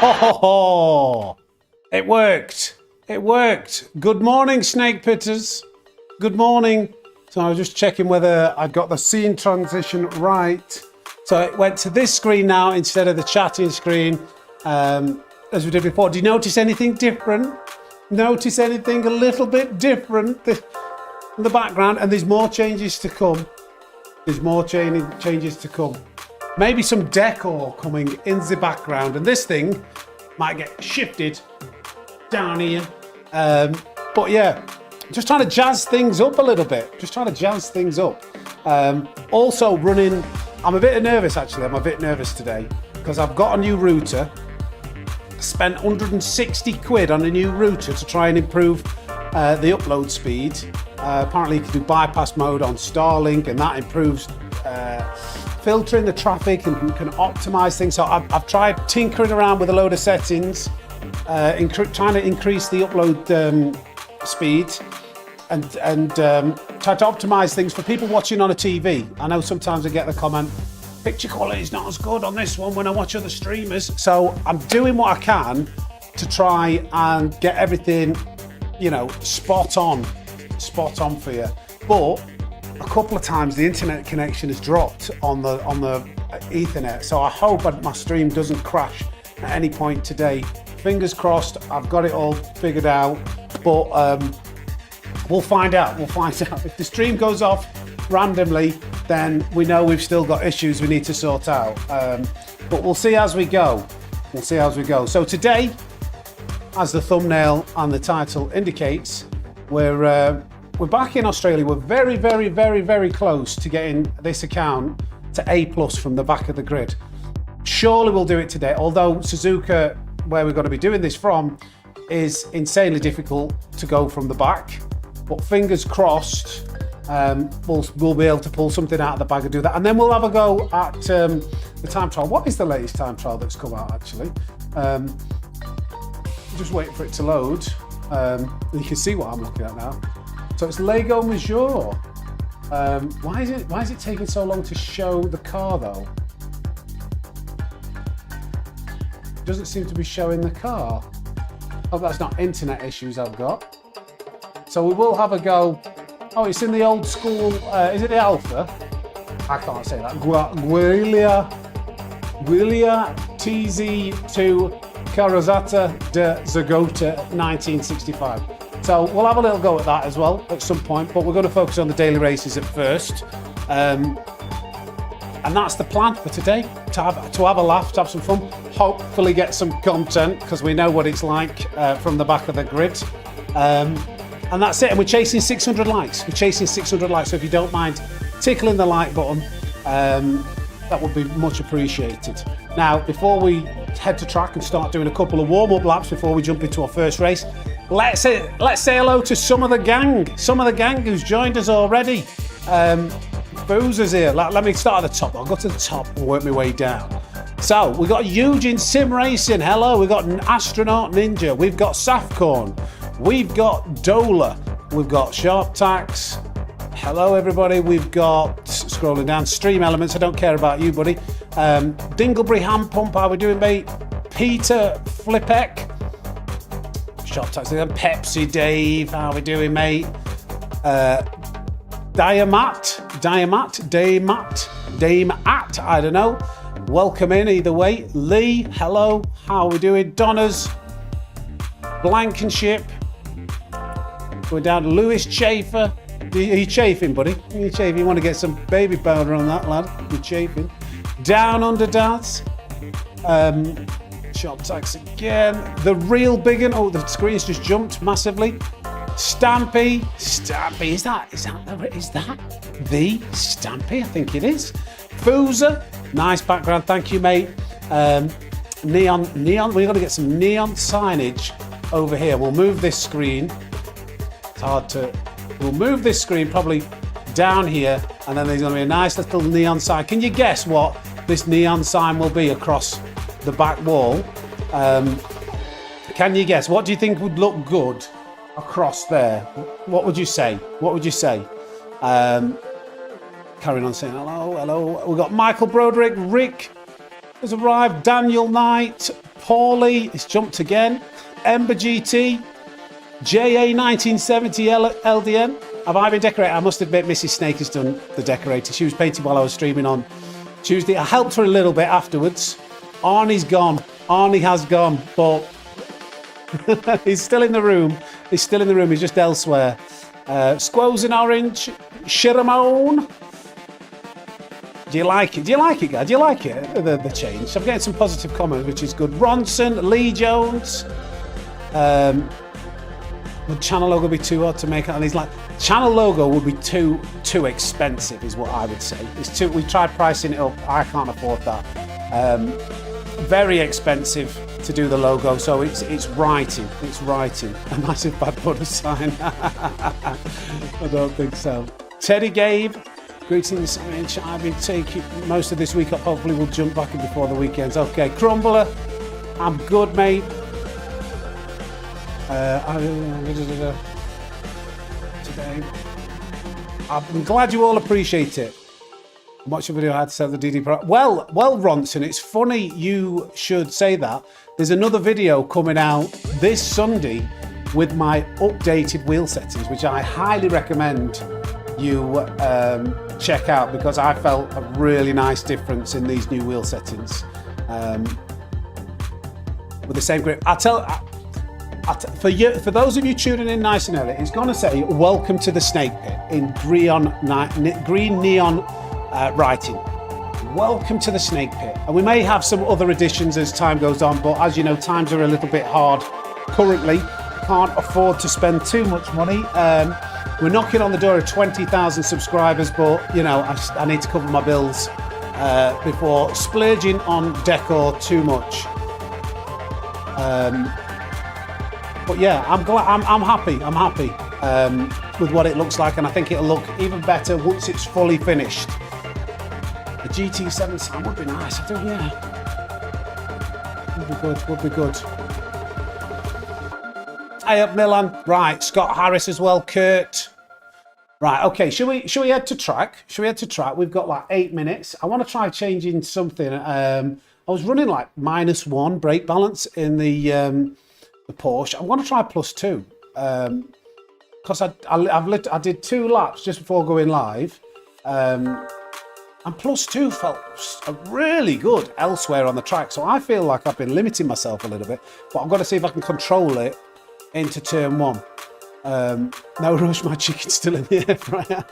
Oh, it worked. It worked. Good morning, snake pitters. Good morning. So I was just checking whether I got the scene transition right. So it went to this screen now instead of the chatting screen, as we did before. Do you notice anything different? Notice anything a little bit different in the background? And there's more changes to come. There's more changes to come. Maybe some decor coming in the background, and this thing might get shifted down here. But yeah, just trying to jazz things up a little bit. Just trying to jazz things up. Also running, I'm a bit nervous actually. I'm a bit nervous today because I've got a new router. Spent 160 quid on a new router to try and improve the upload speed. Apparently you can do bypass mode on Starlink, and that improves filtering the traffic and can optimize things. So I've tried tinkering around with a load of settings, trying to increase the upload speed and try to optimize things for people watching on a TV. I know sometimes I get the comment, picture quality is not as good on this one when I watch other streamers. So I'm doing what I can to try and get everything, you know, spot on for you. But a couple of times the internet connection has dropped on the Ethernet, so I hope my stream doesn't crash at any point today. Fingers crossed, I've got it all figured out, but we'll find out. If the stream goes off randomly, then we know we've still got issues we need to sort out. But we'll see as we go. So today, as the thumbnail and the title indicates, we're back in Australia. We're very, very, very, very close to getting this account to A+ from the back of the grid. Surely we'll do it today, although Suzuka, where we're going to be doing this from, is insanely difficult to go from the back. But fingers crossed, we'll be able to pull something out of the bag and do that. And then we'll have a go at the time trial. What is the latest time trial that's come out, actually? Just waiting for it to load. You can see what I'm looking at now. So it's Lego Major. Why is it taking so long to show the car though? It doesn't seem to be showing the car. Oh, that's not internet issues I've got. So we will have a go. Oh, it's in the old school, is it the Alpha? I can't say that. Guerilla TZ2 Carrozzata de Zagota 1965. So we'll have a little go at that as well at some point, but we're going to focus on the daily races at first. And that's the plan for today, to have a laugh, to have some fun, hopefully get some content, because we know what it's like from the back of the grid. And that's it, and we're chasing 600 likes. So if you don't mind tickling the like button, that would be much appreciated. Now, before we head to track and start doing a couple of warm-up laps before we jump into our first race, let's say hello to some of the gang who's joined us already. Boozer's here. Let me start at the top. I'll go to the top and work my way down. So we've got Eugene Sim Racing. Hello. We've got an Astronaut Ninja. We've got Safcorn. We've got Dola. We've got Sharp Tax. Hello, everybody. We've got, scrolling down, Stream Elements. I don't care about you, buddy. Dinglebury Hand Pump. How we doing, mate? Peter Flipek. Sharp Tax again. Pepsi Dave. How we doing, mate? Dame At, I don't know. Welcome in either way. Lee, hello. How we doing? Donners. Blankenship. Going down to Lewis Chafer. Are you chafing, buddy? Are you chafing? You want to get some baby powder on that, lad? You're chafing. Down Under Darts. Sharp Tax again. The Real Big Un. Oh, the screen's just jumped massively. Stampy. Is that the Stampy? I think it is. Foozer. Nice background. Thank you, mate. Neon. We've got to get some neon signage over here. We'll move this screen. It's hard to. We'll move this screen probably down here, and then there's going to be a nice little neon sign. Can you guess what this neon sign will be across the back wall? Can you guess? What do you think would look good across there? What would you say? Carrying on saying hello. We've got Michael Broderick, Rick has arrived, Daniel Knight, Paulie, it's jumped again. Ember GT, JA 1970 LDN. Have I been decorating? I must admit, Mrs. Snake has done the decorating. She was painting while I was streaming on Tuesday. I helped her a little bit afterwards. Arnie's gone. Arnie has gone, but he's still in the room. He's still in the room. He's just elsewhere. Squoze in orange. Shiramone. Do you like it? Do you like it, guys? Do you like it? The change. I'm getting some positive comments, which is good. Ronson, Lee Jones. Would channel logo be too hard to make? And he's like, channel logo would be too expensive, is what I would say. It's too. We tried pricing it up. I can't afford that. Very expensive to do the logo, so it's writing. It's writing. A massive bad butter sign. I don't think so. Teddy Gabe. Greetings, I've been taking most of this week up. Hopefully we'll jump back in before the weekends. Okay, Crumbler, I'm good, mate. Today, I'm glad you all appreciate it. Watch your video how to sell the DD product. Well, Ronson, it's funny you should say that. There's another video coming out this Sunday with my updated wheel settings, which I highly recommend you check out, because I felt a really nice difference in these new wheel settings with the same grip. For those of you tuning in nice and early, it's going to say welcome to the Snake Pit in green neon writing. Welcome to the Snake Pit. And we may have some other additions as time goes on, but as you know, times are a little bit hard currently. Can't afford to spend too much money. We're knocking on the door of 20,000 subscribers, but you know, I need to cover my bills before splurging on decor too much. But yeah, I'm glad. I'm happy. I'm happy with what it looks like, and I think it'll look even better once it's fully finished. The GT7 sound would be nice. I do, yeah. Would be good. Would be good. Hey up, Milan. Right, Scott Harris as well. Kurt. Right, okay. Should we head to track? Should we head to track? We've got like 8 minutes. I want to try changing something. I was running like -1 brake balance in the Porsche. I'm going to try +2 because I did 2 laps just before going live, and +2 felt really good elsewhere on the track. So I feel like I've been limiting myself a little bit, but I've got to see if I can control it into turn 1. No rush, my chicken's still in the air fryer.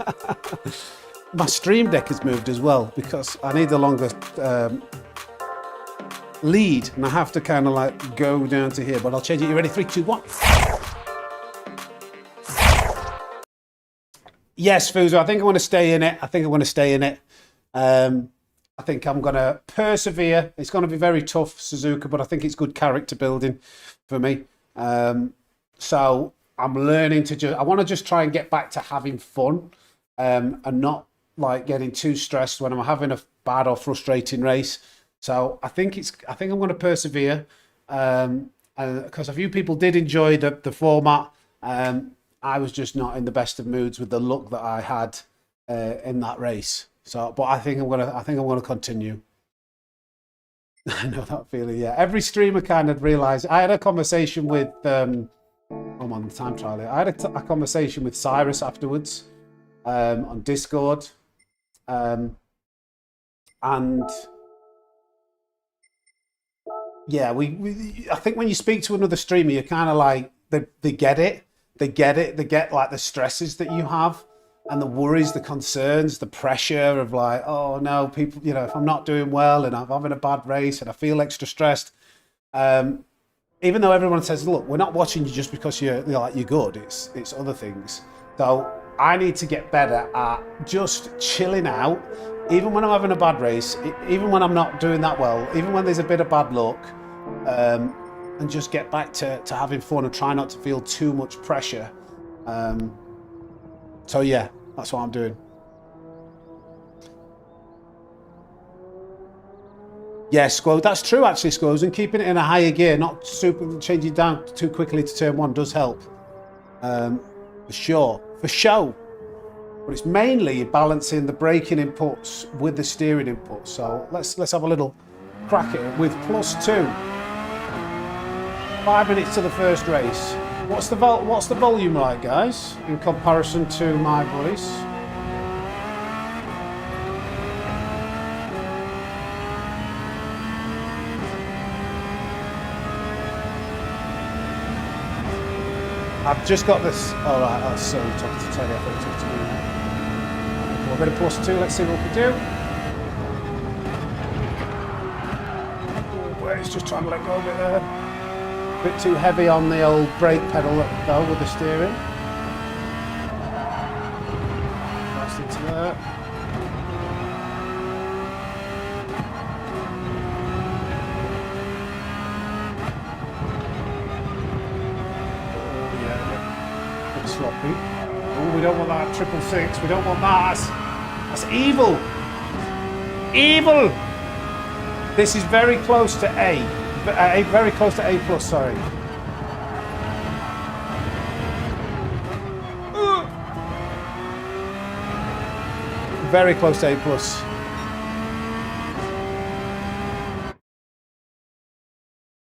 My stream deck has moved as well because I need a longer lead, and I have to kind of like go down to here, but I'll change it. You ready? 3, 2, 1. Yes, Fuzo, I think I want to stay in it. I think I'm going to persevere. It's going to be very tough, Suzuka, but I think it's good character building for me. So I'm learning to I want to just try and get back to having fun and not like getting too stressed when I'm having a bad or frustrating race. So I think I'm going to persevere, because a few people did enjoy the format. I was just not in the best of moods with the look that I had in that race. So, but I think I'm gonna continue. I know that feeling. Yeah, every streamer kind of realised. I had a conversation with I'm on the time trial here. I had a conversation with Cyrus afterwards on Discord, and yeah, I think when you speak to another streamer, you're kind of like they get it. They get like the stresses that you have and the worries, the concerns, the pressure of like, oh no, people, you know, if I'm not doing well and I'm having a bad race and I feel extra stressed, even though everyone says, look, we're not watching you just because you're good. It's other things. So I need to get better at just chilling out, even when I'm having a bad race, even when I'm not doing that well, even when there's a bit of bad luck, and just get back to having fun and try not to feel too much pressure. So yeah, that's what I'm doing. Yeah, Squoze, that's true actually, Squoze, and keeping it in a higher gear, not super changing down too quickly to turn 1 does help. For sure, for show. But it's mainly balancing the braking inputs with the steering inputs. So let's have a little crack at it with +2. 5 minutes to the first race. What's the volume like, guys, in comparison to my voice? I've just got this. All right, that's so tough to tell you. I thought it took to do that. We're going to +2. Let's see what we do. Oh, it's just trying to let go a bit there. A bit too heavy on the old brake pedal though with the steering. Fast into there. Sloppy. Oh, we don't want that 666. We don't want that. That's evil. Evil. This is very close to A. Very close to A plus. Sorry. Very close to A plus.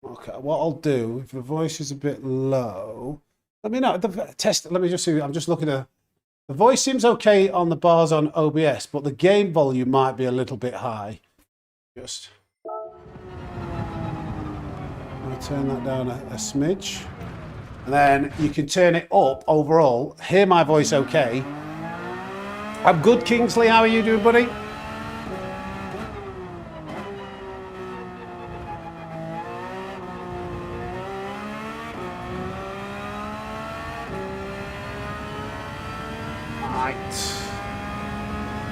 Okay. What I'll do if the voice is a bit low. Let me know. The test. Let me just see. I'm just looking at. The voice seems okay on the bars on OBS, but the game volume might be a little bit high. Just. I'll turn that down a smidge, and then you can turn it up overall. Hear my voice okay. I'm good, Kingsley. How are you doing, buddy?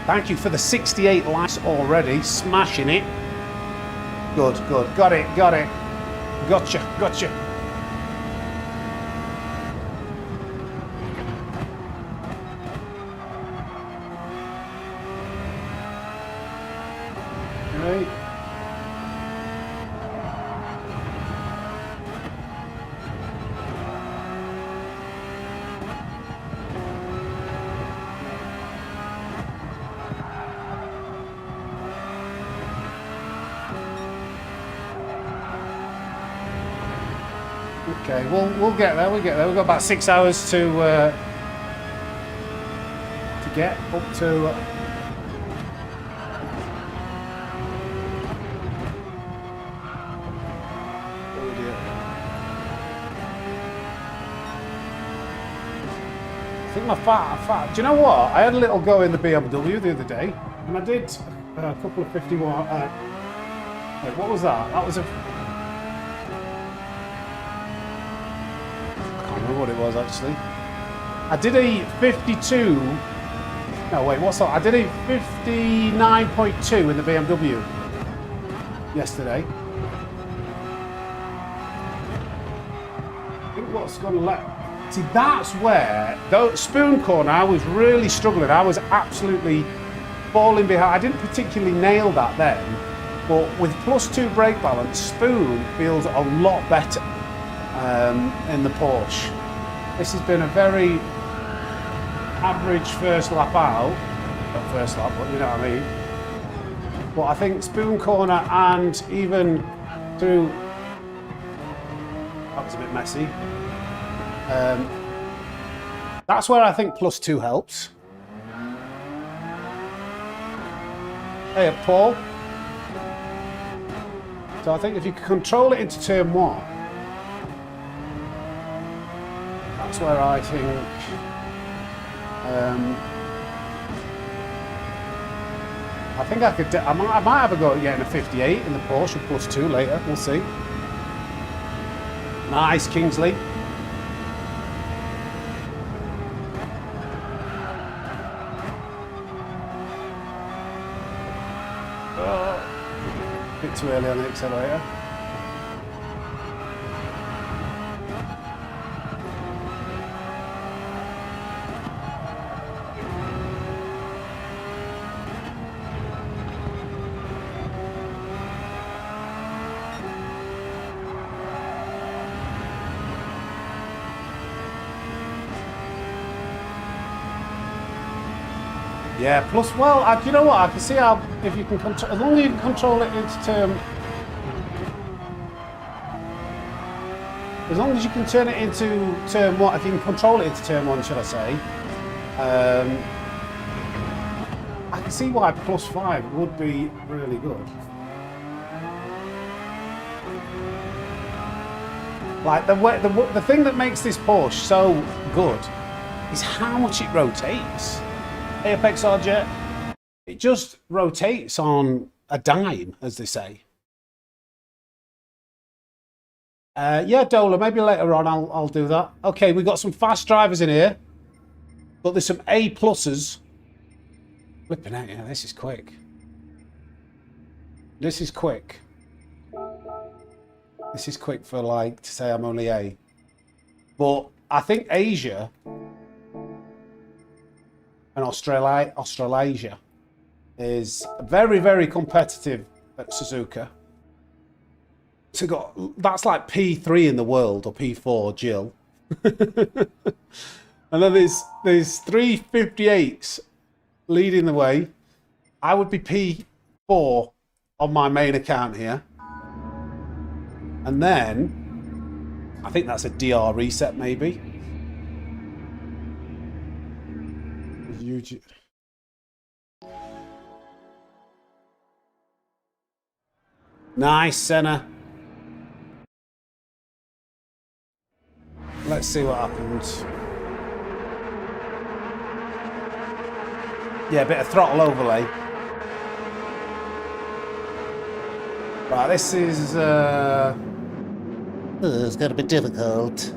Thank you for the 68 likes already. Smashing it. Good, good. Got it, got it. Gotcha, gotcha. Right. Okay, we'll get there. We'll get there. We've got about 6 hours to get up to. Oh dear. I think my fat. Do you know what? I had a little go in the BMW the other day, and I did a couple of 51. Wait, what was that? That was a. What it was actually. I did a 52. No, wait, what's that? I did a 59.2 in the BMW yesterday. I think what's going to let. See, that's where, though spoon corner, I was really struggling. I was absolutely falling behind. I didn't particularly nail that then, but with +2 brake balance, spoon feels a lot better in the Porsche. This has been a very average first lap out. Not first lap, but you know what I mean. But I think spoon corner and even through. That was a bit messy. That's where I think +2 helps. Hey, Paul. So I think if you can control it into turn 1. That's where I think I could. I might have a go at getting a 58 in the Porsche +2 later. We'll see. Nice, Kingsley. Oh, a bit too early on the accelerator. Yeah, plus, well, you know what? I can see how if you can control, as long as you can control it into turn. As long as you can turn it into turn one, if you can control it into turn one, should I say, I can see why +5 would be really good. Like the thing that makes this Porsche so good is how much it rotates. Apex Jet, it just rotates on a dime, as they say. Yeah, Dola, maybe later on I'll do that. Okay, we've got some fast drivers in here, but there's some A pluses. Flipping out, yeah, this is quick. This is quick. This is quick for, like, to say I'm only A. But I think Asia and Australasia is very, very competitive at Suzuka. So that's like P3 in the world, or P4, Jill. And then there's 358s leading the way. I would be P4 on my main account here. And then I think that's a DR reset, maybe. Nice, Senna. Let's see what happens. Yeah, a bit of throttle overlay. Right, this is... it's going to be difficult.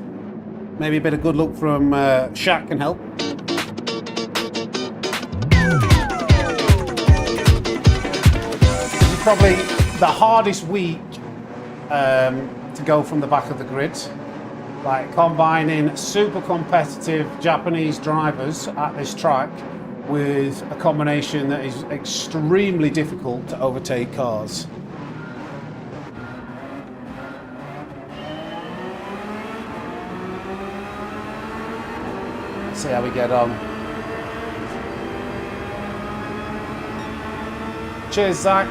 Maybe a bit of good luck from Shaq can help. This is probably the hardest week to go from the back of the grid. Like combining super competitive Japanese drivers at this track with a combination that is extremely difficult to overtake cars. Let's see how we get on. Cheers, Zach.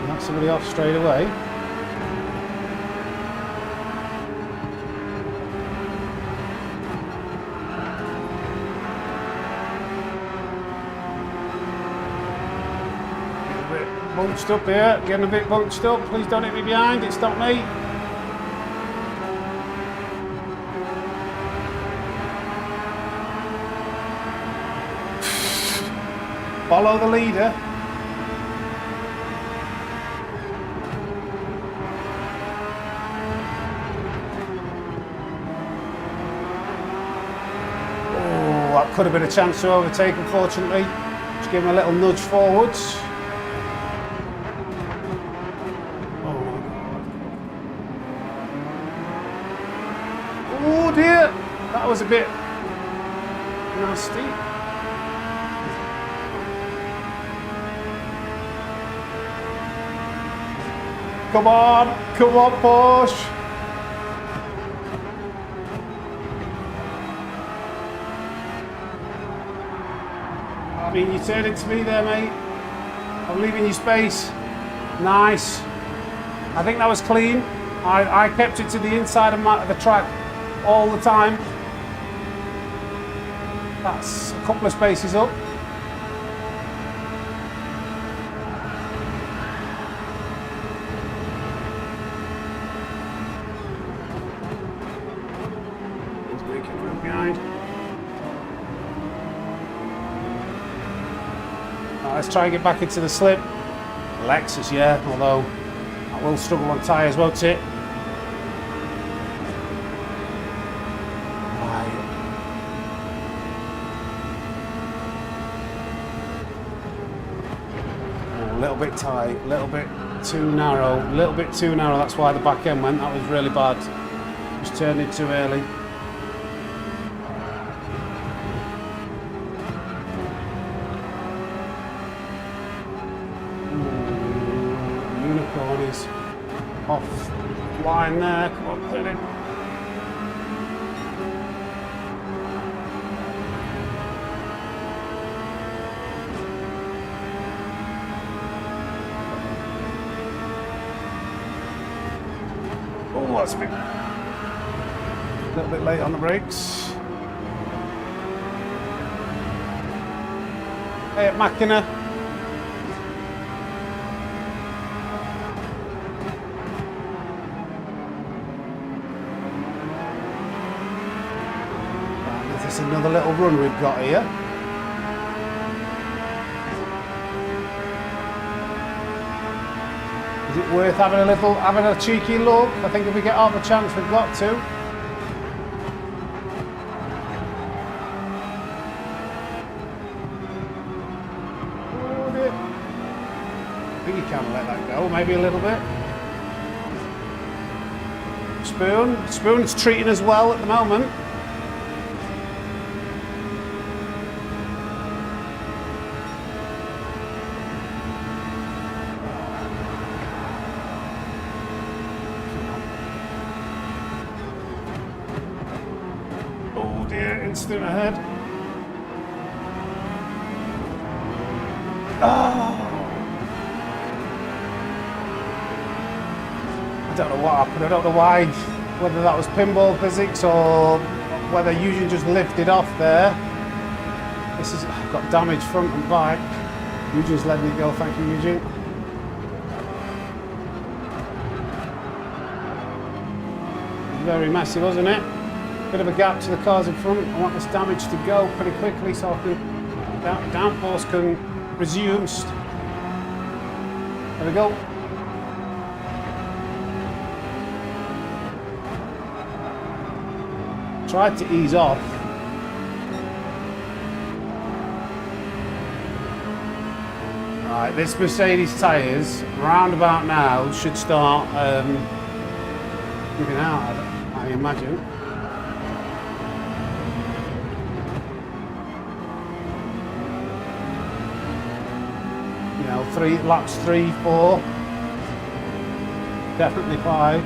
Knock somebody off straight away. Bunched up here, getting a bit bunched up. Please don't hit me behind, it's not me. Follow the leader. Oh, that could have been a chance to overtake, unfortunately. Just give him a little nudge forwards. Oh dear, that was a bit nasty. Come on, Porsche. I mean, you turned it to me there, mate. I'm leaving you space. Nice. I think that was clean. I kept it to the inside of the track all the time. That's a couple of spaces up. He's making room behind. Right, let's try and get back into the slip. Lexus, yeah, although I will struggle on tyres, won't it? A little bit tight, a little bit too narrow, that's why the back end went. That was really bad. Just turned it too early. Unicorn is off line there. Come on, put it in. that's a little bit late on the brakes. Hey, Machina. Is this another little run we've got here? Is it worth having a cheeky look? I think if we get half a chance, we've got to. Oh dear. I think you can let that go, maybe a little bit. Spoon's treating us well at the moment. Instant ahead. Oh. I don't know what happened. I don't know why, whether that was pinball physics or whether Eugene just lifted off there. I've got damage front and back. Eugene's letting me go, thank you, Eugene. Very messy, wasn't it? Bit of a gap to the cars in front. I want this damage to go pretty quickly so I can downforce can resume. There we go. Tried to ease off. Right, this Mercedes tyres round about now should start giving out, I imagine. You know, 3 laps, 3, 4, definitely 5.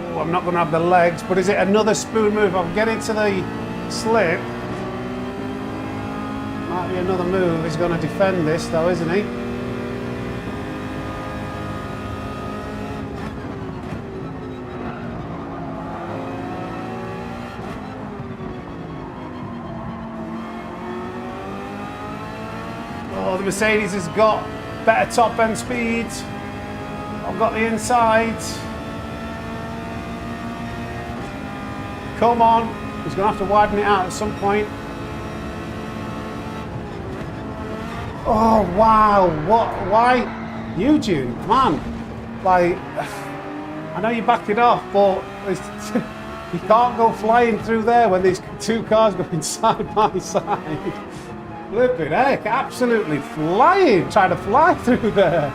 Oh, I'm not going to have the legs, but is it another spoon move? I'll get into the slip. Might be another move. He's going to defend this though, isn't he? The Mercedes has got better top end speed. I've got the inside. Come on, he's going to have to widen it out at some point. Oh wow, what? Why, Eugene? Man, like, I know you backed it off, but you can't go flying through there when these two cars going side by side. Flipping heck, absolutely flying, trying to fly through there.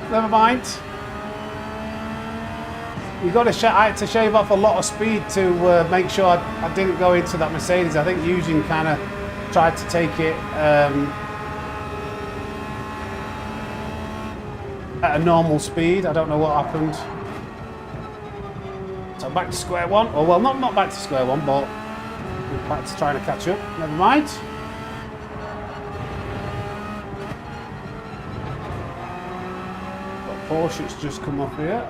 Never mind. I had to shave off a lot of speed to make sure I didn't go into that Mercedes. I think Eugene kind of tried to take it at a normal speed. I don't know what happened. So back to square one. Oh well, not back to square one, but back to trying to catch up. Never mind. Porsche's just come off here.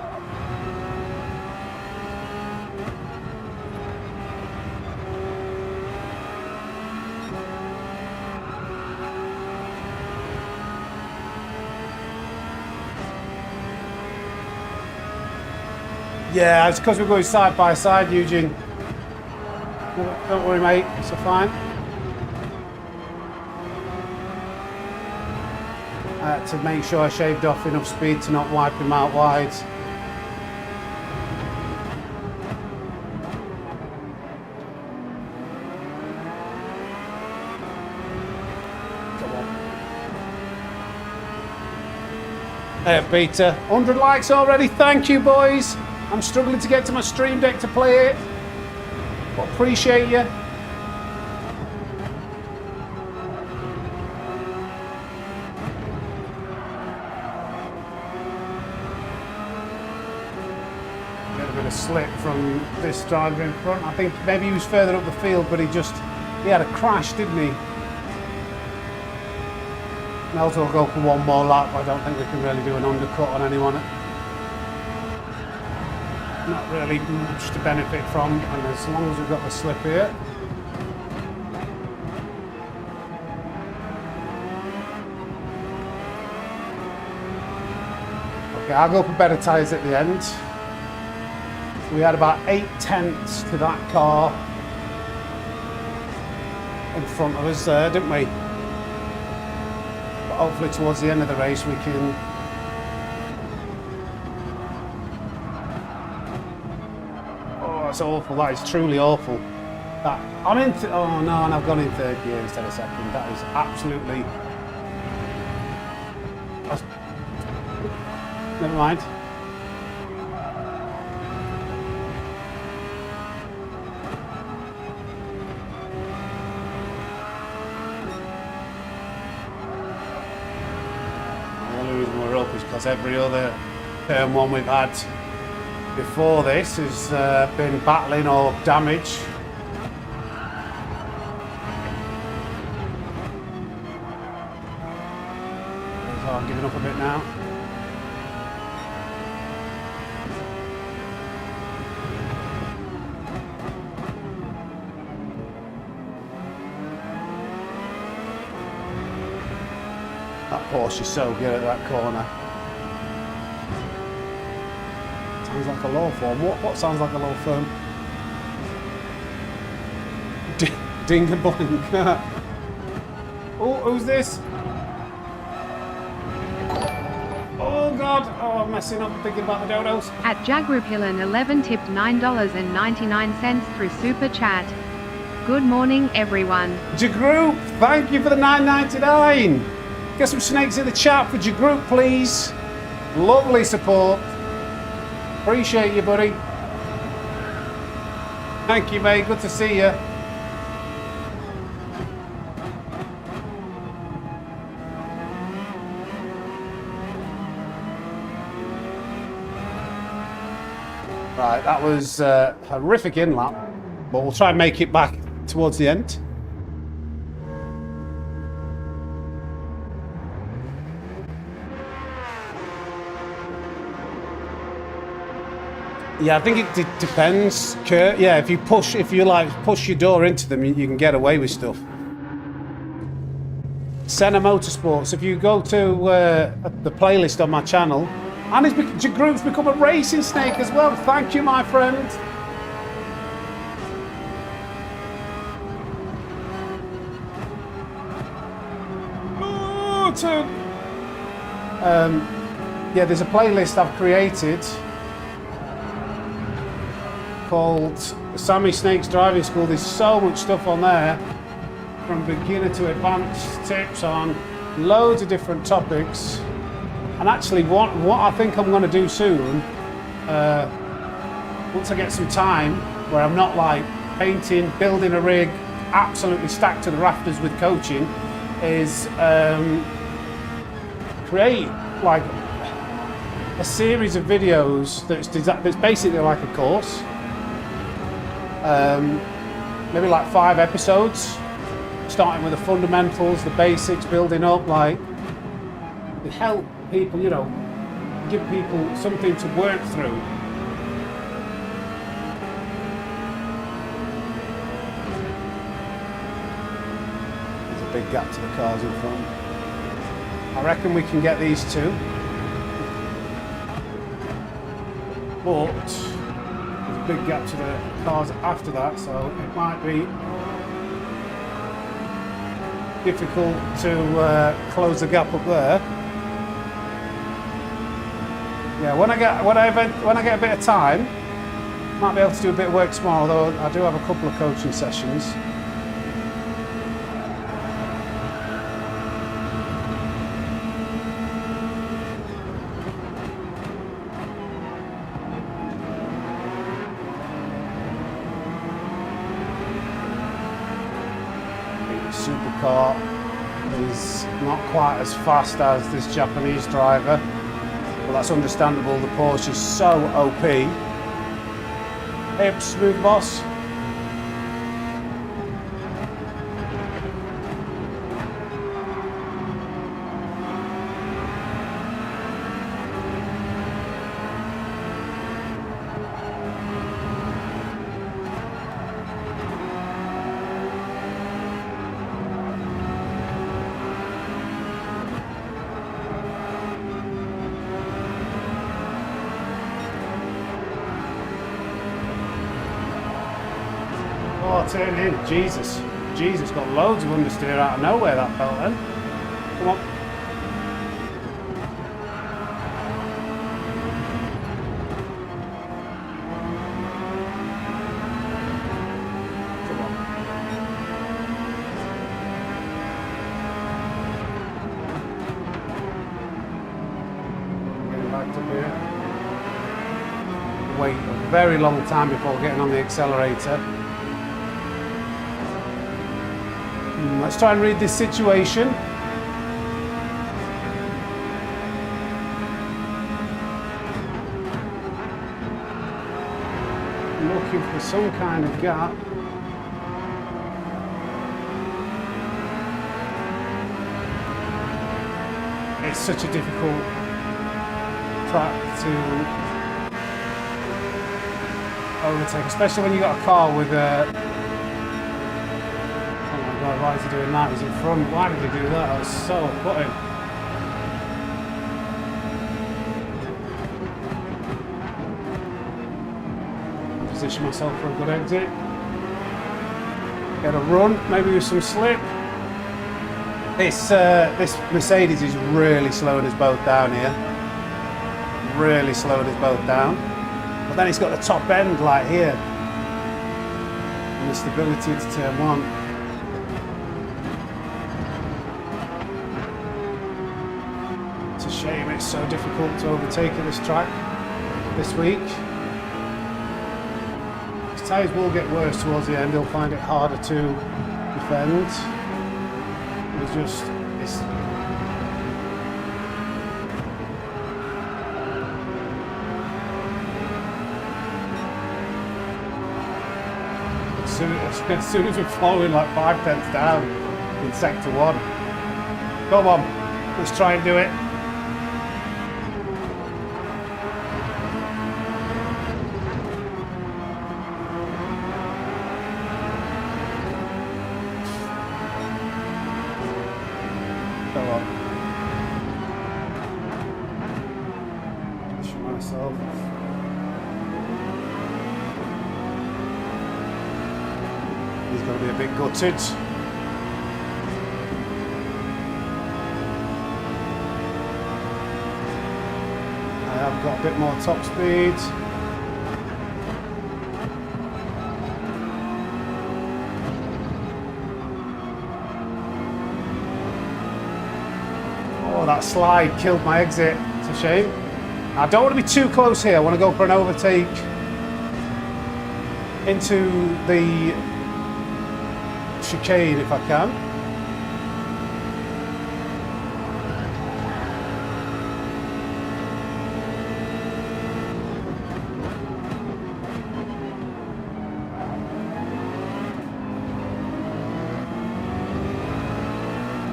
Yeah, it's because we're going side by side, Eugene. Don't worry, mate. It's fine. To make sure I shaved off enough speed to not wipe him out wide. Come on. Hey, Peter. 100 likes already. Thank you, boys. I'm struggling to get to my stream deck to play it, but appreciate you. A slip from this driver in front. I think maybe he was further up the field, but he had a crash, didn't he? May as well go for one more lap. I don't think we can really do an undercut on anyone. Not really much to benefit from, and as long as we've got the slip here. Okay, I'll go for better tyres at the end. We had about 8/10 to that car in front of us there, didn't we? But hopefully towards the end of the race we can that's awful. That is truly awful. That I'm in. Oh no, and I've gone in third gear instead of second. That is absolutely. Never mind. The only reason we're up is because every other turn one we've had before this has been battling or damage. So I'm giving up a bit now. That Porsche is so good at that corner. Sounds like a law firm. What sounds like a law firm? Ding and blank. Oh, who's this? Oh God! Oh, I'm messing up thinking about the dodos. At Jagrupilan 11 tipped $9.99 through Super Chat. Good morning, everyone. Jagroup, thank you for the $9.99. Get some snakes in the chat for Jagroup, please. Lovely support. Appreciate you, buddy. Thank you, mate. Good to see you. Right, that was a horrific in-lap, but we'll try and make it back towards the end. Yeah, I think it depends, Kurt. Yeah, if you push your door into them, you can get away with stuff. Senna Motorsports, if you go to the playlist on my channel, and your group's become a racing snake as well. Thank you, my friend. Oh, yeah, there's a playlist I've created called Sammy Snake's Driving School. There's so much stuff on there, from beginner to advanced tips on loads of different topics. And actually what I think I'm going to do soon, once I get some time where I'm not like painting, building a rig, absolutely stacked to the rafters with coaching, is create like a series of videos that's basically like a course. Maybe like 5 episodes, starting with the fundamentals, the basics, building up, like it help people, you know, give people something to work through. There's a big gap to the cars in front. I reckon we can get these two, but there's a big gap to the cars after that, so it might be difficult to close the gap up there. Yeah, when I get a bit of time, might be able to do a bit of work tomorrow. Although I do have a couple of coaching sessions. Supercar is not quite as fast as this Japanese driver, but that's understandable. The Porsche is so OP. Hey, smooth boss. car turn in. Jesus. Jesus, got loads of understeer out of nowhere, that belt then. Come on. Come on. Getting back up here. Wait a very long time before getting on the accelerator. Let's try and read this situation. Looking for some kind of gap. It's such a difficult track to overtake, especially when you've got a car with a... Oh my god, why is he doing that? He's in front. Why did he do that? That was so off-putting. Position myself for a good exit. Get a run, maybe with some slip. This Mercedes is really slowing us both down here. Really slowing us both down. But then it's got the top end like here. And the stability into turn one. It's a shame it's so difficult to overtake at this track this week. His tyres will get worse towards the end, he'll find it harder to defend. It's as soon as we're following like 5 tenths down in sector 1. Come on, let's try and do it. Come on. Push myself. He's going to be a bit gutted. I have got a bit more top speed. Oh, that slide killed my exit. It's a shame. I don't want to be too close here. I want to go for an overtake into the chicane if I can.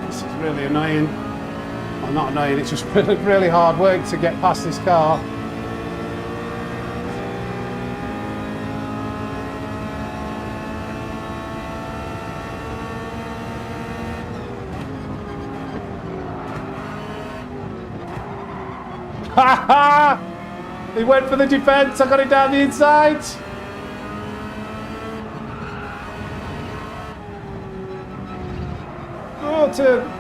This is really annoying. Well, not annoying, it's just really hard work to get past this car. Ha ha! He went for the defence, I got it down the inside. Oh, turn.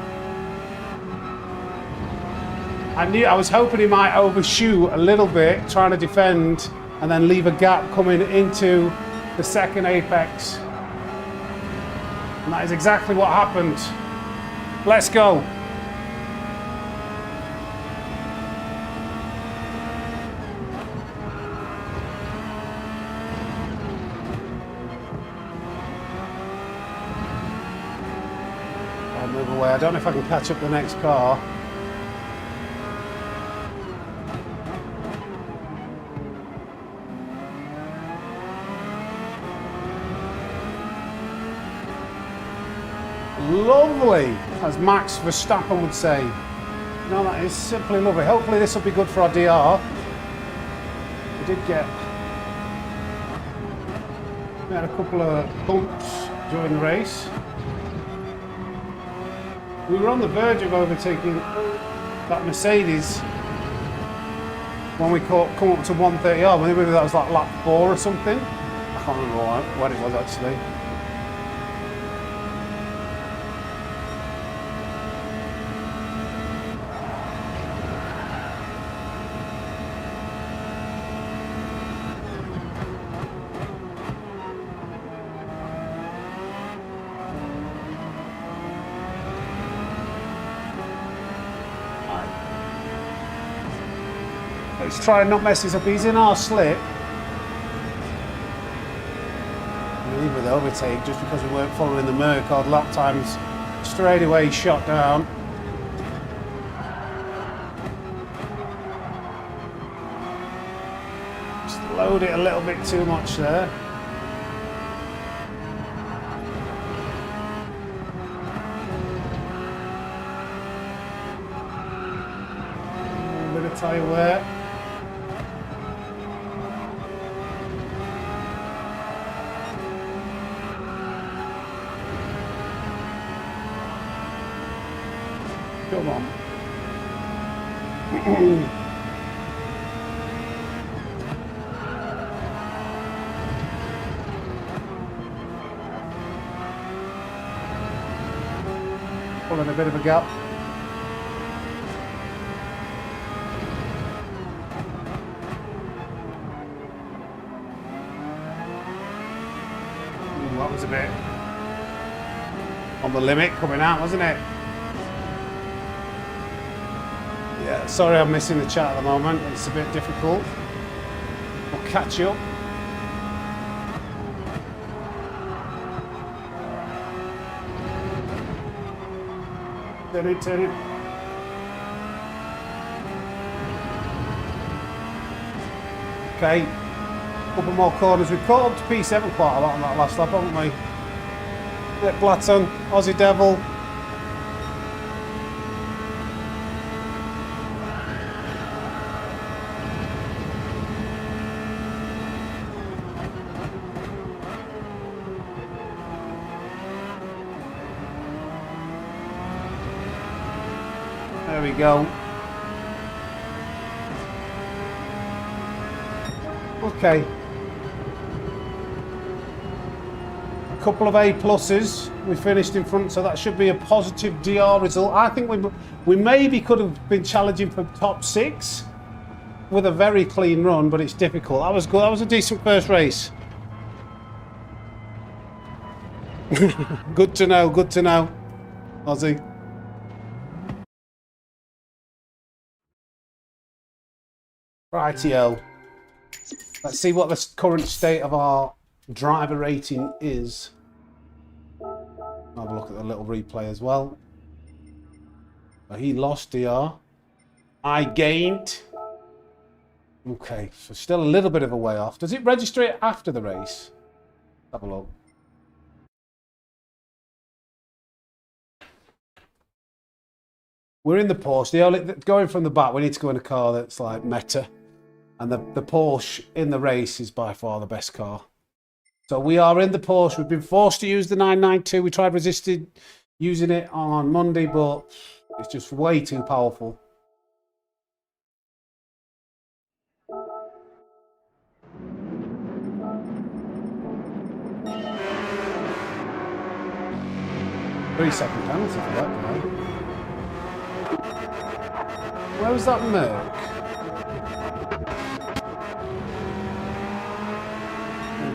I was hoping he might overshoot a little bit, trying to defend, and then leave a gap coming into the second apex. And that is exactly what happened. Let's go. I'll move away. I don't know if I can catch up the next car. Lovely, as Max Verstappen would say. No, that is simply lovely. Hopefully this will be good for our DR. We had a couple of bumps during the race. We were on the verge of overtaking that Mercedes when we come up to 130R. Maybe that was like lap 4 or something. I can't remember what it was actually. Let's try and not mess this up. He's in our slip. Leave with overtake just because we weren't following the Merc. Our lap times straight away shot down. Just load it a little bit too much there. A bit of tyre wear. Come on. Pulling a bit of a gap. That was a bit on the limit coming out, wasn't it? Yeah, sorry I'm missing the chat at the moment. It's a bit difficult. We'll catch you up. Turn it, turn it. Okay, couple more corners. We've caught up to P7 quite a lot on that last lap, haven't we? Nick Blatton, Aussie Devil. There we go. Okay. A couple of A pluses. We finished in front, so that should be a positive DR result. I think we maybe could have been challenging for top 6 with a very clean run, but it's difficult. That was good. That was a decent first race. Good to know. Good to know, Aussie. Rightio. Let's see what the current state of our driver rating is. Have a look at the little replay as well. So he lost DR. I gained. Okay, so still a little bit of a way off. Does it register it after the race? Have a look. We're in the Porsche. Going from the back, we need to go in a car that's like meta. And the Porsche in the race is by far the best car. So we are in the Porsche. We've been forced to use the 992. We tried resisted using it on Monday, but it's just way too powerful. Three-second penalty for that guy. Where was that Merc?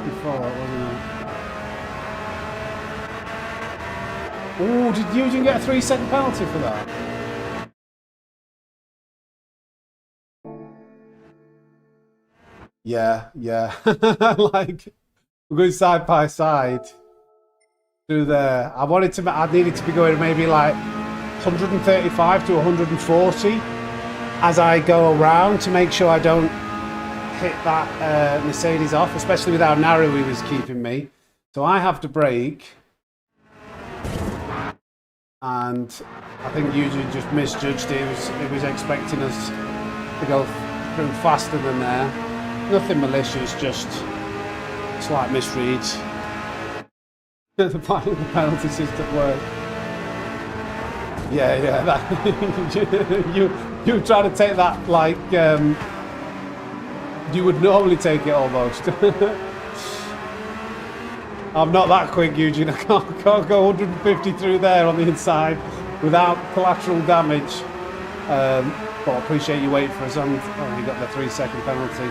Before that, wasn't it? Oh, did Eugene get a 3-second penalty for that? Yeah. Like, we're going side by side through there. I needed to be going maybe like 135 to 140 as I go around to make sure I don't hit that Mercedes off, especially with how narrow he was keeping me. So I have to brake, and I think Eugene just misjudged it. He was expecting us to go through faster than there. Nothing malicious, just slight misreads. The penalty system worked. Yeah. That, you try to take that like you would normally take it almost. I'm not that quick, Eugene. I can't go 150 through there on the inside without collateral damage. But I appreciate you waiting for us. Oh, you got the 3-second penalty.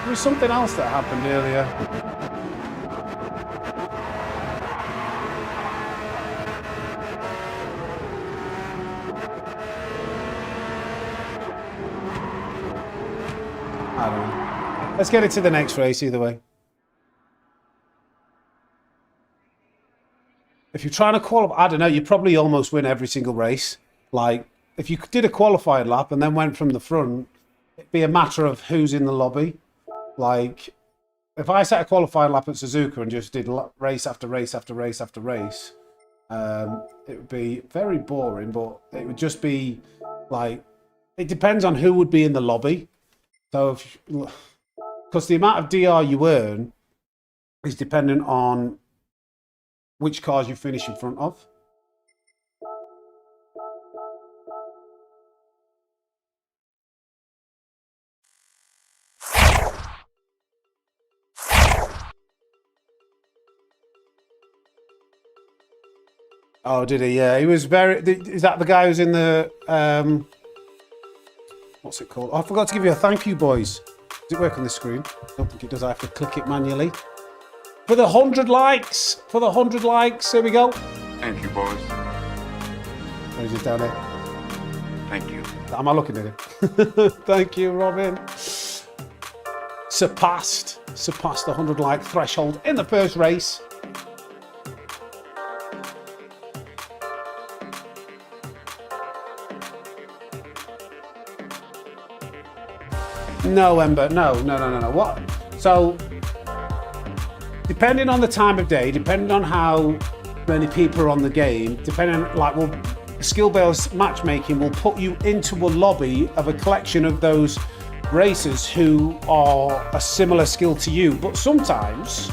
There was something else that happened earlier. I don't know. Let's get into the next race either way. If you're trying to qualify, I don't know, you probably almost win every single race. Like, if you did a qualifying lap and then went from the front, it'd be a matter of who's in the lobby. Like, if I set a qualifying lap at Suzuka and just did race after race after race after race, it would be very boring, but it would just be like, it depends on who would be in the lobby. So, because the amount of DR you earn is dependent on which cars you finish in front of. Oh, did he? Yeah, he was very... Is that the guy who's in the... what's it called? Oh, I forgot to give you a thank you, boys. Does it work on the screen? I don't think it does. I have to click it manually. For the 100 likes! For the 100 likes. Here we go. Thank you, boys. Where is it down there? Thank you. Am I looking at him? Thank you, Robin. Surpassed the 100 like threshold in the first race. No, Ember, no. What? So, depending on the time of day, depending on how many people are on the game, depending on, like, well, skill-based matchmaking will put you into a lobby of a collection of those racers who are a similar skill to you. But sometimes,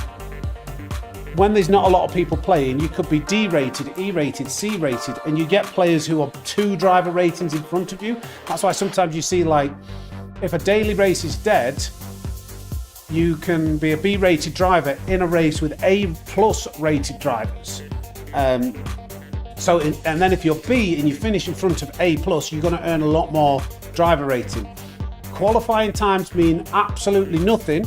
when there's not a lot of people playing, you could be D-rated, E-rated, C-rated, and you get players who are 2 driver ratings in front of you. That's why sometimes you see, like, if a daily race is dead, you can be a B-rated driver in a race with A+ rated drivers. And then if you're B and you finish in front of A+, you're going to earn a lot more driver rating. Qualifying times mean absolutely nothing.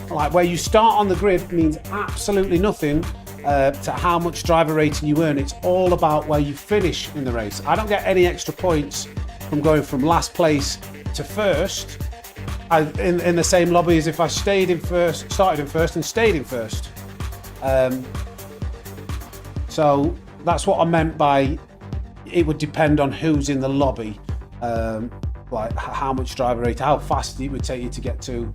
Like, where you start on the grid means absolutely nothing to how much driver rating you earn. It's all about where you finish in the race. I don't get any extra points from going from last place to first in the same lobby as if I started in first and stayed in first. So that's what I meant by it would depend on who's in the lobby, like how much driver rate, how fast it would take you to get to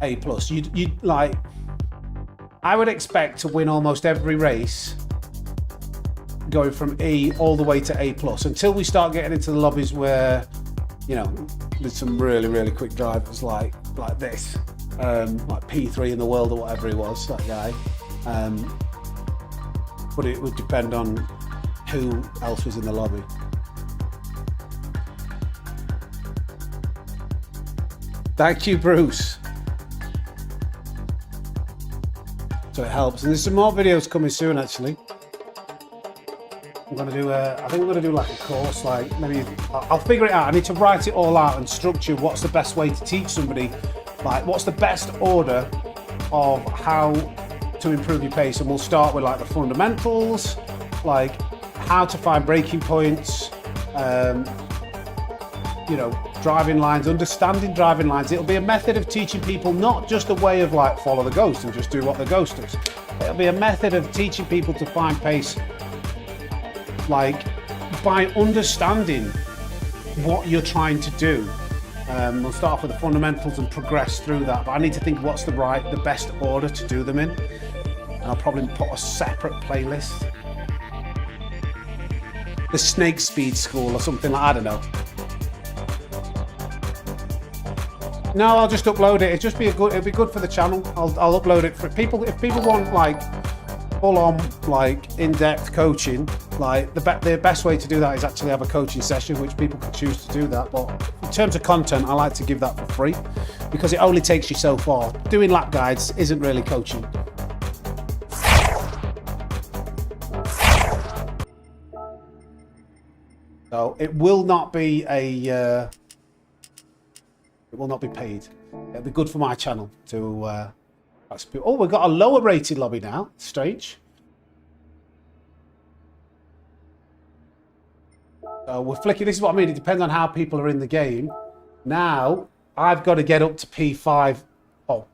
A+. You'd like, I would expect to win almost every race going from E all the way to A+, until we start getting into the lobbies where, you know, there's some really quick drivers like this, like P3 in the world or whatever he was, that guy. But it would depend on who else was in the lobby. Thank you, Bruce. So it helps, and there's some more videos coming soon actually. I'm gonna do I think I'm gonna do like a course, like maybe I'll figure it out. I need to write it all out and structure what's the best way to teach somebody, like what's the best order of how to improve your pace. And we'll start with like the fundamentals, like how to find braking points, you know, driving lines, understanding driving lines. It'll be a method of teaching people, not just a way of like follow the ghost and just do what the ghost does. It'll be a method of teaching people to find pace, like by understanding what you're trying to do. We'll start off with the fundamentals and progress through that, but I need to think what's the best order to do them in, and I'll probably put a separate playlist, the Snake Speed School or something like, I don't know. No, I'll just upload it. It'll be good for the channel. I'll upload it for people. If people want like full-on, like in-depth coaching, like the best way to do that is actually have a coaching session, which people can choose to do that. But in terms of content, I like to give that for free because it only takes you so far. Doing lap guides isn't really coaching. So it will not be a. It will not be paid. It'll be good for my channel to. Oh, we've got a lower rated lobby now. Strange. We're flicking. This is what I mean. It depends on how people are in the game. Now I've got to get up to P5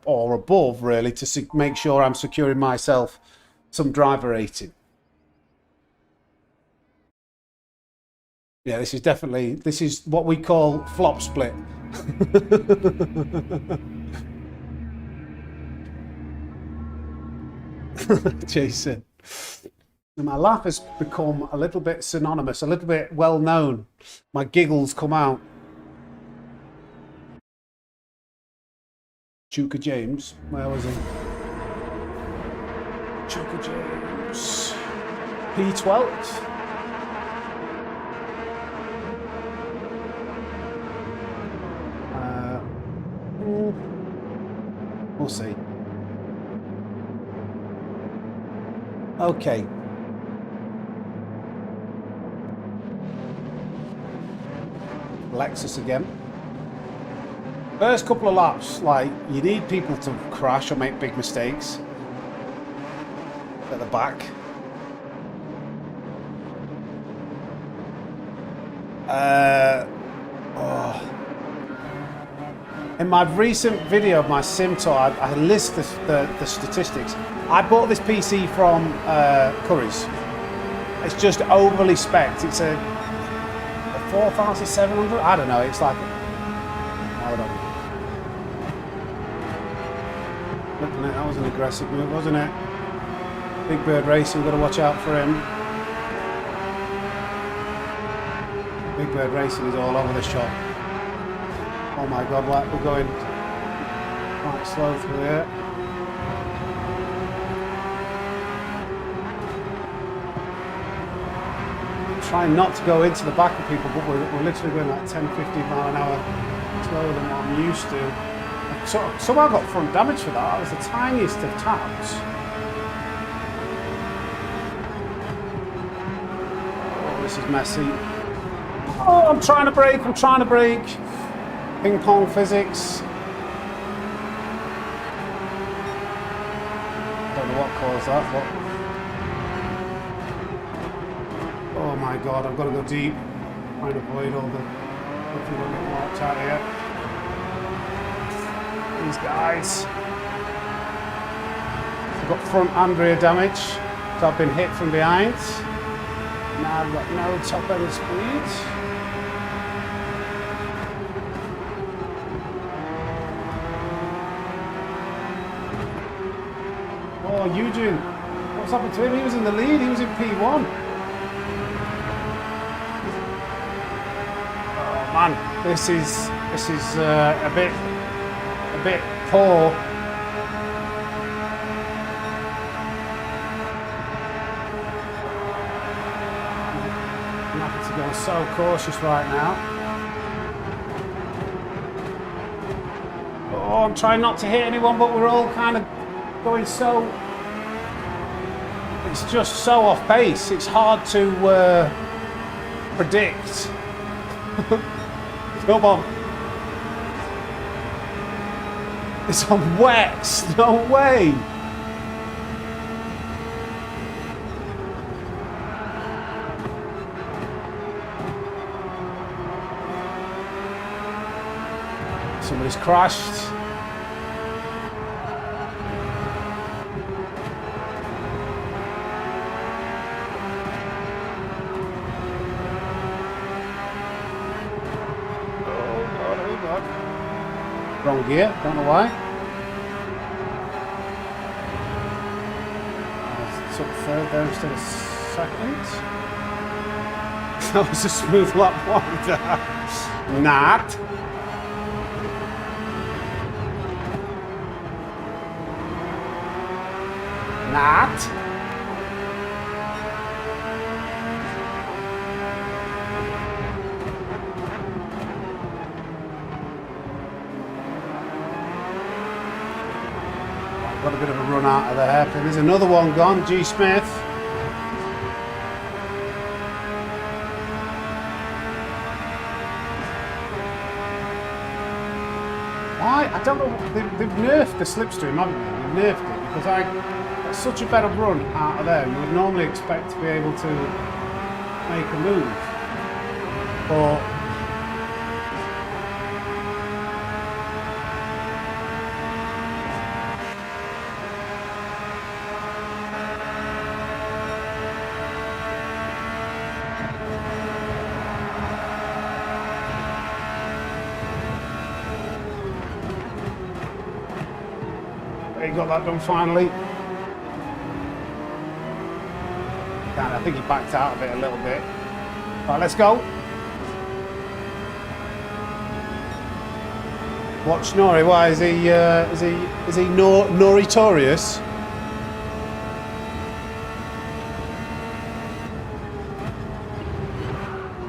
or above, really, to make sure I'm securing myself some driver rating. Yeah, this is what we call flop split. Jason. And my laugh has become a little bit synonymous, a little bit well known. My giggles come out. Chuka James, where was he? Chuka James. P12. We'll see. Okay. Lexus again. First couple of laps, like, you need people to crash or make big mistakes at the back. In my recent video of my sim tour, I list the statistics. I bought this PC from Curry's. It's just overly spec'd. It's a 4,700. I don't know. It's like, hold on. Looking at that was an aggressive move, wasn't it? Big Bird Racing. We've got to watch out for him. Big Bird Racing is all over the shop. Oh my God, we're going quite slow through here. I'm trying not to go into the back of people, but we're literally going like 10, 15 mile an hour slower than what I'm used to. So somehow got front damage for that. That was the tiniest of taps. Oh, this is messy. Oh, I'm trying to brake. Ping pong physics. Don't know what caused that, but... Oh my God, I've got to go deep. Trying to avoid all the... Hopefully don't get locked out here. These guys. I've got front and rear damage. So I've been hit from behind. Now I've got no top end speed. Oh, Eugene, what's happened to him? He was in the lead, he was in P1. Oh man, this is a bit poor. I'm having to go so cautious right now. Oh, I'm trying not to hit anyone, but we're all kind of going so... It's just so off pace. It's hard to predict. Come on. It's on wets. No way. Somebody's crashed. Wrong gear, don't know why. Took third there instead of second. That was a smooth lap wonder. Not. Got a bit of a run out of the hairpin. There's another one gone, G. Smith. Why? I don't know. They've nerfed the slipstream, haven't they? They've nerfed it because that's such a better run out of there. You would normally expect to be able to make a move. But you got that done finally. I think he backed out of it a little bit. Right, let's go. Watch Nori. Why is he Noritorious?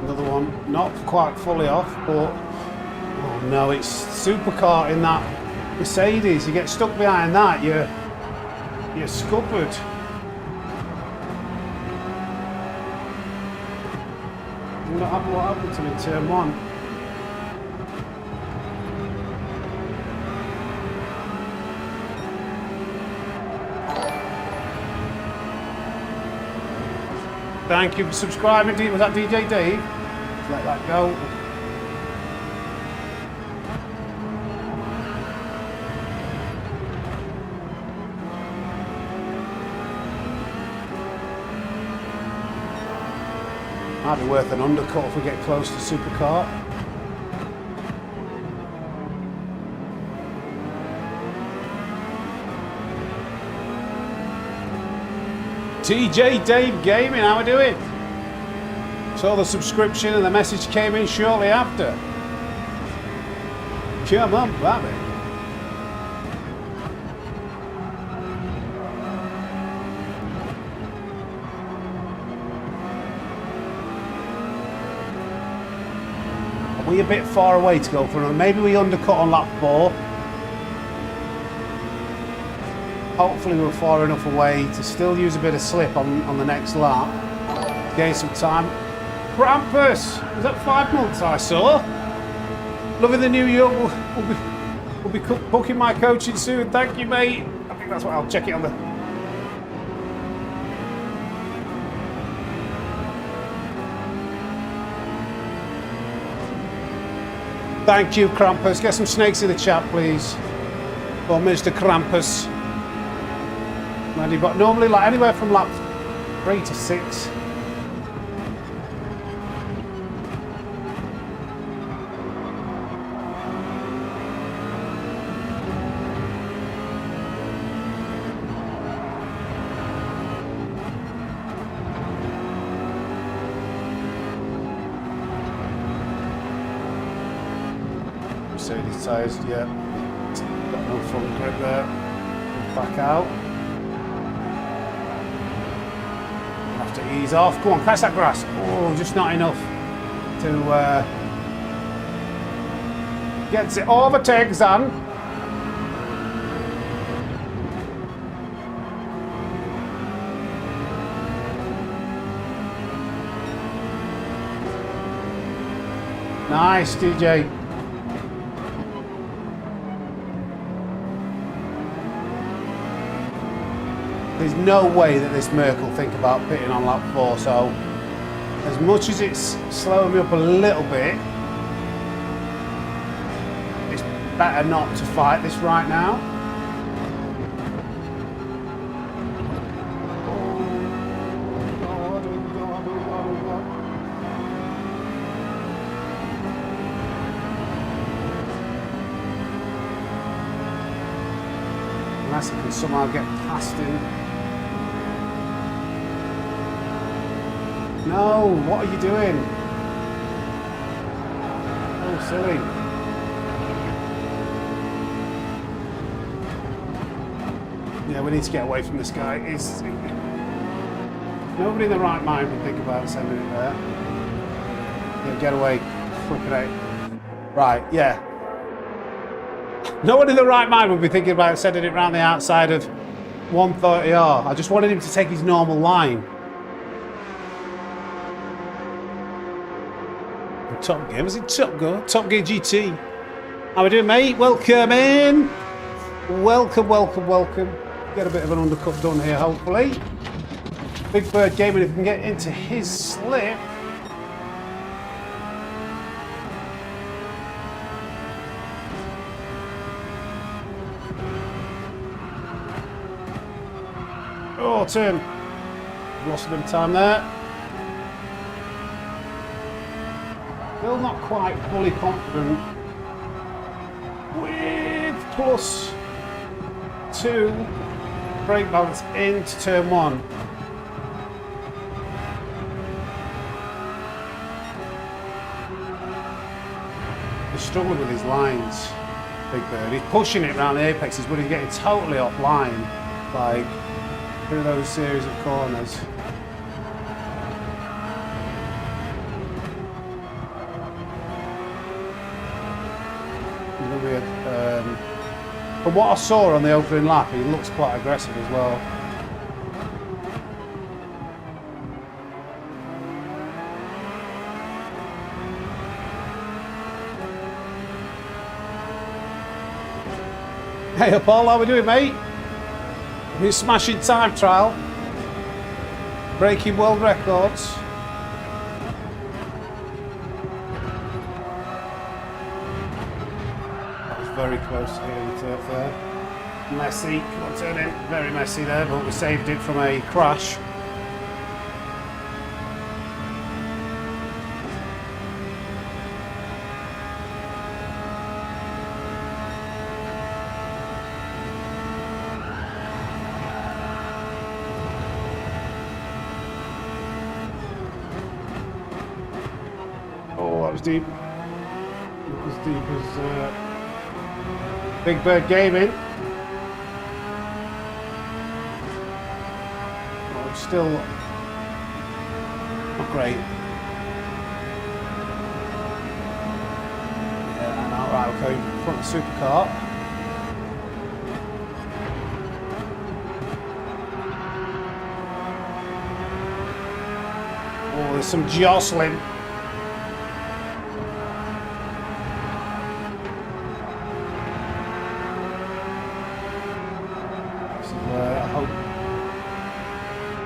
Another one, not quite fully off, but oh no, it's supercar in that Mercedes. You get stuck behind that, you're scuppered. What happened to me in turn one? Thank you for subscribing. Was that DJ Dave? Let's let that go. Might be worth an undercut if we get close to supercar. TJ Dave Gaming, how are we doing? Saw the subscription and the message came in shortly after. Come on, baby. Are we a bit far away to go for another? Maybe we undercut on lap 4. Hopefully we're far enough away to still use a bit of slip on the next lap. Gain some time. Krampus! Was that 5 months I saw? Loving the new year. We'll be booking my coaching soon. Thank you, mate. I think that's what I'll check it on the... Thank you, Krampus. Get some snakes in the chat, please. Or Mr. Krampus. Ready, but normally like anywhere from lap 3 to 6. Mercedes tyres, yeah. Got no front grip there. Back out. Have to ease off. Go on, press that grass. Oh, just not enough to gets it overtake Zan. Nice, DJ. There's no way that this Merc will think about pitting on lap 4, so as much as it's slowing me up a little bit, it's better not to fight this right now. Unless I can somehow get past him. No, what are you doing? Oh, silly. Yeah, we need to get away from this guy. Nobody in the right mind would think about sending it there. Yeah, get away. Flipping out. Right, yeah. No one in the right mind would be thinking about sending it round the outside of 130R. I just wanted him to take his normal line. Top Gear, was it Top Gear? Top Gear GT. How we doing, mate? Welcome in. Welcome, welcome, welcome. Get a bit of an undercut done here, hopefully. Big Bird Gaming, if we can get into his slip. Oh, turn. Lost a bit of time there. Still not quite fully confident with plus 2, brake balance into turn 1. He's struggling with his lines, Big Bird. He's pushing it around the apexes, but he's getting totally offline, like through those series of corners. From what I saw on the opening lap, he looks quite aggressive as well. Hey Paul, how we doing, mate? We're smashing time trial, breaking world records. Very close to hitting the turf there. Messy, come on, turn in. Very messy there, but we saved it from a crash. Oh, that was deep. It was deep as... Big Bird Gaming. Oh, still not great. Yeah, and alright, okay, front of the supercar. Oh, there's some jostling.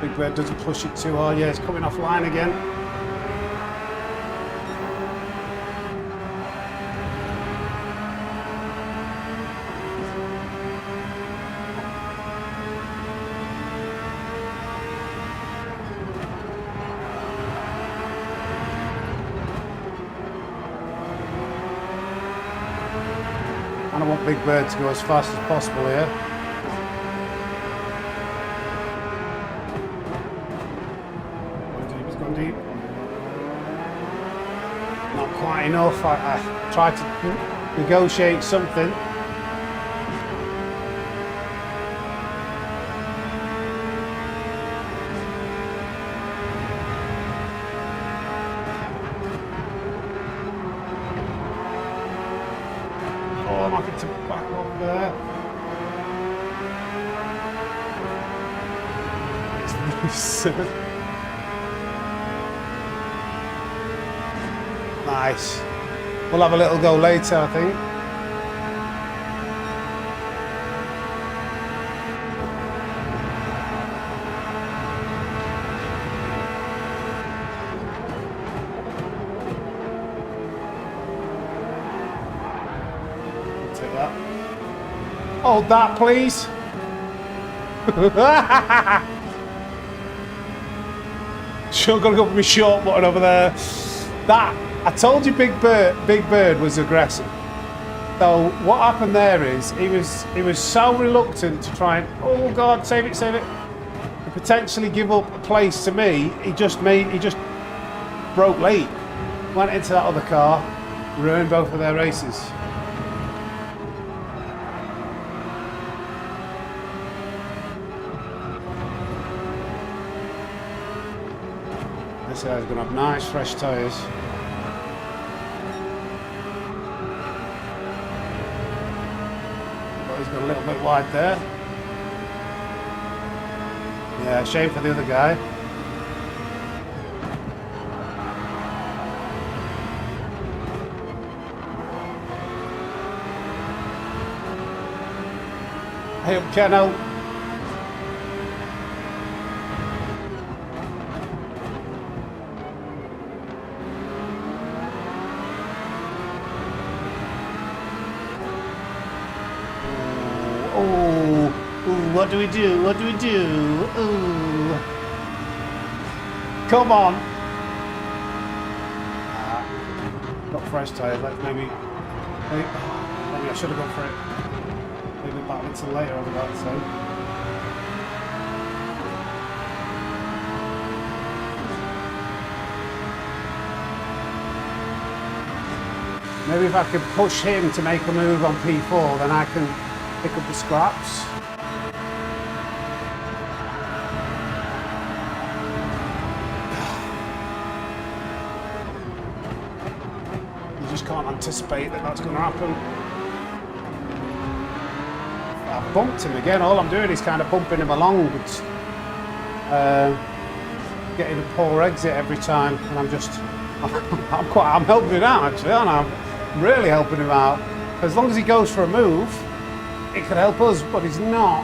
Big Bird doesn't push it too hard. Yeah, it's coming offline again. And I want Big Bird to go as fast as possible here. Deep. Not quite enough. I tried to negotiate something. Oh, I'm having to back off there. It's nice. We'll have a little go later, I think. Take that. Hold that, please. Sure, gotta go for my short button over there. That. I told you Big Bird was aggressive. So what happened there is he was so reluctant to try and, oh God, save it, to potentially give up a place to me. He just broke late, went into that other car, ruined both of their races. This guy's gonna have nice fresh tyres. He's got a little bit wide there. Yeah, shame for the other guy. Hey up, Keno. What do we do? What do we do? Ooh. Come on. Got fresh tyres. Maybe I should have gone for it. Maybe back until later, I was about to say. Maybe if I could push him to make a move on P4, then I can pick up the scraps. You just can't anticipate that that's going to happen. I've bumped him again. All I'm doing is kind of bumping him along. It's, getting a poor exit every time, and I'm just, I'm helping him out actually, aren't I? I'm really helping him out. As long as he goes for a move, it could help us, but he's not.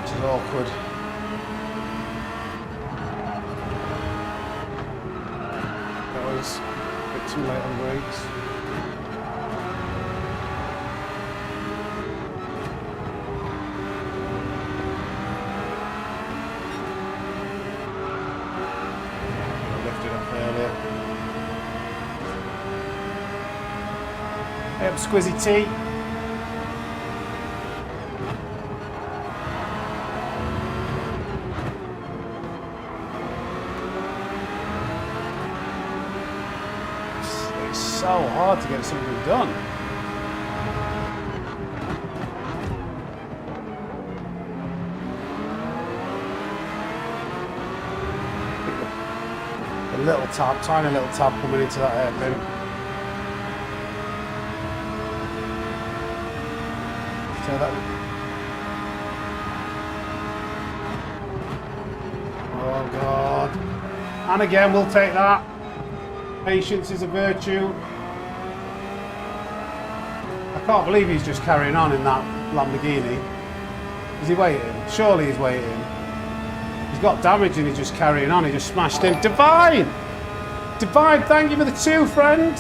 Which is awkward. That was a bit too late on brakes. Hey up, Squizzy T. It's so hard to get something done. A little tap, tiny little tap coming into that hairpin. So that. Oh God. And again, we'll take that. Patience is a virtue. I can't believe he's just carrying on in that Lamborghini. Is he waiting? Surely he's waiting. He's got damage and he's just carrying on. He just smashed him. Divine! Divine, thank you for the 2, friend.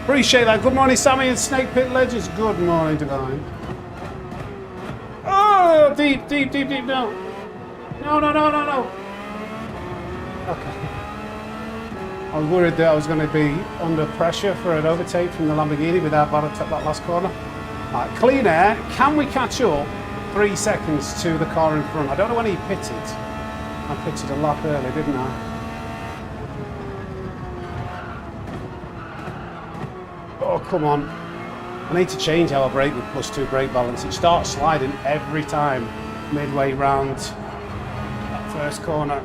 Appreciate that. Good morning, Sammy and Snake Pit Legends. Good morning, Divine. Oh, deep, deep, deep, deep. No. No, no, no, no, no. Okay. I was worried that I was going to be under pressure for an overtake from the Lamborghini without that last corner. Right, clean air. Can we catch up 3 seconds to the car in front? I don't know when he pitted. I pitted a lap early, didn't I? Oh, come on. I need to change how I brake with +2 brake balance. It starts sliding every time midway round that first corner.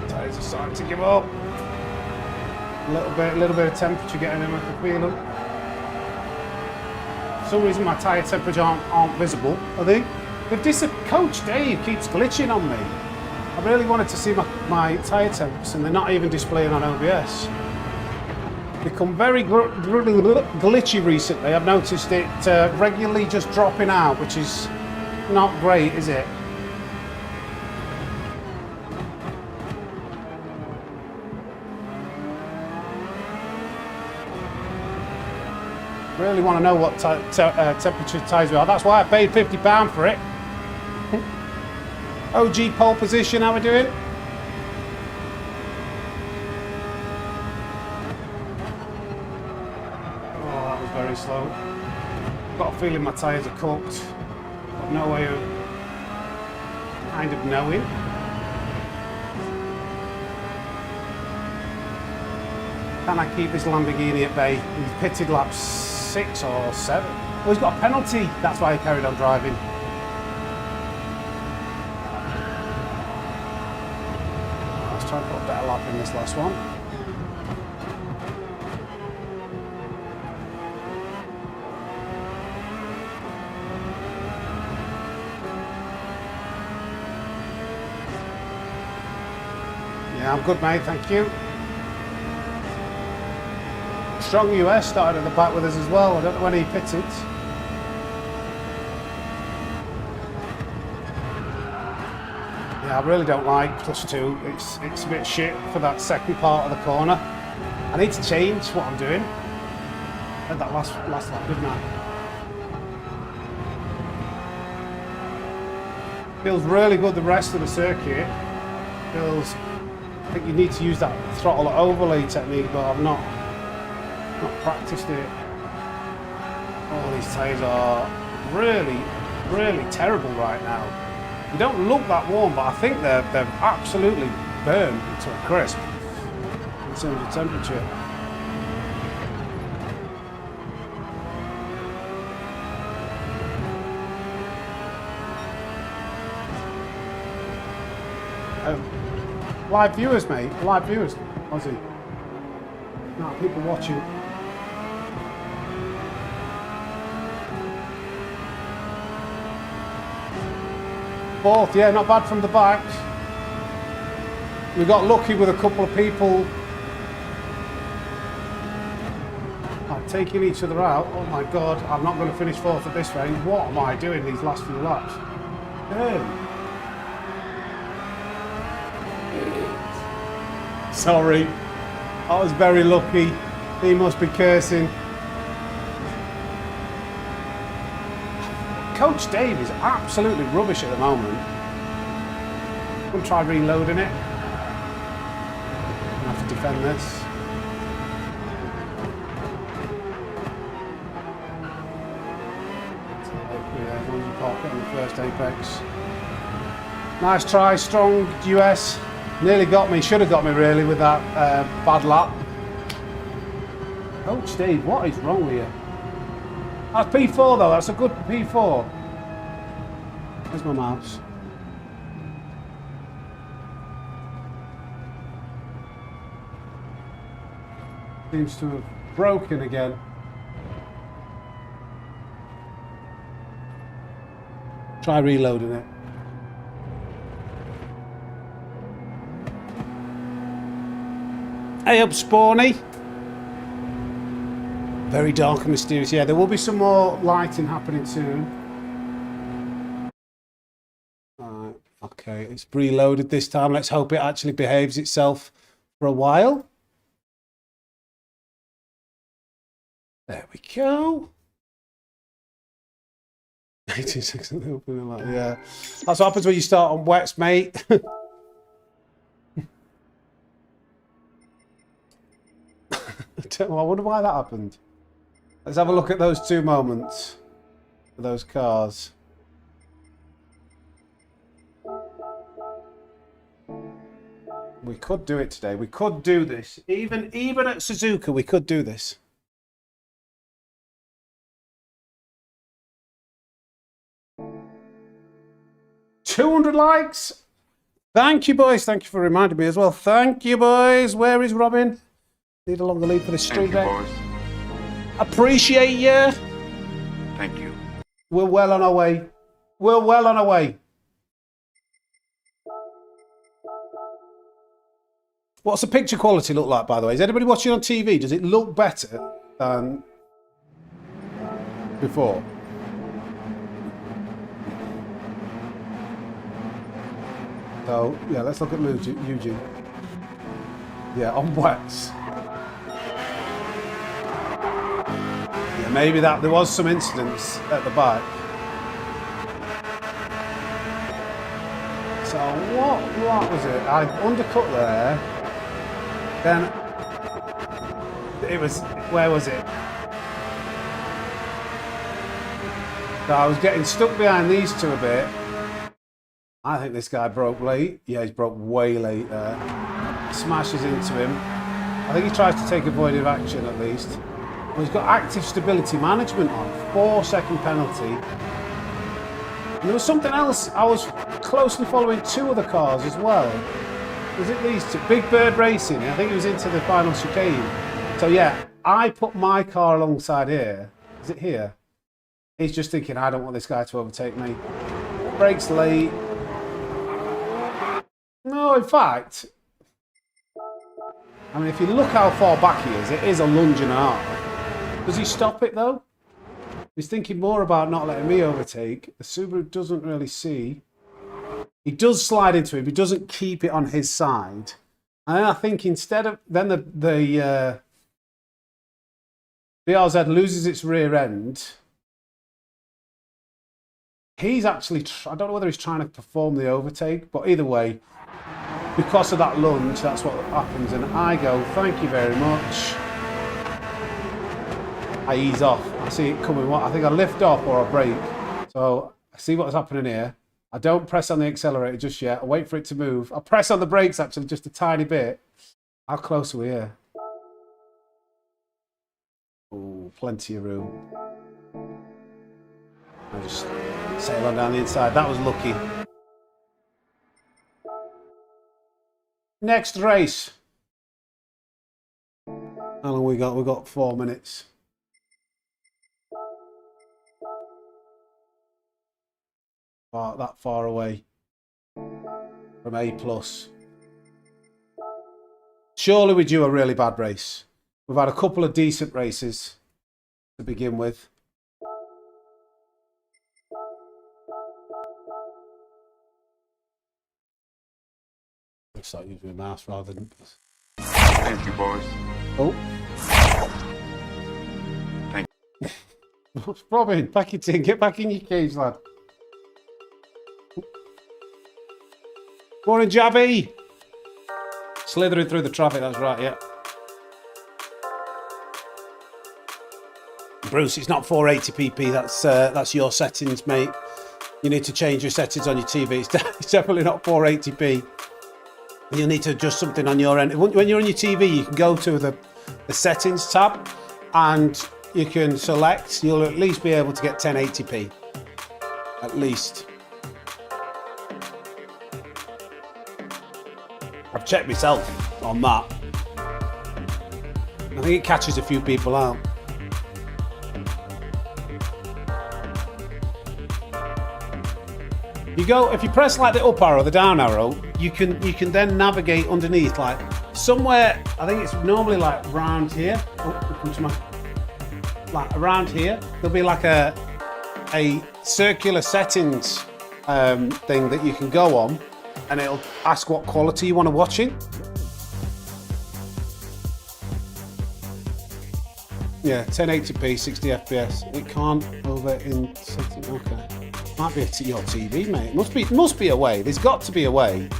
Tyres are starting to give up. A little bit of temperature getting in, I can feel them. For some reason my tyre temperatures aren't visible, are they? This Coach Dave keeps glitching on me. I really wanted to see my tyre temps, and they're not even displaying on OBS. Become very glitchy recently. I've noticed it regularly just dropping out, which is not great, is it? Really want to know what temperature tyres we are. That's why I paid £50 for it. OG pole position, how we doing? Oh, that was very slow. Got a feeling my tyres are cooked. Got no way of kind of knowing. Can I keep this Lamborghini at bay? He's pitted laps 6 or 7. Oh, he's got a penalty. That's why he carried on driving. Let's try and put a better lap in this last one. Yeah, I'm good, mate. Thank you. Strong US started at the back with us as well. I don't know when he pitted. Yeah, I really don't like +2. It's a bit shit for that second part of the corner. I need to change what I'm doing. Had that last lap, didn't I? Feels really good the rest of the circuit. Feels, I think you need to use that throttle overlay technique, but I've not practiced it. Oh, these tyres are really terrible right now. They don't look that warm, but I think they're absolutely burned to a crisp in terms of temperature. Live viewers, mate. Live viewers, Aussie. No, people watching. Fourth, yeah, not bad from the back. We got lucky with a couple of people taking each other out. Oh my God, I'm not going to finish fourth at this range. What am I doing these last few laps? Sorry, I was very lucky. He must be cursing. Coach Dave is absolutely rubbish at the moment. I'm going to try reloading it. I have to defend this. Yeah, as long as you park it on the first apex. Nice try, strong US. Nearly got me, should have got me really with that bad lap. Coach Dave, what is wrong with you? That's P4 though, that's a good P4. Where's my mouse? Seems to have broken again. Try reloading it. Hey up, Spawny. Very dark and mysterious. Yeah, there will be some more lighting happening soon. Alright, okay, it's reloaded this time. Let's hope it actually behaves itself for a while. There we go. 86 and opening like, yeah. That's what happens when you start on wets, mate. I wonder why that happened. Let's have a look at those two moments for those cars. We could do it today. We could do this. Even at Suzuka, we could do this. $200 likes. Thank you, boys. Thank you for reminding me as well. Thank you, boys. Where is Robin? Need a longer lead for the street there. Appreciate you. Thank you. We're well on our way. We're well on our way. What's the picture quality look like, by the way? Is anybody watching on TV? Does it look better than before? So, yeah, let's look at Eugene. Yeah, on wets. Yeah, maybe that there was some incidents at the back. So what was it? I undercut there. Then it was, where was it? So I was getting stuck behind these two a bit. I think this guy broke late. Yeah, he's broke way late there. Smashes into him. I think he tries to take avoided action at least. Well, he's got active stability management on. 4-second penalty. And there was something else. I was closely following two other cars as well. Was it these two? Big Bird Racing. I think it was into the final chicane. So yeah, I put my car alongside here. Is it here? He's just thinking, I don't want this guy to overtake me. Brakes late. No, in fact, I mean, if you look how far back he is, it is a lunge and a half. Does he stop it though? He's thinking more about not letting me overtake. The Subaru doesn't really see. He does slide into him. He doesn't keep it on his side. And then I think instead of then the BRZ loses its rear end. He's actually, I don't know whether he's trying to perform the overtake, but either way, because of that lunge, that's what happens. And I go, thank you very much. I ease off. I see it coming. I think I lift off or I brake. So I see what's happening here. I don't press on the accelerator just yet. I wait for it to move. I press on the brakes actually just a tiny bit. How close are we here? Oh, plenty of room. I just sail on down the inside. That was lucky. Next race. How long we got? We got 4 minutes. That far away from A+. Surely we do a really bad race. We've had a couple of decent races to begin with. I start using my mouse rather than... Thank you, boys. Oh. Thank you. Robin, back it in. Get back in your cage, lad. Morning, Jabby. Slithering through the traffic, that's right, yeah. Bruce, it's not 480pp, that's your settings, mate. You need to change your settings on your TV. It's definitely not 480p. You'll need to adjust something on your end. When you're on your TV, you can go to the settings tab and you can select, you'll at least be able to get 1080p. At least. I've checked myself on that. I think it catches a few people out. If you press like the up arrow, the down arrow, you can then navigate underneath, like somewhere. I think it's normally like around here. Like around here, there'll be like a circular settings thing that you can go on, and it'll ask what quality you want to watch in. Yeah, 1080p, 60 FPS. It can't over in settings. Okay. Might be your TV, mate. Must be a way. There's got to be a way.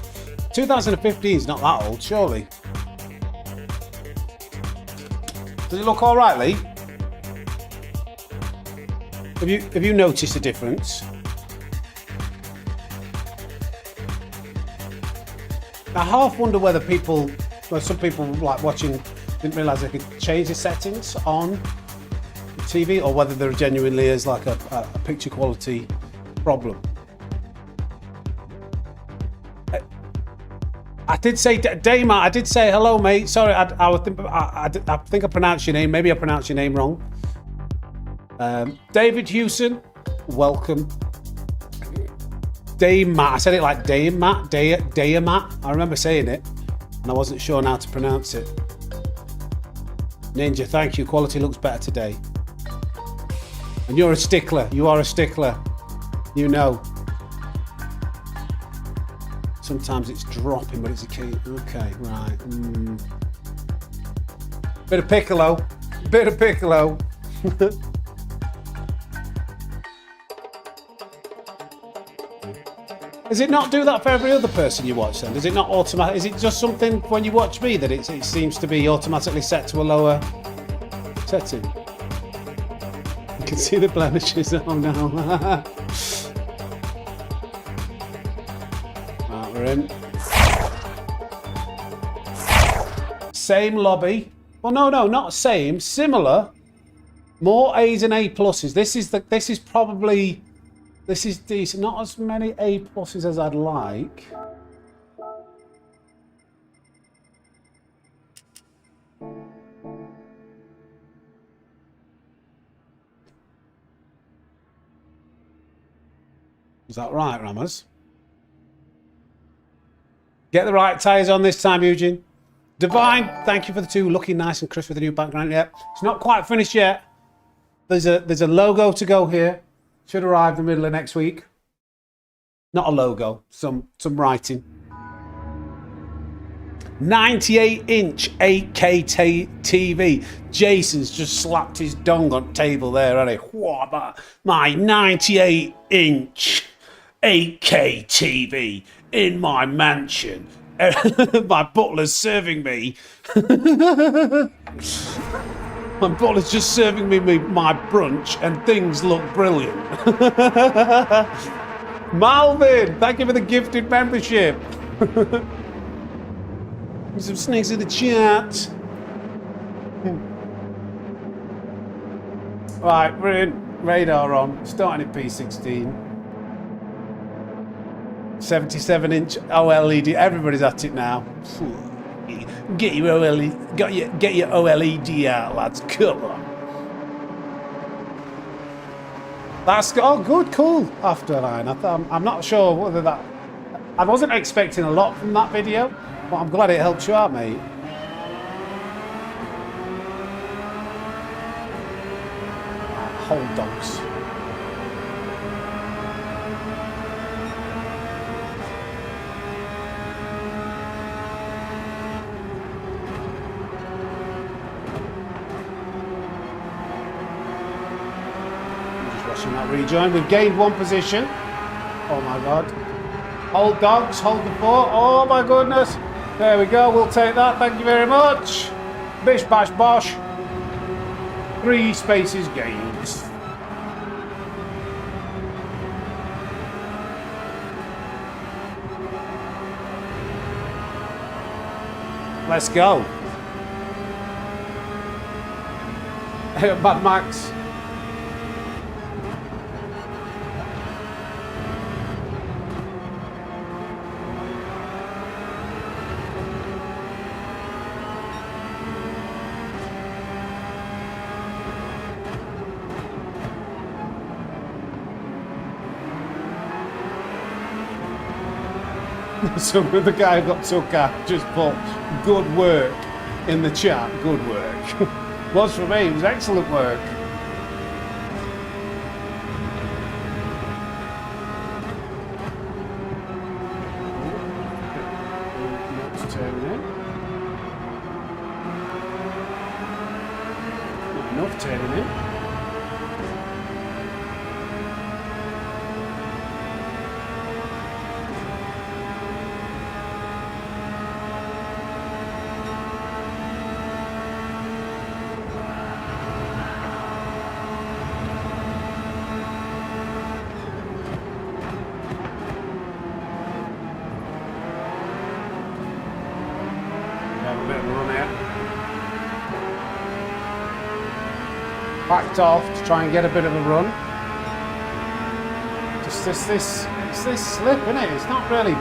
2015 is not that old, surely. Does it look all right, Lee? Have you noticed a difference? I half wonder whether some people like watching didn't realise they could change the settings on the TV, or whether there genuinely is like a picture quality problem. I did say, Dama, I did say hello, mate. Sorry, I think I pronounced your name. Maybe I pronounced your name wrong. David Hewson, welcome. Dama, I said it like Dama, Dama. I remember saying it, and I wasn't sure how to pronounce it. Ninja, thank you. Quality looks better today. And you're a stickler. You are a stickler. You know. Sometimes it's dropping, but it's a key. Okay, right. Bit of piccolo. Bit of piccolo. Does it not do that for every other person you watch then? Does it not automatic? Is it just something when you watch me that it seems to be automatically set to a lower setting? You can see the blemishes. Oh no. Right, we're in. Same lobby. Well, no, not same. Similar. More A's and A pluses. This is decent. Not as many A pluses as I'd like. Is that right, Rammers? Get the right tyres on this time, Eugene. Divine, thank you for the 2. Looking nice and crisp with the new background. Yep, it's not quite finished yet. There's a logo to go here. Should arrive in the middle of next week. Not a logo, some writing. 98-inch 8K TV. Jason's just slapped his dong on the table there, hasn't he? What about my 98-inch 8K TV in my mansion? My butler's serving me. My butler's just serving me my brunch, and things look brilliant. Malvin, thank you for the gifted membership. Some snakes in the chat. Right, we're in. Radar on. Starting at P16. 77-inch OLED. Everybody's at it now. Get your OLED. Get your OLED out, lads. Come on. That's good, cool. After 9. I'm not sure whether that. I wasn't expecting a lot from that video. But I'm glad it helped you out, mate. Hold dogs. Just rushing that rejoin. We've gained one position. Oh my god. Hold dogs, hold the fort. Oh my goodness. There we go, we'll take that, thank you very much. Bish bash bosh. 3 spaces gained. Let's go. Mad Max. So the guy who got took out just put good work in the chat. Good work. Was for me, it was excellent work. Not turning in. Not enough turning in. Backed off to try and get a bit of a run. Just it's this slip, isn't it? It's not really.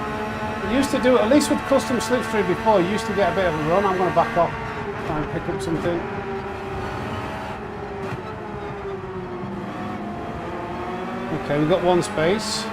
You used to do it, at least with custom slipstream before, you used to get a bit of a run. I'm going to back off, try and pick up something. Okay, we've got one space.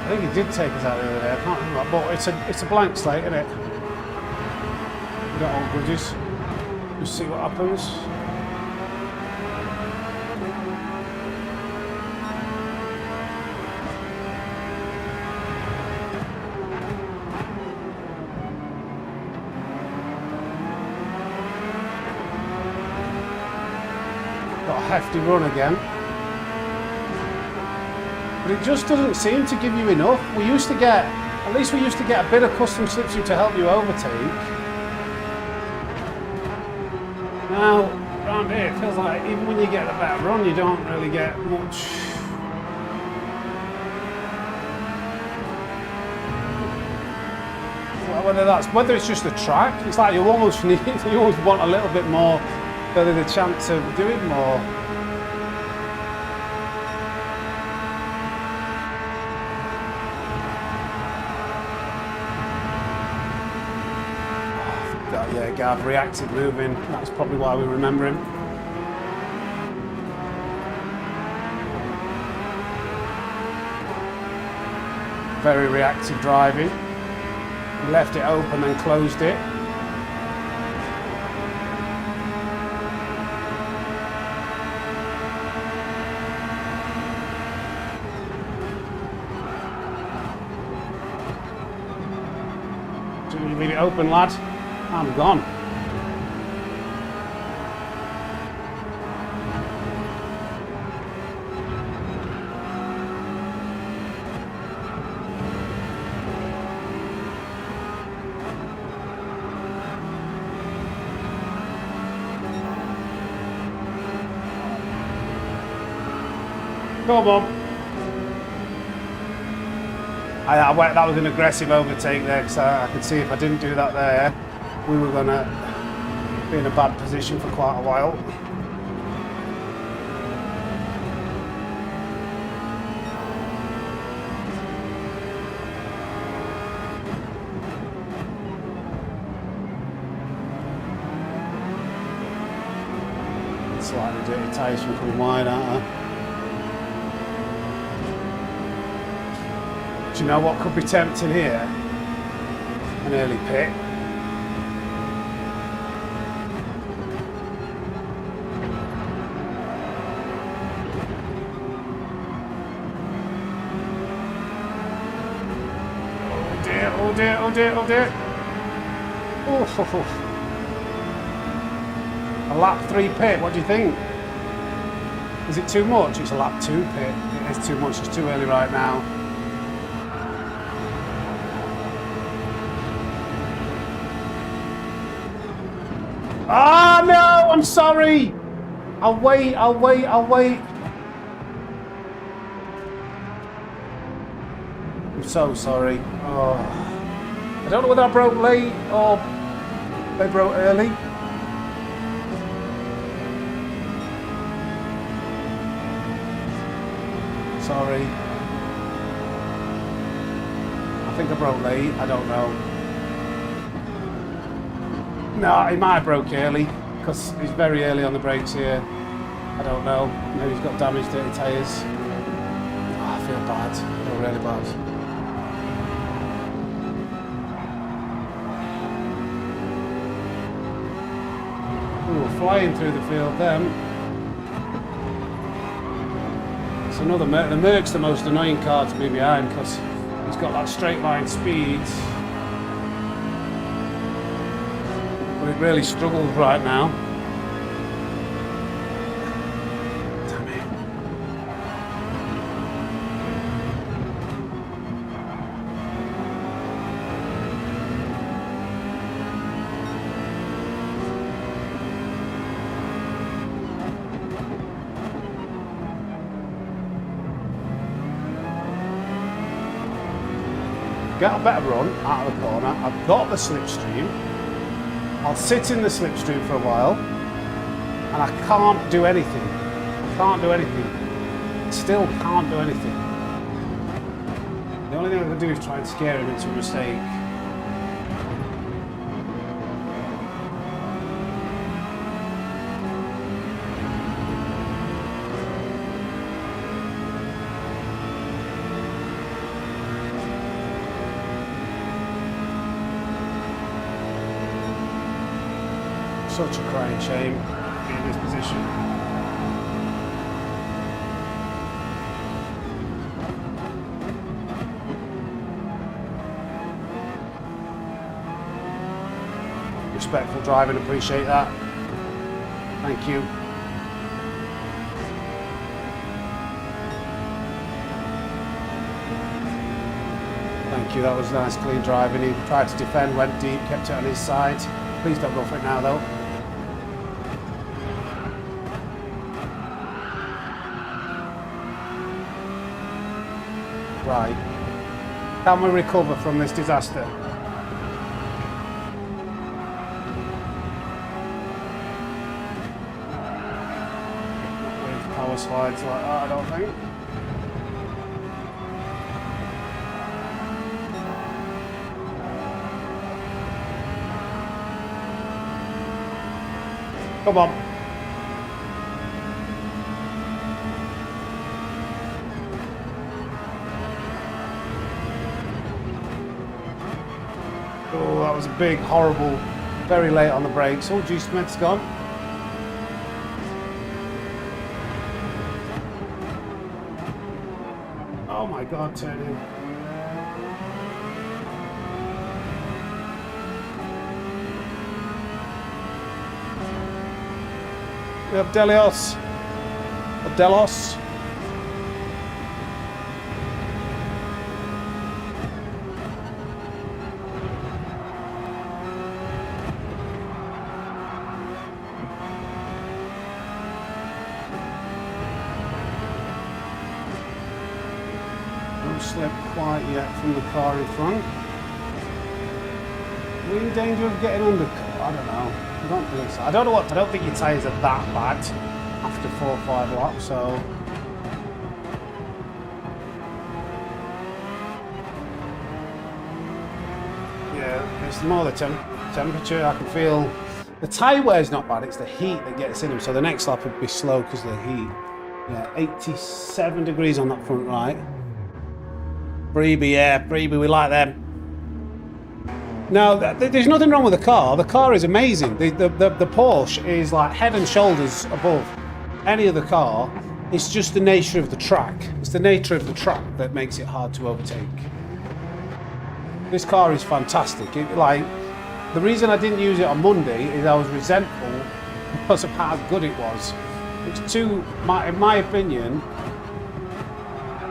I think he did take us out the other day, I can't remember, but it's a blank slate, isn't it? We don't hold grudges. Just see what happens. Got a hefty run again. But it just doesn't seem to give you enough. We used to get, at least we used to get a bit of custom slipstream to help you overtake. Now, around here, it feels like even when you get a better run, you don't really get much. Whether it's just the track, it's like you almost need, you always want a little bit more, better the chance of doing more. Yeah, Gav reacted moving. That's probably why we remember him. Very reactive driving. He left it open, then closed it. You leave it open, lad. I'm gone. Come on. That was an aggressive overtake there, because I could see if I didn't do that there, we were going to be in a bad position for quite a while. Slightly dirty tyres from coming wide, aren't they? Do you know what could be tempting here? An early pit. Oh dear, oh dear, oh dear, oh dear. Oh, a lap 3 pit, what do you think? Is it too much? It's a lap 2 pit. It is too much, it's too early right now. Ah, no, I'm sorry. I'll wait. I'm so sorry. Oh. I don't know whether I broke late or they broke early. Sorry. I think I broke late, I don't know. No, he might have broke early, because he's very early on the brakes here. I don't know. Maybe he's got damaged dirty tyres. Oh, I feel bad. I feel really bad. Ooh, flying through the field then. It's another Merc. The Merc's the most annoying car to be behind, because he's got that straight line speed. But it really struggles right now. Damn it. Get a better run out of the corner. I've got the slipstream. I'll sit in the slipstream for a while, and I can't do anything. I can't do anything. Still can't do anything. The only thing I can do is try and scare him into a mistake. Such a crying shame to be in this position. Respectful driving, appreciate that. Thank you. Thank you, that was nice clean driving. He tried to defend, went deep, kept it on his side. Please don't go for it now though. Right. Can we recover from this disaster? With power slides like that, I don't think. Come on. Oh, that was a big, horrible, very late on the brakes. Oh, G Smith's gone. Oh my God, turn in. We have Delos. Delos. No slip quite yet from the car in front. Are we in danger of getting undercut? I don't know. I don't think so. I don't think your tyres are that bad after 4 or 5 laps, so. Yeah, it's more the temperature. I can feel the tyre wear's not bad, it's the heat that gets in them. So the next lap would be slow because of the heat. Yeah, 87 degrees on that front right. Freebie, yeah, freebie, we like them. No, there's nothing wrong with the car. The car is amazing. The Porsche is like head and shoulders above any other car. It's just the nature of the track. It's the nature of the track that makes it hard to overtake. This car is fantastic. The reason I didn't use it on Monday is I was resentful because of how good it was. It's in my opinion,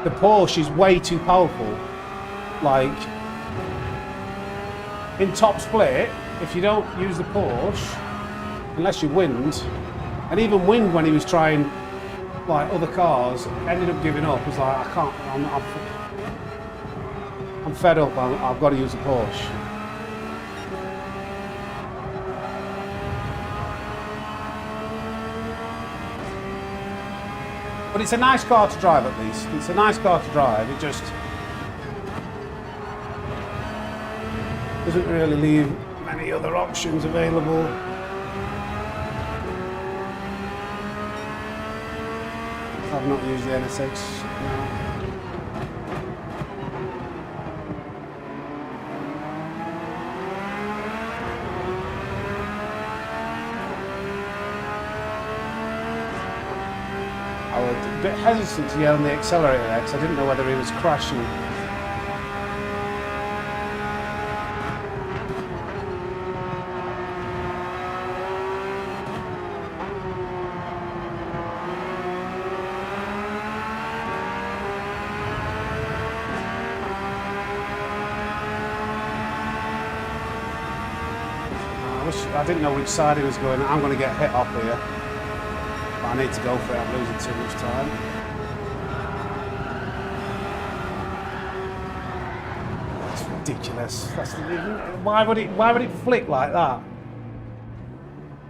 the Porsche is way too powerful. Like, in top split, if you don't use the Porsche, unless you wind, and even wind when he was trying, like other cars, ended up giving up. He's like, I can't, I'm fed up, I've got to use the Porsche. But it's a nice car to drive at least. It's a nice car to drive, it just doesn't really leave many other options available. I've not used the NSX. No. I was a bit hesitant to get on the accelerator there because I didn't know whether he was crashing. I didn't know which side he was going. I'm going to get hit off here. But I need to go for it. I'm losing too much time. That's ridiculous. Why would it flick like that?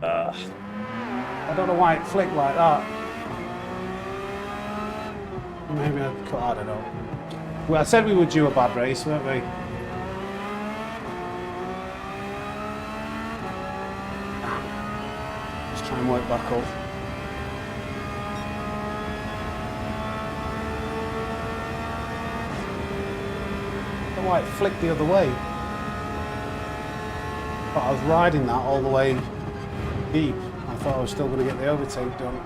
I don't know why it flicked like that. Maybe I don't know. Well, I said we would do a bad race, weren't we? Try and work back up. I don't know why it flicked the other way. But I was riding that all the way deep. I thought I was still going to get the overtake done.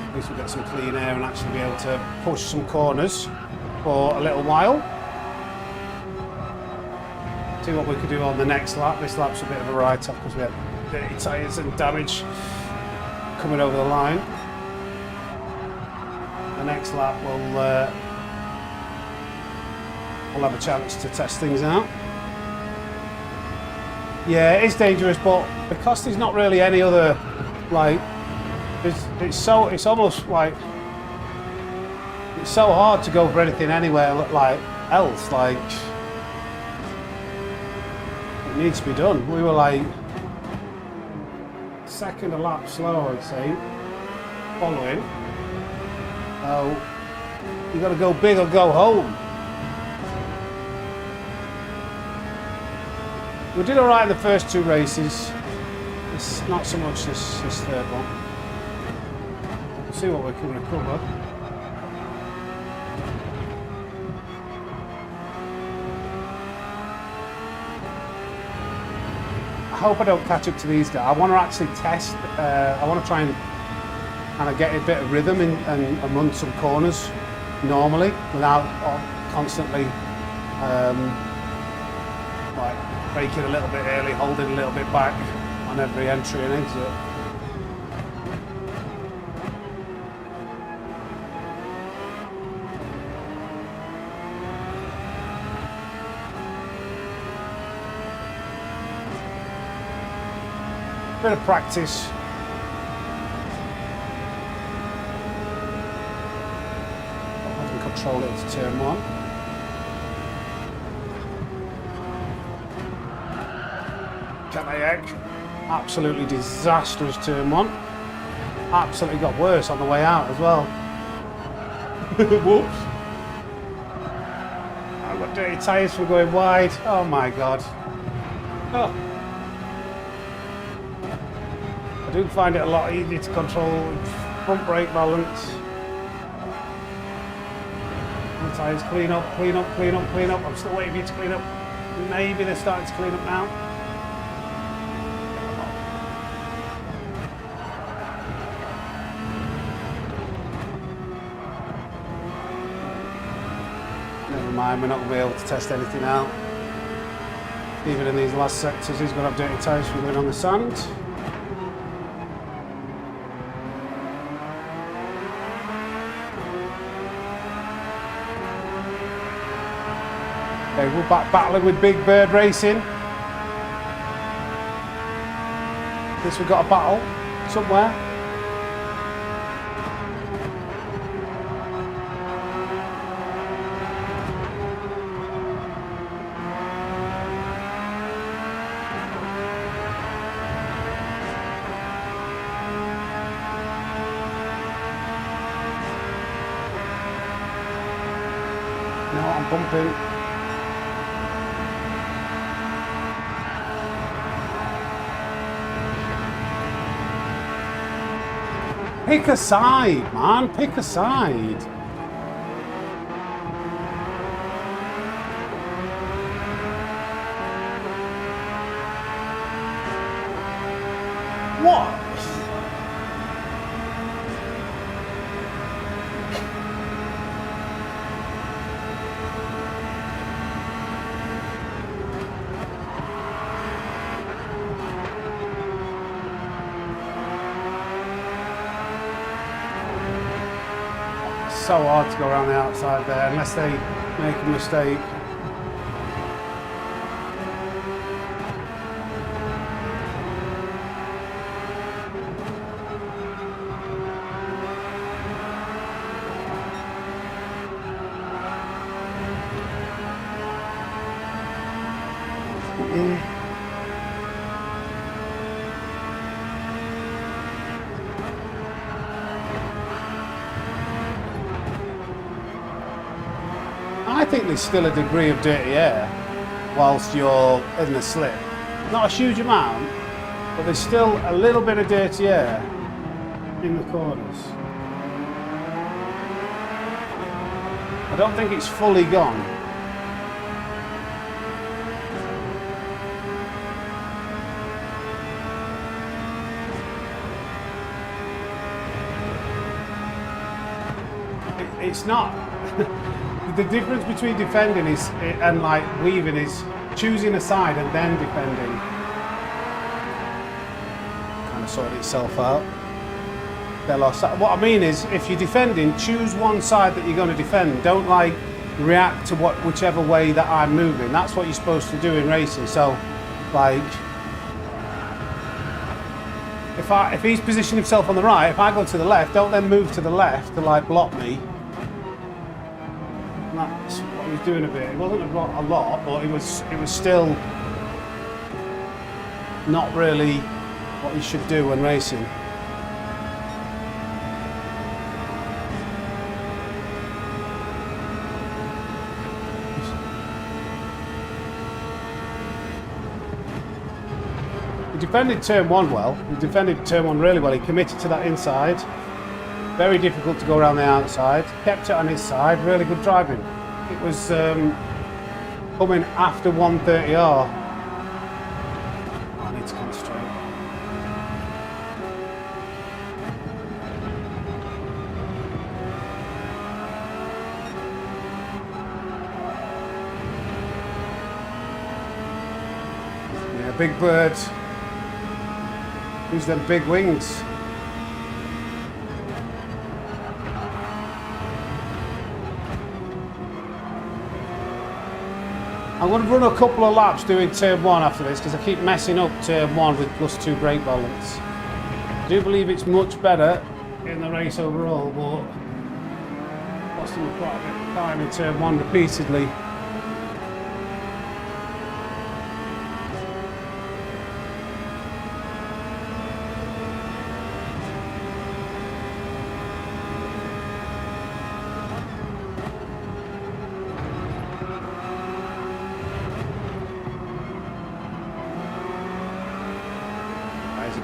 At least we'll get some clean air and actually be able to push some corners for a little while. See what we could do on the next lap. This lap's a bit of a write-off because we had dirty tyres and damage coming over the line. The next lap we'll have a chance to test things out. Yeah, it is dangerous, but because there's not really any other, like, it's almost like it's so hard to go for anything anywhere like else. Like, it needs to be done. We were like second a lap slow, I'd say, following. So you got to go big or go home. We did all right in the first two races. It's not so much this third one. We'll see what we can recover. hope I don't catch up to these guys. I want to actually test. I want to try and kind of get a bit of rhythm and run some corners normally without constantly like braking a little bit early, holding a little bit back on every entry and exit. Bit of practice. I can control it to turn 1. Fanatec. Absolutely disastrous turn 1. Absolutely got worse on the way out as well. Whoops. I've got dirty tyres from going wide. Oh my god. Oh. I do find it a lot easier to control front brake balance. The tyres clean up, clean up, clean up, clean up. I'm still waiting for you to clean up. Maybe they're starting to clean up now. Never mind, we're not going to be able to test anything out. Even in these last sectors, he's going to have dirty tyres from going on the sand. Okay, we're back battling with Big Bird Racing. Guess we've got a battle somewhere. No, I'm bumping. Pick a side, man. Pick a side. What? So hard to go around the outside there unless they make a mistake. I think there's still a degree of dirty air whilst you're in the slip. Not a huge amount, but there's still a little bit of dirty air in the corners. I don't think it's fully gone. It's not. The difference between defending and like weaving is choosing a side and then defending. Kind of sorted itself out. They lost. What I mean is, if you're defending, choose one side that you're going to defend. Don't like react to whichever way that I'm moving. That's what you're supposed to do in racing. So, like, if he's positioning himself on the right, if I go to the left, don't then move to the left to like block me. That's what he was doing a bit. It wasn't a lot, but it was still not really what you should do when racing. He defended turn 1 well. He defended turn 1 really well. He committed to that inside. Very difficult to go around the outside. Kept it on his side. Really good driving. It was coming after 130R. And need to concentrate. Yeah, big bird. Use them big wings. I'm going to run a couple of laps doing turn 1 after this because I keep messing up turn 1 with +2 brake balance. I do believe it's much better in the race overall, but costing me quite a bit of time in turn 1 repeatedly.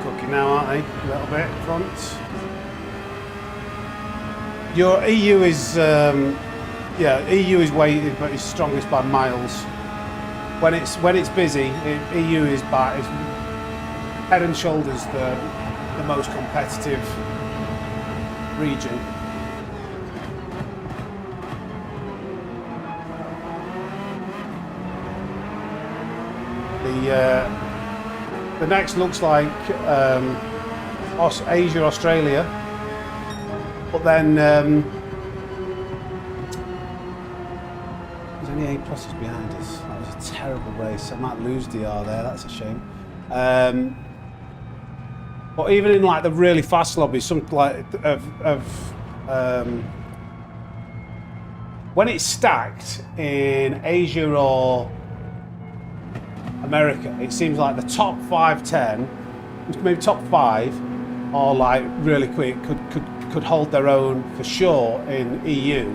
Cooking now, aren't they? A little bit front. Your EU is, yeah, EU is weighted, but it's strongest by miles. When it's busy, EU is by head and shoulders the most competitive region. The next looks like Asia, Australia, but then there's only 8 pluses behind us. That was a terrible race. I might lose DR there. That's a shame. But even in like the really fast lobbies, something like when it's stacked in Asia or America, it seems like the top 5, 10, maybe top 5 are like really quick, could hold their own for sure in EU.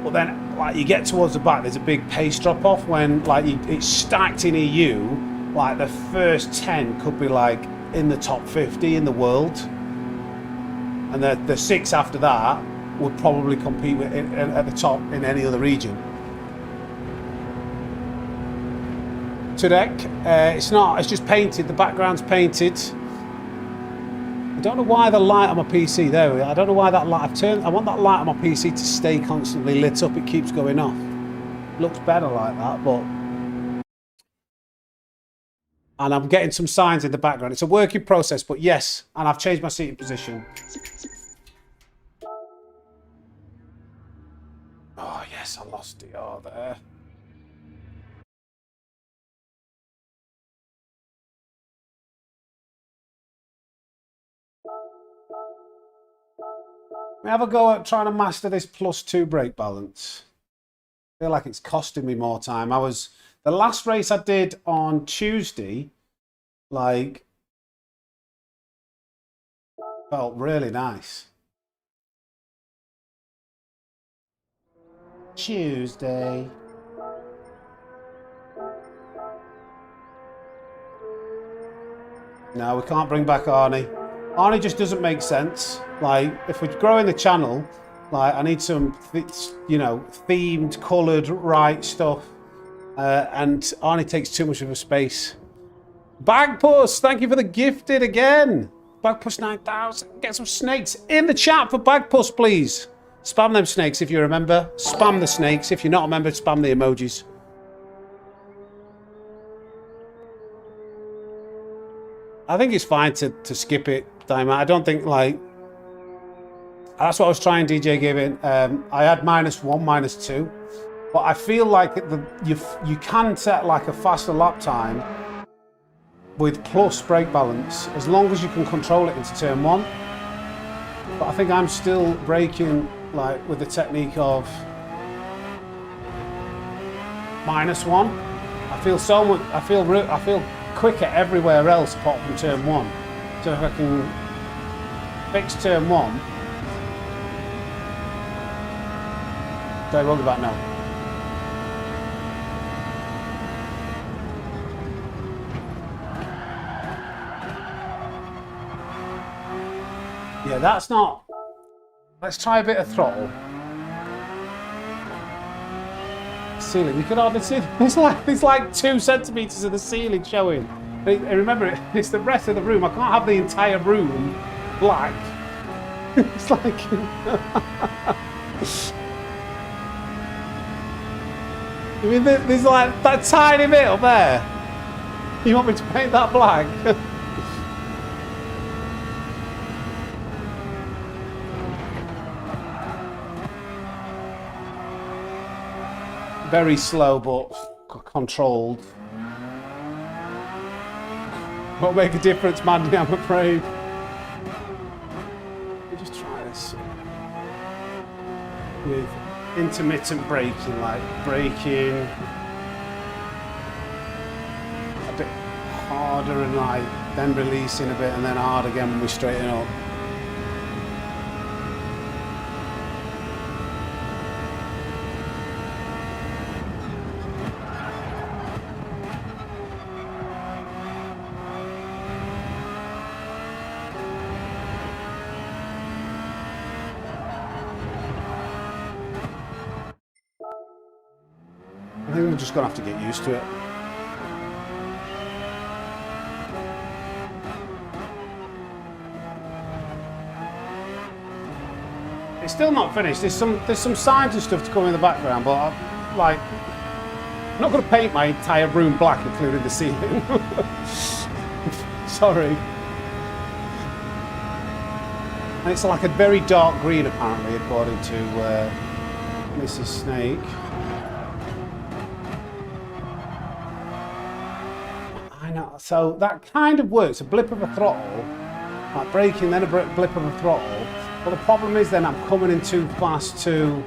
But then like you get towards the back, there's a big pace drop off when like it's stacked in EU. Like the first 10 could be like in the top 50 in the world, and the 6 after that would probably compete with at the top in any other region. Deck. It's not, it's just painted, the background's painted. I don't know why the light on my PC, there, I don't know why that light, I want that light on my PC to stay constantly lit up, it keeps going off. Looks better like that, but... And I'm getting some signs in the background. It's a working process, but yes, and I've changed my seating position. Oh yes, I lost DR there. Let me have a go at trying to master this +2 brake balance. I feel like it's costing me more time. The last race I did on Tuesday, like, felt really nice. Tuesday. No, we can't bring back Arnie. Arnie just doesn't make sense. Like, if we're growing the channel, like, I need some, you know, themed, coloured, right stuff. And Arnie takes too much of a space. Bagpuss, thank you for the gifted again. Bagpuss 9000. Get some snakes in the chat for Bagpuss, please. Spam them snakes if you remember. Spam the snakes. If you're not a member, spam the emojis. I think it's fine to skip it, Diamond. I don't think, like... That's what I was trying, DJ Giving. I had -1, -2. But I feel like you can set like a faster lap time with plus brake balance, as long as you can control it into turn 1. But I think I'm still braking like with the technique of -1. I feel so much. I feel quicker everywhere else apart from turn 1. So if I can fix turn 1, don't wrong about now. Yeah, that's not. Let's try a bit of throttle. Ceiling, you can hardly see. There's like 2 centimeters of the ceiling showing. Remember, it's the rest of the room. I can't have the entire room black. It's like... I mean, there's like that tiny bit up there. You want me to paint that black? Very slow, but controlled. Won't make a difference, Mandy, I'm afraid. Let me just try this with intermittent braking, like braking a bit harder and like then releasing a bit and then hard again when we straighten up. I think we're just going to have to get used to it. It's still not finished. There's some signs and stuff to come in the background, but I'm not going to paint my entire room black, including the ceiling. Sorry. And it's like a very dark green, apparently, according to Mrs. Snake. So that kind of works, a blip of a throttle, like braking, then a blip of a throttle. But the problem is then I'm coming in too fast to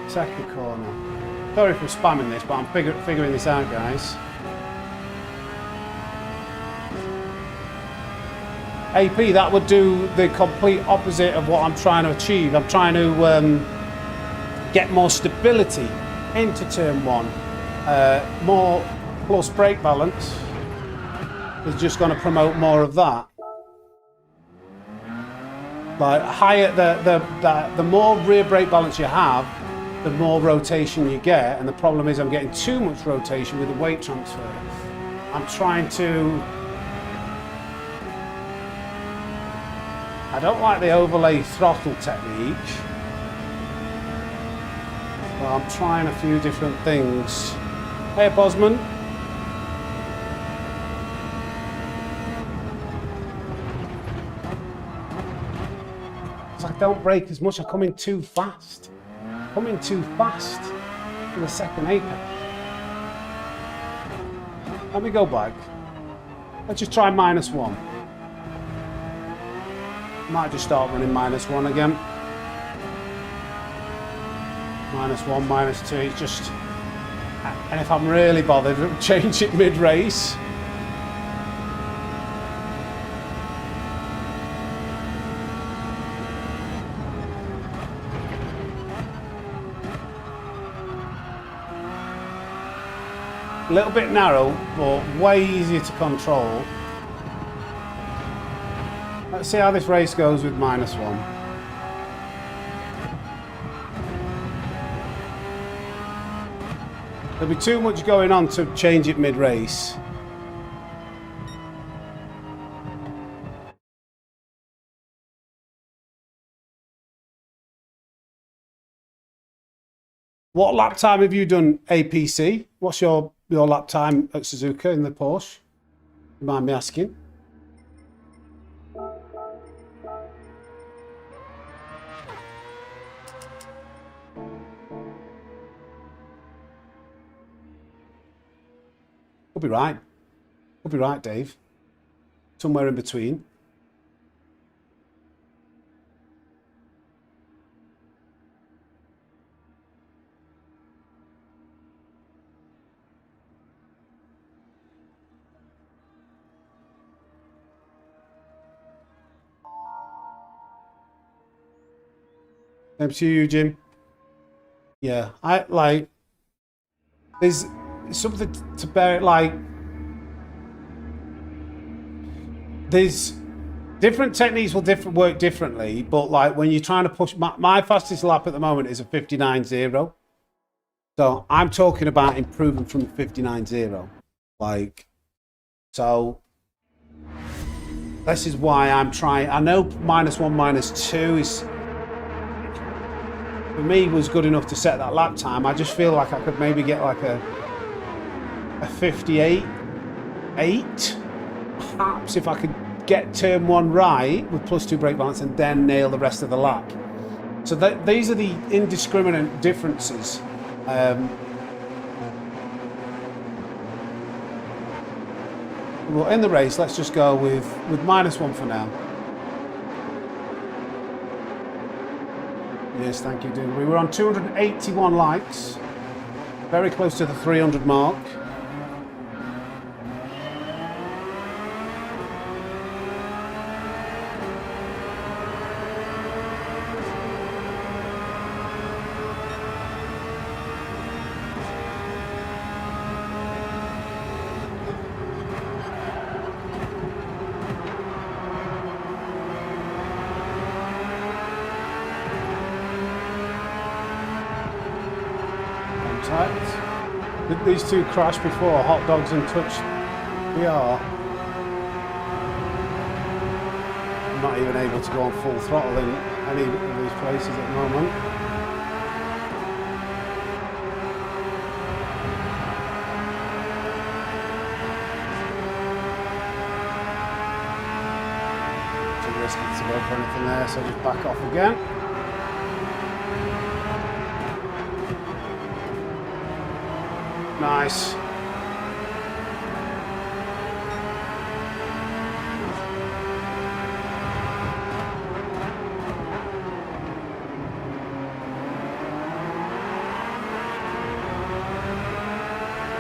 second corner. Sorry for spamming this, but I'm figuring this out, guys. AP, that would do the complete opposite of what I'm trying to achieve. I'm trying to get more stability into turn one, more plus brake balance is just going to promote more of that. Like higher, the more rear brake balance you have, the more rotation you get. And the problem is I'm getting too much rotation with the weight transfer. I'm trying to... I don't like the overlay throttle technique. But I'm trying a few different things. Hey, Bosman. I don't brake as much, I come in too fast. For the second apex. Let me go back. Let's just try -1. Might just start running -1 again. -1, -2, it's just... And if I'm really bothered, change it mid-race. A little bit narrow, but way easier to control. Let's see how this race goes with -1. There'll be too much going on to change it mid-race. What lap time have you done, APC? What's your lap time at Suzuka in the Porsche? You mind me asking? We'll be right. We'll be right, Dave. Somewhere in between. Same to you, Jim. Yeah, I like. There's something to bear it. Like, there's different techniques will work differently, but like when you're trying to push, my fastest lap at the moment is a 59.0. So I'm talking about improving from 59.0. Like, so this is why I'm trying. I know -1, -2 is, for me, was good enough to set that lap time. I just feel like I could maybe get like a 58.8, perhaps, if I could get turn 1 right with +2 brake balance and then nail the rest of the lap. So these are the indiscriminate differences. Well, in the race, let's just go with -1 for now. Yes, thank you, dude. We were on 281 likes, very close to the 300 mark. Did these two crash before? Hot dogs and touch? We are. I'm not even able to go on full throttle in any of these places at the moment. Too risky to go for anything there, so just back off again. Nice.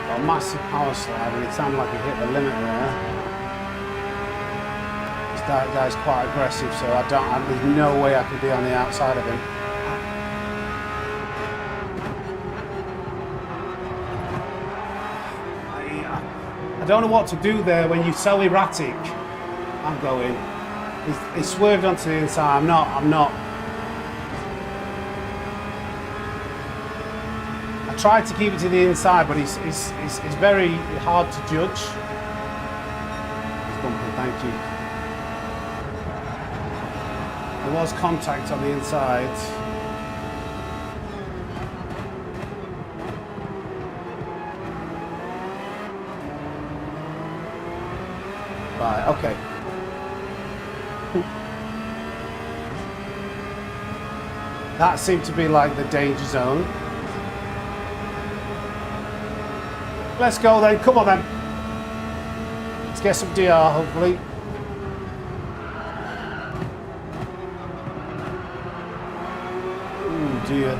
Got a massive power slide and it sounded like he hit the limit there. This guy's quite aggressive, so there's no way I could be on the outside of him. I don't know what to do there when you're so erratic. I'm going. He swerved onto the inside. I'm not. I tried to keep it to the inside, but it's very hard to judge. He's bumping, thank you. There was contact on the inside. Right, okay. That seemed to be like the danger zone. Let's go then, come on then. Let's get some DR, hopefully. Oh dear.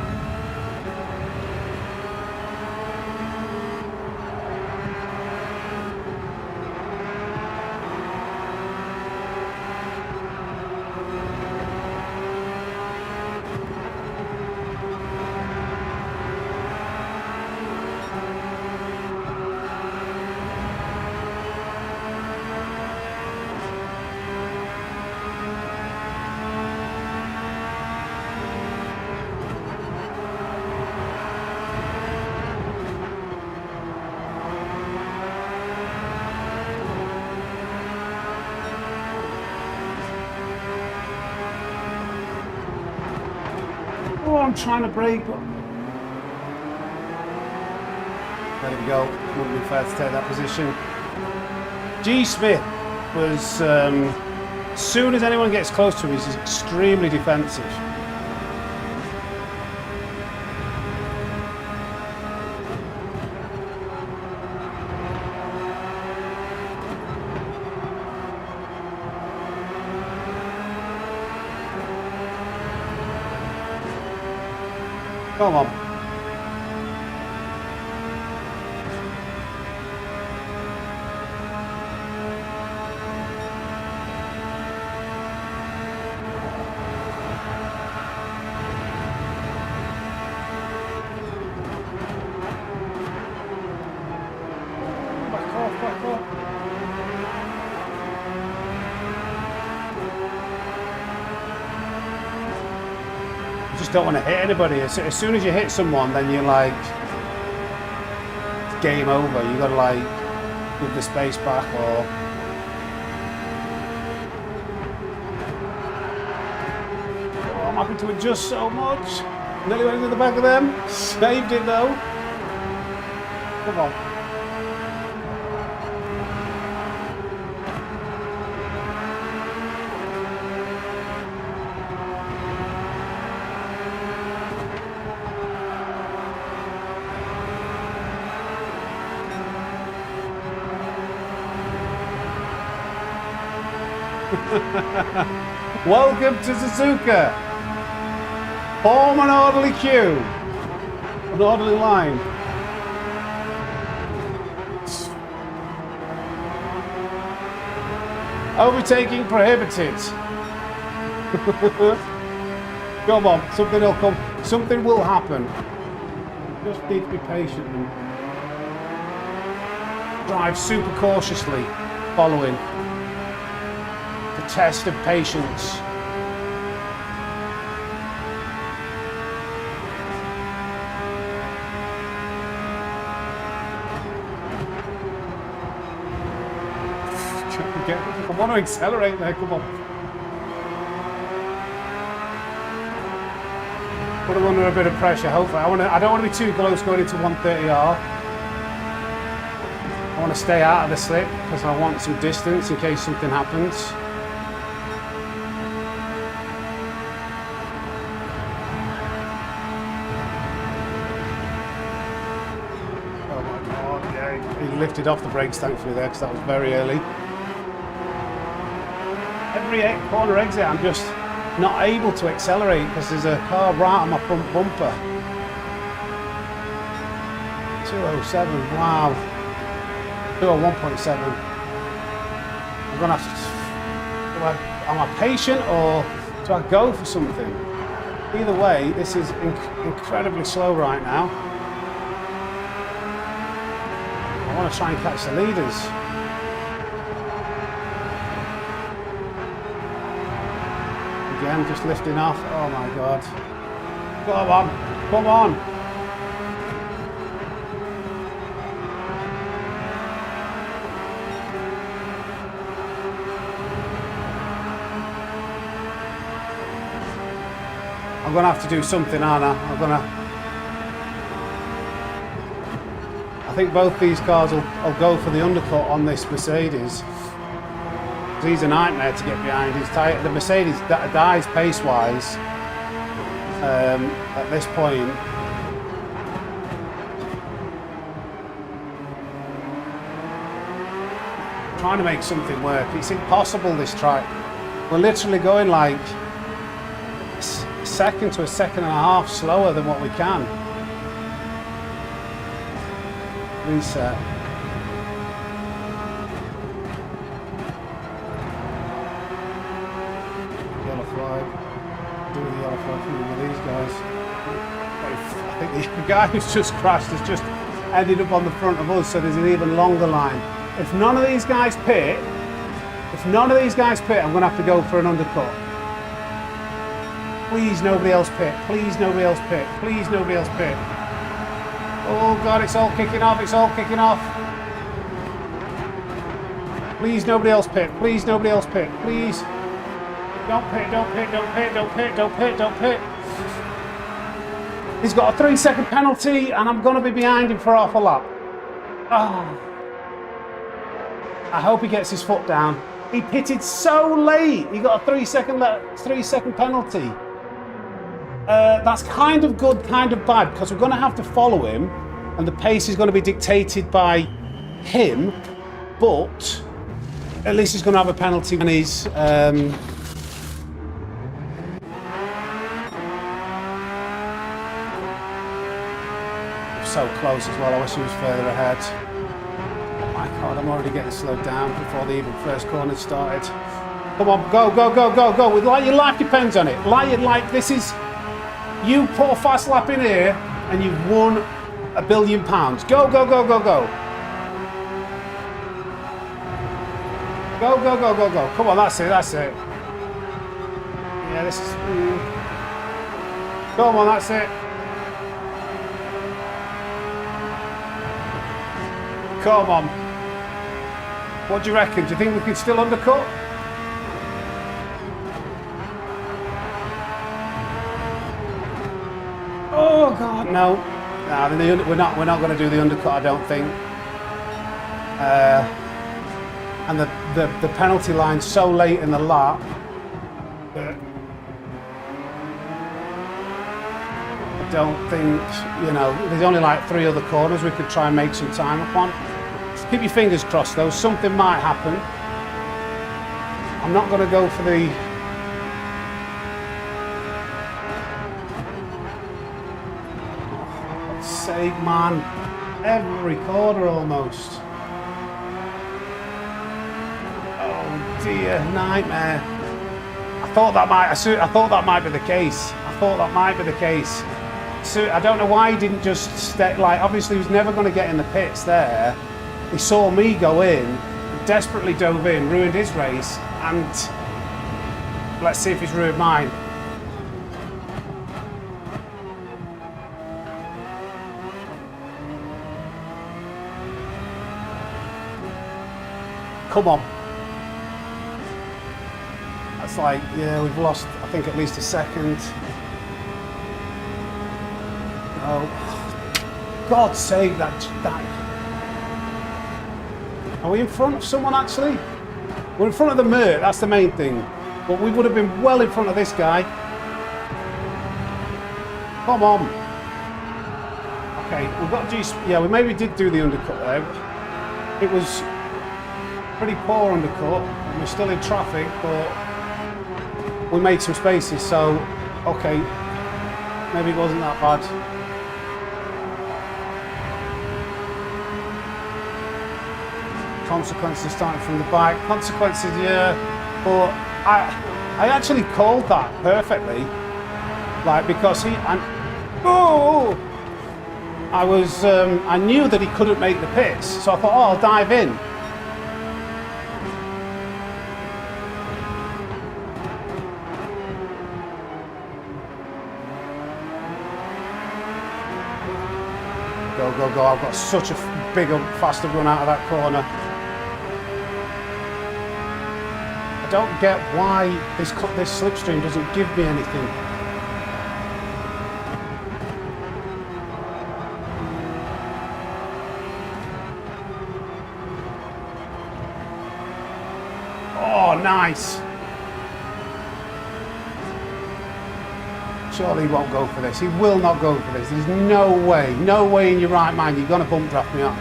Oh, I'm trying to brake, but there we go. Wouldn't be fair to take that position. G. Smith was, as soon as anyone gets close to him, he's extremely defensive. Come on. Back off, back off. Just don't want to hit anybody. As soon as you hit someone, then you're like, it's game over. You got to like give the space back, or oh, I'm having to adjust so much. Nearly went into the back of them. Saved it though. Come on. Welcome to Suzuka. Form an orderly queue. An orderly line. Overtaking prohibited. Come on, something will come. Something will happen. Just need to be patient and drive super cautiously, following. Test of patience. I want to accelerate there, come on. Put them under a bit of pressure, hopefully. I don't want to be too close going into 130R. I want to stay out of the slip because I want some distance in case something happens. Lifted off the brakes thankfully there because that was very early. Every corner exit I'm just not able to accelerate because there's a car right on my front bumper. 207, wow. 201.7. I'm gonna have to, am I patient or do I go for something? Either way, this is incredibly slow right now. I want to try and catch the leaders. Again, just lifting off. Oh my God. Come on, come on. I'm going to have to do something, aren't I? I think both these cars will go for the undercut on this Mercedes. He's a nightmare to get behind. The Mercedes dies pace-wise at this point. Trying to make something work. It's impossible, this track. We're literally going like a second to a second and a half slower than what we can. Reset. Yellow flag. Do the yellow flag with these guys. I think the guy who's just crashed has just ended up on the front of us, so there's an even longer line. If none of these guys pit, I'm going to have to go for an undercut. Please nobody else pit. Please nobody else pit. Please nobody else pit. Oh God, it's all kicking off. It's all kicking off. Please nobody else pit. Please nobody else pit. Please. Don't pit, don't pit, don't pit, don't pit, don't pit, don't pit. He's got a 3-second penalty and I'm going to be behind him for half a lap. Oh. I hope he gets his foot down. He pitted so late. He got a 3-second penalty. That's kind of good, kind of bad, because we're going to have to follow him and the pace is going to be dictated by him, but at least he's going to have a penalty when he's so close as well. I wish he was further ahead. Oh my God, I'm already getting slowed down before the even first corner started. Come on, go, go, go, go, go. With like your life depends on it. Like this is, you put a fast lap in here and you've won £1 billion. Go, go, go, go, go. Go, go, go, go, go. Come on, that's it, that's it. Yeah, this is... Come on, that's it. Come on. What do you reckon? Do you think we can still undercut? Oh God, no. Nah, we're not going to do the undercut, I don't think. And the penalty line's so late in the lap that I don't think, you know, there's only like 3 other corners we could try and make some time upon. Keep your fingers crossed though, something might happen. I'm not going to go for the... Oh, for God's sake, man. Every corner almost. Oh dear, nightmare. I thought that might be the case. So I don't know why he didn't just stay, like, obviously he was never going to get in the pits there. He saw me go in, desperately dove in, ruined his race, and let's see if he's ruined mine. Come on. That's like, yeah, we've lost, I think, at least a second. Oh, God's sake, that. Are we in front of someone actually? We're in front of the Mert, that's the main thing. But we would have been well in front of this guy. Come on. Okay, we've got yeah, we maybe did do the undercut there. It was pretty poor undercut. We're still in traffic, but we made some spaces, so okay. Maybe it wasn't that bad. Consequences starting from the back. Consequences, yeah, but I actually called that perfectly, like, because I knew that he couldn't make the pits, so I thought, oh, I'll dive in. Go, I've got such a big, faster run out of that corner. I don't get why this slipstream doesn't give me anything. Oh, nice. Surely he won't go for this. He will not go for this. There's no way in your right mind you're going to bump draft me up.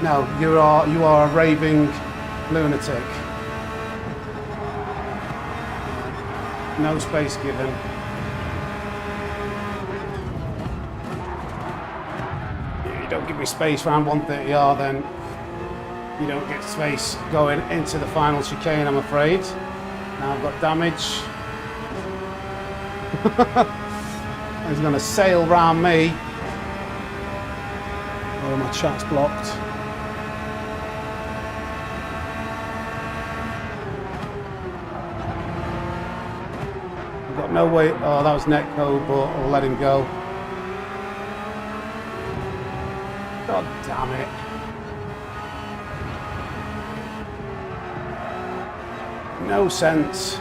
No, you are a raving lunatic. No space given. If you don't give me space around 130R, then you don't get space going into the final chicane, I'm afraid. Now I've got damage. He's going to sail round me. Oh, my chat's blocked. I've got no way. Oh, that was Netco, but I'll let him go. God damn it. No sense.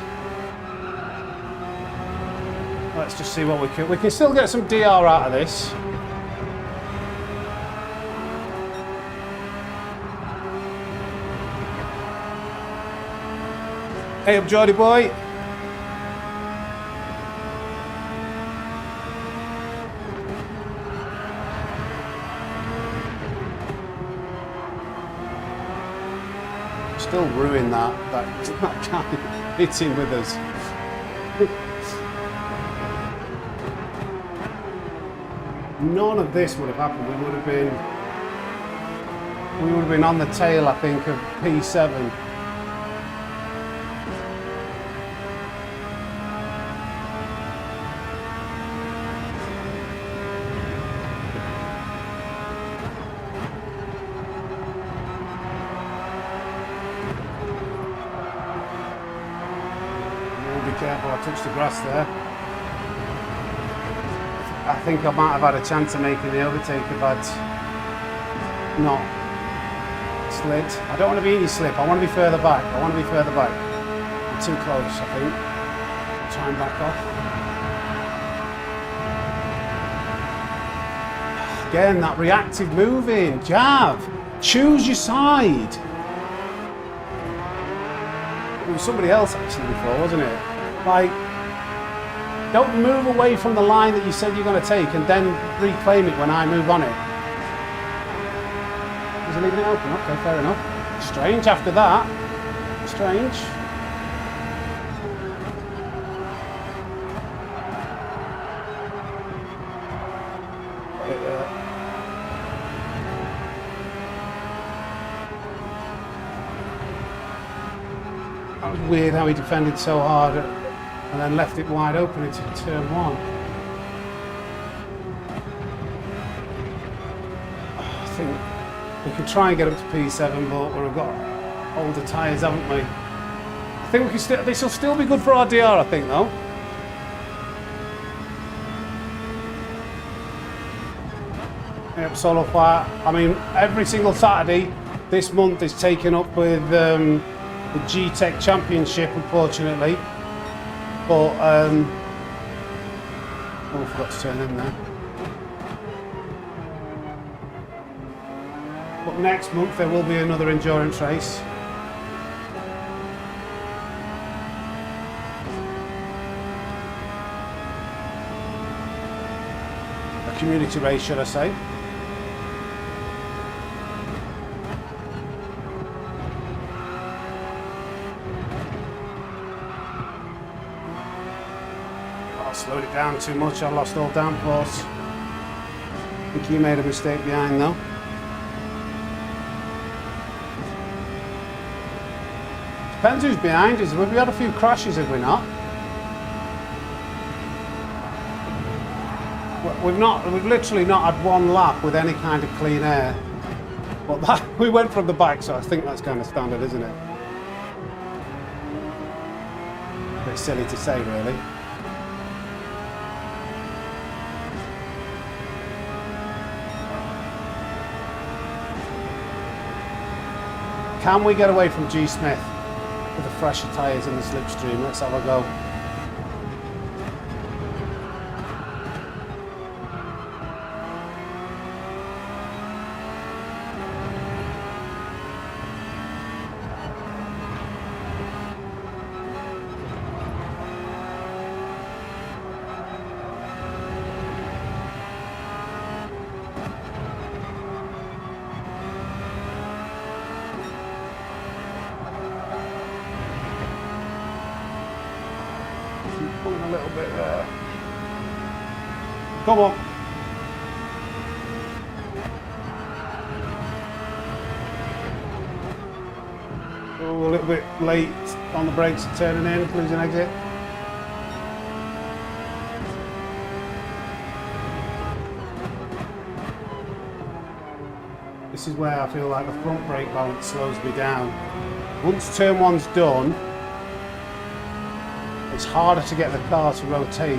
Let's just see what we can still get some DR out of this. Hey up, Geordie boy. Still ruin that guy hitting with us. None of this would have happened. We would have been on the tail, I think, of P7. Be careful, I touched the grass there. I think I might have had a chance of making the overtake if I'd not slid. I don't want to be in your slip. I want to be further back. I want to be further back. I'm too close, I think. I'll try and back off. Again, that reactive moving. Jav, choose your side. It was somebody else actually before, wasn't it? Like, don't move away from the line that you said you're going to take and then reclaim it when I move on it. Is he leaving it open? Okay, fair enough. Strange after that. Strange. That was weird how he defended so hard and then left it wide open into turn one. I think we could try and get up to P7, but we've got older tyres, haven't we? I think we can still. This will still be good for RDR, I think, though. Yep, solo fire. I mean, every single Saturday this month is taken up with the G-Tech Championship, unfortunately. But oh, I forgot to turn in there. But next month there will be another endurance race. A community race, should I say. I slowed it down too much, I lost all downforce. I think you made a mistake behind though. Depends who's behind us. We've had a few crashes, have we not? We've literally not had one lap with any kind of clean air. But that, we went from the back, so I think that's kind of standard, isn't it? A bit silly to say, really. Can we get away from G. Smith with the fresher tyres in the slipstream? Let's have a go. Pulling a little bit there. Come on. Oh, a little bit late on the brakes turning in, losing exit. This is where I feel like the front brake balance slows me down. Once turn one's done, it's harder to get the car to rotate.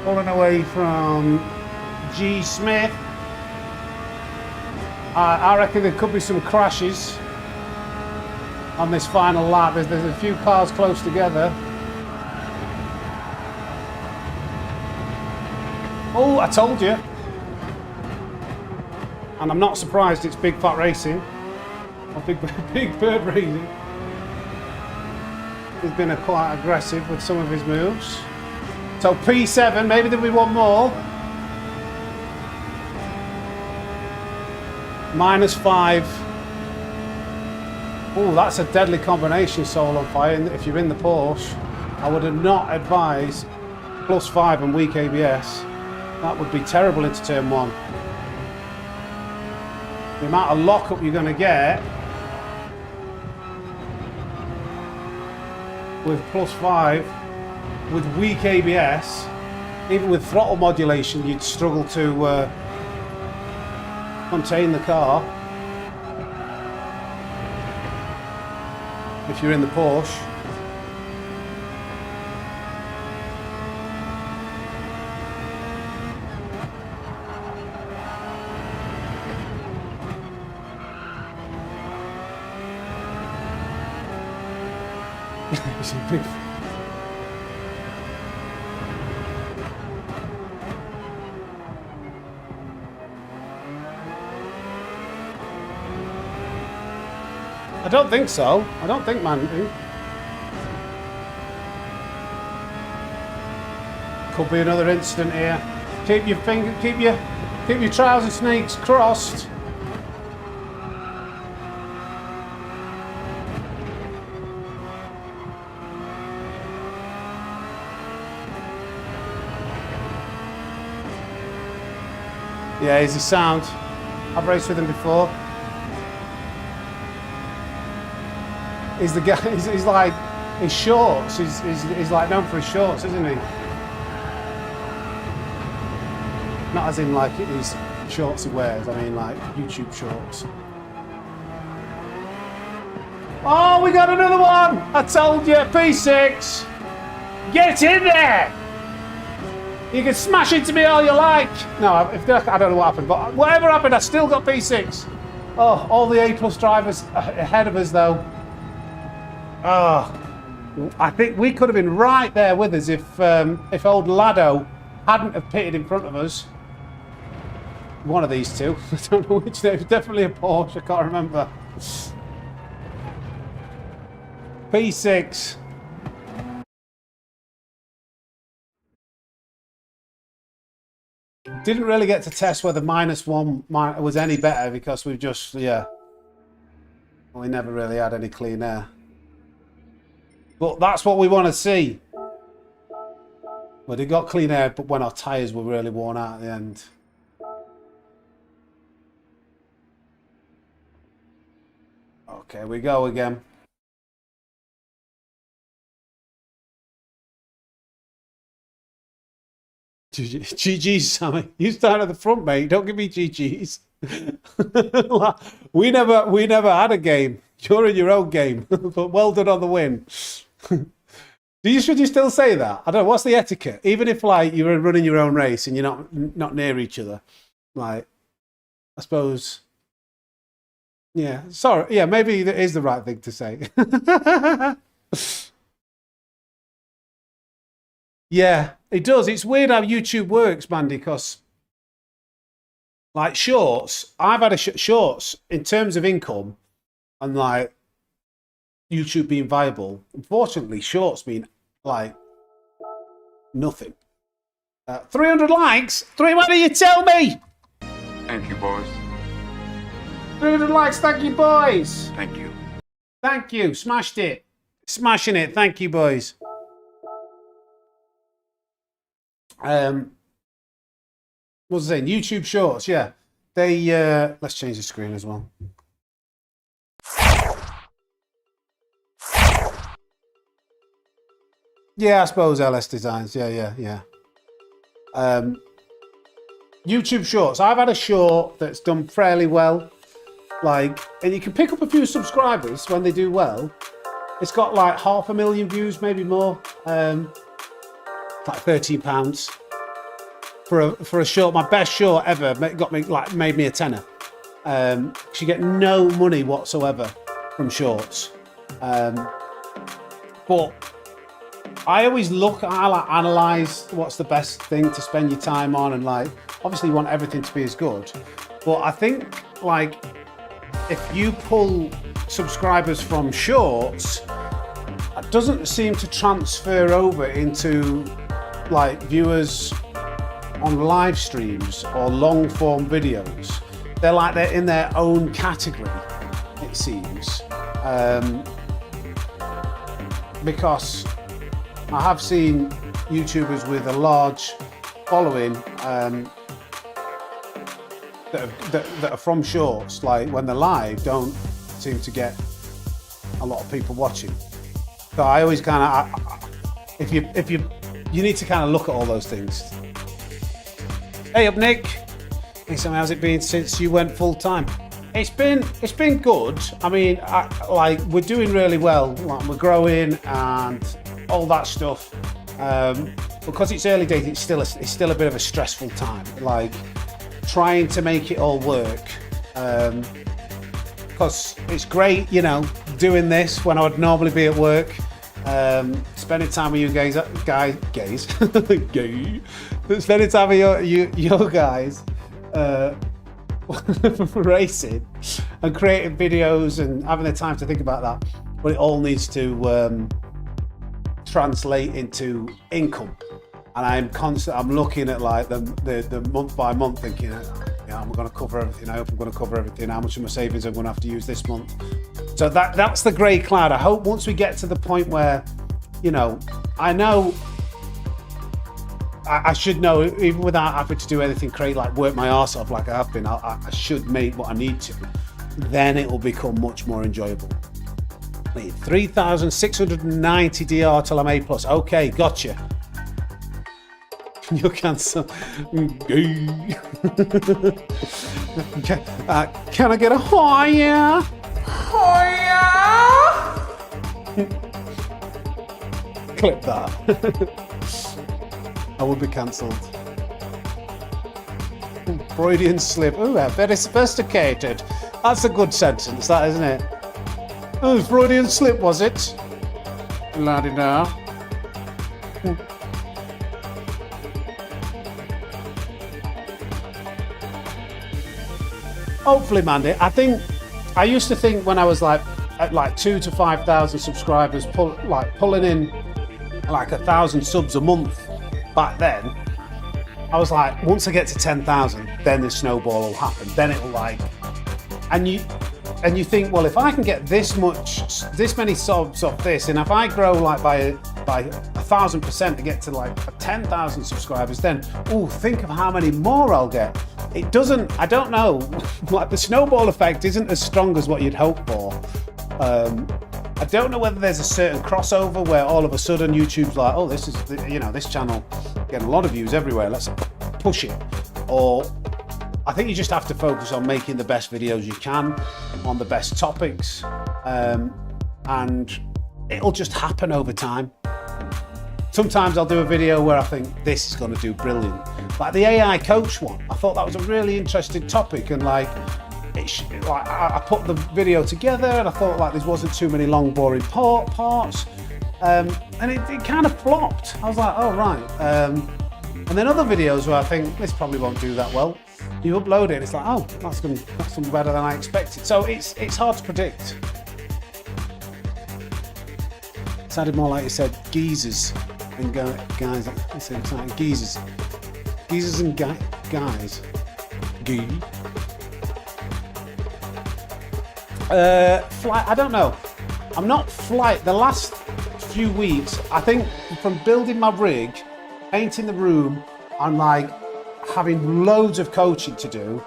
Pulling away from G. Smith. I reckon there could be some crashes on this final lap. There's a few cars close together. Oh, I told you. And I'm not surprised it's Big Fat Racing. Or Big Bird Racing. He's been quite aggressive with some of his moves. So P7, maybe there'll be one more. -5. Oh, that's a deadly combination, Soul on Fire. If you're in the Porsche, I would not advise +5 and weak ABS. That would be terrible into turn one. The amount of lockup you're going to get with +5 with weak ABS, even with throttle modulation, you'd struggle to contain the car. If you're in the Porsche. It's a big... I don't think so. I don't think man. Could be another incident here. Keep your trouser snakes crossed. Yeah, he's a sound. I've raced with him before. He's the guy. He's like his shorts. He's like known for his shorts, isn't he? Not as in like his shorts he wears. I mean like YouTube shorts. Oh, we got another one! I told you, P6. Get in there! You can smash into me all you like. No, I don't know what happened, but whatever happened, I still got P6. Oh, all the A+ drivers ahead of us though. Oh, I think we could have been right there with us if old Lado hadn't have pitted in front of us. One of these two. I don't know which. It was definitely a Porsche. I can't remember. P6. Didn't really get to test whether -1 was any better because we've just, yeah. We never really had any clean air. But that's what we want to see. Well, they got clean air, but when our tyres were really worn out at the end. Okay, we go again. GG's, Sammy. You start at the front, mate. Don't give me GG's. we never had a game. You're in your own game. But well done on the win. Should you still say that? I don't know. What's the etiquette? Even if like you're running your own race and you're not near each other, like I suppose. Yeah. Sorry. Yeah. Maybe it is the right thing to say. Yeah, it does. It's weird how YouTube works, Mandy, because like shorts, I've had shorts in terms of income and like YouTube being viable. Unfortunately, shorts mean like nothing. 300 likes? What do you tell me? Thank you, boys. 300 likes, thank you, boys. Thank you. Thank you, smashed it. Smashing it, thank you, boys. What was I saying? YouTube Shorts, yeah. They let's change the screen as well. Yeah, I suppose LS Designs. Yeah. YouTube Shorts. I've had a short that's done fairly well. Like, and you can pick up a few subscribers when they do well. It's got like 500,000 views, maybe more. Like £13 for a short. My best short ever made me a tenner. You get no money whatsoever from shorts. But I always analyze what's the best thing to spend your time on, and like obviously you want everything to be as good. But I think like if you pull subscribers from shorts, it doesn't seem to transfer over into like viewers on live streams or long form videos. They're in their own category, it seems. Because I have seen YouTubers with a large following that are from shorts, like when they're live, don't seem to get a lot of people watching. So I always kind of, you need to kind of look at all those things. Hey up, Nick. Hey, so how's it been since you went full time? It's been good. I mean, we're doing really well. Like, we're growing and all that stuff. Because it's early days, it's still a bit of a stressful time. Like trying to make it all work. Because it's great, you know, doing this when I would normally be at work. Spending time with you guys, spending time with your guys, racing and creating videos and having the time to think about that. But it all needs to translate into income. And I'm looking at like the month by month, thinking, yeah, I'm going to cover everything. I hope I'm going to cover everything. How much of my savings I'm going to have to use this month? So that's the grey cloud. I hope once we get to the point where, you know, I know I should know, even without having to do anything crazy, like work my arse off like I have been, I should make what I need to. Then it will become much more enjoyable. 3,690 DR till I'm A+. Okay, gotcha. You cancel. Can I get a higher? Clip that. I would be cancelled. Freudian slip. Ooh, very sophisticated. That's a good sentence, that, isn't it? Oh, Freudian slip, was it? La-di-da. Hopefully, Mandy. I used to think when I was like at like 2,000 to 5,000 subscribers, pulling in like 1,000 subs a month. Back then, I was like, once I get to 10,000, then the snowball will happen. Then it'll like, and you think, well, if I can get this many subs off this, and if I grow like by 1,000% to get to like 10,000 subscribers, then think of how many more I'll get. It doesn't. I don't know. Like the snowball effect isn't as strong as what you'd hope for. I don't know whether there's a certain crossover where all of a sudden YouTube's like, oh, this is, you know, this channel getting a lot of views everywhere, let's push it. Or I think you just have to focus on making the best videos you can on the best topics, and it'll just happen over time. Sometimes I'll do a video where I think this is going to do brilliant. Like the AI coach one, I thought that was a really interesting topic, and like, I put the video together and I thought like there wasn't too many long boring parts, and it kind of flopped. I was like, oh right. And then other videos where I think this probably won't do that well, you upload it and it's like, oh, that's better than I expected. So it's hard to predict. It sounded more like you said geezers and guys. I said like geezers and guys. Flight, I don't know. I'm not flight. The last few weeks, I think from building my rig, painting the room, and like having loads of coaching to do,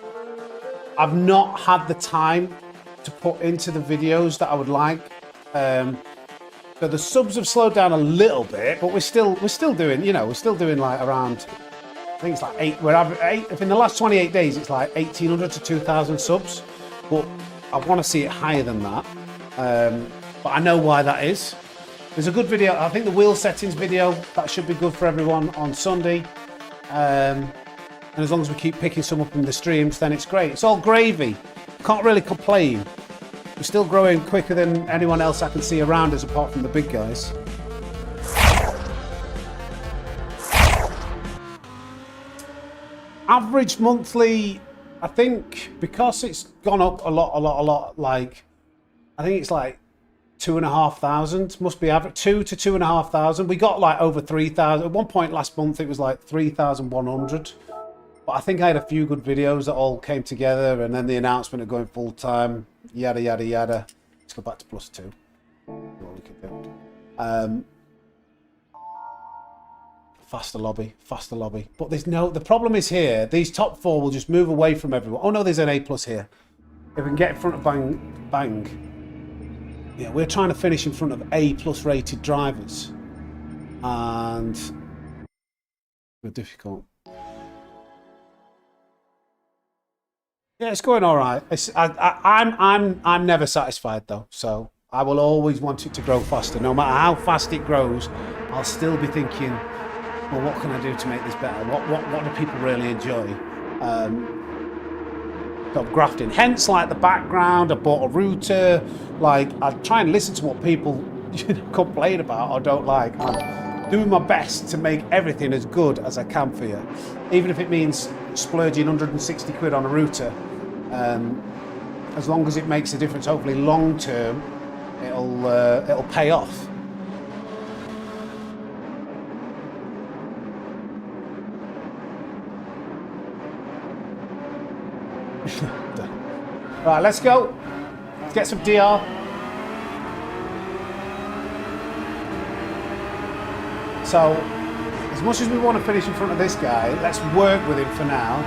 I've not had the time to put into the videos that I would like. So the subs have slowed down a little bit, but we're still doing, you know, we're still doing like around, I think it's like if in the last 28 days, it's like 1,800 to 2,000 subs, but I want to see it higher than that, but I know why that is. There's a good video, I think the wheel settings video, that should be good for everyone on Sunday. And as long as we keep picking some up in the streams, then it's great. It's all gravy. Can't really complain. We're still growing quicker than anyone else I can see around us apart from the big guys. Average monthly, I think, because it's gone up a lot, like, I think it's like 2,500, must be average, 2,000 to 2,500. We got like over 3,000. At one point last month, it was like 3,100. But I think I had a few good videos that all came together, and then the announcement of going full time, yada, yada, yada. Let's go back to +2. What we could do. Faster lobby. But the problem is here, these top 4 will just move away from everyone. Oh no, there's an A+ here. If we can get in front of Bang. Yeah, we're trying to finish in front of A+ rated drivers. And we're difficult. Yeah, it's going all right. I'm never satisfied though, so I will always want it to grow faster. No matter how fast it grows, I'll still be thinking, well, what can I do to make this better? What do people really enjoy? Sort of grafting. Hence, like the background, I bought a router. Like, I try and listen to what people complain about or don't like. I'm doing my best to make everything as good as I can for you, even if it means splurging 160 quid on a router. As long as it makes a difference, hopefully long term, it'll pay off. Right, let's go. Let's get some DR. So, as much as we want to finish in front of this guy, let's work with him for now.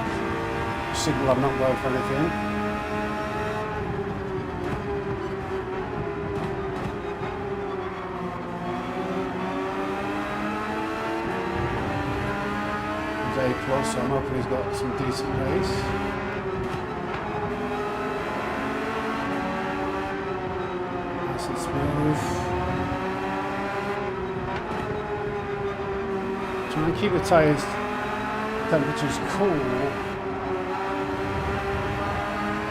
Signal I'm not going for anything. He's A plus, so I'm hoping he's got some decent pace. Smooth. Try and keep the tyres temperatures cool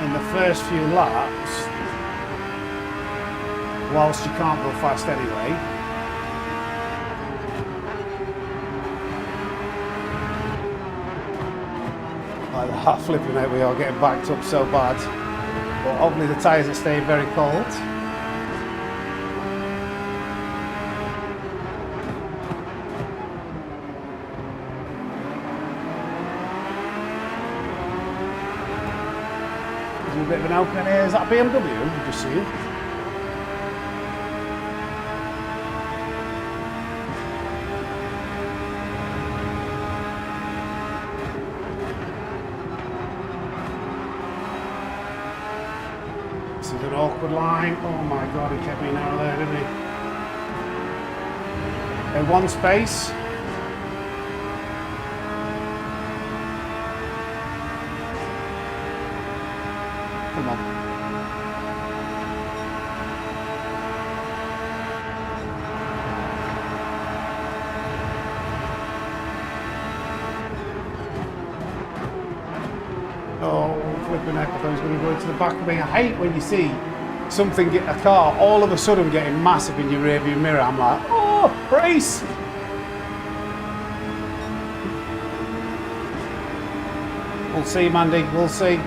in the first few laps, whilst you can't go fast anyway. Like that, flipping out, we are getting backed up so bad. But hopefully the tyres are staying very cold. A bit of an opening here. Is that a BMW? We've just seen. This is an awkward line. Oh my god, he kept me narrow there, didn't he? In one space. Come on. Oh, flipping heck, I thought he was going to go into the back of me. I hate when you see something, get a car, all of a sudden getting massive in your rearview mirror. I'm like, oh, race! We'll see, Mandy, we'll see.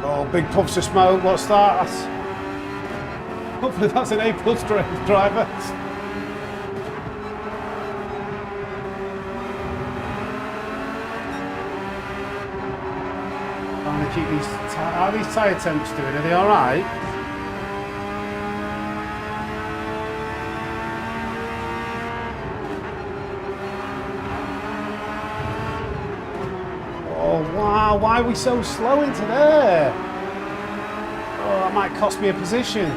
Oh, big puffs of smoke, what's that? Hopefully that's an A+ driver. Trying to keep these, how are these tyre temps doing? Are they alright? Oh wow, why are we so slow into there? Oh, that might cost me a position.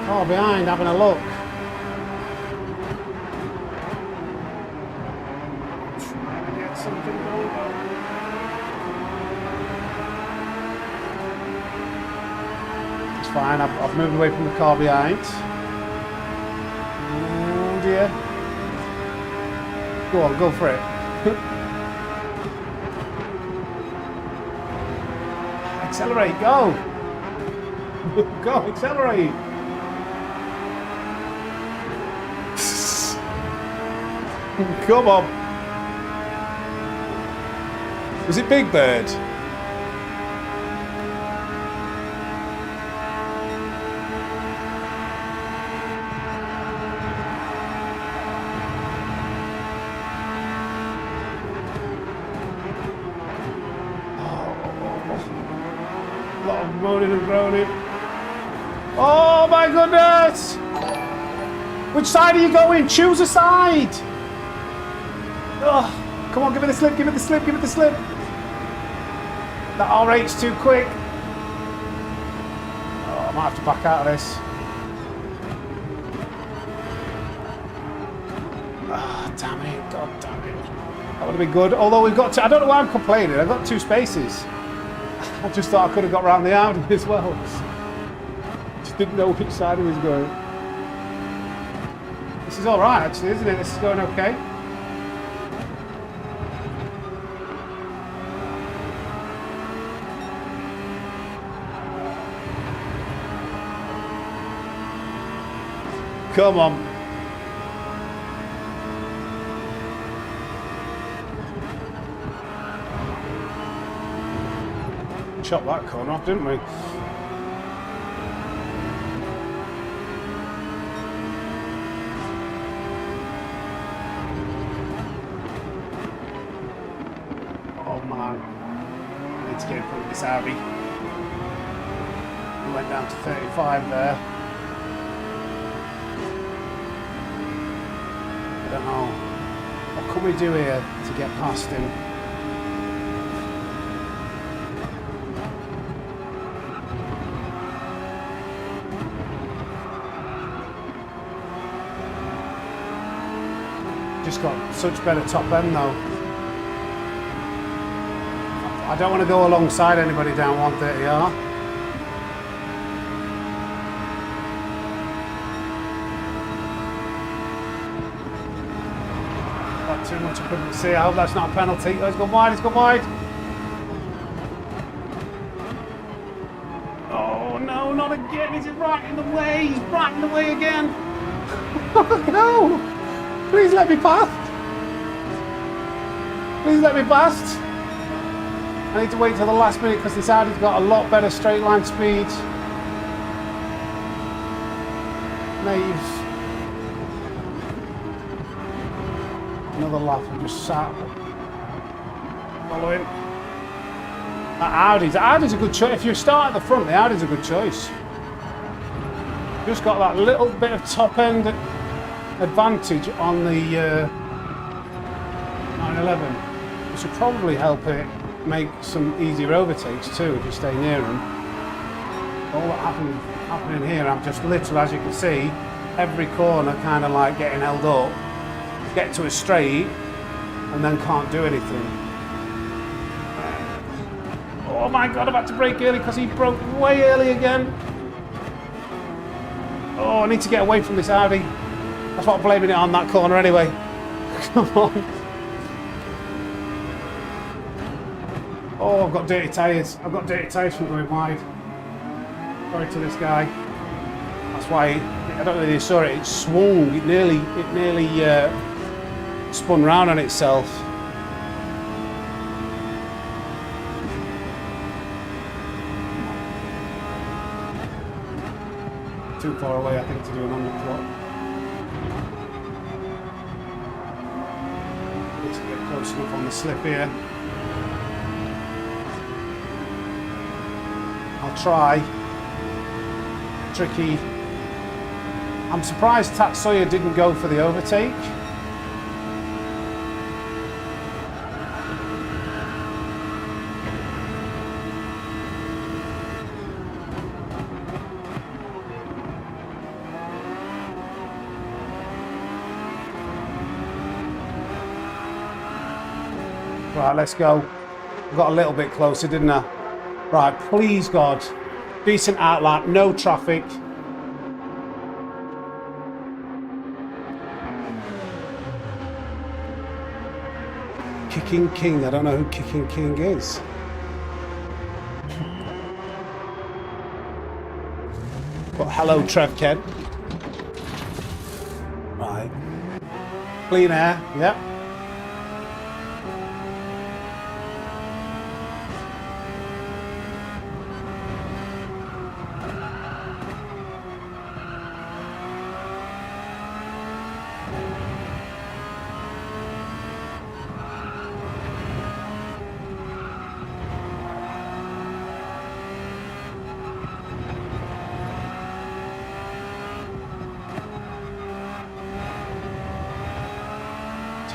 Car behind, having a look. Trying to get something going. It's fine, I've moved away from the car behind. Oh dear. Go on, go for it. Accelerate, go! Go, accelerate! Come on! Was it Big Bird? A lot of moaning and groaning. Oh my goodness! Which side are you going? Choose a side! Ugh. Come on, give it the slip, give it the slip, give it the slip. That R8's too quick. Oh, I might have to back out of this. Oh, damn it. God damn it. That would have been good. Although we've got to, I don't know why I'm complaining. I've got 2 spaces. I just thought I could have got round the Audi as well. Just didn't know which side he was going. This is all right, actually, isn't it? This is going okay. Come on. Chopped that corner off, didn't we? Oh man. I need to get in front of this Audi. We went down to 35 there. I don't know. What can we do here to get past him? Just got such better top end though. I don't want to go alongside anybody down 130R. Not too much I couldn't see. I hope that's not a penalty. Oh, he's gone wide, he's gone wide. Oh no, not again. He's right in the way. He's right in the way again. Oh no! Please let me past. Please let me past. I need to wait till the last minute because this Audi's got a lot better straight line speed. Knaves. Another lap, I'm just sat following. That Audi's a good choice. If you start at the front, the Audi's a good choice. Just got that little bit of top end advantage on the 911, which should probably help it make some easier overtakes too if you stay near them. All that happening here, I'm just literally, as you can see, every corner kind of like getting held up, get to a straight, and then can't do anything. Oh my god, I've had to brake early because he broke way early again. Oh, I need to get away from this Audi. That's what I'm blaming it on, that corner anyway. Come on. Oh, I've got dirty tyres. I've got dirty tyres from going wide. Sorry to this guy. That's why, I don't know if you saw it, it swung. It nearly spun round on itself. Too far away, I think, to do an undercut. Need to get close enough on the slip here. I'll try. Tricky. I'm surprised Tatsuya didn't go for the overtake. Right, let's go. I got a little bit closer, didn't I? Right, please God. Decent outlap, no traffic. Kicking King, I don't know who Kicking King is. But hello, Trev Ken. Right. Clean air, yep.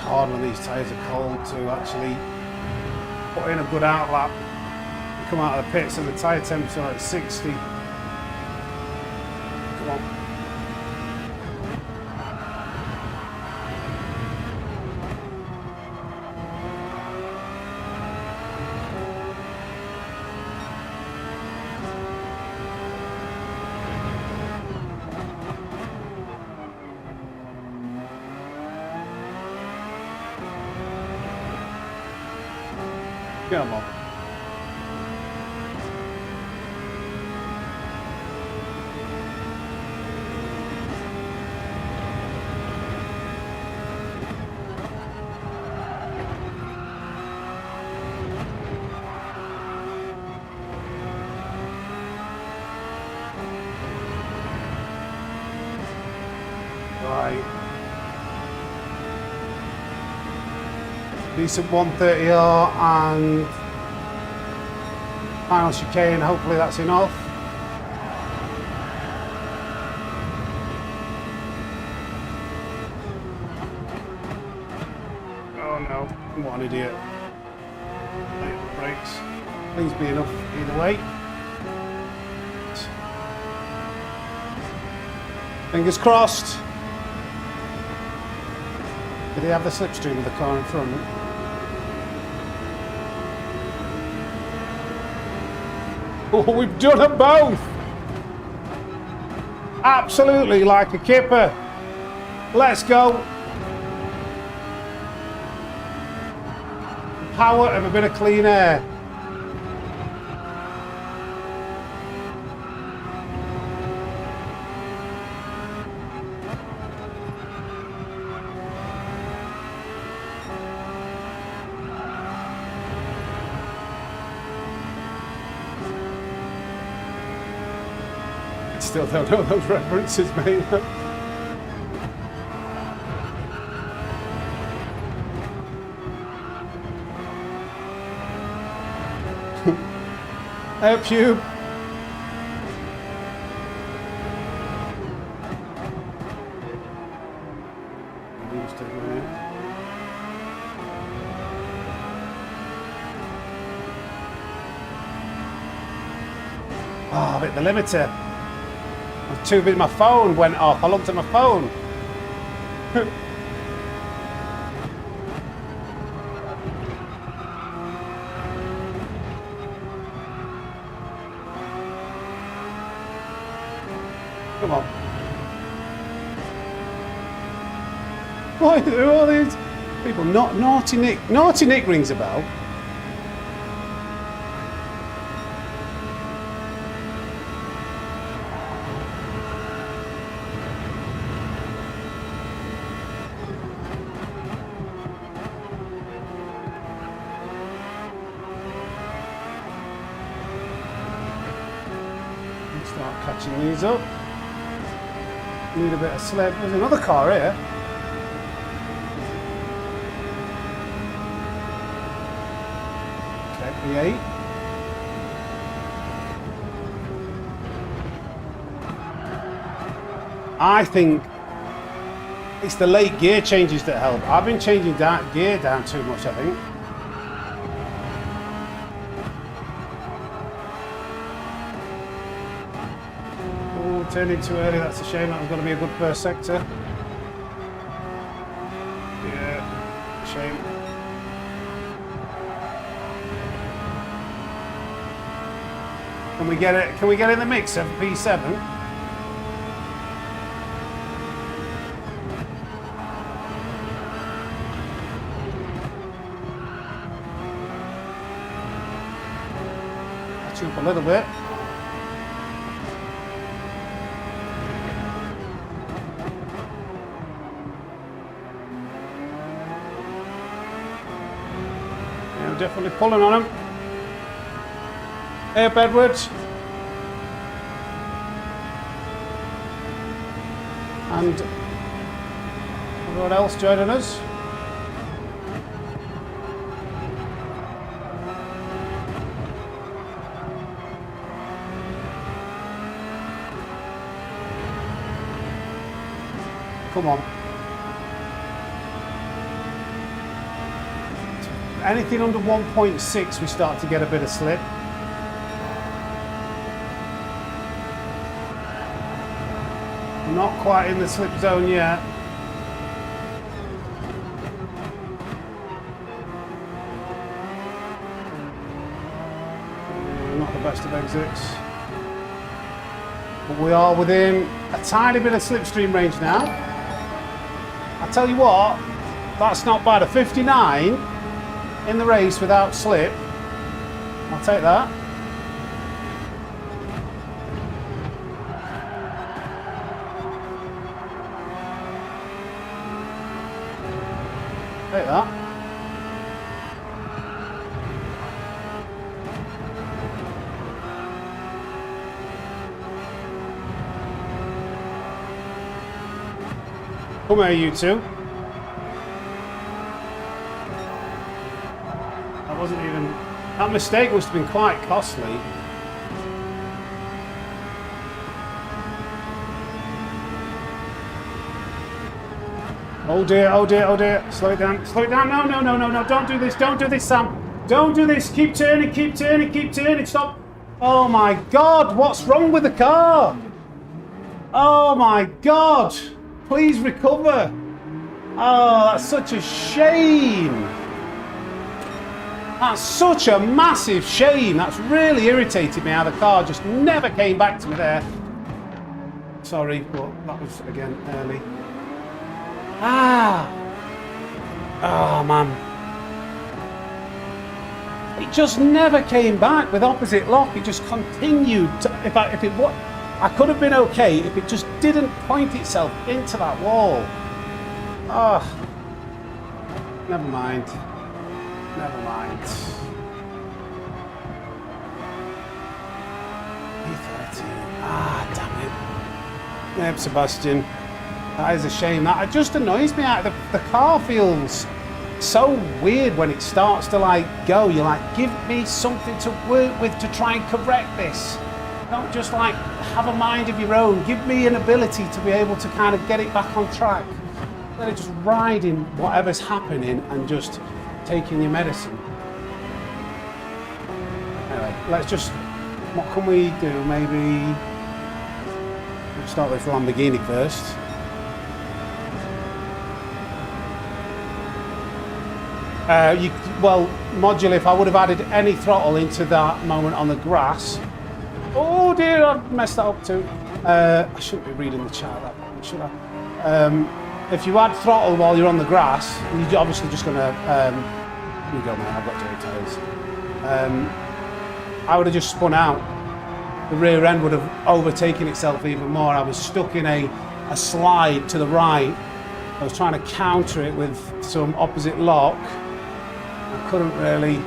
hard when these tyres are cold to actually put in a good outlap. You come out of the pits and the tyre temps are at 60. Come on. Come on. Right. Decent 130R and final chicane, hopefully that's enough. Oh no, what an idiot. Brakes. Please be enough either way. Fingers crossed. Did he have the slipstream with the car in front? Oh, we've done them both! Absolutely like a kipper. Let's go. Power and a bit of clean air. Still don't know those references, mate. Air Pube. Oh, I've hit the limiter. I was too busy, my phone went off. I looked at my phone. Come on. Why are all these people not Naughty Nick? Naughty Nick rings a bell. Start catching these up. Need a bit of slip. There's another car here. Okay, P8. I think it's the late gear changes that help. I've been changing gear down too much, I think. Turned in too early, that's a shame. That was going to be a good first sector. Yeah, shame. Can we get it? Can we get in the mix of P7? Catch up a little bit. Definitely pulling on him. Hey up, Edwards. And everyone else joining us. Come on. anything under 1.6 we start to get a bit of slip. Not quite in the slip zone yet. Not the best of exits. But we are within a tiny bit of slipstream range now. I tell you what, that's not bad. A 59 in the race without slip. I'll take that. Take that. Come here, you two. That wasn't even... That mistake must have been quite costly. Oh dear, oh dear, oh dear. Slow it down, slow it down. No, no, no, no, no. Don't do this, Sam. Don't do this. Keep turning, keep turning, keep turning. Stop. Oh my God, what's wrong with the car? Oh my God. Please recover. Oh, that's such a shame. That's such a massive shame. That's really irritated me how the car just never came back to me there. Sorry, but that was, again, early. Oh man, it just never came back with opposite lock. It just continued to, I could have been okay if it just didn't point itself into that wall. Never mind, never mind. E13, damn it. Sebastian. That is a shame. That just annoys me. The car feels so weird when it starts to like go. You're like, give me something to work with to try and correct this. Don't just like have a mind of your own. Give me an ability to be able to kind of get it back on track. Instead of just riding whatever's happening and just taking your medicine. Anyway, let's just, what can we do? Maybe we'll start with Lamborghini first. Well, modular, if I would have added any throttle into that moment on the grass. Oh dear, I've messed that up too. I shouldn't be reading the chat that way, should I? If you add throttle while you're on the grass, you're obviously just going to... Here you go, mate, I've got dirty tyres. I would have just spun out. The rear end would have overtaken itself even more. I was stuck in a slide to the right. I was trying to counter it with some opposite lock. I couldn't really...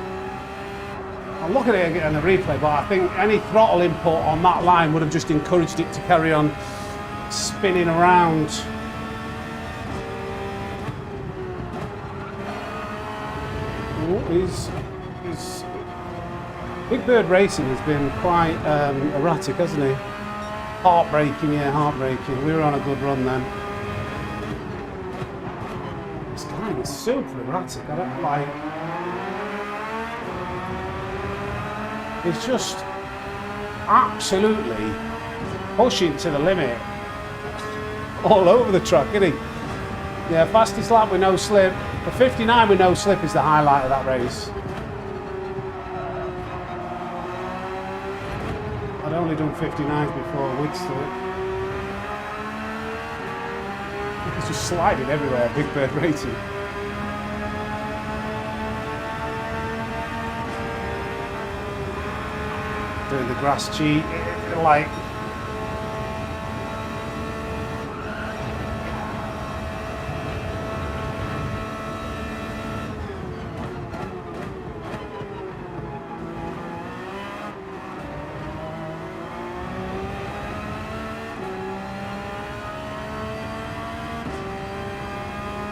I'll look at it again in the replay, but I think any throttle input on that line would have just encouraged it to carry on spinning around. Big Bird Racing has been quite erratic, hasn't he? Heartbreaking, yeah, heartbreaking. We were on a good run then. This guy is super erratic. I don't like... He's just absolutely pushing to the limit all over the track, isn't he? Yeah, fastest lap with no slip. The 59 with no slip is the highlight of that race. I'd only done 59s before with slip. He's just sliding everywhere, Big Bird Racing. Doing the grass cheat, like...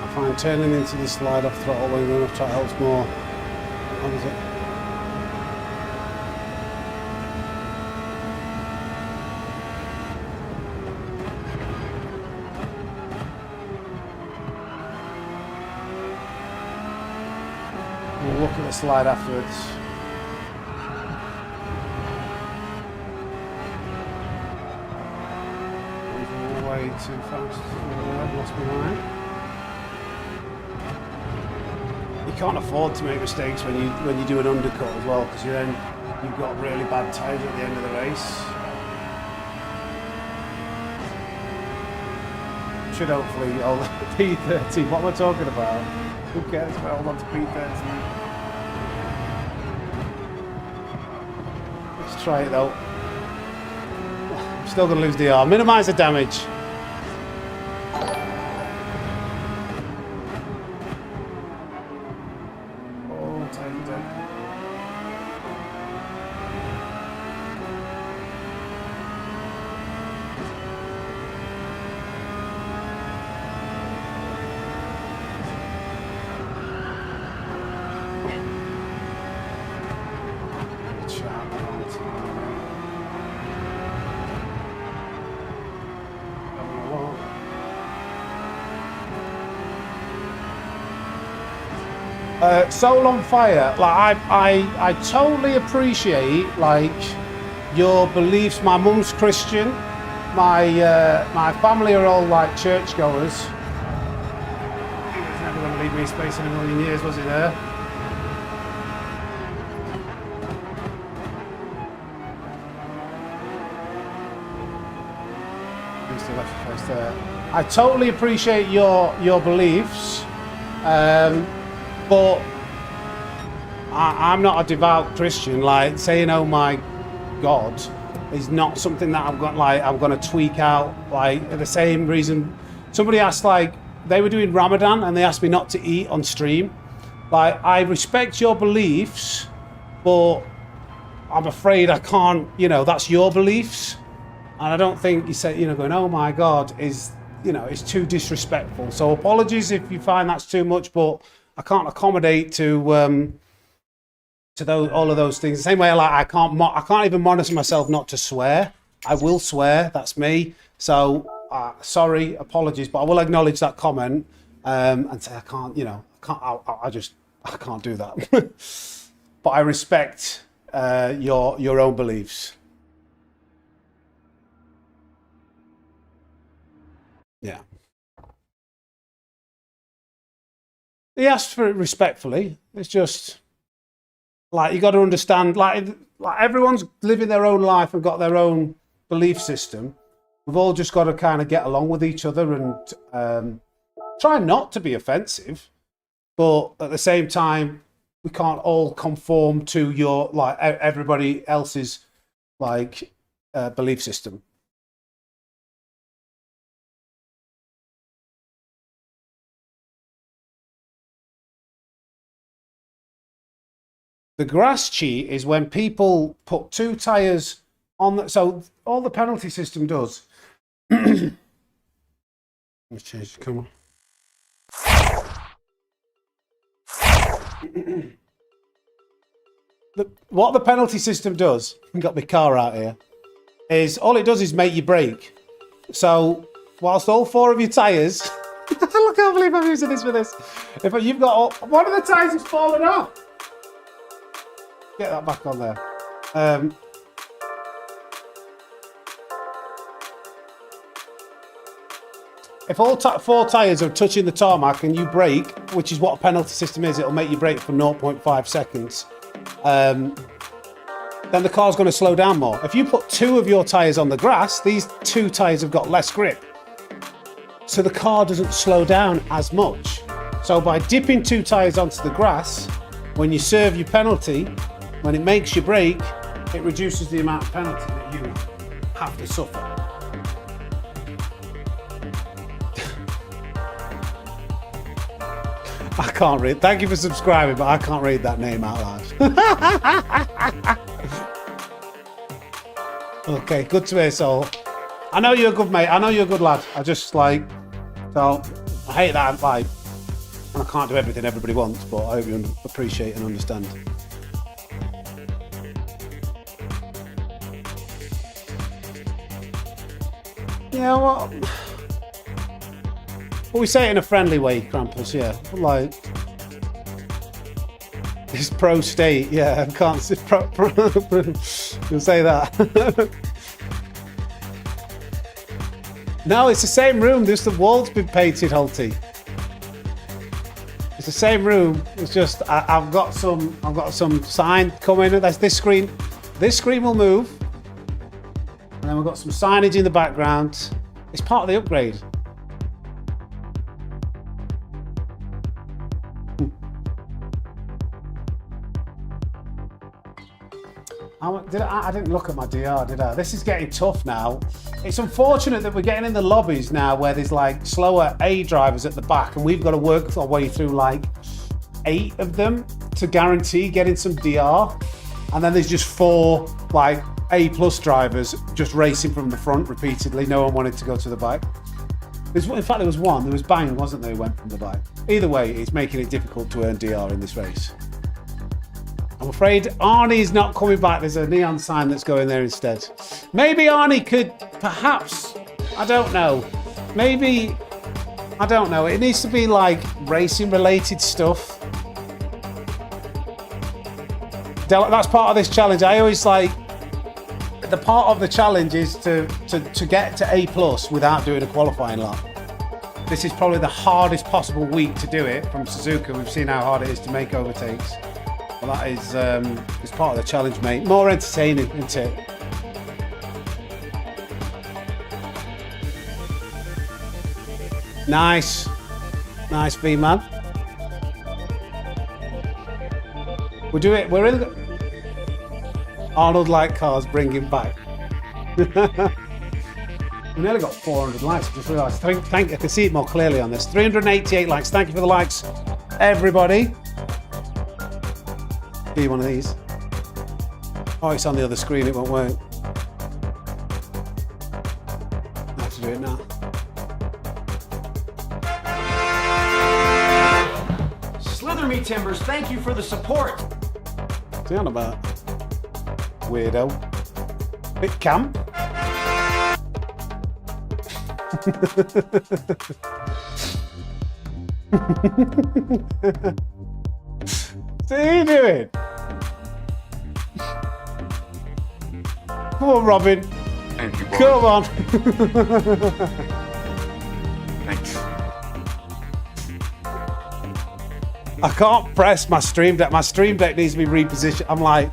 I find turning into the slide off throttle when you're off track helps more. How is it? Look at a slide afterwards. Way too fast. Lost my line. You can't afford to make mistakes when you do an undercut as well, because you've got really bad tyres at the end of the race. Should hopefully hold P30. What am I talking about? Who cares if I hold on to P30? Let's try it though. I'm still going to lose the R. Minimise the damage. Oh, time dead. Soul on Fire, like I totally appreciate like your beliefs. My mum's Christian, my family are all like churchgoers. He was never going to leave me space in a million years, was he there? He's still left face there. I totally appreciate your beliefs. But I'm not a devout Christian. Like saying "Oh my God" is not something that I'm going to tweak out. Like the same reason somebody asked, like they were doing Ramadan and they asked me not to eat on stream. Like I respect your beliefs, but I'm afraid I can't. You know, that's your beliefs, and I don't think you said going "Oh my God" is it's too disrespectful. So apologies if you find that's too much, but I can't accommodate to all of those things. The same way, like I can't even monitor myself not to swear. I will swear. That's me. So sorry, apologies, but I will acknowledge that comment and say I can't. I can't do that. But I respect your own beliefs. Yeah. He asked for it respectfully. It's just like you got to understand, like everyone's living their own life and got their own belief system. We've all just got to kind of get along with each other and try not to be offensive, but at the same time, we can't all conform to your everybody else's belief system. The grass cheat is when people put two tyres on so all the penalty system does. Let's change the camera. What the penalty system does, I've got my car out here, is all it does is make you brake. So whilst all four of your tyres, look, I can't believe I'm using this for this. If you've got one of the tyres has fallen off. Get that back on there. If all four tyres are touching the tarmac and you brake, which is what a penalty system is, it'll make you brake for 0.5 seconds. Then the car's going to slow down more. If you put two of your tyres on the grass, these two tyres have got less grip. So the car doesn't slow down as much. So by dipping two tyres onto the grass, when you serve your penalty, when it makes you brake, it reduces the amount of penalty that you have to suffer. I can't read. Thank you for subscribing, but I can't read that name out loud. Okay, good to hear, Soul. I know you're a good mate. I know you're a good lad. I just so I hate that and I can't do everything everybody wants, but I hope you appreciate and understand. Yeah, well, we say it in a friendly way, Krampus, yeah. It's pro state. Yeah, I can't say you'll say that. No, it's the same room. Just the wall's been painted, Holty. It's the same room. It's just I've got some sign coming. That's this screen. This screen will move, and then we've got some signage in the background. It's part of the upgrade. I didn't look at my DR, did I? This is getting tough now. It's unfortunate that we're getting in the lobbies now where there's like slower A drivers at the back, and we've got to work our way through like 8 of them to guarantee getting some DR. And then there's just 4 like A+ drivers just racing from the front repeatedly. No one wanted to go to the back. In fact, there was one. There was Bang, wasn't there, who went from the back. Either way, it's making it difficult to earn DR in this race. I'm afraid Arnie's not coming back. There's a neon sign that's going there instead. Maybe Arnie could, perhaps, I don't know. Maybe, I don't know. It needs to be like racing related stuff. That's part of this challenge. I always like, the part of the challenge is to get to A+ without doing a qualifying lap. This is probably the hardest possible week to do it from Suzuka. We've seen how hard it is to make overtakes. Well, that is part of the challenge, mate. More entertaining, isn't it? Nice. Nice, V-man. We'll do it. We're in the... Arnold like cars, bring him back. We nearly got 400 likes. I just realised. I can see it more clearly on this. 388 likes. Thank you for the likes, everybody. Be one of these. Oh, it's on the other screen. It won't work. I have to do it now. Slither me timbers. Thank you for the support. What's he on about? Weirdo. Bit camp. What's he doing? Come on, Robin. Thank you, boys. Come on. Thanks. I can't press my Stream Deck. My Stream Deck needs to be repositioned. I'm like,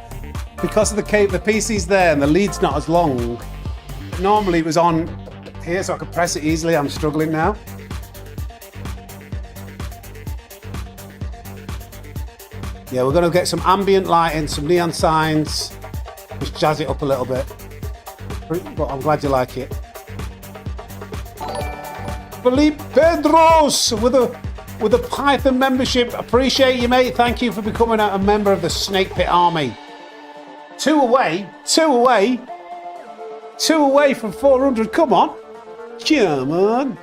because of the PC's there and the lead's not as long. Normally it was on here so I could press it easily. I'm struggling now. Yeah, we're going to get some ambient lighting, some neon signs, just jazz it up a little bit. But I'm glad you like it. Felipe Pedros with a Python membership. Appreciate you, mate. Thank you for becoming a member of the Snake Pit Army. 2 away from 400. Come on. Come on,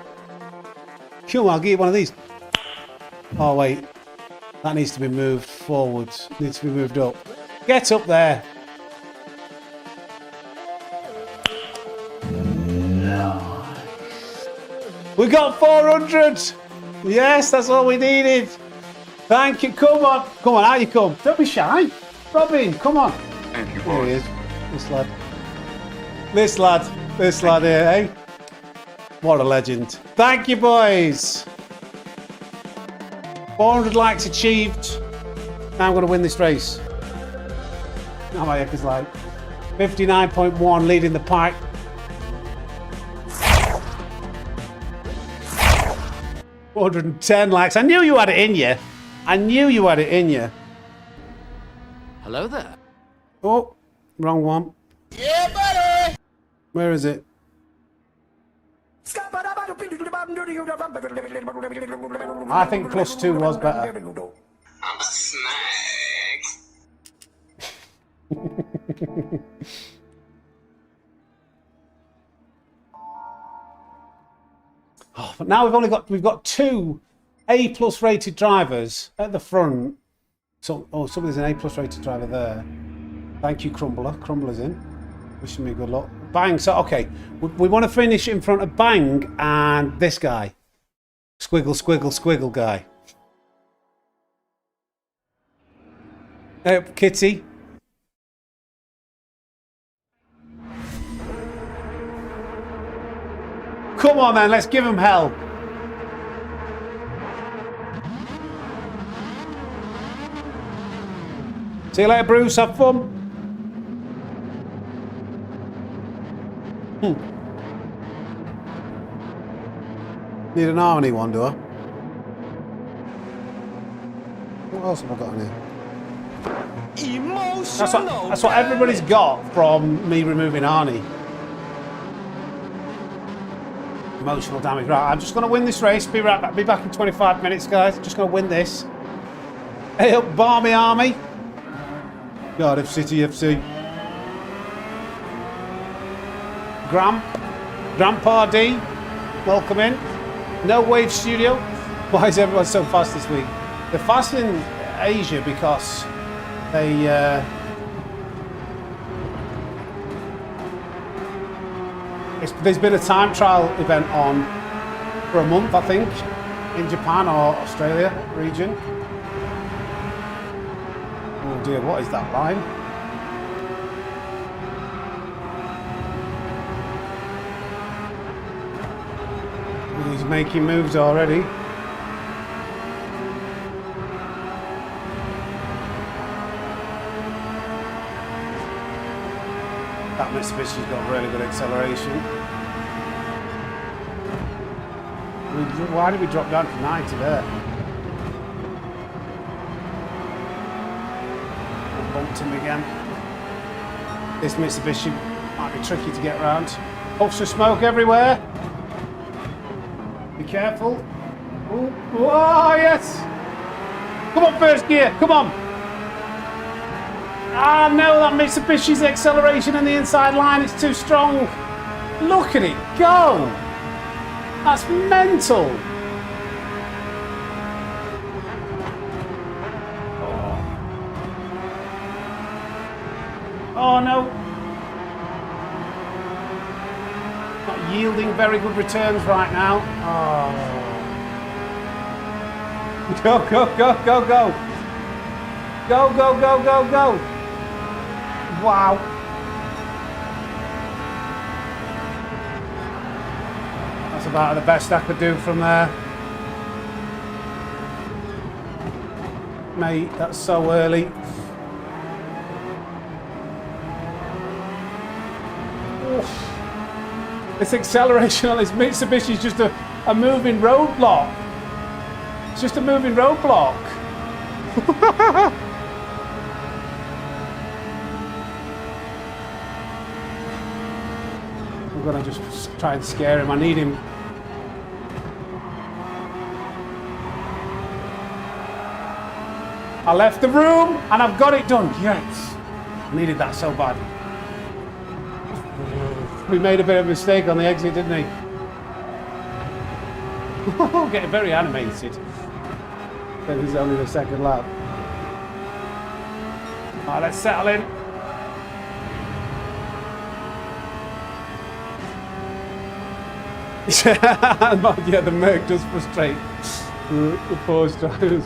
I'll give you one of these. Oh, wait. That needs to be moved forward. Needs to be moved up. Get up there. We got 400. Yes, that's all we needed. Thank you. Come on, out you come. Don't be shy. Robin, come on. Thank you, There he boys. is. This lad here, eh? What a legend. Thank you, boys. 400 likes achieved. Now I'm going to win this race. Now my heck is like 59.1 leading the pack. $410 likes. I knew you had it in you. Hello there. Oh, wrong one. Yeah, buddy. Where is it? I think +2 was better. I'm a snake. Oh, but now we've got 2 A+ rated drivers at the front. So somebody's an A+ rated driver there. Thank you, Crumbler. Crumbler's in. Wishing me good luck. Bang. So okay, we want to finish in front of Bang and this guy. Squiggle guy. Kitty. Come on then, let's give him hell. See you later, Bruce. Have fun. Need an harmony one, do I? What else have I got in here? That's what everybody's got from me removing Arnie. Emotional damage. Right, I'm just going to win this race. Be right back. Be back in 25 minutes, guys. Just going to win this. Hey up, Barmy Army. Cardiff City FC. Grandpa D. Welcome in. No Wave Studio. Why is everyone so fast this week? They're fast in Asia because they there's been a time trial event on for a month, I think, in Japan or Australia region. Oh dear, what is that line? He's making moves already. That Mitsubishi's got really good acceleration. Why did we drop down to 90 there? I bumped him again. This Mitsubishi might be tricky to get around. Puffs of smoke everywhere. Be careful. Ooh. Oh, yes! Come on, first gear, come on! Ah, no, that Mitsubishi's acceleration in the inside line is too strong. Look at it go! That's mental! Oh, no. Not yielding very good returns right now. Oh. Go, go, go, go, go. Go, go, go, go, go. Wow. That's about the best I could do from there. Mate, that's so early. Oof. This acceleration on this Mitsubishi is just a moving roadblock. It's just a moving roadblock. I'm gonna just try and scare him. I need him. I left the room and I've got it done. Yes. I needed that so bad. We made a bit of a mistake on the exit, didn't he? Getting very animated. Then he's only the second lap. Alright, let's settle in. Yeah, the Merc does frustrate the force drivers.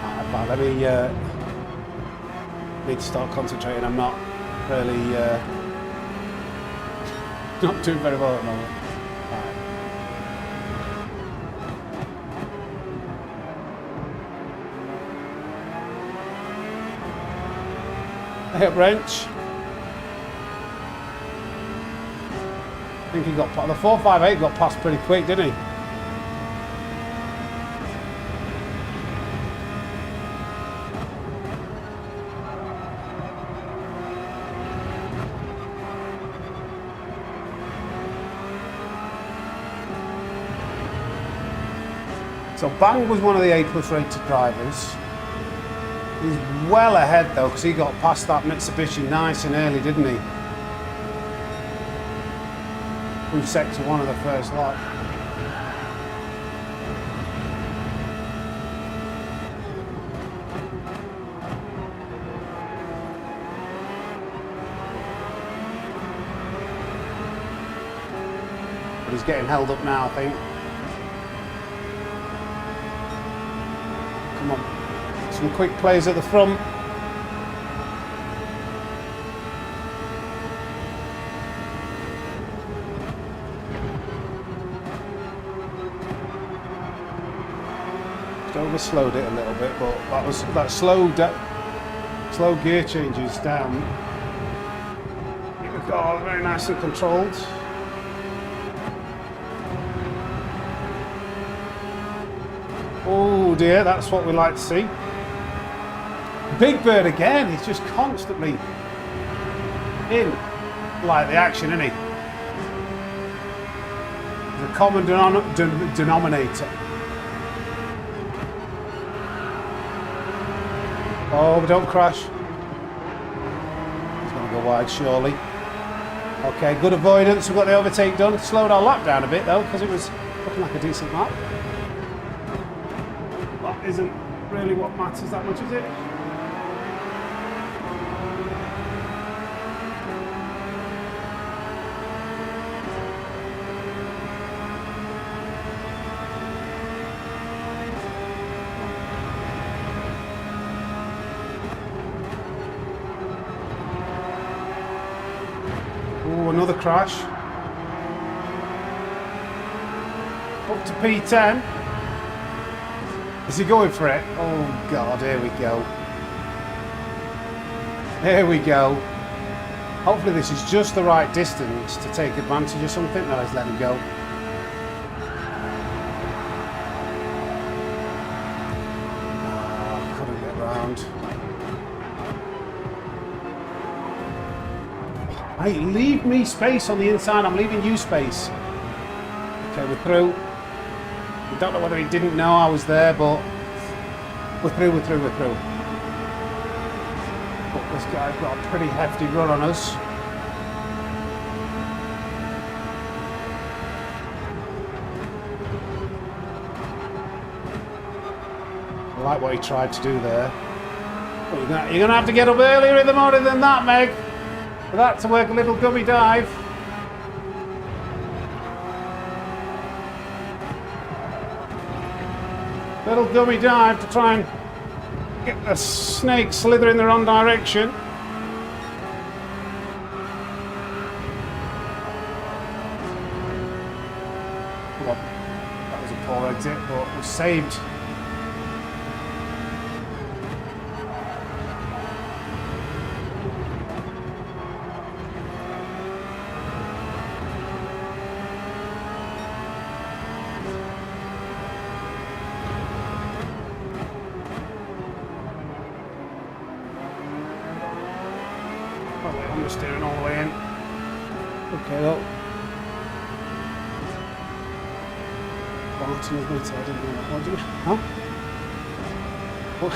Alright, let me need to start concentrating. I'm not really not doing very well at the moment. Hey up, Wrench. I think he got the 458 got past pretty quick, didn't he? So Bang was one of the A+ rated drivers. He's well ahead though, because he got past that Mitsubishi nice and early, didn't he? Through sector 1 of the first lap. But he's getting held up now, I think. Come on. Some quick plays at the front. Just overslowed it a little bit, but that slow gear changes down. Oh, very nice and controlled. Oh dear, that's what we like to see. Big Bird again, he's just constantly in like the action, isn't he? The common denominator. Oh, but don't crash. He's going to go wide, surely. Okay, good avoidance. We've got the overtake done. Slowed our lap down a bit, though, because it was looking like a decent lap. That isn't really what matters that much, is it? Oh, another crash. Up to P10. Is he going for it? Oh God, here we go. Here we go. Hopefully this is just the right distance to take advantage of something. No, let's let him go. Oh, couldn't get round. Hey, leave me space on the inside. I'm leaving you space. Okay, we're through. I don't know whether he didn't know I was there, but we're through. But this guy's got a pretty hefty run on us. I like what he tried to do there. But you're gonna have to get up earlier in the morning than that, Meg. For that to work a little gummy dive. Little gummy dive to try and get the snake slither in the wrong direction. Well, that was a poor exit, but we saved. I'm steering all the way in. Okay, look. Barton is meter, I didn't know that. What did you? Huh? What?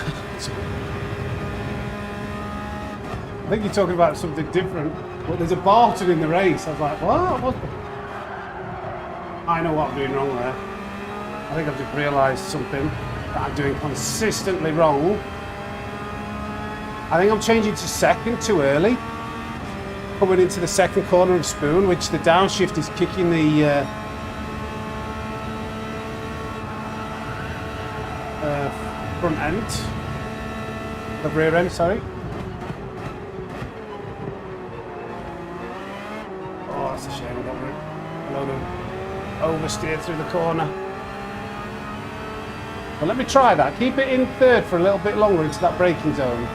I think you're talking about something different. But there's a Barton in the race. I was like, what? I know what I'm doing wrong there. I think I've just realised something that I'm doing consistently wrong. I think I'm changing to second too early. Coming into the second corner of Spoon, which the downshift is kicking the front end, the rear end, sorry. Oh, that's a shame. I got a load of oversteer through the corner. But let me try that. Keep it in third for a little bit longer into that braking zone.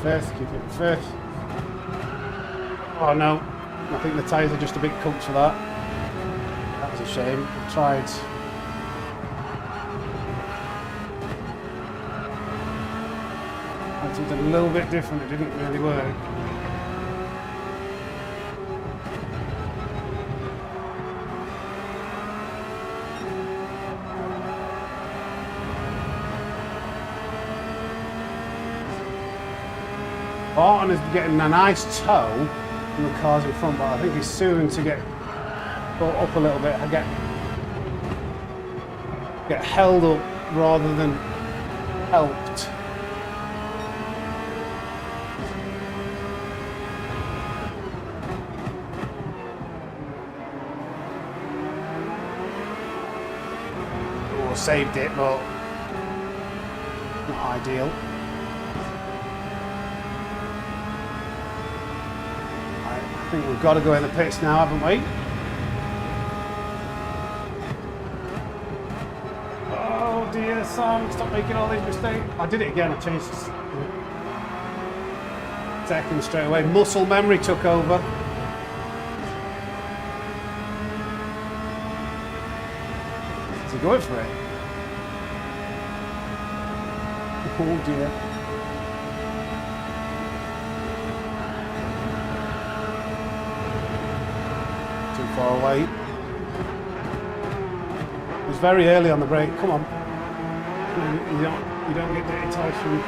First, keep it first. Oh no, I think the tyres are just a bit cooked for that. That was a shame. I tried. I did something a little bit different, it didn't really work. Barton is getting a nice tow from the cars in front, but I think he's soon to get brought up a little bit. I get held up rather than helped. have saved it, but not ideal. I think we've got to go in the pits now, haven't we? Oh dear, Sam, stop making all these mistakes. I did it again, I changed this. Second straight away. Muscle memory took over. Is he going for it? Oh dear. Too far away. It's very early on the break. Come on. You don't get dirty tires from.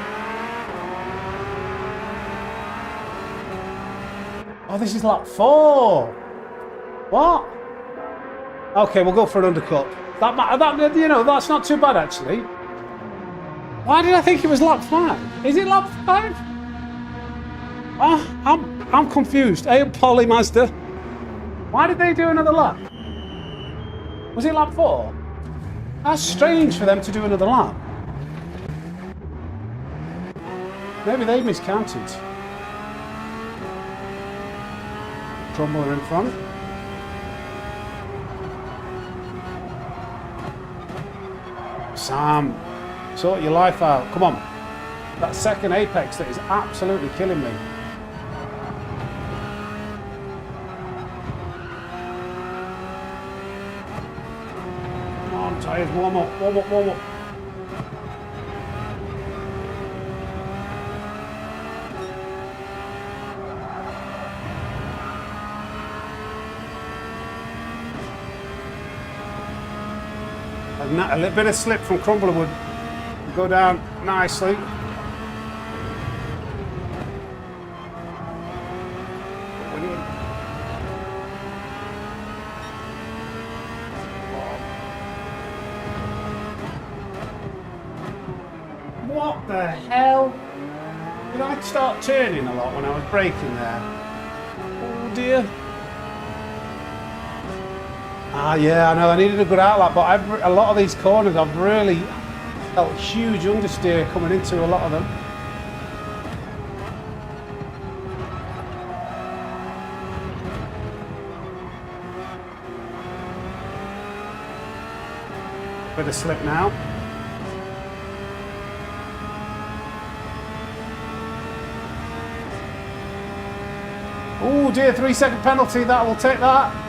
Oh, this is lap 4. What? Okay, we'll go for an undercut. That you know, that's not too bad actually. Why did I think it was lap 5? Is it lap 5? Oh, I'm confused. Hey, Polly Mazda. Why did they do another lap? Was it lap 4? That's strange for them to do another lap. Maybe they miscounted. Crumbler in front. Sam, sort your life out. Come on. That second apex that is absolutely killing me. Come on, tyres, warm up, warm up, warm up. A little bit of slip from Crumbler would go down nicely. What the hell? Did I start turning a lot when I was braking there? Oh dear. Ah, yeah, I know, I needed a good outlap, but a lot of these corners, I've really felt huge understeer coming into a lot of them. Bit of slip now. Oh dear, 3-second penalty, that will take that.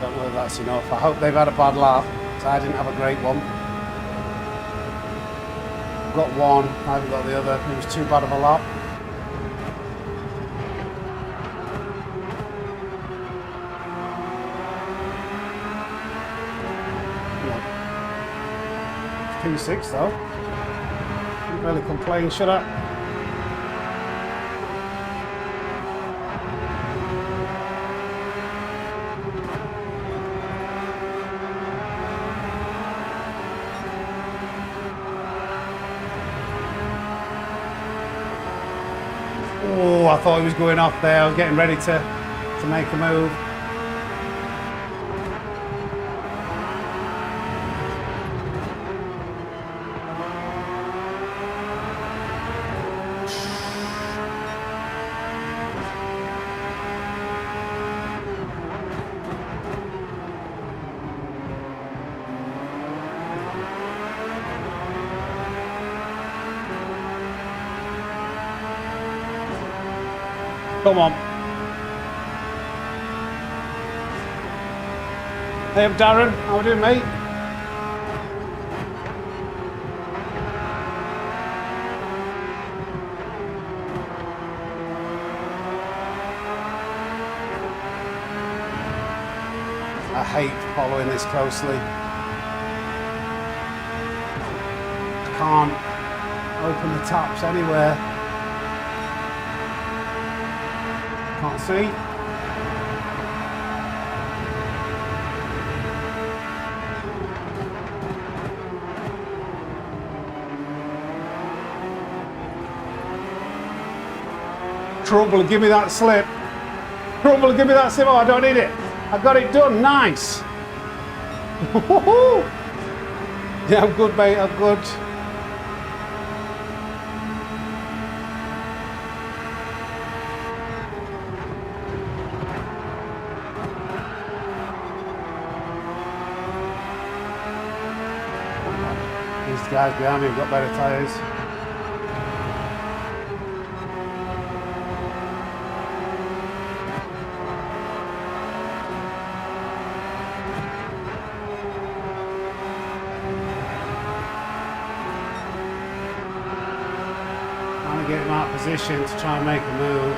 Don't know if that's enough. I hope they've had a bad lap. So I didn't have a great one. Got one, I haven't got the other. It was too bad of a lap. P6 though. Didn't really complain, should I? Oh, I thought he was going off there. I was getting ready to make a move. Come on. Hey up, Darren. How we doing, mate? I hate following this closely. I can't open the taps anywhere. Can't see. Crumbler, give me that slip. Crumbler, give me that slip. Oh, I don't need it. I got it done. Nice. Yeah, I'm good, mate. I'm good. These guys behind me have got better tyres. Trying to get him out of position to try and make a move.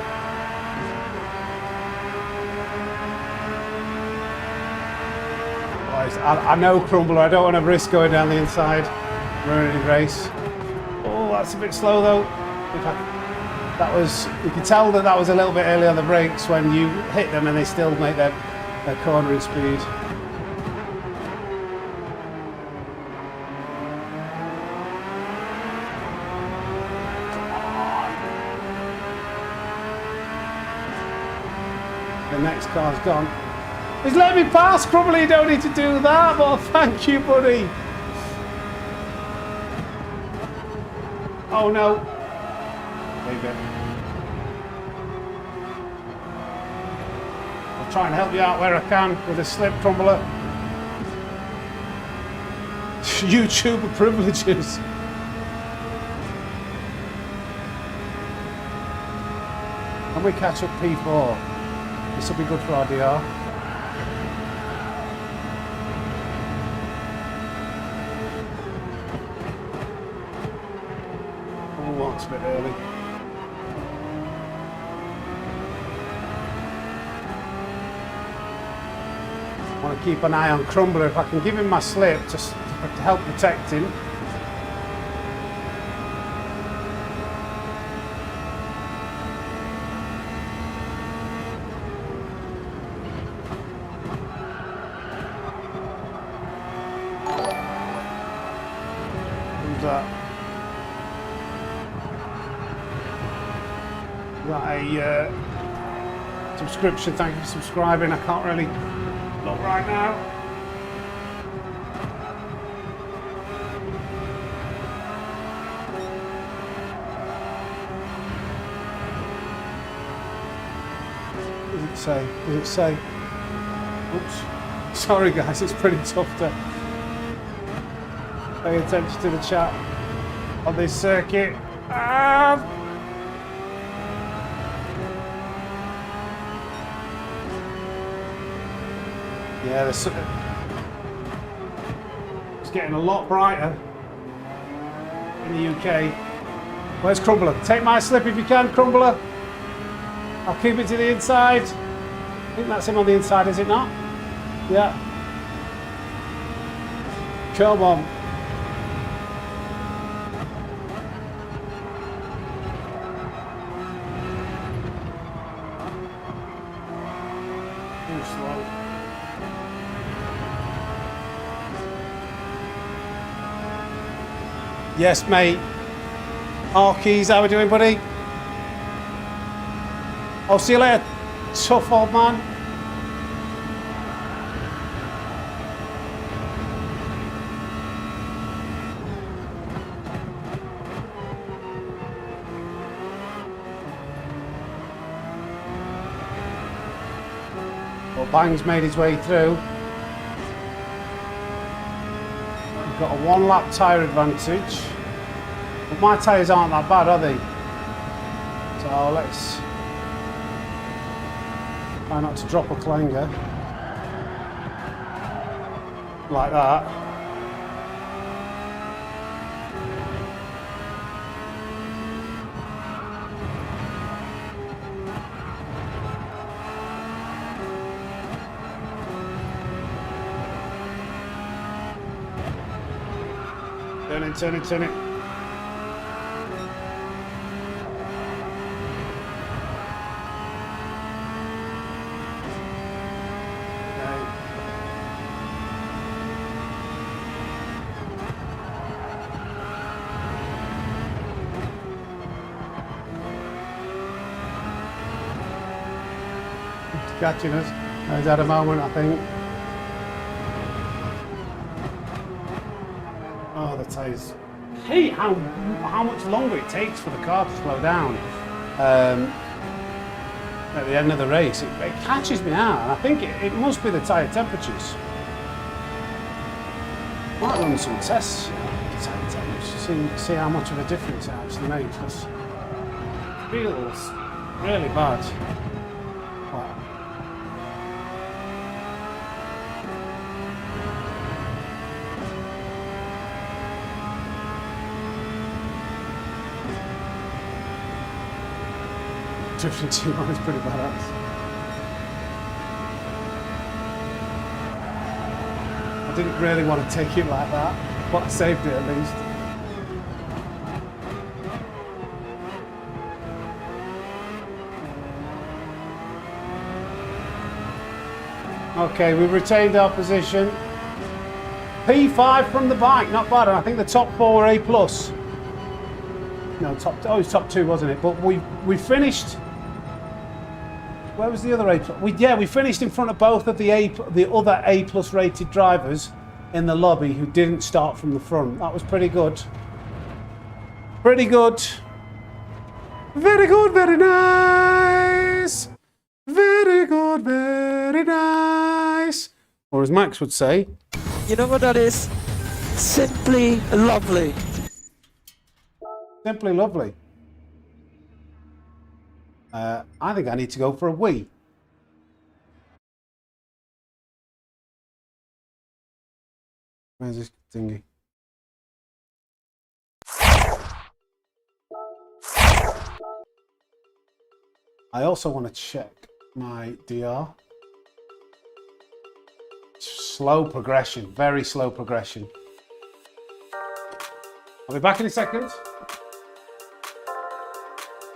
I know Crumbler, I don't want to risk going down the inside, ruining the race. Oh, that's a bit slow though. You could tell that was a little bit early on the brakes when you hit them and they still make their cornering speed. The next car's gone. He's let me pass, Crumbler, you don't need to do that, but thank you, buddy. Oh no. Leave it. I'll try and help you out where I can with a slip, Crumbler. YouTuber privileges. Can we catch up P4? This will be good for RDR. Oh, that's a bit early. I want to keep an eye on Crumbler. If I can give him my slip just to help protect him. Got a subscription, thank you for subscribing. I can't really look right now. What does it say? Does it say? Oops. Sorry guys, it's pretty tough to pay attention to the chat on this circuit. Yeah, it's getting a lot brighter in the UK. Where's Crumbler? Take my slip if you can, Crumbler. I'll keep it to the inside. I think that's him on the inside, is it not? Yeah. Come on. Too slow. Yes, mate. Keys, how we doing, buddy? I'll see you later, tough old man. Well, Bang's made his way through. We've got a one-lap tyre advantage. But my tyres aren't that bad, are they? So let's try not to drop a clanger. Like that. Turn it, turn it, turn it. catching us. He's had a moment, I think. Oh, the tyres. Hey, how much longer it takes for the car to slow down at the end of the race. It catches me out, and I think it must be the tyre temperatures. Might run some tests, tyre temperatures, see how much of a difference it actually makes. It feels really bad. Wow. Drifting too long is pretty badass. I didn't really want to take it like that, but I saved it at least. Okay, we've retained our position. P5 from the bike, not bad. And I think the top 4 were A+. No, it was top 2, wasn't it? But we finished. Where was the other A+? We finished in front of both of the other A+ rated drivers in the lobby who didn't start from the front. That was pretty good. Pretty good. Very good, very nice. Very good, very nice. Or as Max would say, you know what that is? Simply lovely. Simply lovely. I think I need to go for a wee. Where's this thingy? I also want to check my DR. Slow progression, very slow progression. I'll be back in a second.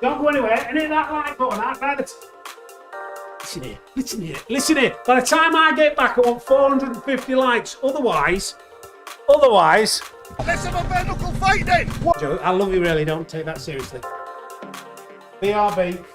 Don't go anywhere and hit that like button. Listen here, listen here, listen here. By the time I get back, I want 450 likes. Otherwise. Let's have a bare knuckle fight then. What? Joe, I love you really, don't take that seriously. BRB.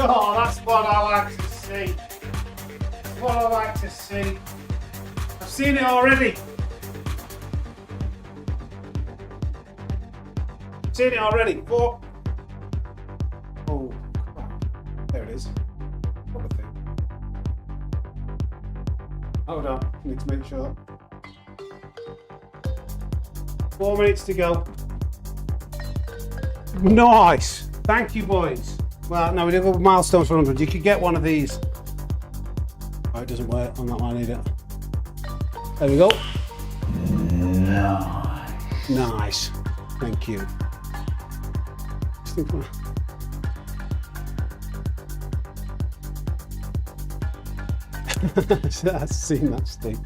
Oh, that's what I like to see. That's what I like to see. I've seen it already. Seen it already. Four. Oh, there it is. What a thing. Hold on, I need to make sure. 4 minutes to go. Nice. Thank you, boys. Well, no, we did go with milestones for 100. You could get one of these. Oh, it doesn't work on that one either. There we go. Nice. Thank you. I've seen that stick.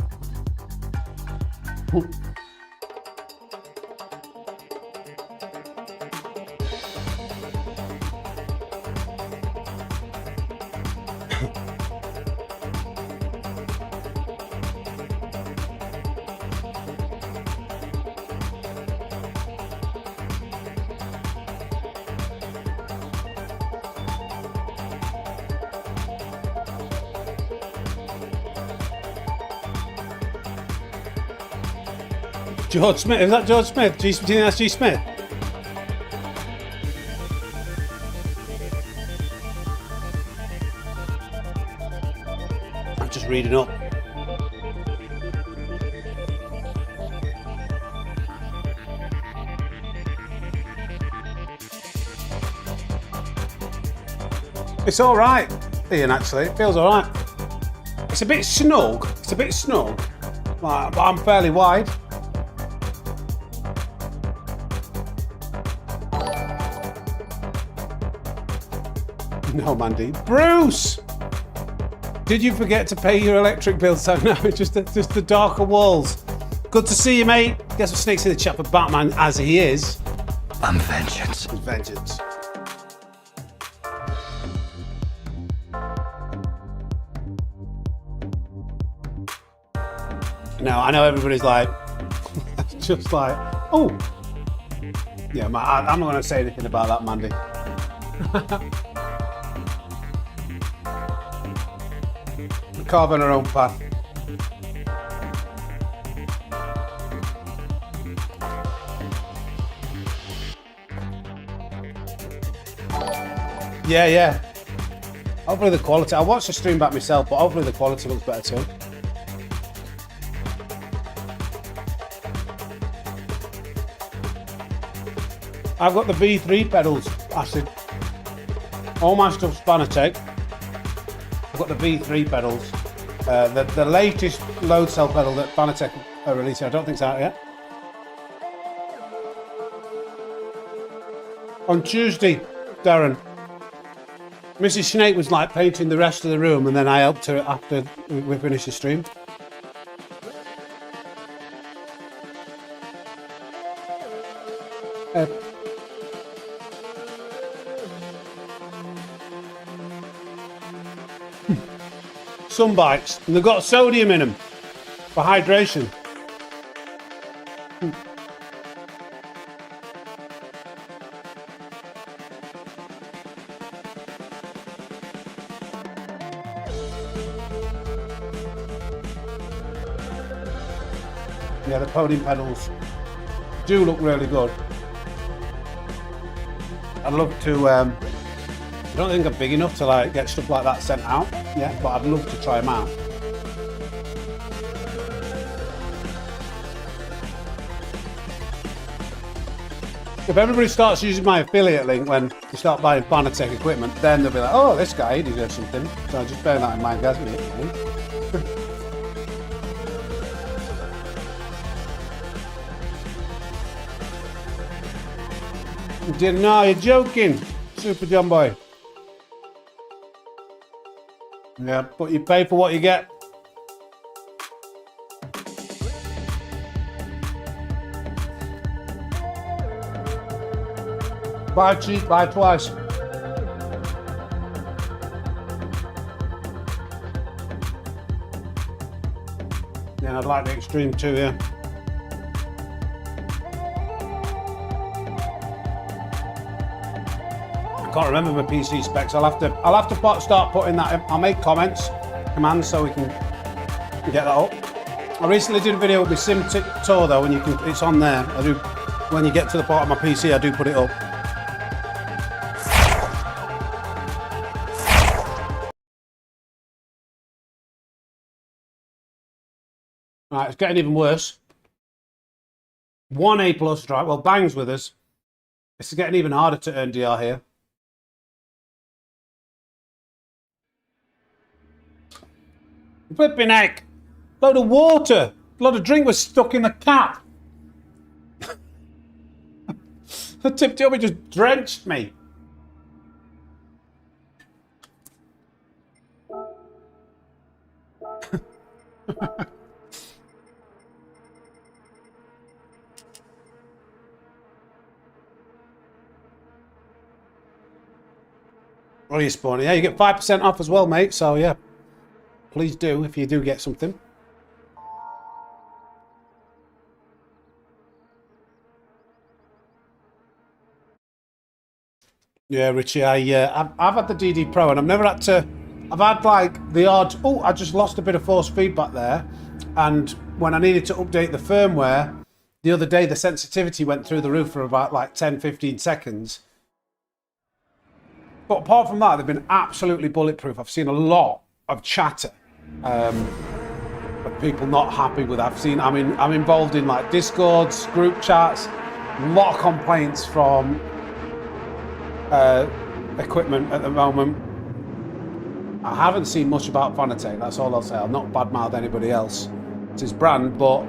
George Smith. Is that George Smith? Do you think that's G Smith? I'm just reading up. It's all right, Ian, actually. It feels all right. It's a bit snug. It's a bit snug. But I'm fairly wide. No, Mandy. Bruce! Did you forget to pay your electric bill? So no, just the darker walls. Good to see you, mate. Guess what Snake's in the chat for Batman as he is. I'm vengeance. Vengeance. No, I know everybody's like, just like, oh. Yeah, I'm not going to say anything about that, Mandy. Carve on her own path. Yeah. Hopefully the quality, I watched the stream back myself, but hopefully the quality looks better too. I've got the V3 pedals, Acid. All my stuff's Fanatec. I've got the V3 pedals. The latest load cell pedal that Fanatec are releasing, I don't think it's out yet. On Tuesday, Darren, Mrs. Snake was like painting the rest of the room, and then I helped her after we finished the stream. Sun bikes, and they've got sodium in them for hydration. Yeah, the podium pedals do look really good. I'd love to, I don't think I'm big enough to like get stuff like that sent out yet, but I'd love to try them out. If everybody starts using my affiliate link when they start buying Fanatec equipment, then they'll be like, oh, this guy, he deserves something. So just bear that in mind, guys. No, you're joking, Super John Boy. Yeah, but you pay for what you get. Buy cheap, buy twice. Yeah, I'd like the Extreme too, yeah. I can't remember my PC specs. I'll have to start putting that in. I'll make commands so we can get that up. I recently did a video with my sim tour though, and you can, it's on there. I do, when you get to the part of my PC, I do put it up. Right, it's getting even worse. 1A plus, right? Well, Bang's with us. It's getting even harder to earn DR here. Flipping heck! Load of water! A lot of drink was stuck in the cap. The tipped it up, it just drenched me. Oh, you're spawning. Yeah, you get 5% off as well, mate. So, yeah. Please do, if you do get something. Yeah, Richie, I've had the DD Pro and I've never had to... I've had, like, the odd... Oh, I just lost a bit of force feedback there. And when I needed to update the firmware, the other day, the sensitivity went through the roof for about like 10-15 seconds. But apart from that, they've been absolutely bulletproof. I've seen a lot of chatter of people not happy with. I'm involved in like Discords, group chats, a lot of complaints from equipment at the moment. I haven't seen much about Fanatec, that's all I'll say. I'll not badmouth anybody else. It's his brand, but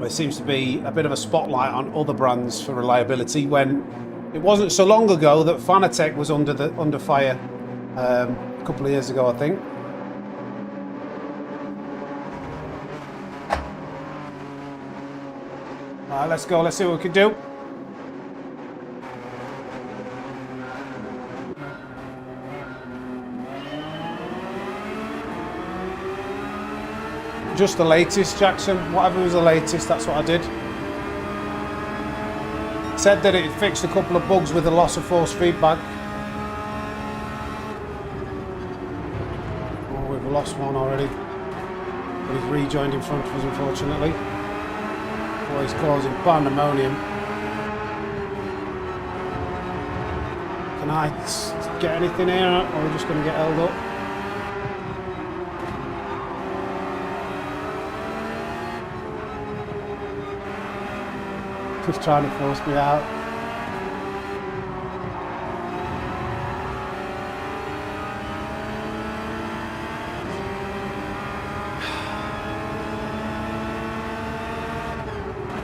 there seems to be a bit of a spotlight on other brands for reliability, when it wasn't so long ago that Fanatec was under fire, a couple of years ago, I think. All right, let's go, let's see what we can do. Just the latest, Jackson. Whatever was the latest, that's what I did. Said that it fixed a couple of bugs with the loss of force feedback. Oh, we've lost one already. But he's rejoined in front of us, unfortunately. Oh, he's causing pandemonium. Can I get anything here, or are we just going to get held up? Just trying to force me out.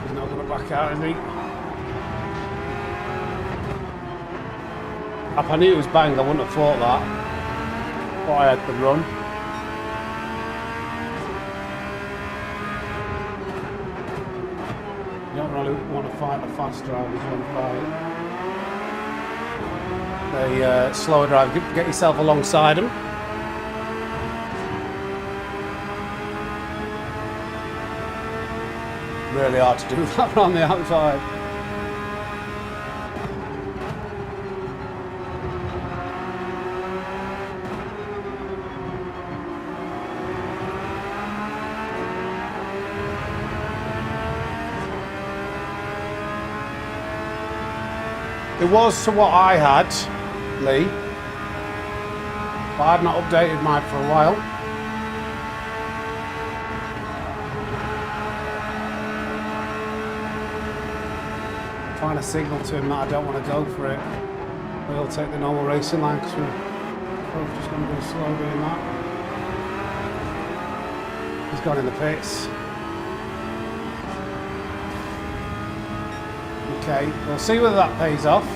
He's not going to back out, is he? If I knew it was banged, I wouldn't have thought that. Thought I had the run. You don't really want to fight the fast drivers, you want to fight the slower driver. Get yourself alongside them. Really hard to do that on the outside. It was to what I had, Lee, but I had not updated mine for a while. I'm trying to signal to him that I don't want to go for it. We'll take the normal racing line because we're both just going to go slow doing that. He's gone in the pits. Okay, we'll see whether that pays off.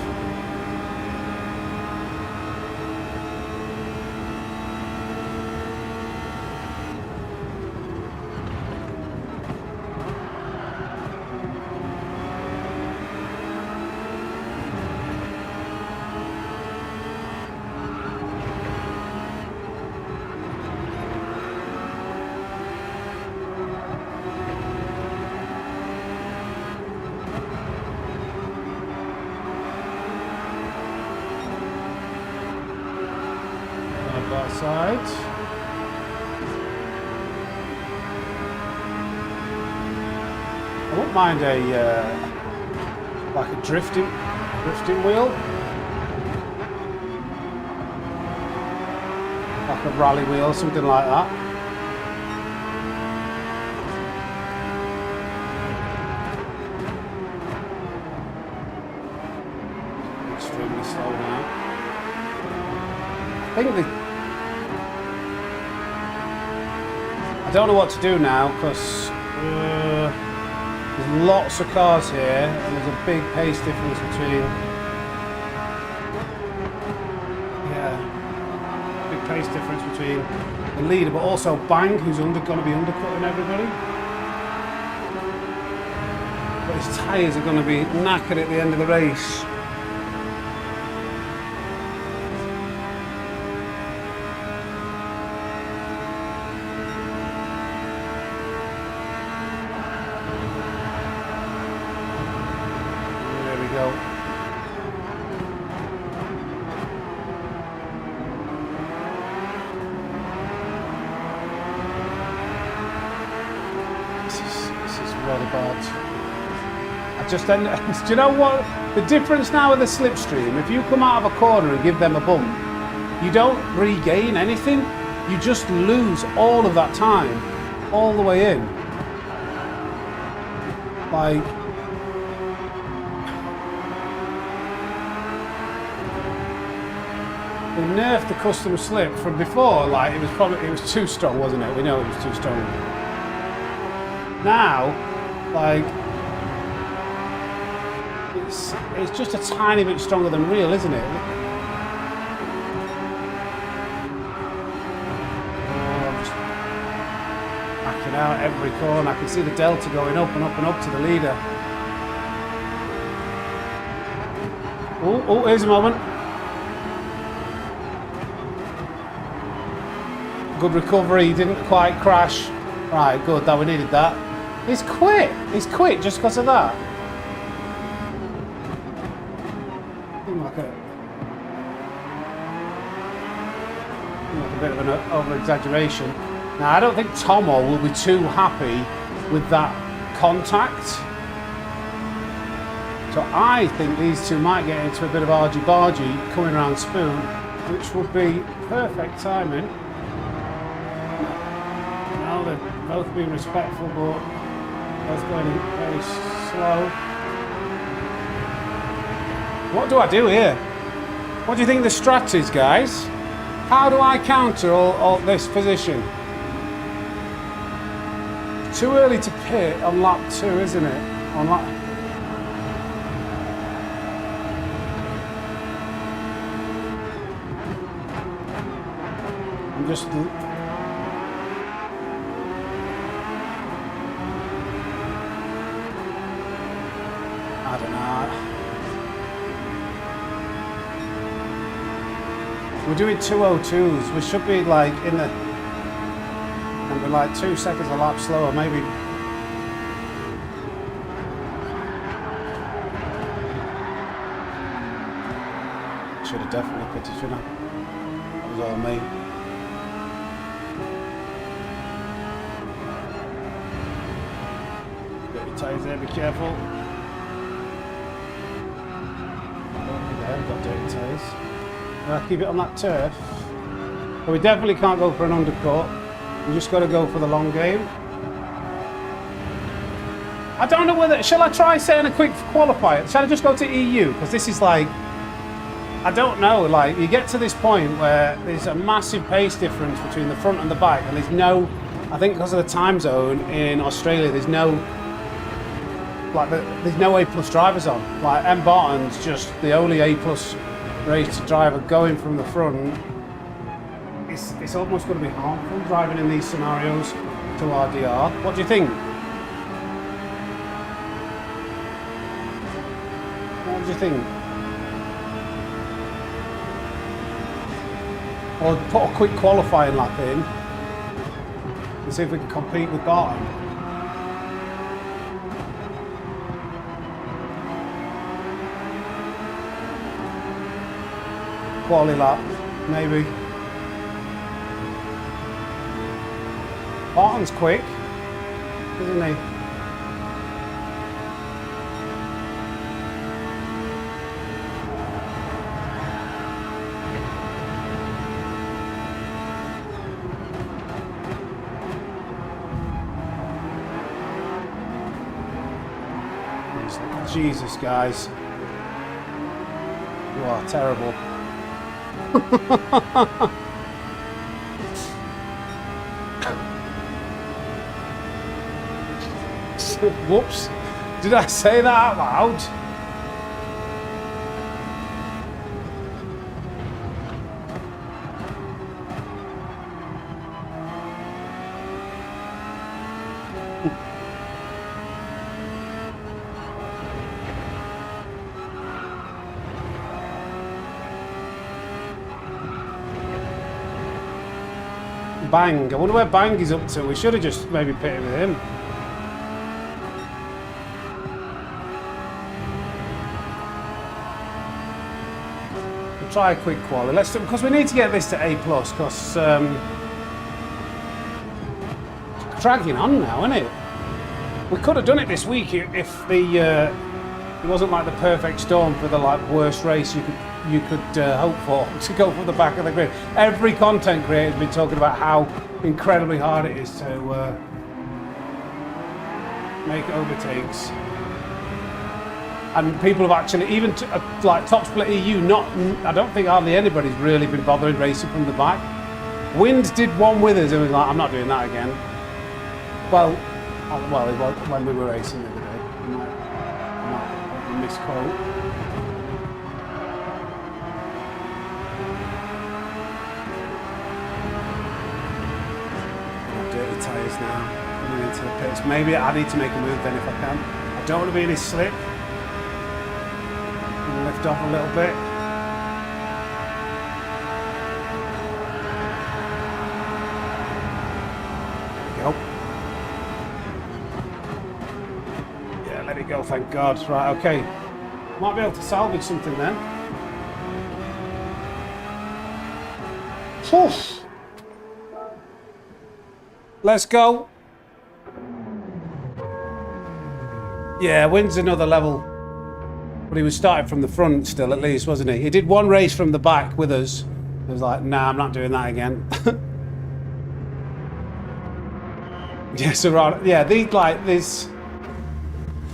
Side. I wouldn't mind a like a drifting wheel, like a rally wheel, something like that. Extremely slow now. I think I don't know what to do now because there's lots of cars here and there's a big pace difference between, big pace difference between the leader, but also Bang, who's going to be undercutting everybody. But his tyres are going to be knackered at the end of the race. This is rather bad. I just end. Do you know what the difference now with the slipstream? If you come out of a corner and give them a bump, you don't regain anything. You just lose all of that time, all the way in. Like, they nerfed the custom slip from before. Like, it was too strong, wasn't it? We know it was too strong. Now, like, it's just a tiny bit stronger than real, isn't it? Backing out every corner. I can see the delta going up and up and up to the leader. Oh, here's a moment. Good recovery, he didn't quite crash. Right, good, that we needed that. He's quit just because of that. Like a bit of an over-exaggeration. Now, I don't think Tomo will be too happy with that contact. So I think these two might get into a bit of argy-bargy coming around Spoon, which would be perfect timing. Now they're both being respectful, but both going very slow. What do I do here? What do you think the strat is, guys? How do I counter all this position? Too early to pit on lap 2, isn't it? On lap... I'm just... I don't know. We're doing 2:02s. We should be like in the... And we're like 2 seconds a lap slower, maybe. Should have definitely pitted, shouldn't I? That was all me. Get your tyres there, be careful. I've got dirty tyres. Keep it on that turf. But we definitely can't go for an undercut. We just got to go for the long game. I don't know whether... Shall I try setting a quick qualifier? Shall I just go to EU? Because this is like... I don't know. Like, you get to this point where there's a massive pace difference between the front and the back. And there's no... I think because of the time zone in Australia, there's no... Like, there's no A+ drivers on. Like, M. Barton's just the only A+ race driver going from the front. It's almost going to be harmful driving in these scenarios to RDR. What do you think? What do you think? Or put a quick qualifying lap in and see if we can compete with Barton. Quali lap, maybe. Barton's quick, isn't he? Jesus, guys. You are terrible. Whoops. Did I say that out loud? Bang. I wonder where Bang is up to. We should have just maybe pitted with him. We'll try a quick quali. Let's do, because we need to get this to A+, because dragging on now, isn't it? We could have done it this week if the It wasn't like the perfect storm for the like worst race you could hope for to go from the back of the grid. Every content creator has been talking about how incredibly hard it is to make overtakes. And people have actually, even like Top Split EU, I don't think hardly anybody's really been bothering racing from the back. Wind did one with us and was like, I'm not doing that again. Well, when we were racing the other day. I might misquote. Dirty tyres now. Coming into the pits. Maybe I need to make a move then if I can. I don't want to be in his slip. Lift off a little bit. There we go. Yeah, let it go, thank God. Right, okay. Might be able to salvage something then. Oof. Let's go. Yeah, wins another level. But he was starting from the front still, at least, wasn't he? He did one race from the back with us. He was like, nah, I'm not doing that again. Yeah, so right, yeah, these like this.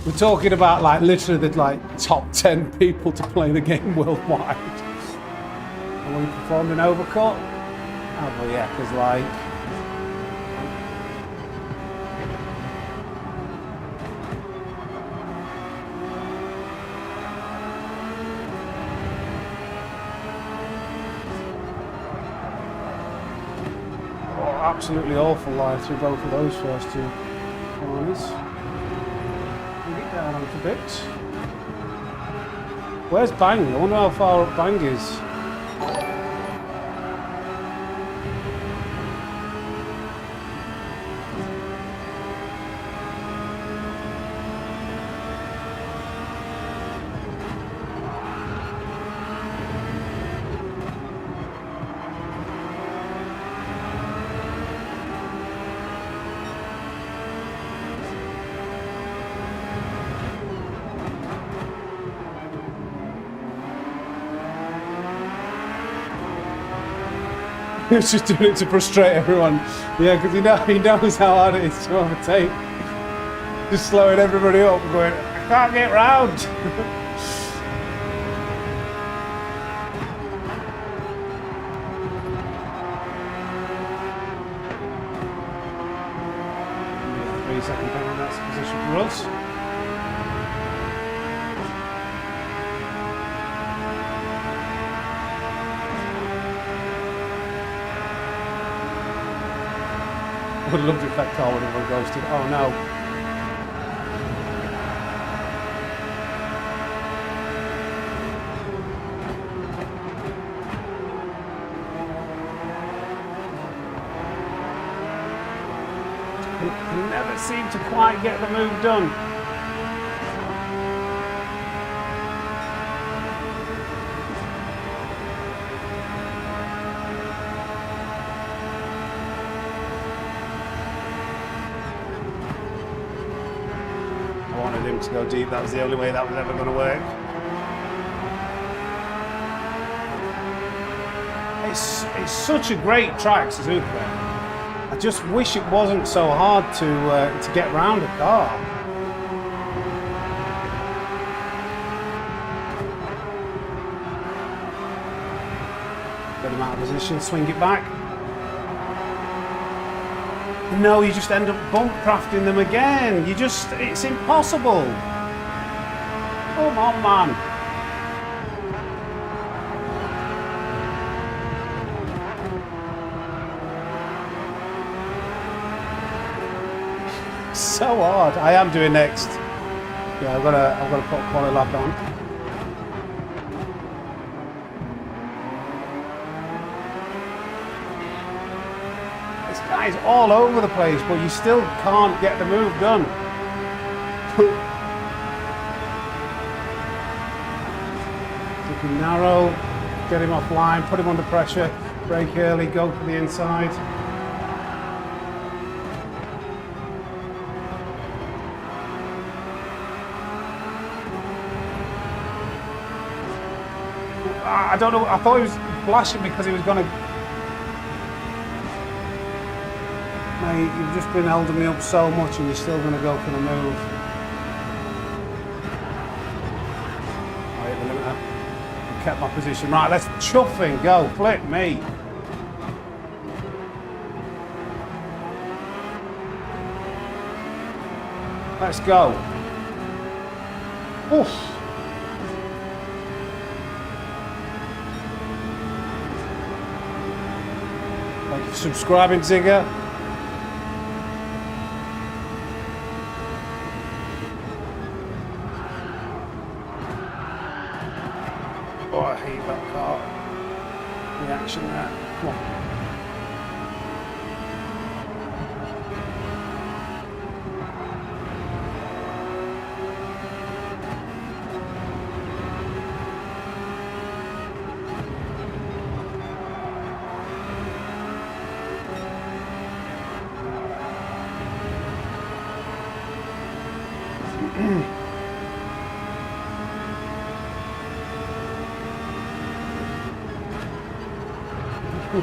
We're talking about like literally the like top 10 people to play the game worldwide. And we performed an overcut. Oh, well, yeah, because like. Absolutely awful lie through both of those first two corners. Bring it down a little bit. Where's Bang? I wonder how far up Bang is. He's just doing it to frustrate everyone. Yeah, because he knows how hard it is to overtake. Just slowing everybody up and going, I can't get round. Yeah, 3 second penalty, that's the position for us. I would have loved if that car would have ghosted. Oh no. Can never seem to quite get the move done. To go deep, that was the only way that was ever going to work. It's such a great track, Suzuka. I just wish it wasn't so hard to get round a car. Get him out of position, swing it back. No, you just end up bump crafting them again. It's impossible. Come on, man. So hard. I am doing next. Yeah, I've got to put a quali lap on. It's all over the place, but you still can't get the move done. Looking narrow, get him offline, put him under pressure, brake early, go for the inside. I don't know. I thought he was flashing because he was going to. Mate, you've just been holding me up so much and you're still going to go for the move. Right, the limiter. I kept my position. Right, let's chuff and go. Flip me. Let's go. Oof. Thank you for subscribing, Zigger. Oh, I hate that car. Reaction there. Come on.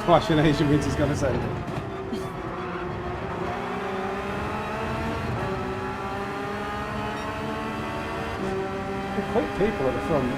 Flashing Asian means he's going to send it. Quick people at the front.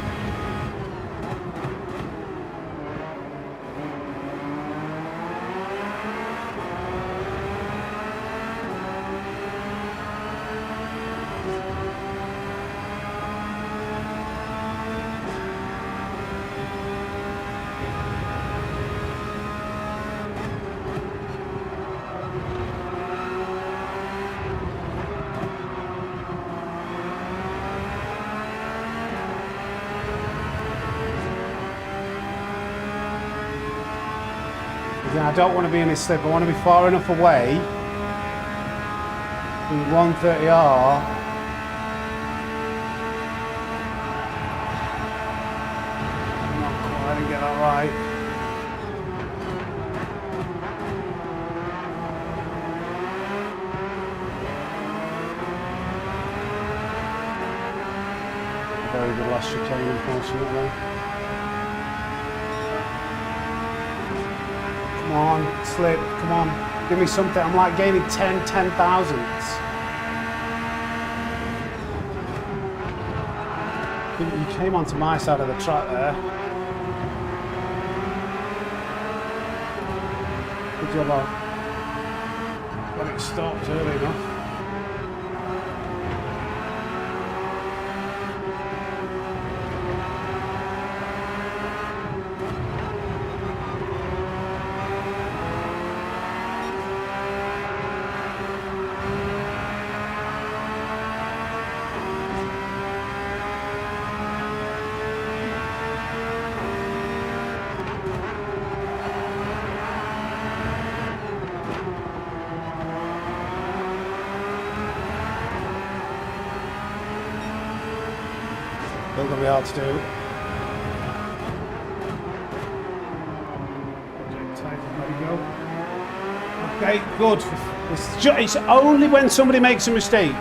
I don't want to be in this slip. I want to be far enough away from the 130R. Not quite, I didn't get that right. Very good last chicane, unfortunately. Come on, slip, come on, give me something. I'm like gaining 10,000s. You came onto my side of the track there. Good job, I got it stopped early enough. Still gonna be hard to do. Okay, good. It's only when somebody makes a mistake.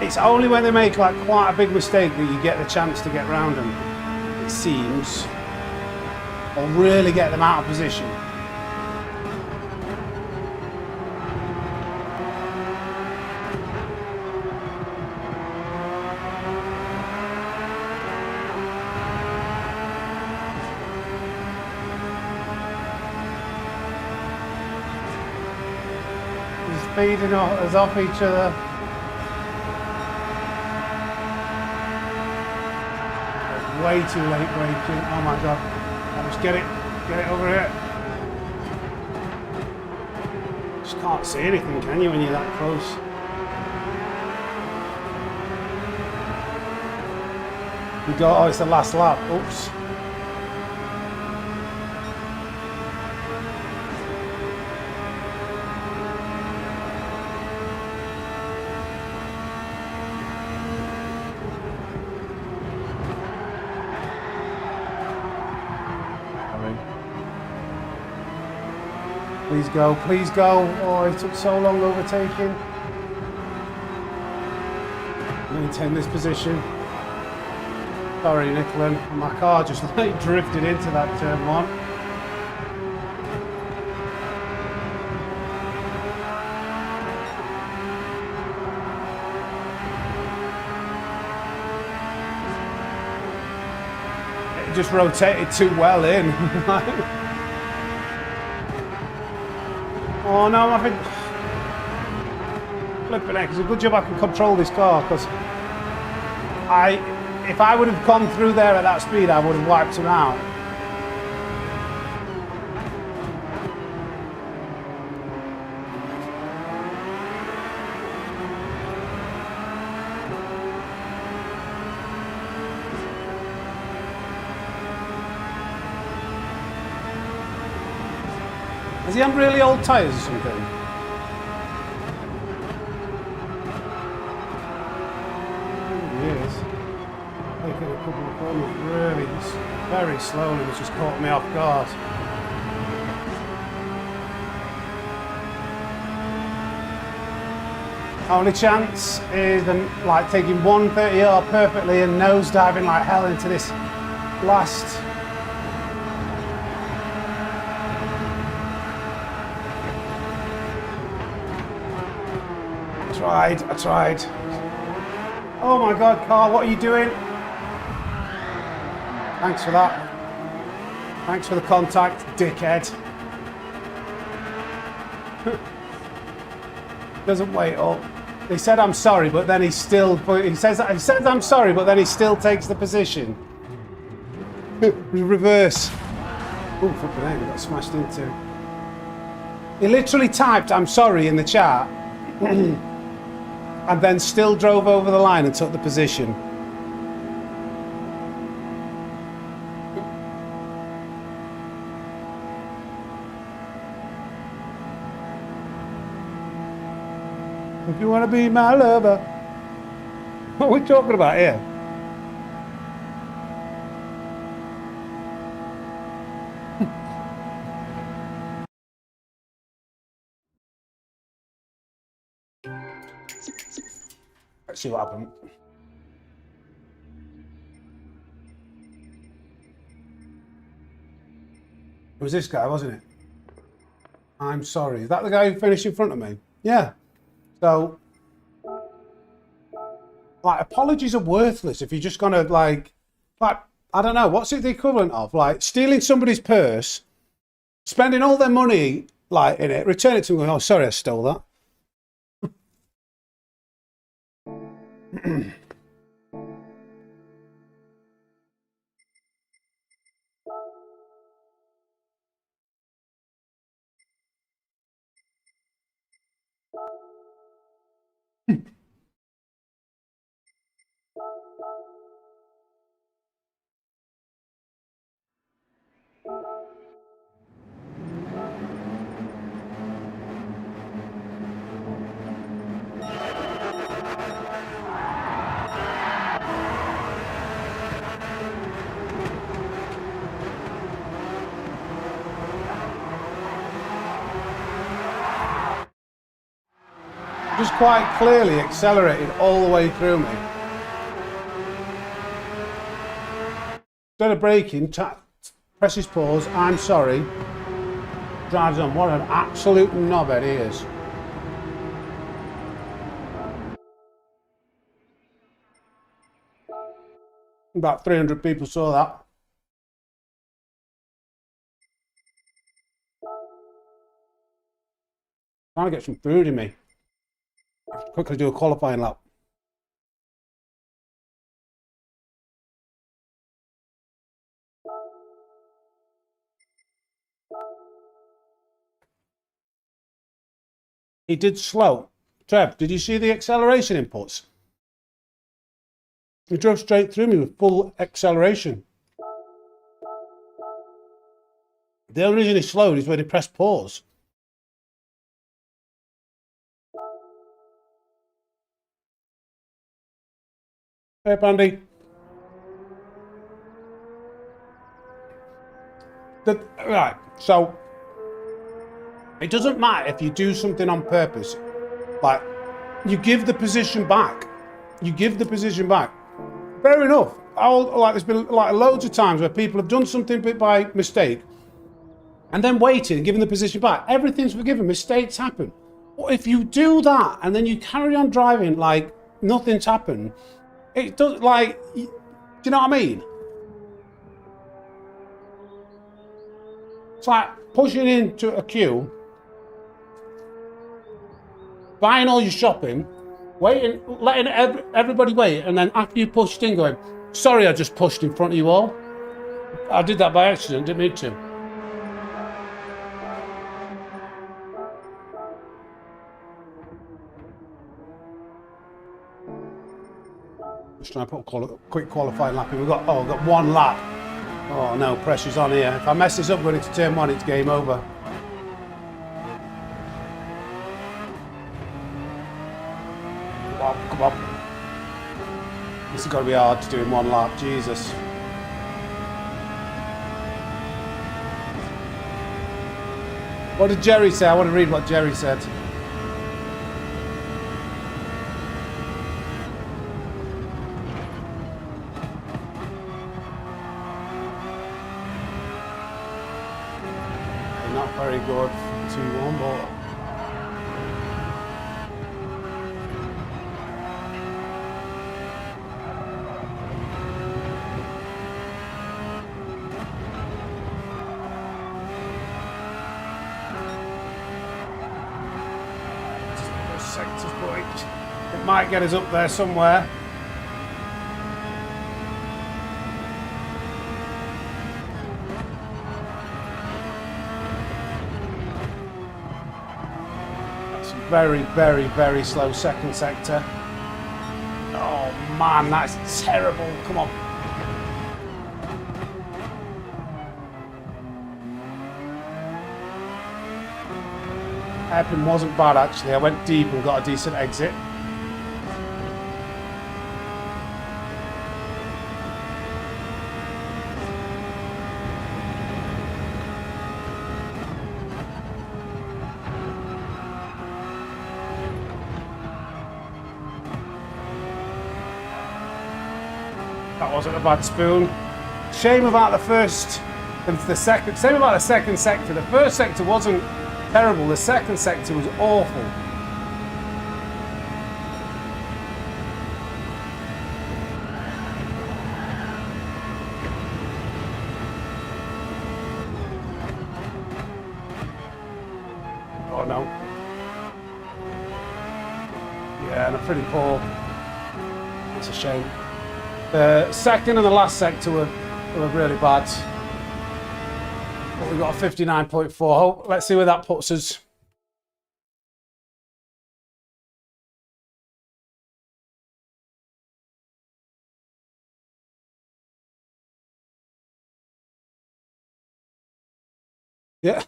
It's only when they make like quite a big mistake that you get the chance to get round them, it seems, or really get them out of position. Feeding us off each other. Way too late braking. Oh my god. I'll just get it over here. Just can't see anything, can you, when you're that close? You go, oh, it's the last lap. Oops. Please go, please go. Oh, it took so long overtaking. Maintain this position. Sorry, Nicklin. My car just like drifted into that turn one. It just rotated too well in. Oh no, I think flipping heck, it's a good job I can control this car, because if I would have gone through there at that speed, I would have wiped him out. Has he had really old tyres or something? Taking a couple of corners really very slowly, which just caught me off guard. Only chance is like taking 130R perfectly and nose diving like hell into this last. I tried. Oh my God, car, what are you doing? Thanks for that. Thanks for the contact, dickhead. Doesn't wait up. He said I'm sorry, but then he says I'm sorry, but then he still takes the position. Reverse. Oh, fucking hell, he got smashed into. He literally typed I'm sorry in the chat and then still drove over the line and took the position. If you want to be my lover. What are we talking about here? Let's see what happened. It was this guy, wasn't it? I'm sorry. Is that the guy who finished in front of me? Yeah. So, like, apologies are worthless if you're just gonna like, I don't know, what's it the equivalent of? Like, stealing somebody's purse, spending all their money, like, in it, return it to them, going, oh, sorry, I stole that. Just quite clearly accelerated all the way through me. Instead of braking, presses pause, I'm sorry, drives on. What an absolute knobhead he is. About 300 people saw that. Trying to get some food in me. Quickly do a qualifying lap. He did slow. Trev, did you see the acceleration inputs? He drove straight through me with full acceleration. The only reason he slowed is when he pressed pause. Hey, Pandy. Right, so it doesn't matter if you do something on purpose. Like, you give the position back. You give the position back. fair enough. Like there's been like loads of times where people have done something by mistake and then waited and given the position back. Everything's forgiven. Mistakes happen. But if you do that and then you carry on driving like nothing's happened, it does like, do you know what I mean? It's like pushing into a queue, buying all your shopping, waiting, letting everybody wait, and then after you pushed in going, sorry, I just pushed in front of you all. I did that by accident, didn't mean to. Just trying to put a quick qualifying lap in. We've got one lap. Oh no, pressure's on here. If I mess this up going into turn one, it's game over. Come on. This has got to be hard to do in one lap, Jesus. What did Jerry say? I want to read what Jerry said. Not very good, 2-1, but sector's point. It might get us up there somewhere. Very, very, very slow second sector. Oh man, that's terrible. Come on. Hairpin wasn't bad actually. I went deep and got a decent exit. That wasn't a bad spoon. Shame about the first and the second. Same about the second sector. The first sector wasn't terrible. The second sector was awful. Oh no. Yeah, and a pretty poor. That's a shame. The second and the last sector were really bad. But we got a 59.4. Let's see where that puts us. Yeah.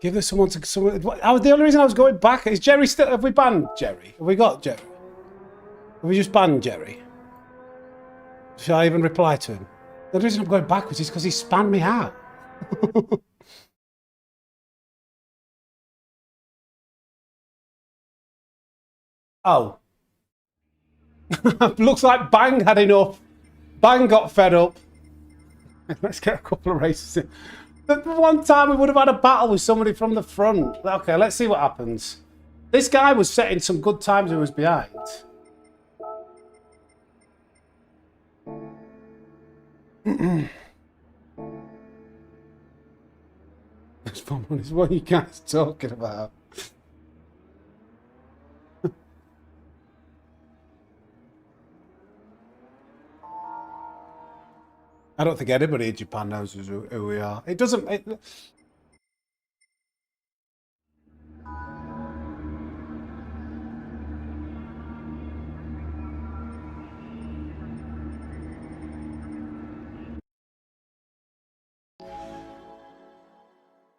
Give this someone to someone. The only reason I was going back is Jerry still. Have we banned Jerry? Have we got Jerry? Have we just banned Jerry? Shall I even reply to him? The reason I'm going backwards is because he spanned me out. Oh. Looks like Bang had enough. Bang got fed up. Let's get a couple of races in. The one time we would have had a battle with somebody from the front. Okay, let's see what happens. This guy was setting some good times who was behind. What are you guys talking about? I don't think anybody in Japan knows who we are. It doesn't.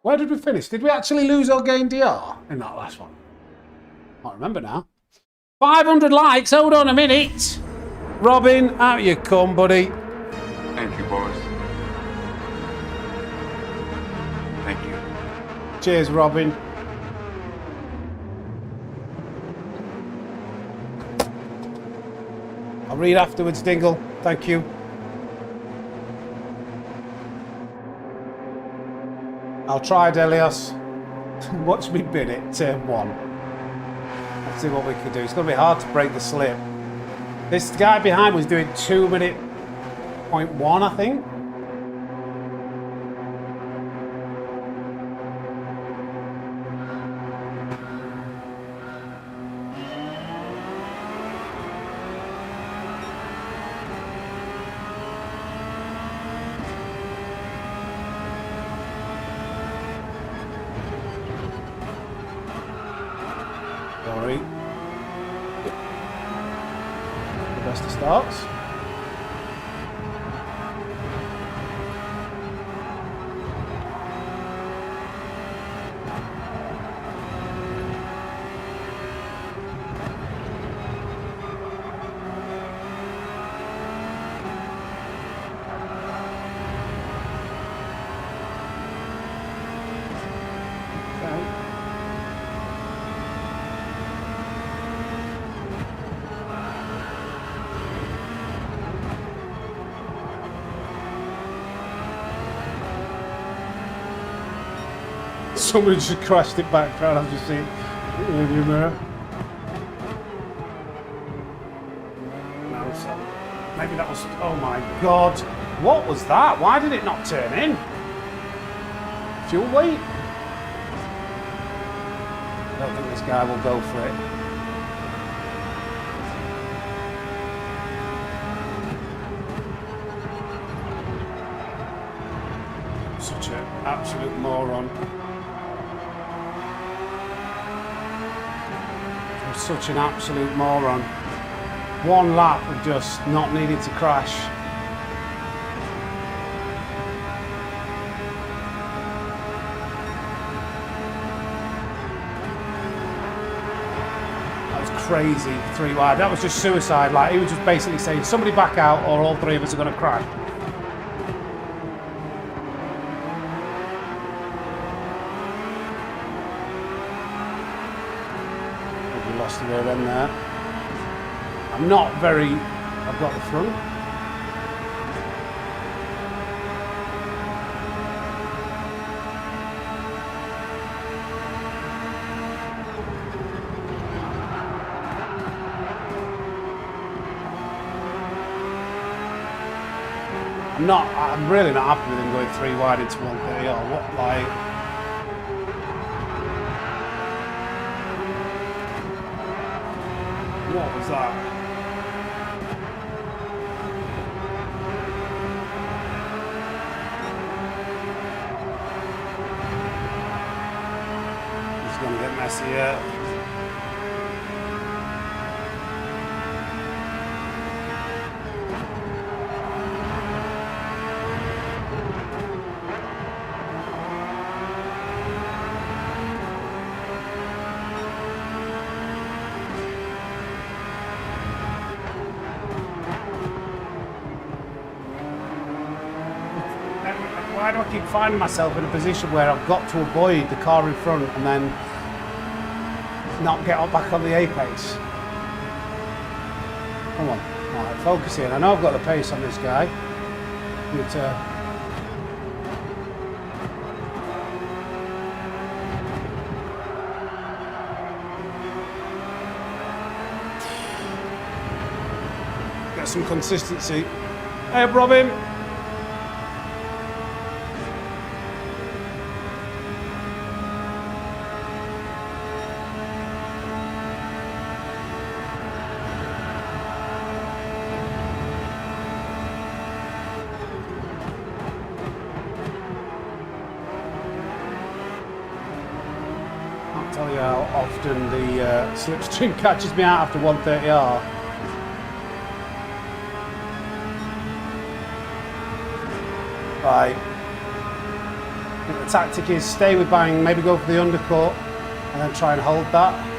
Where did we finish? Did we actually lose or gain DR in that last one? I can't remember now. 500 likes. Hold on a minute. Robin, out you come, buddy. Thank you, boys. Thank you. Cheers, Robin. I'll read afterwards, Dingle. Thank you. I'll try, Delios. Watch me bin it, turn 1. Let's see what we can do. It's going to be hard to break the slip. This guy behind was doing 2 minute .1, I think. Sorry. The best of starts. Somebody just crashed it back round. I've just seen it in the rearview mirror. No, so maybe that was. Oh my god. What was that? Why did it not turn in? Fuel weight? I don't think this guy will go for it. Such an absolute moron. Such an absolute moron. One lap of just not needing to crash. That was crazy, 3 wide. That was just suicide. Like, he was just basically saying, somebody back out or all 3 of us are going to crash. Lost the rear end there. I'm not very. I've got the front. I'm really not happy with him going 3 wide into 130 or what, like. What was that? It's going to get messy here. Why do I keep finding myself in a position where I've got to avoid the car in front and then not get up back on the apex? Come on, alright, focus in. I know I've got the pace on this guy. But, get some consistency. Hey up, Robin. Tell you how often the slipstream catches me out after 130R. Right. I think the tactic is stay with bang, maybe go for the undercut, and then try and hold that.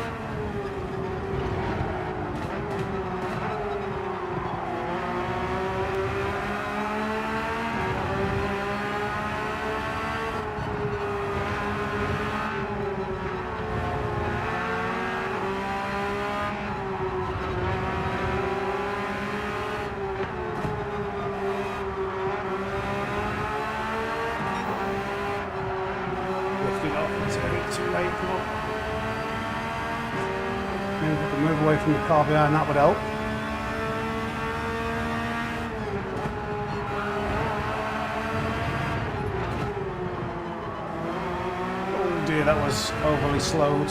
from the car behind, that would help. Oh dear, that was overly slowed.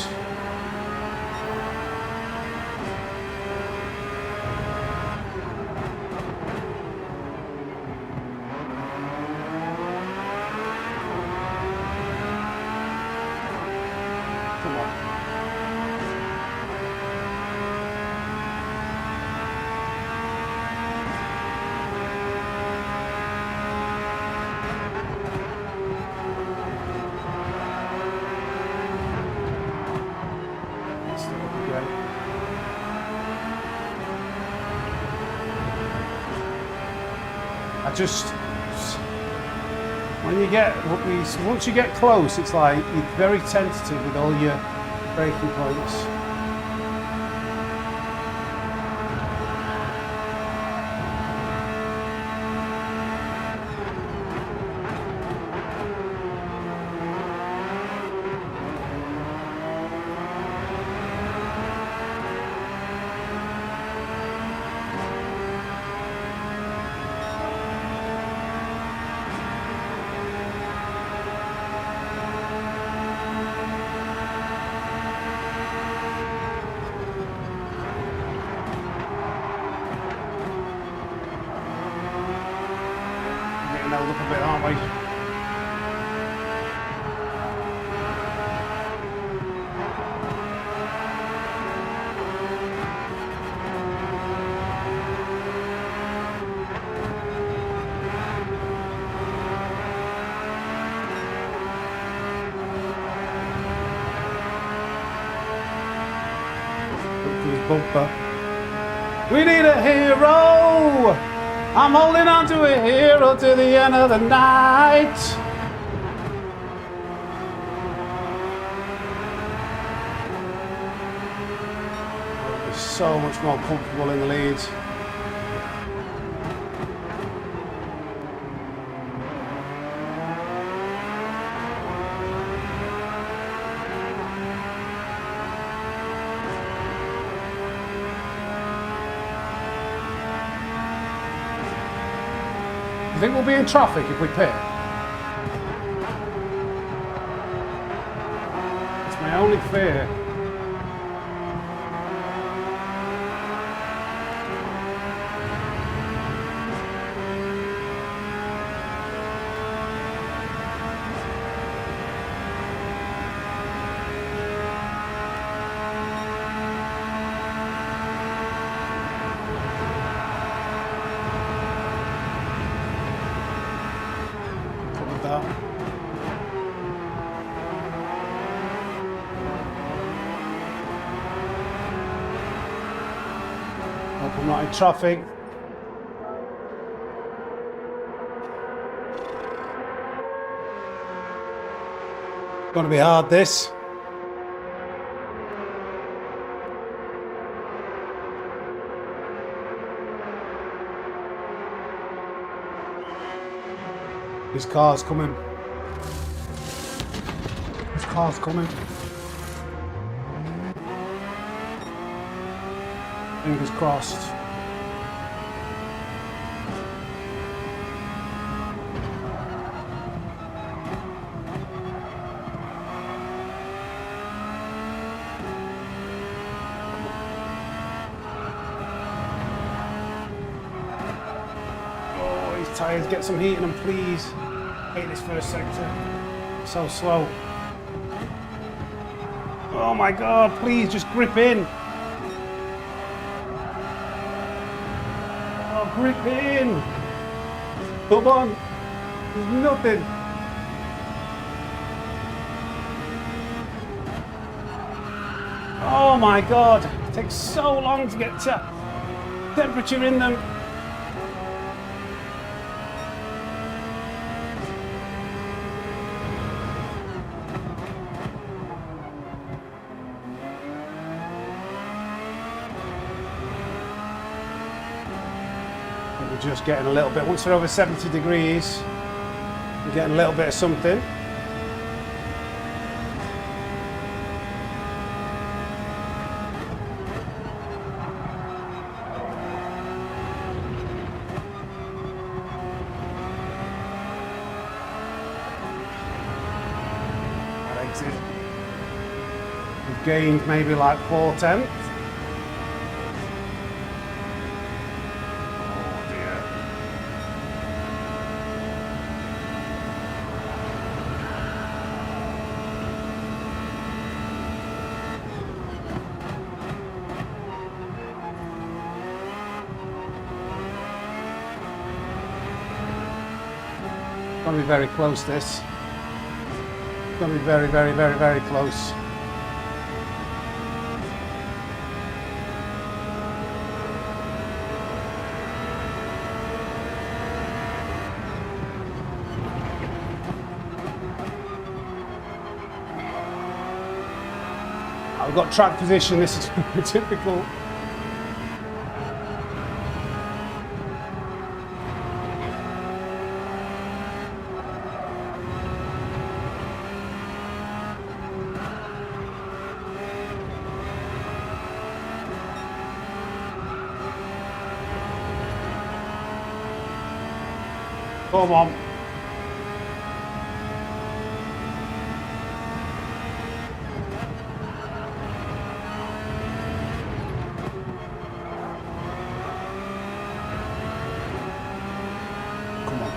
Come on. Still up again. I just, when you get, once you get close, it's like you're very tentative with all your braking points. Getting held up a bit, aren't we? Look for his bumper. We need a hero! I'm holding on to a hero to the end of the night. He's so much more comfortable in the lead. You think we'll be in traffic if we pit? It's my only fear. That. Hope I'm not in traffic. Gonna be hard, this. His car's coming. His car's coming. Fingers crossed. Oh, his tyres, get some heat in them, please. Hate this first sector. So slow. Oh my god, please just grip in. Oh, grip in. Come on. There's nothing. Oh my god. It takes so long to get temperature in them. We're just getting a little bit, once we're over 70 degrees, we're getting a little bit of something. gained maybe like 4/10. Oh dear. Gonna be very close, this. Gonna be very, very, very, very close. I've got track position, this is typical. Come on. Come on.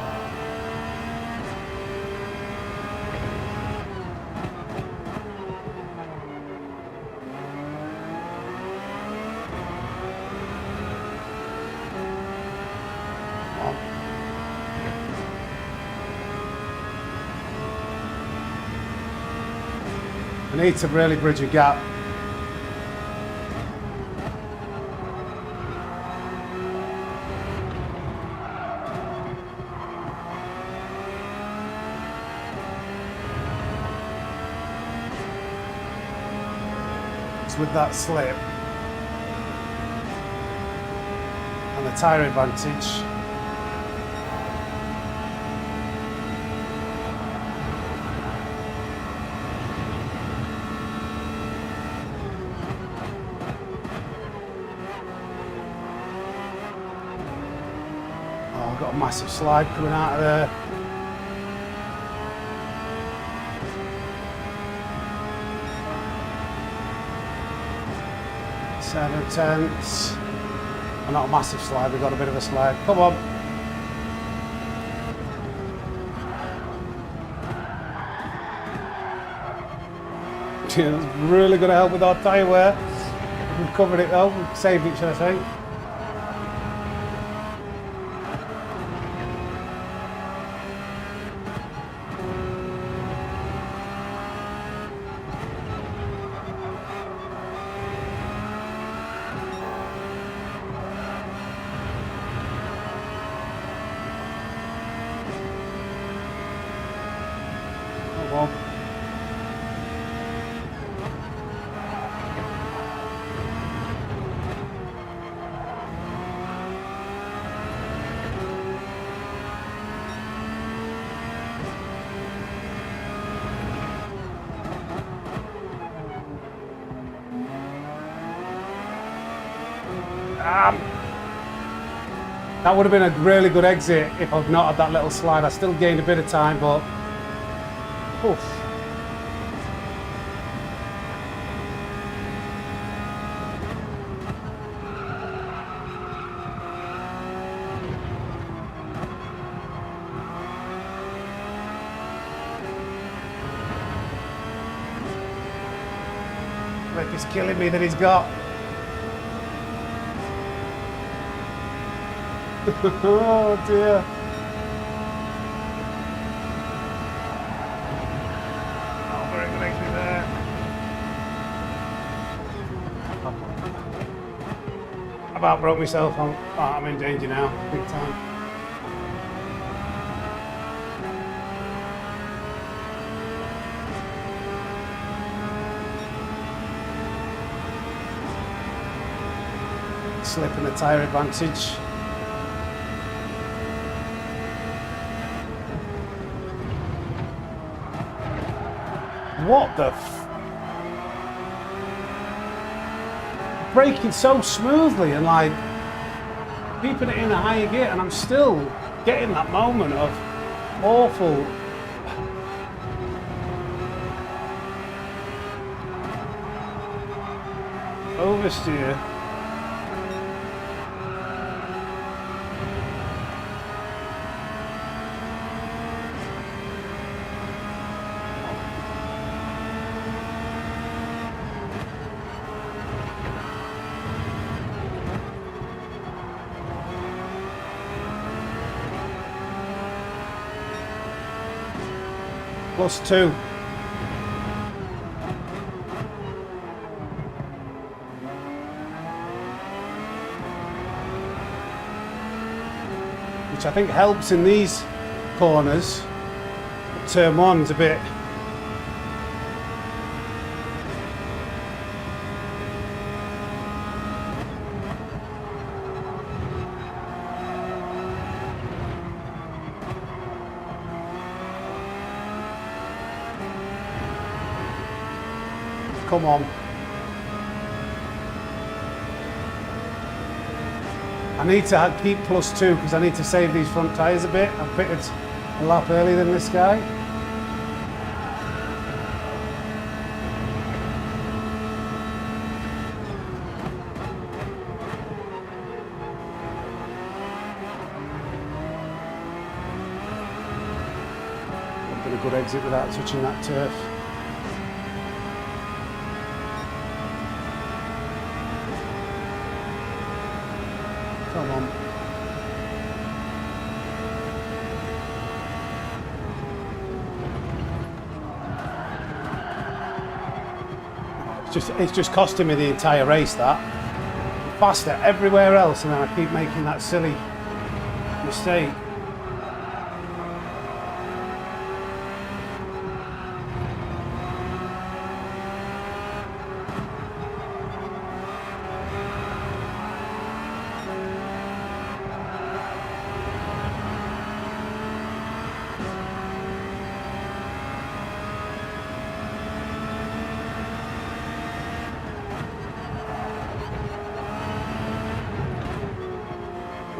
I need to really bridge a gap. It's with that slip and the tyre advantage. I've got a massive slide coming out of there. Seven tenths. Well, not a massive slide, we've got a bit of a slide. Come on. Yeah, that's really going to help with our tyre wear. We've covered it though, we've saved it, should I say. Well. That would have been a really good exit if I'd not had that little slide. I still gained a bit of time, but oof. Lip is killing me that he's got. Oh dear. Oh, very good exit there. I about broke myself. I'm in danger now, big time. Slipping the tyre advantage. What the braking so smoothly and like keeping it in a higher gear, and I'm still getting that moment of awful. oversteer. +2. Which I think helps in these corners. Turn one's a bit. Come on. I need to keep +2 because I need to save these front tyres a bit. I've pitted a lap earlier than this guy. I've done a good exit without touching that turf. Come on. It's just costing me the entire race, that. I'm faster everywhere else and then I keep making that silly mistake.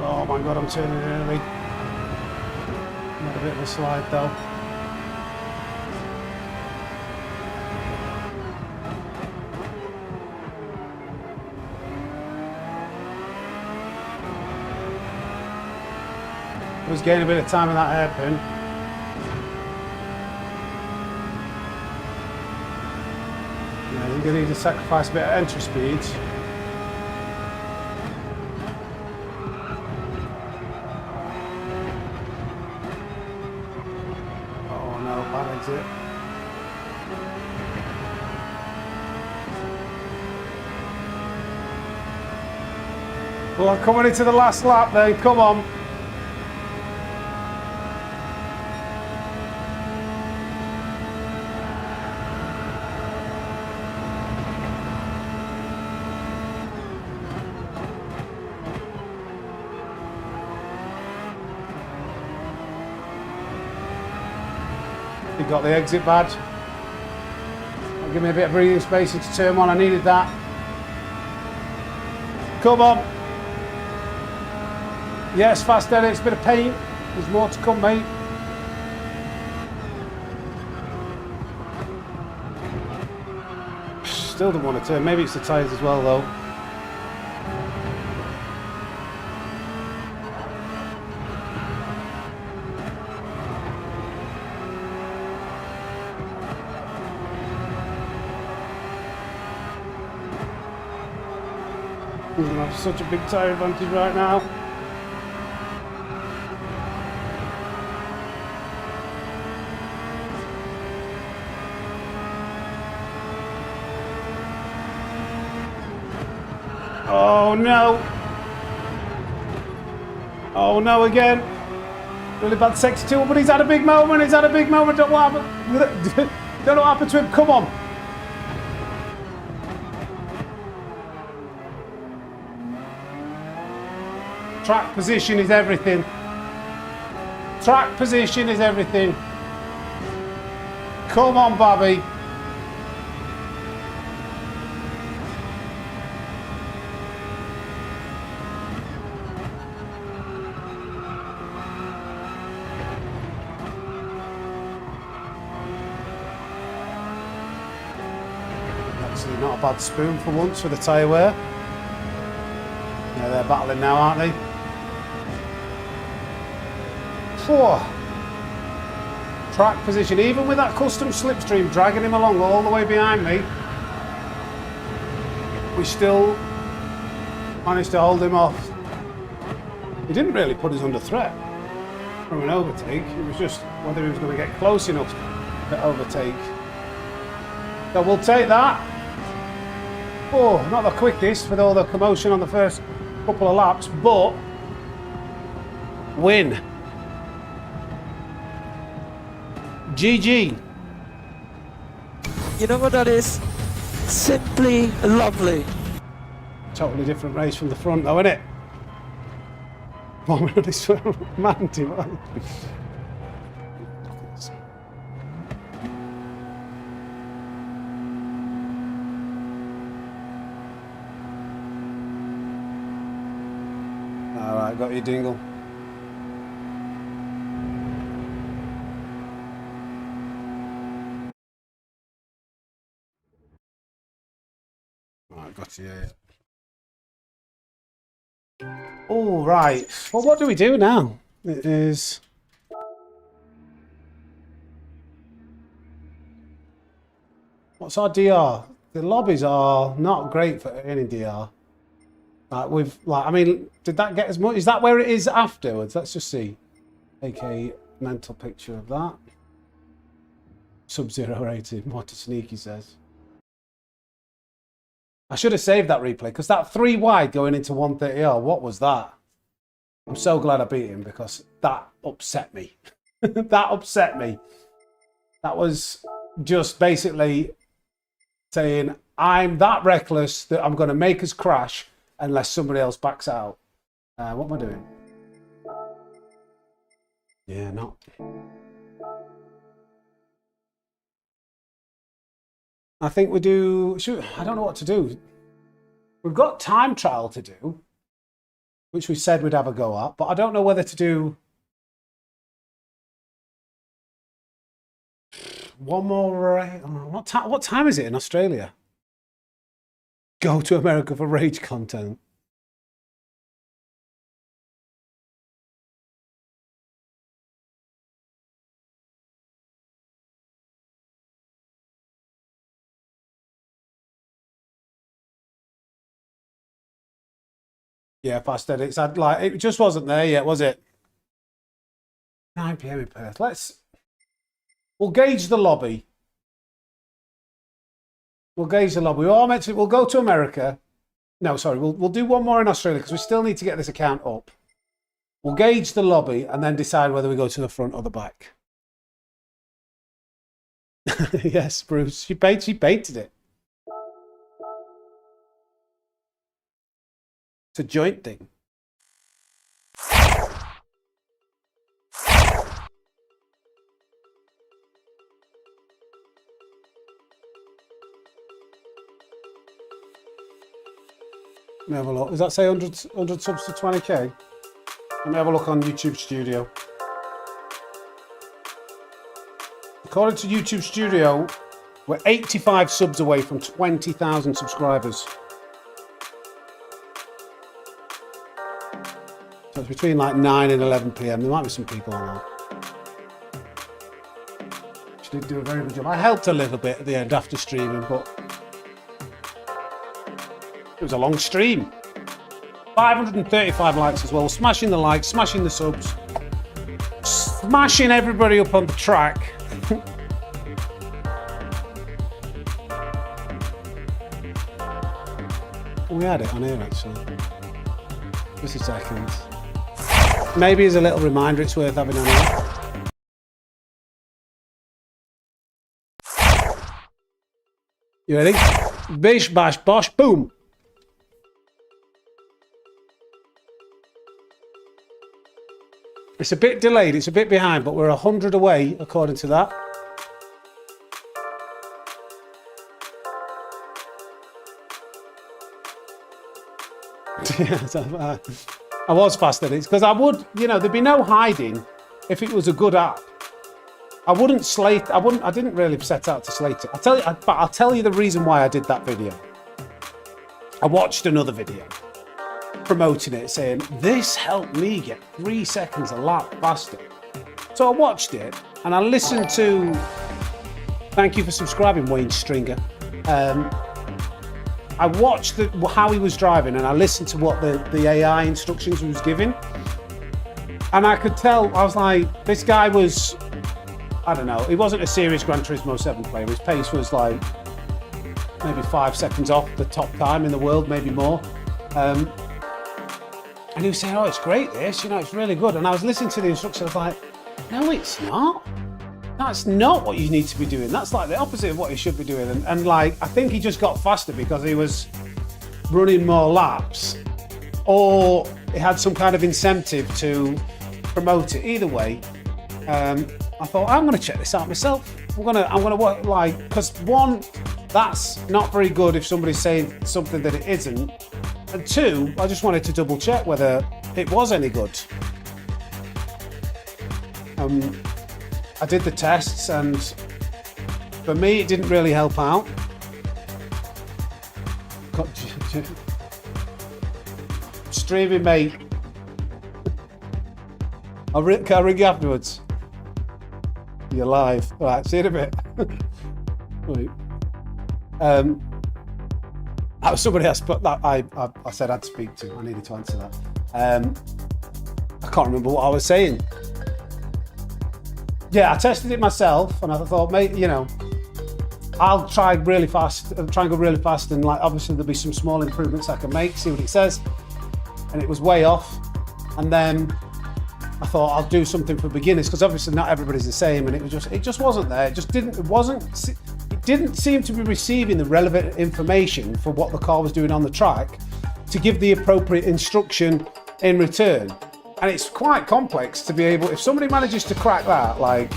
Oh my god, I'm turning early. Not a bit of a slide though. I was gaining a bit of time in that hairpin. Yeah, I think I need to sacrifice a bit of entry speed. It. Well, I'm coming into the last lap then, come on. He got the exit badge. That'll give me a bit of breathing space into turn one. I needed that. Come on. Yes, fast edit. It's a bit of paint. There's more to come, mate. Still don't want to turn. Maybe it's the tyres as well, though. He's gonna have such a big tyre advantage right now. Oh no! Oh no again! Really bad sexy tool, but he's had a big moment. He's had a big moment. Don't know what happened. Don't know what happened to him. Come on! Track position is everything. Track position is everything. Come on, Bobby. not a bad spoon for once for the tyre wear. Yeah, they're battling now, aren't they? Four. Track position, even with that custom slipstream dragging him along all the way behind me, we still managed to hold him off. He didn't really put us under threat from an overtake. It was just whether he was going to get close enough to overtake. So we'll take that. Oh, not the quickest with all the commotion on the first couple of laps, but win. GG. You know what that is? Simply lovely. Totally different race from the front though, isn't it? One this Mandy, right? Alright, got your dingle. Alright, got you, yeah. All right. Well, what do we do now? It is... What's our DR? The lobbies are not great for earning DR. I mean, did that get as much? Is that where it is afterwards? Let's just see. Take a mental picture of that. Sub-zero rated. What a sneaky says. I should have saved that replay because that 3 wide going into 130R, what was that? I'm so glad I beat him because that upset me. That upset me. That was just basically saying, I'm that reckless that I'm going to make us crash unless somebody else backs out. What am I doing? Yeah, not. I think we do... Shoot, I don't know what to do. We've got time trial to do, which we said we'd have a go at, but I don't know whether to do one more... What time is it in Australia? Go to America for rage content. Yeah, past it. It's had like it just wasn't there yet, was it? 9 PM in Perth. We'll gauge the lobby. We'll gauge the lobby. We'll go to America. No, sorry, we'll do one more in Australia because we still need to get this account up. We'll gauge the lobby and then decide whether we go to the front or the back. Yes, Bruce. She baited it. It's a joint thing. Let me have a look. Does that say 100 subs to 20k? Let me have a look on YouTube Studio. According to YouTube Studio, we're 85 subs away from 20,000 subscribers. So it's between like 9 and 11 PM. There might be some people on that. She did do a very good job. I helped a little bit at the end after streaming, but it was a long stream. 535 likes as well. Smashing the likes, smashing the subs, smashing everybody up on the track. We had it on here actually. Just a second. Maybe as a little reminder, it's worth having on here. You ready? Bish, bash, bosh, boom. It's a bit delayed, it's a bit behind, but we're 100 away according to that. I was fast at it because I would, you know, there'd be no hiding if it was a good app. I wouldn't slate. I didn't really set out to slate it. But I'll tell you the reason why I did that video. I watched another video promoting it, saying this helped me get 3 seconds a lap faster. So I watched it and I listened to. Thank you for subscribing, Wayne Stringer. I watched how he was driving and I listened to what the AI instructions he was giving. And I could tell, I was like, this guy was, I don't know, he wasn't a serious Gran Turismo 7 player. His pace was like maybe 5 seconds off the top time in the world, maybe more. And he was saying, oh, it's great this, you know, it's really good. And I was listening to the instructions, I was like, no, it's not. That's not what you need to be doing. That's like the opposite of what you should be doing. And like, I think he just got faster because he was running more laps, or he had some kind of incentive to promote it. Either way, I thought I'm going to check this out myself. I'm gonna work, like, because one, that's not very good if somebody's saying something that it isn't, and two, I just wanted to double check whether it was any good. I did the tests and for me it didn't really help out. Streaming, mate. Can I ring you afterwards? You're live. All right, see you in a bit. Wait. That was somebody else, but that I said I'd speak to. I needed to answer that. I can't remember what I was saying. Yeah, I tested it myself, and I thought, mate, you know, I'll try really fast, try and go really fast, and like obviously there'll be some small improvements I can make, see what it says. And it was way off. And then I thought I'll do something for beginners, because obviously not everybody's the same, and it just wasn't there. It didn't seem to be receiving the relevant information for what the car was doing on the track to give the appropriate instruction in return. And it's quite complex to be able, if somebody manages to crack that, like,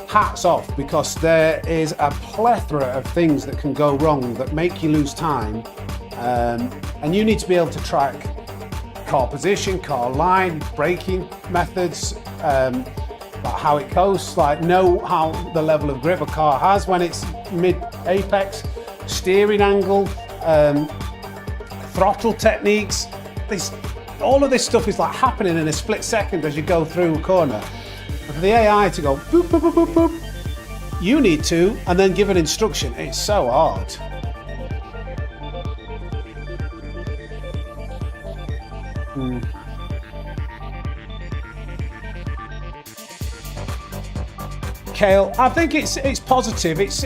hats off, because there is a plethora of things that can go wrong that make you lose time. And you need to be able to track car position, car line, braking methods, like how it coasts, like know how the level of grip a car has when it's mid-apex, steering angle, throttle techniques. All of this stuff is like happening in a split second as you go through a corner. And for the AI to go boop, boop, boop, boop, boop, you need to, and then give an instruction. It's so hard. Kale, I think it's positive. It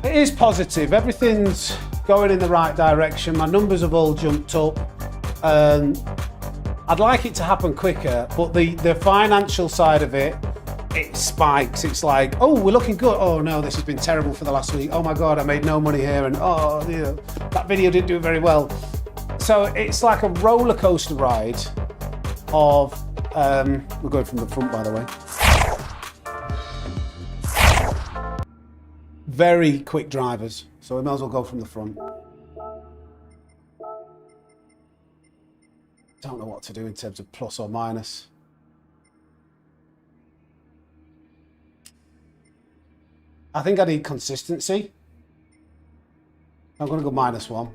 is positive. Everything's going in the right direction. My numbers have all jumped up. I'd like it to happen quicker, but the financial side of it spikes. It's like, oh, we're looking good. Oh no, this has been terrible for the last week. Oh my God, I made no money here, and oh, you know, that video didn't do very well. So it's like a roller coaster ride of, we're going from the front, by the way. Very quick drivers, so we might as well go from the front. Don't know what to do in terms of plus or minus. I think I need consistency. I'm going to go -1.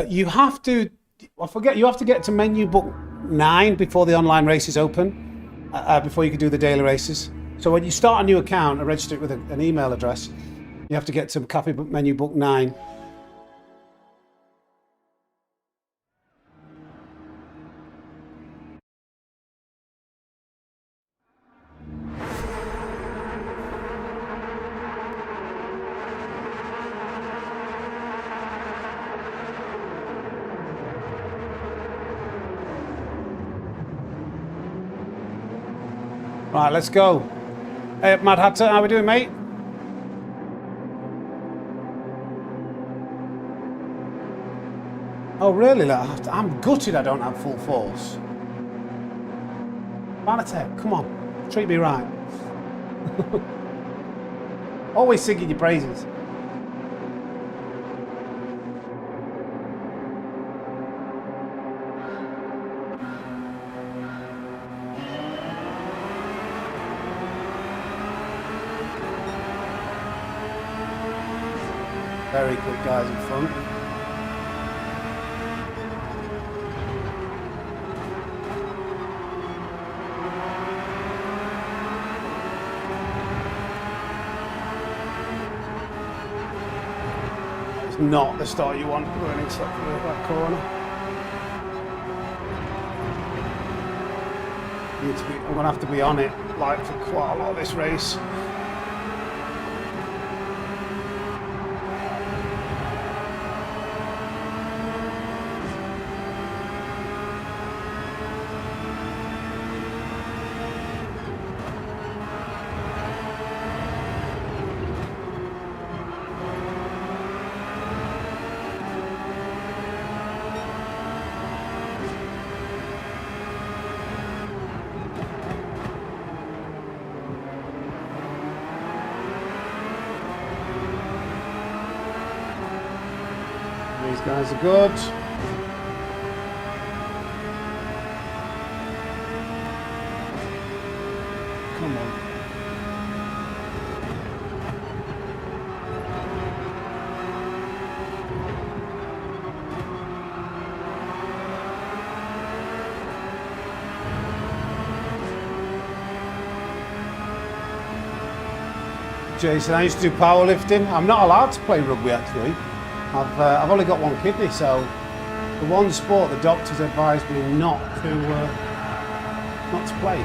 You have to, I forget, you have to get to menu book 9 before the online races open. Before you can do the daily races. So when you start a new account and register it with an email address, you have to get to copy menu book 9. Right, let's go. Hey, Mad Hatter, how we doing, mate? Oh, really? I'm gutted I don't have full force. Fanatec, come on. Treat me right. Always singing your praises. Very quick guys in front. It's not the start you want going into that corner. I'm going to have to be on it like for quite a lot of this race. These guys are good. Come on. Jason, I used to do powerlifting. I'm not allowed to play rugby actually. I've only got one kidney, so the one sport the doctors advised me not to play.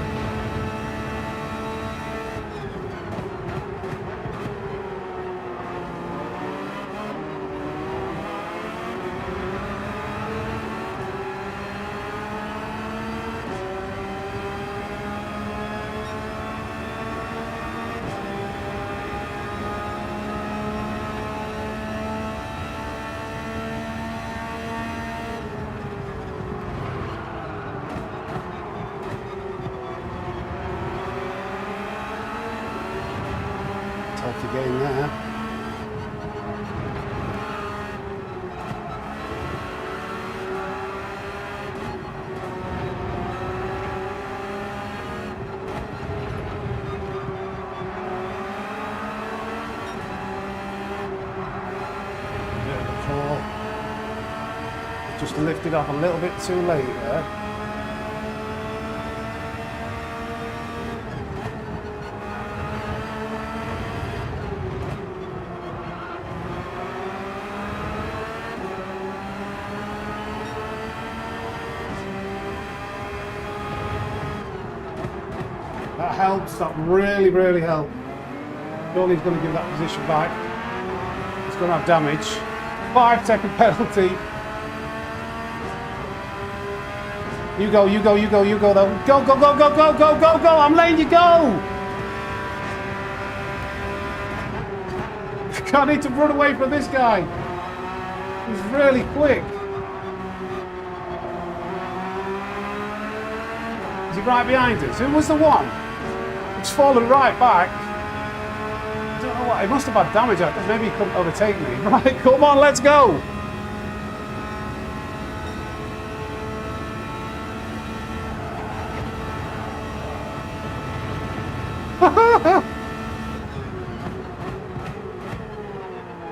Tough again there. Bit of a fall. Just lifted off a little bit too late there. That helps, that really, really helped. Surely he's going to give that position back. He's going to have damage. 5-second penalty. You go, you go, you go, you go though. Go, go, go, go, go, go, go, go. I'm letting you go. I need to run away from this guy. He's really quick. Is he right behind us? Who was the one? It's fallen right back. I don't know what. He must have had damage. Maybe he couldn't overtake me. Right, come on, let's go.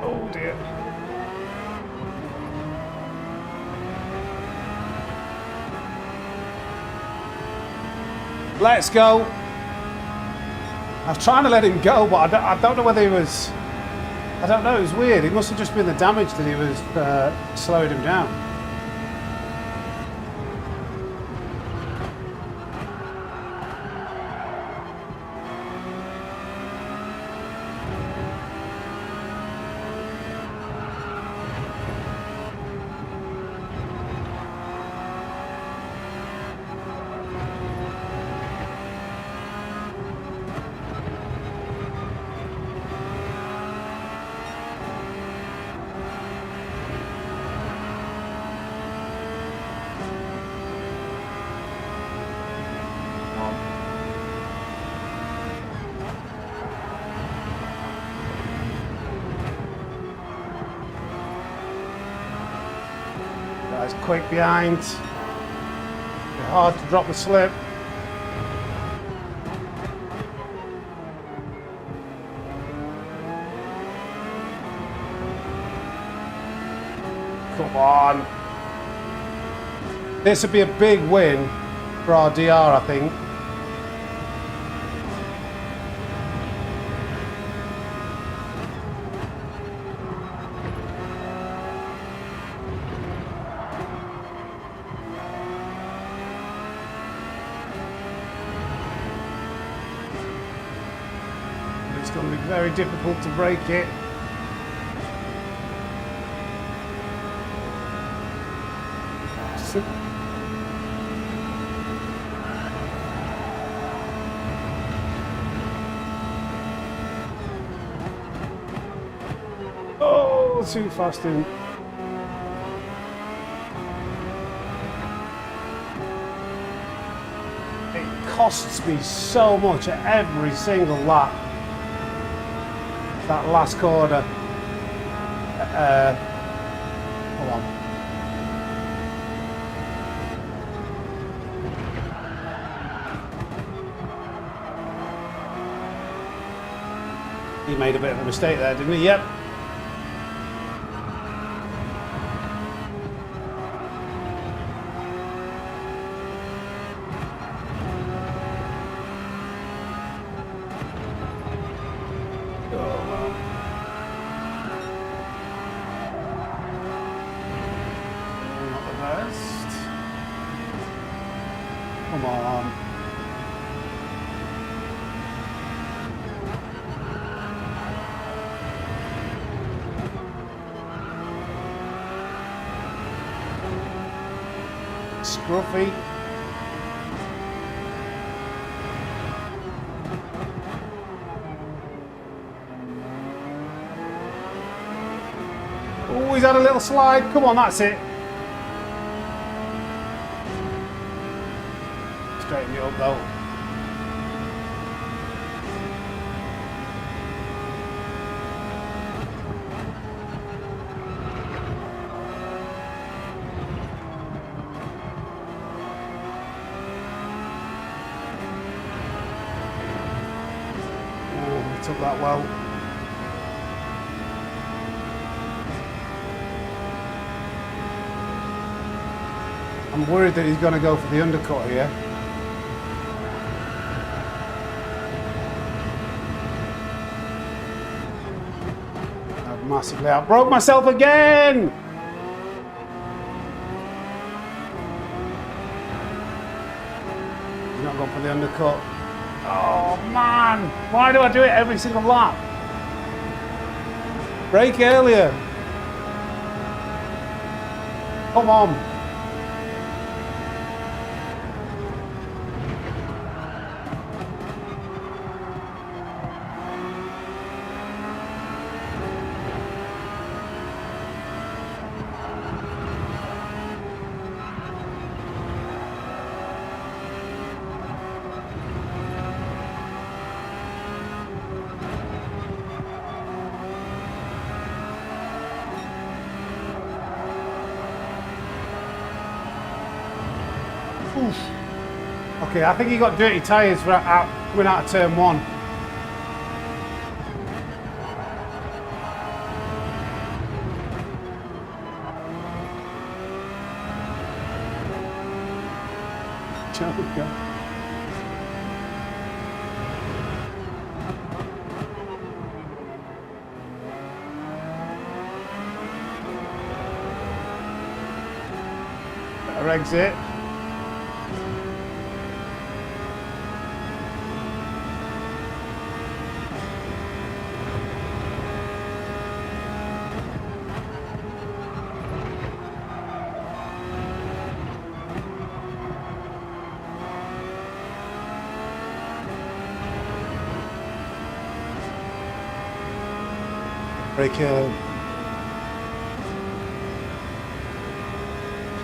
Oh dear. Let's go. I was trying to let him go, but I don't know whether he was... I don't know, it was weird. It must have just been the damage that he was slowing him down. Guys quick behind. Hard to drop the slip. Come on. This would be a big win for our DR, I think. It's going to be very difficult to break it. Oh, too fast in. It costs me so much at every single lap. That last corner. Hold on. He made a bit of a mistake there, didn't he? Yep. Come on. Scruffy. Oh, he's had a little slide. Come on, that's it. Straighten it up though. Oh, he took that well. I'm worried that he's going to go for the undercut here. I've massively outbroke myself again! He's not going for the undercut. Oh man! Why do I do it every single lap? Brake earlier. Come on. Oof. Okay, I think he got dirty tyres for coming out of turn one. Joker. Better exit.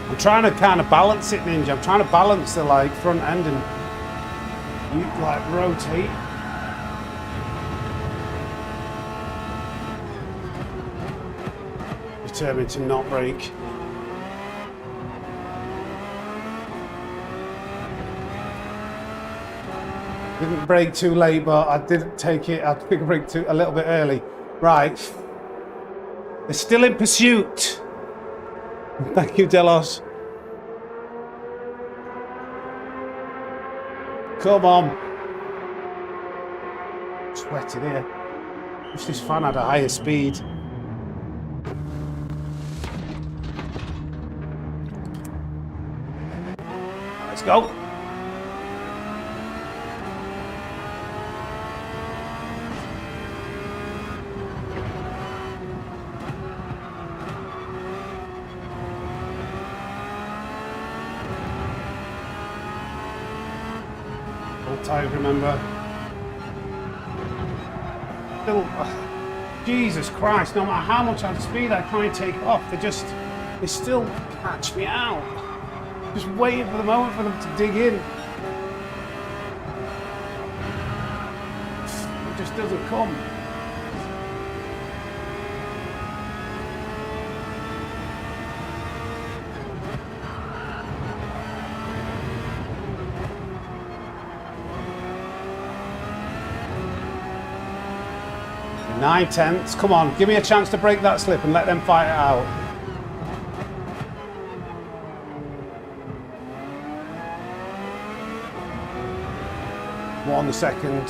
I'm trying to kind of balance it, Ninja. I'm trying to balance the like front end and like rotate. Determined to not brake. Didn't brake too late, but I didn't take it. I think I braked a little bit early. Right. They're still in pursuit. Thank you, Delos. Come on. Sweating here. Wish this fan had a higher speed. Let's go. Hold tight, remember. Still, Jesus Christ, no matter how much speed I try and take off, they still catch me out. Just waiting for the moment for them to dig in. It just doesn't come. Nine tenths. Come on, give me a chance to break that slip and let them fight it out. 1 second.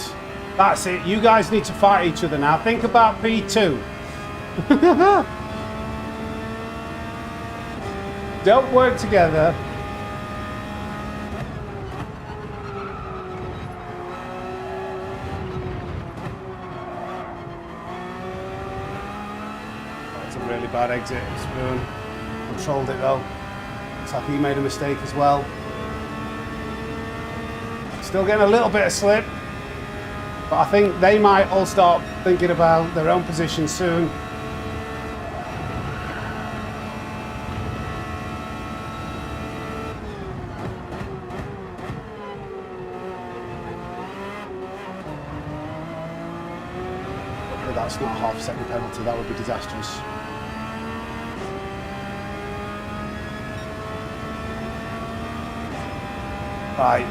That's it. You guys need to fight each other now. Think about P2. Don't work together. That's a really bad exit. Spoon controlled it though. Looks like he made a mistake as well. Still getting a little bit of slip, but I think they might all start thinking about their own position soon. Hopefully that's not a half-second penalty, that would be disastrous. Right.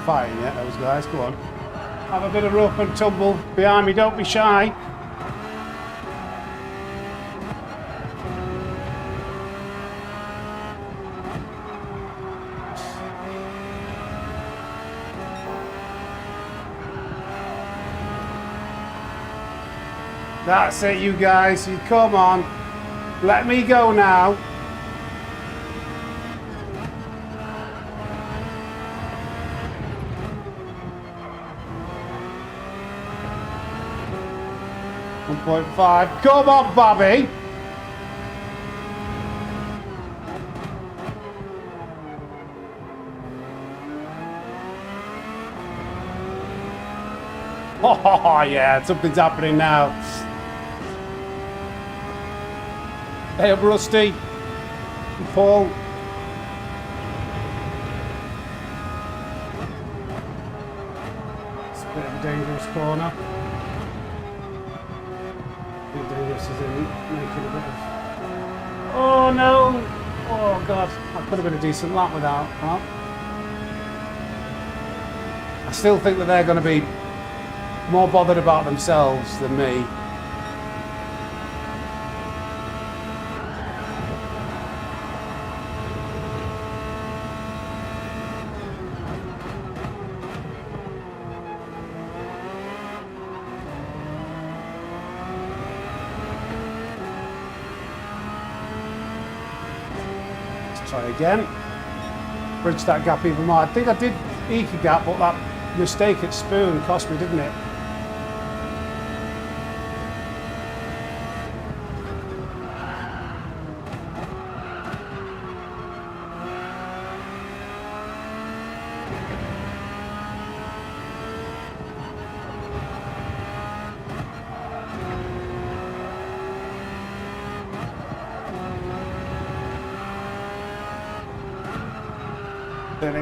Fighting yet, those guys, go on. Have a bit of rough and tumble behind me, don't be shy. That's it, you guys, you come on. Let me go now. .5. Come on, Bobby. Oh yeah, something's happening now. Hey up, Rusty. Paul. It's a bit of a dangerous corner. Davis is in making a bit of... Oh no! Oh god, that could have been a decent lap without that. I still think that they're going to be more bothered about themselves than me. Try again. Bridge that gap even more. I think I did eke a gap, but that mistake at Spoon cost me, didn't it?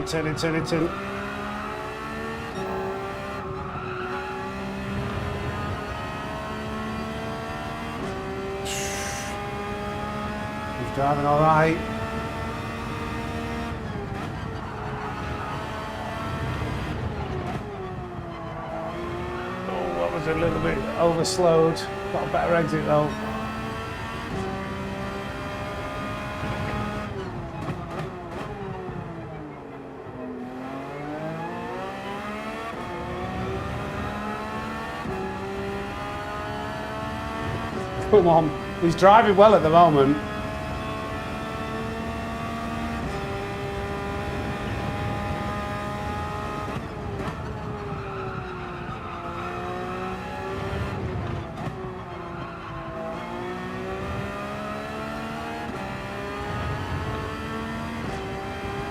Turn it. We've driving all right. was a little bit overslowed. Got a better exit though. Come on, he's driving well at the moment.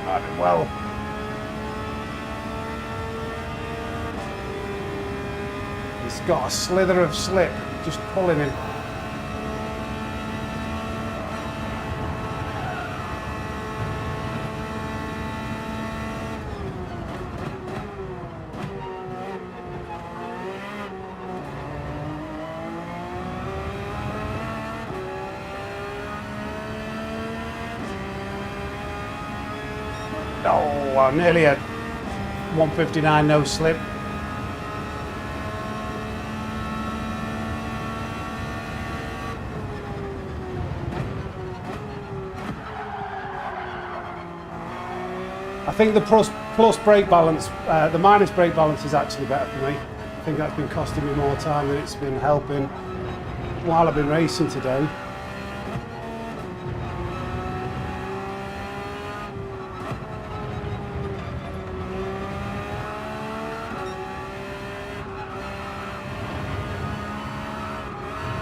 Driving well. He's got a slither of slip, just pulling him. Oh, well, nearly a 159 no slip. I think the plus brake balance, the minus brake balance is actually better for me. I think that's been costing me more time than it's been helping while I've been racing today.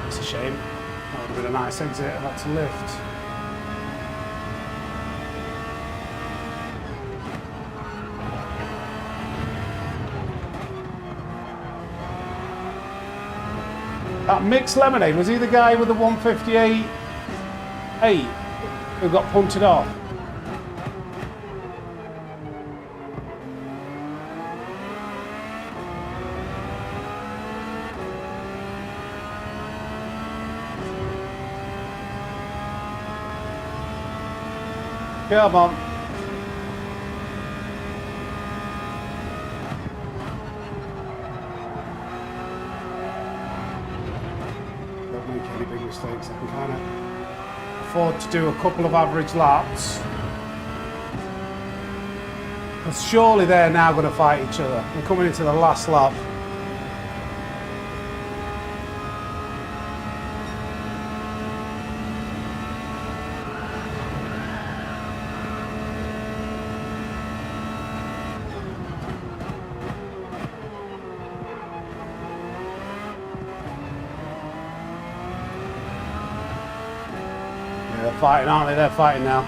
It's a shame. That would have been a nice exit. I've had to lift. That mixed lemonade, was he the guy with the 158.8 who got punted off? Come on. Don't make any big mistakes. I can kind of afford to do a couple of average laps. Because surely they're now going to fight each other. We're coming into the last lap. They're fighting, aren't they? They're fighting now.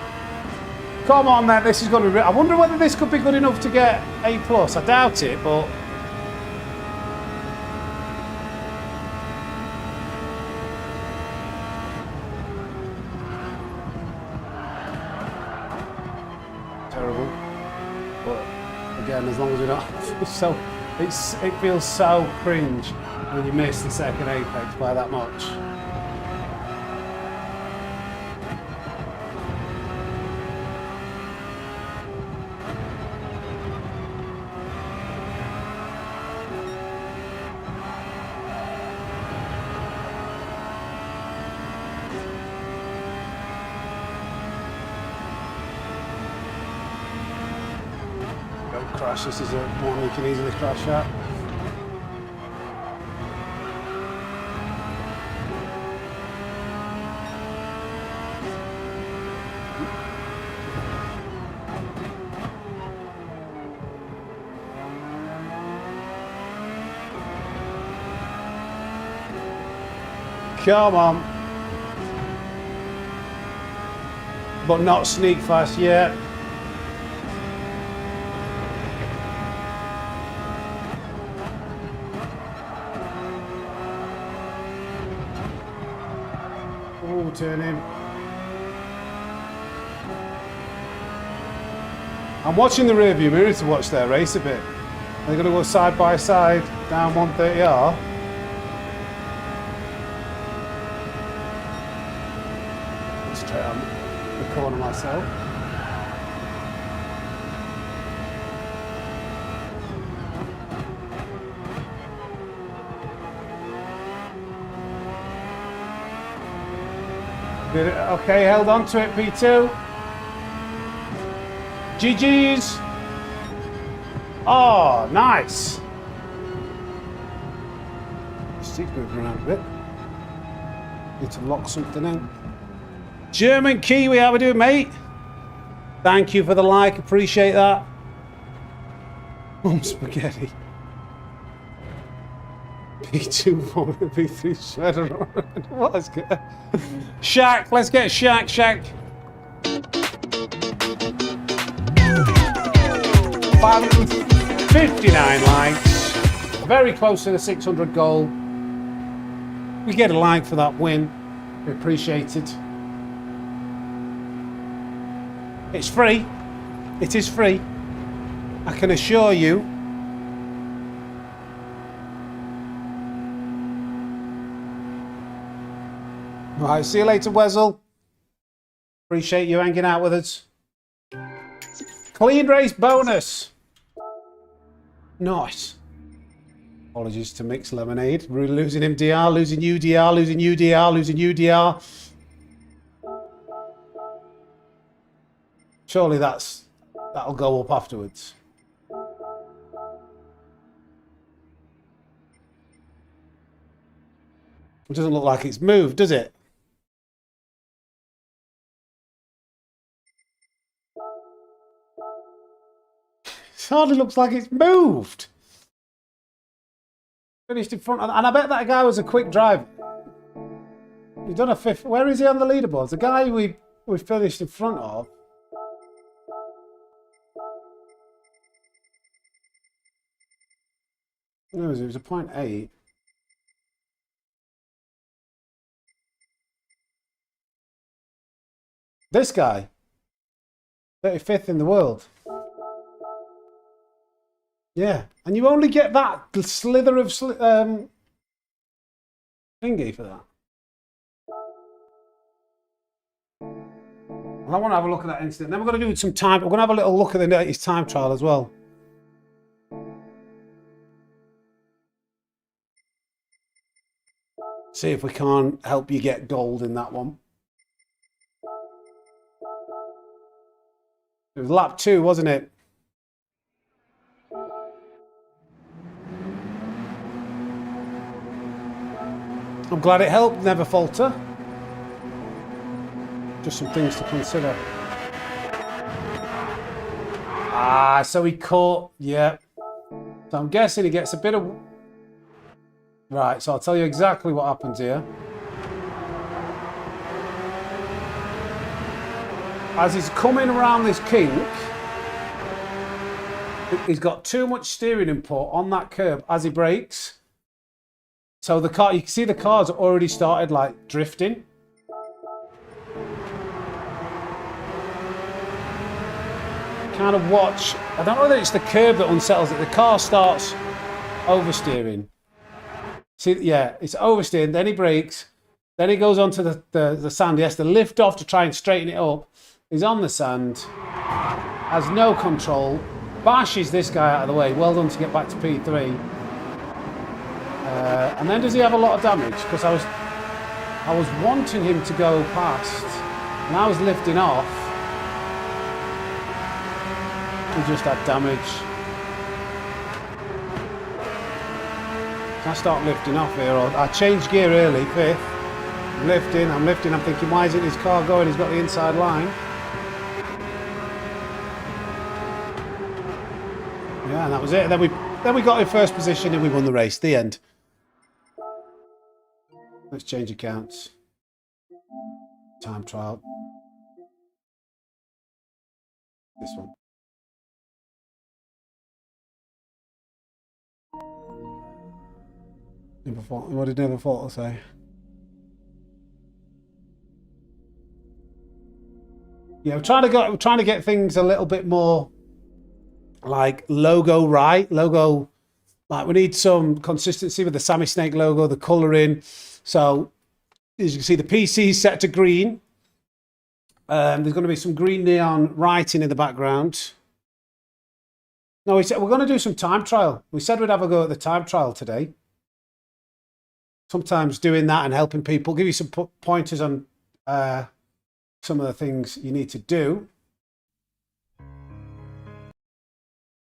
Come on then, this is going to be... I wonder whether this could be good enough to get A+. I doubt it, but... Terrible. But again, as long as we don't... it feels so cringe when you miss the second apex by that much. Crash. This is one we can easily crash at. Come on. But not sneak fast yet. Oh, turn in. I'm watching the rear view mirror to watch their race a bit. They're going to go side by side down 130R. Straight on the corner myself. Okay, held on to it, P2. GG's. Oh, nice. Seat's moving around a bit. Need to lock something in. German Kiwi, how we doing, mate? Thank you for the like, appreciate that. Spaghetti. P2 P3 shredder. What is good? Shaq, let's get Shaq. 559 likes. Very close to the 600 goal. We get a like for that win. We appreciate it. It's free. It is free. I can assure you. Right, see you later, Wessel. Appreciate you hanging out with us. Clean race bonus. Nice. Apologies to Mix Lemonade. We're losing him DR, losing you DR, losing you DR, losing you DR. Surely that'll go up afterwards. It doesn't look like it's moved, does it? It hardly looks like it's moved. Finished in front of, and I bet that guy was a quick driver. He's done a fifth. Where is he on the leaderboards? The guy we finished in front of. No, it was a 0.8. This guy, 35th in the world. Yeah, and you only get that slither of thingy for that. And I want to have a look at that incident. Then we're going to do some time. We're going to have a little look at the latest time trial as well. See if we can't help you get gold in that one. It was lap 2, wasn't it? I'm glad it helped. Never falter. Just some things to consider. Ah, so he caught. Yeah. So I'm guessing he gets a bit of... Right, so I'll tell you exactly what happens here. As he's coming around this kink, he's got too much steering input on that curb as he brakes. So the car, you can see the car's already started like drifting. Kind of watch. I don't know whether it's the curb that unsettles it. The car starts oversteering. See, yeah, it's oversteering. Then he brakes. Then he goes onto the sand. He has to lift off to try and straighten it up. He's on the sand. Has no control. Bashes this guy out of the way. Well done to get back to P3. And then does he have a lot of damage? Because I was wanting him to go past, and I was lifting off. He just had damage. I start lifting off here. I changed gear early, 5th. I'm lifting. I'm thinking, why isn't his car going? He's got the inside line. Yeah, and that was it. And then we got in first position and we won the race. The end. Let's change accounts. Time trial. This one. Never thought. What did Never Thought say? Yeah, we're trying to get things a little bit more like logo right. Logo, like we need some consistency with the Sammy Snake logo, the colouring. So as you can see, the PC is set to green. There's going to be some green neon writing in the background. No, we said we're going to do some time trial. We said we'd have a go at the time trial today. Sometimes doing that and helping people, give you some pointers on some of the things you need to do.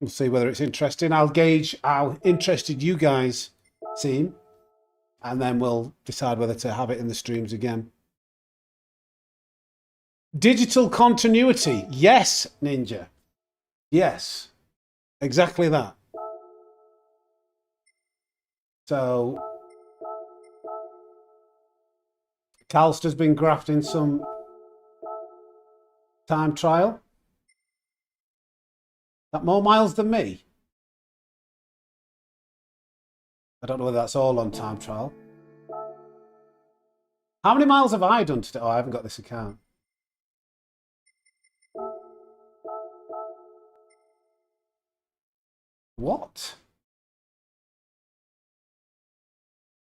We'll see whether it's interesting. I'll gauge how interested you guys seem, and then we'll decide whether to have it in the streams again. Digital continuity. Yes, Ninja. Yes, exactly that. So Calster's been grafting some time trial. That more miles than me? I don't know whether that's all on time trial. How many miles have I done today? Oh, I haven't got this account. What?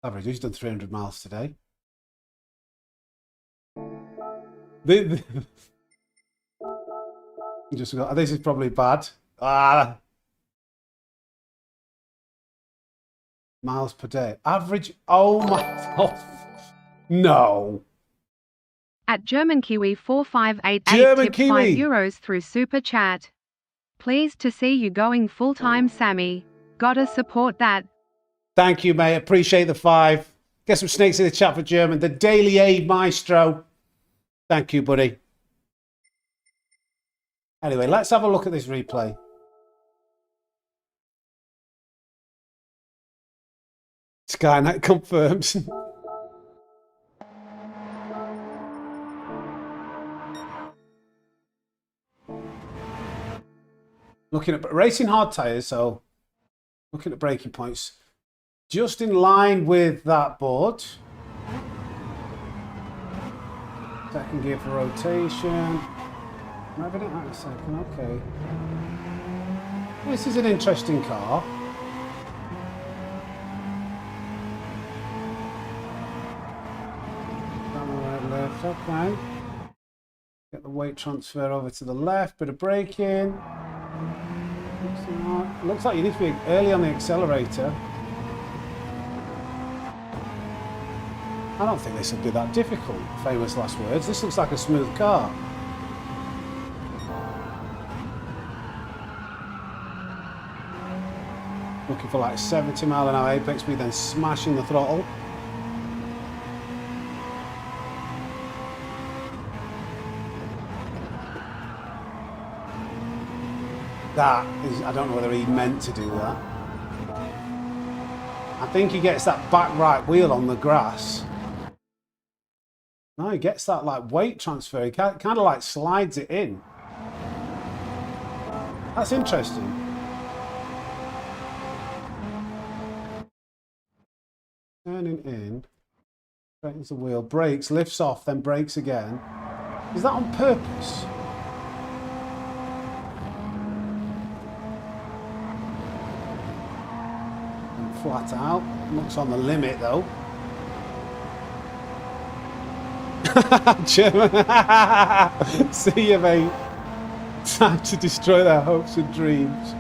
Average, he's done 300 miles today. Just got, this is probably bad. Miles per day. Average. Oh my God. No. At German Kiwi 4588 German tipped Kiwi. €5 through Super Chat. Pleased to see you going full-time, Sammy. Gotta support that. Thank you, mate. Appreciate the 5. Get some snakes in the chat for German. The Daily Aid Maestro. Thank you, buddy. Anyway, let's have a look at this replay. Skynet confirms. Looking at racing hard tyres, so looking at braking points. Just in line with that board. Second gear for rotation. I'm having it out in a second, okay. This is an interesting car. Down the right, left, okay. Get the weight transfer over to the left, bit of braking. Looks like you need to be early on the accelerator. I don't think this would be that difficult, famous last words. This looks like a smooth car. Looking for like 70 mile an hour apex speed, then smashing the throttle. That is, I don't know whether he meant to do that. I think he gets that back right wheel on the grass. No, he gets that like weight transfer. He kind of like slides it in. That's interesting. Turning in, straightens the wheel, brakes, lifts off, then brakes again. Is that on purpose? And flat out. Looks on the limit though. German. See you, mate. Time to destroy their hopes and dreams.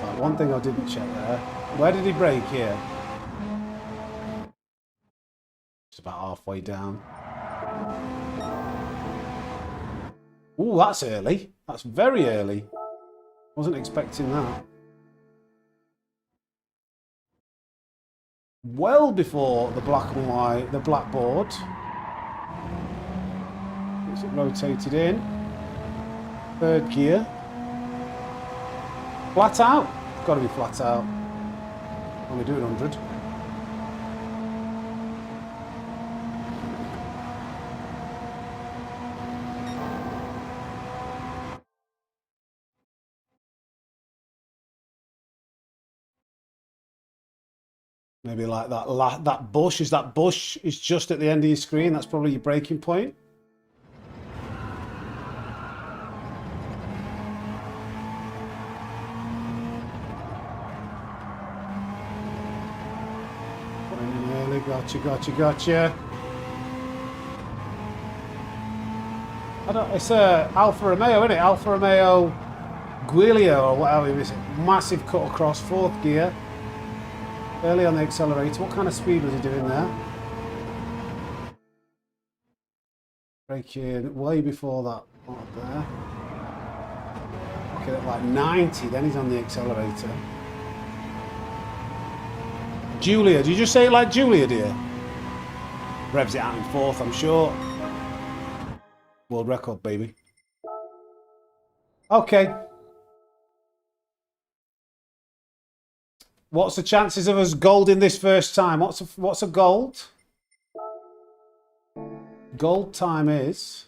Right, one thing I didn't check there. Where did he brake here? Just about halfway down. Ooh, that's early. That's very early. Wasn't expecting that. Well before the black and white, the black board. Gets it rotated in. Third gear. Flat out. It's got to be flat out. Only doing 100. Maybe like that bush. Is that bush is just at the end of your screen? That's probably your braking point. Putting in early. Gotcha. I don't. It's a Alfa Romeo, isn't it? Alfa Romeo Giulia or whatever it is. Massive cut across, fourth gear. Early on the accelerator. What kind of speed was he doing there? Braking way before that one up there. Looking at like 90, then he's on the accelerator. Julia, did you just say it like Julia, dear? Revs it out in fourth, I'm sure. World record, baby. Okay. What's the chances of us golding this first time? What's a gold? Gold time is...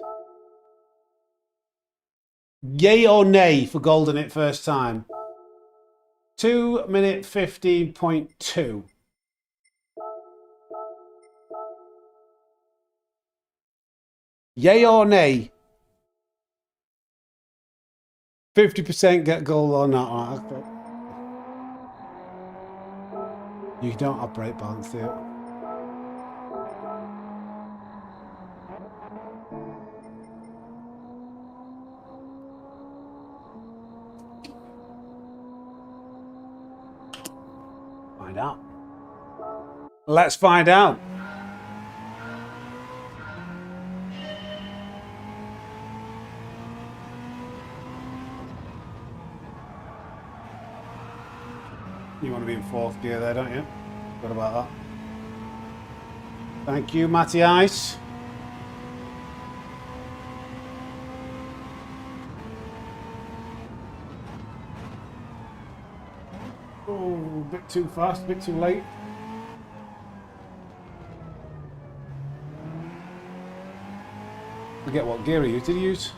Yay or nay for golden it first time? 2 minute 15.2. Yay or nay? 50% get gold or not. Right, you don't have brake balance, do you? Find out. Let's find out. You want to be in fourth gear there, don't you? What about that? Thank you, Matty Ice. Oh, a bit too fast, a bit too late. Forget what gear you did use.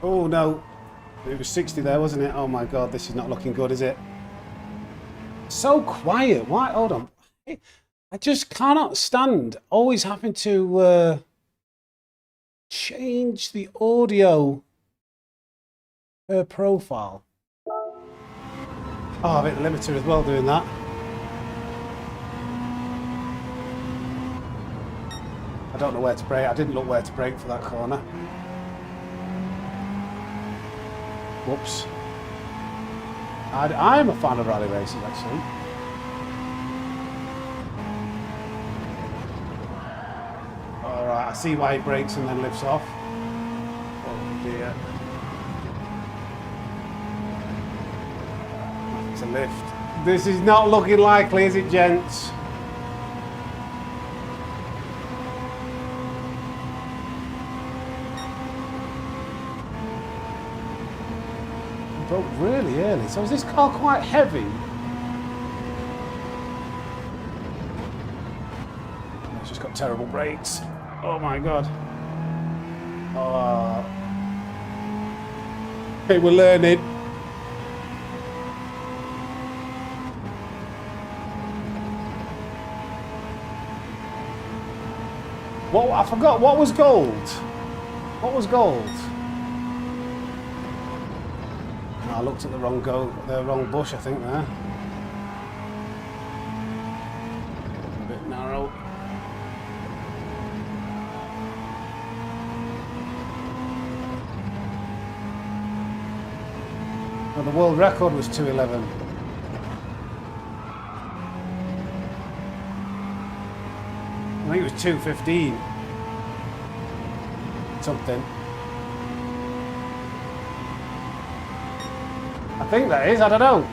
Oh no, it was 60 there, wasn't it? Oh my god, this is not looking good, is it? So quiet. Why? Hold on. I just cannot stand always having to change the audio per profile. Oh, I've hit the limiter as well doing that. I don't know where to brake. I didn't look where to brake for that corner. Whoops. I'm a fan of rally races, actually. Alright, I see why he brakes and then lifts off. Oh dear. It's a lift. This is not looking likely, is it, gents? But really early. So is this car quite heavy? It's just got terrible brakes. Oh my god. Oh. Okay, we're learning. What? I forgot. What was gold? What was gold? I looked at the wrong bush, I think, there. A bit narrow. Well, the world record was 2:11. I think it was 2:15. Something. I think that is, I don't know.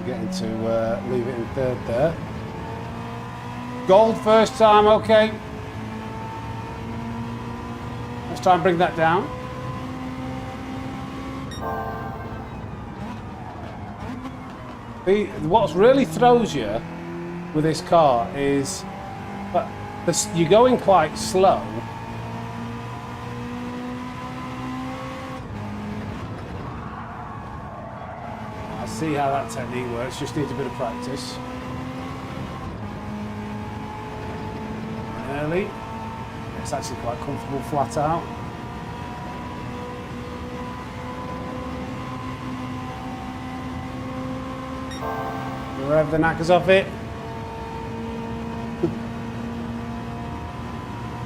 Getting to leave it in third there. Gold first time, okay. Let's try and bring that down. What really throws you with this car is you're going quite slow. I see how that technique works, just needs a bit of practice. Early. It's actually quite comfortable flat out. You rev the knackers off it.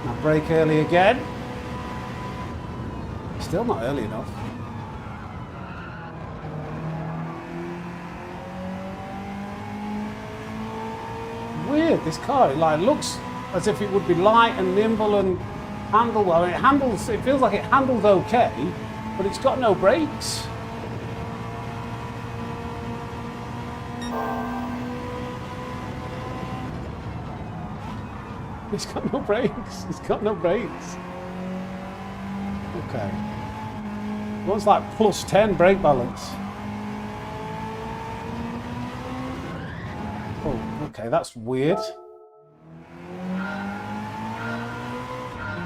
Now brake early again. Still not early enough. Weird, this car, it like looks as if it would be light and nimble and handle well. It handles, it feels like it handles okay, but it's got no brakes. It's got no brakes. It's got no brakes. Okay. One's like +10 brake balance. Oh, okay, that's weird.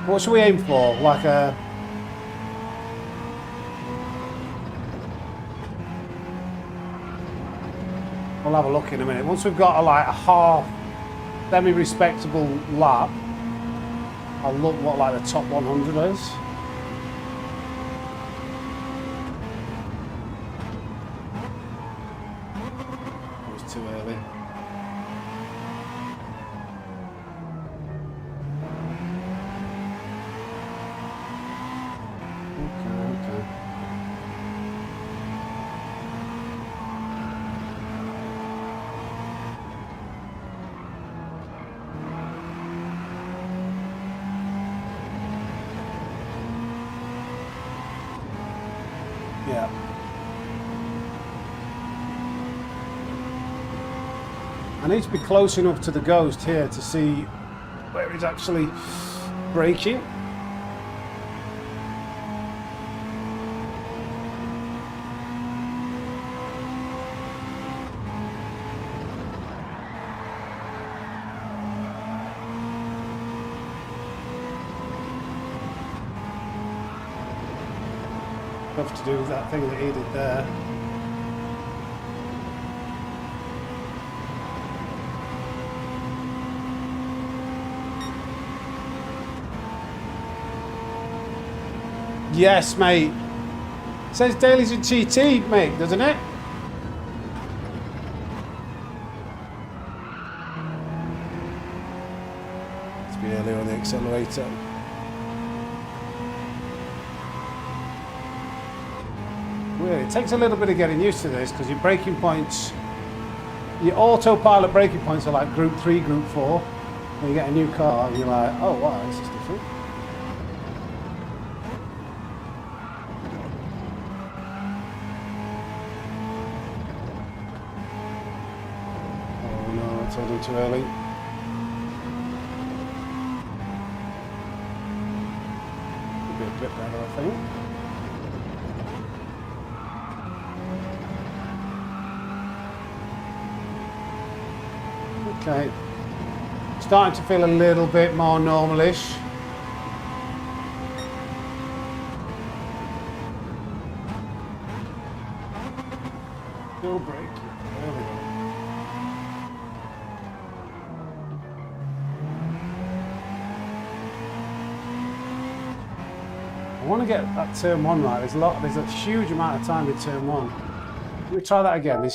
What should we aim for? Like a... We'll have a look in a minute. Once we've got like a half semi-respectable lap, I'll look what like the top 100 is. It was too early. Okay. Yeah. I need to be close enough to the Ghost here to see where he's actually braking. Tough to do that thing that he did there. Yes, mate. It says dailies and GT, mate, doesn't it? Let's be earlier on the accelerator. Weird. It takes a little bit of getting used to this because your braking points, your autopilot braking points are like Group 3, Group 4. When you get a new car and you're like, oh wow, this is different. Oh no, it's all too early. Could be a bit better, I think. Okay, starting to feel a little bit more normal-ish. Still brake. There we go. I want to get that turn 1 right. There's a huge amount of time in turn 1. Let me try that again.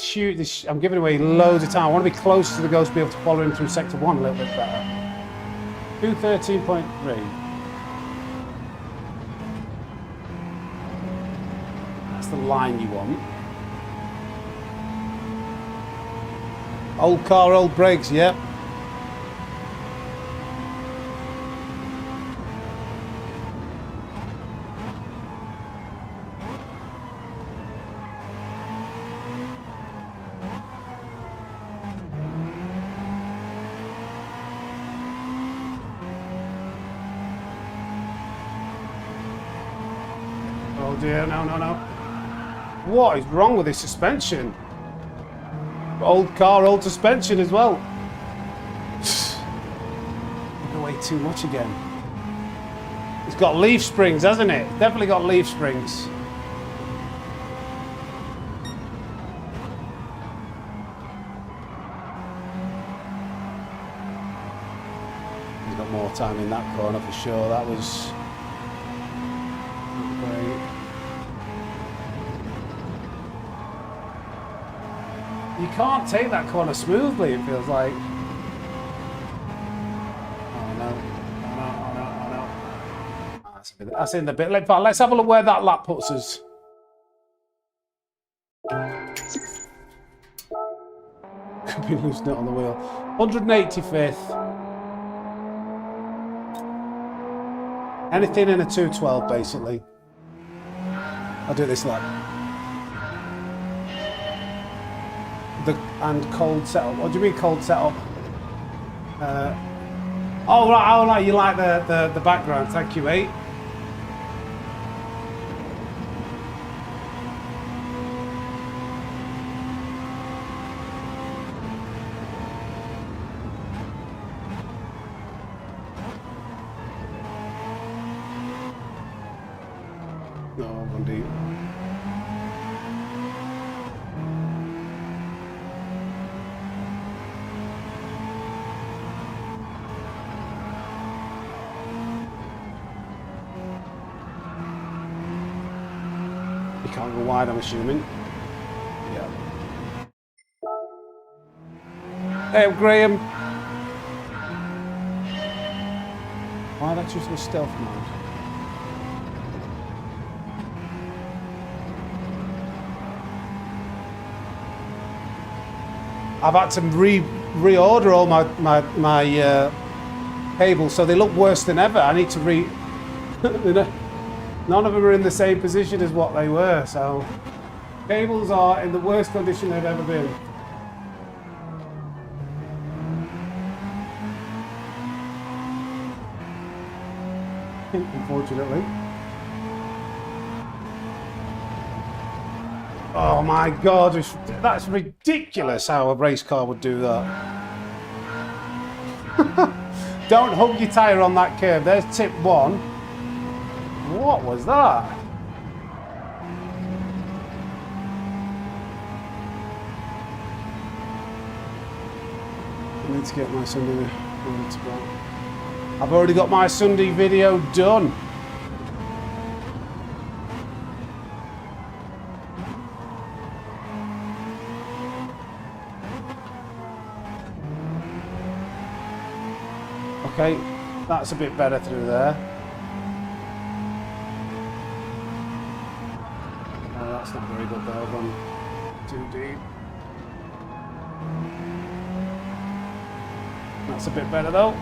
I'm giving away loads of time. I want to be close to the Ghost to be able to follow him through sector 1 a little bit better. 213.3. That's the line you want. Old car, old brakes, yep. Oh dear, no. What is wrong with this suspension? Old car, old suspension as well. Give away too much again. It's got leaf springs, hasn't it? Definitely got leaf springs. He's got got more time in that corner for sure. That was not great. You can't take that corner smoothly, it feels like. Oh no. Oh no, oh no, oh no. That's in the bit. Let's have a look where that lap puts us. Could be losing it on the wheel. 185th. Anything in a 212, basically. I'll do this lap. And cold setup. What do you mean cold setup? Oh right, you like the background. Thank you, mate. No, one deep. You can't go wide, I'm assuming. Yeah. Hey, Graham. Why did I choose the stealth mode? I've had to reorder all my cables, so they look worse than ever. I need to None of them are in the same position as what they were, so cables are in the worst condition they've ever been. Unfortunately. Oh my God, that's ridiculous how a race car would do that. Don't hug your tyre on that curve. There's tip 1. What was that? I need to get my Sunday. I've already got my Sunday video done. Okay, that's a bit better through there. Oh, that's not very good though, I've gone too deep. That's a bit better though.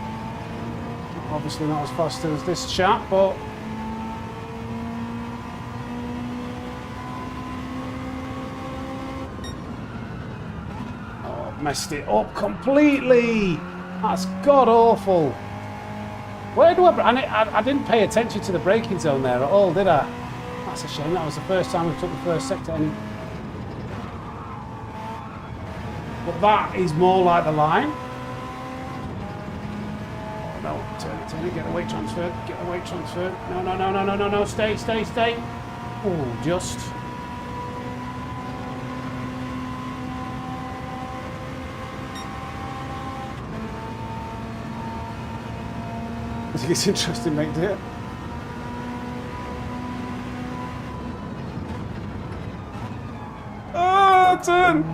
Obviously not as fast as this chap, but oh, I've messed it up completely. That's god awful. Where do I didn't pay attention to the braking zone there at all, did I? That's a shame. That was the first time we took the first sector. But that is more like the line. Oh no, turn it, get the weight transfer, get the weight transfer. No, stay. Oh, just. I think it's interesting, mate, dear. Oh, turn!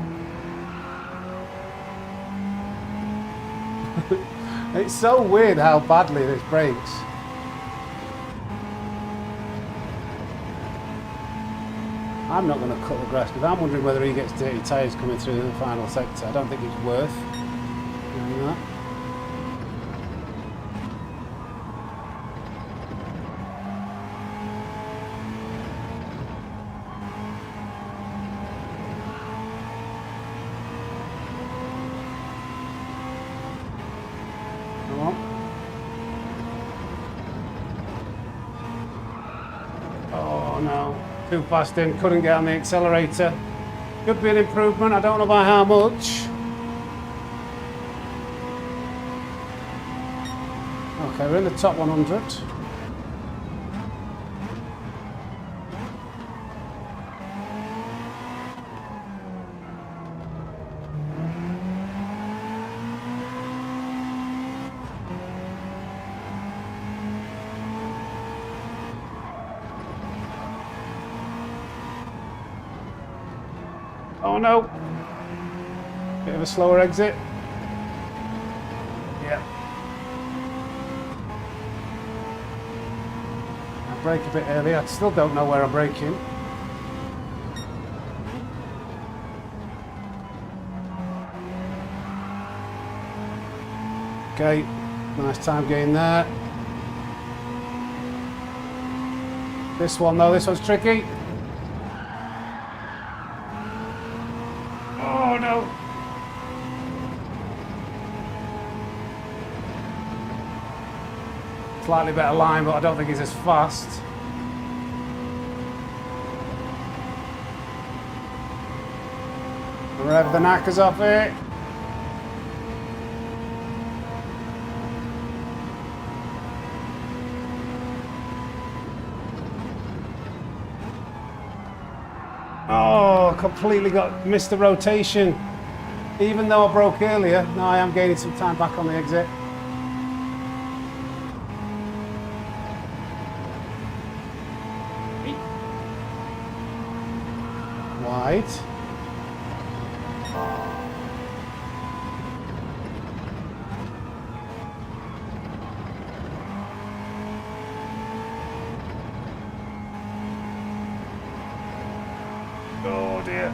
It's so weird how badly this brakes. I'm not going to cut the grass because I'm wondering whether he gets dirty tyres coming through the final sector. I don't think it's worth doing that. Oh no, too fast in, couldn't get on the accelerator. Could be an improvement, I don't know by how much. Okay, we're in the top 100. no. Bit of a slower exit. Yeah. I brake a bit early. I still don't know where I'm braking. Okay, nice time gain there. This one though, this one's tricky. Oh no. Slightly better line, but I don't think he's as fast. Rev the knackers off it. Oh, completely missed the rotation. Even though I broke earlier, now I am gaining some time back on the exit. Wide. Oh dear.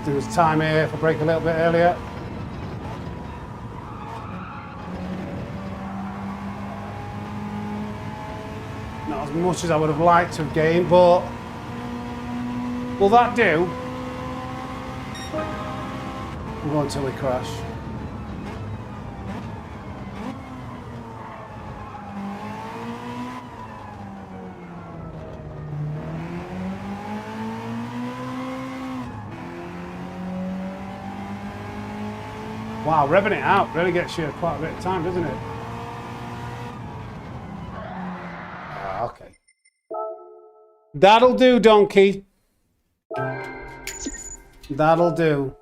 Do his time here if I brake a little bit earlier. Not as much as I would have liked to have gained, but will that do? We'll go until we crash. Wow, revving it out really gets you quite a bit of time, doesn't it? Okay. That'll do, donkey. That'll do.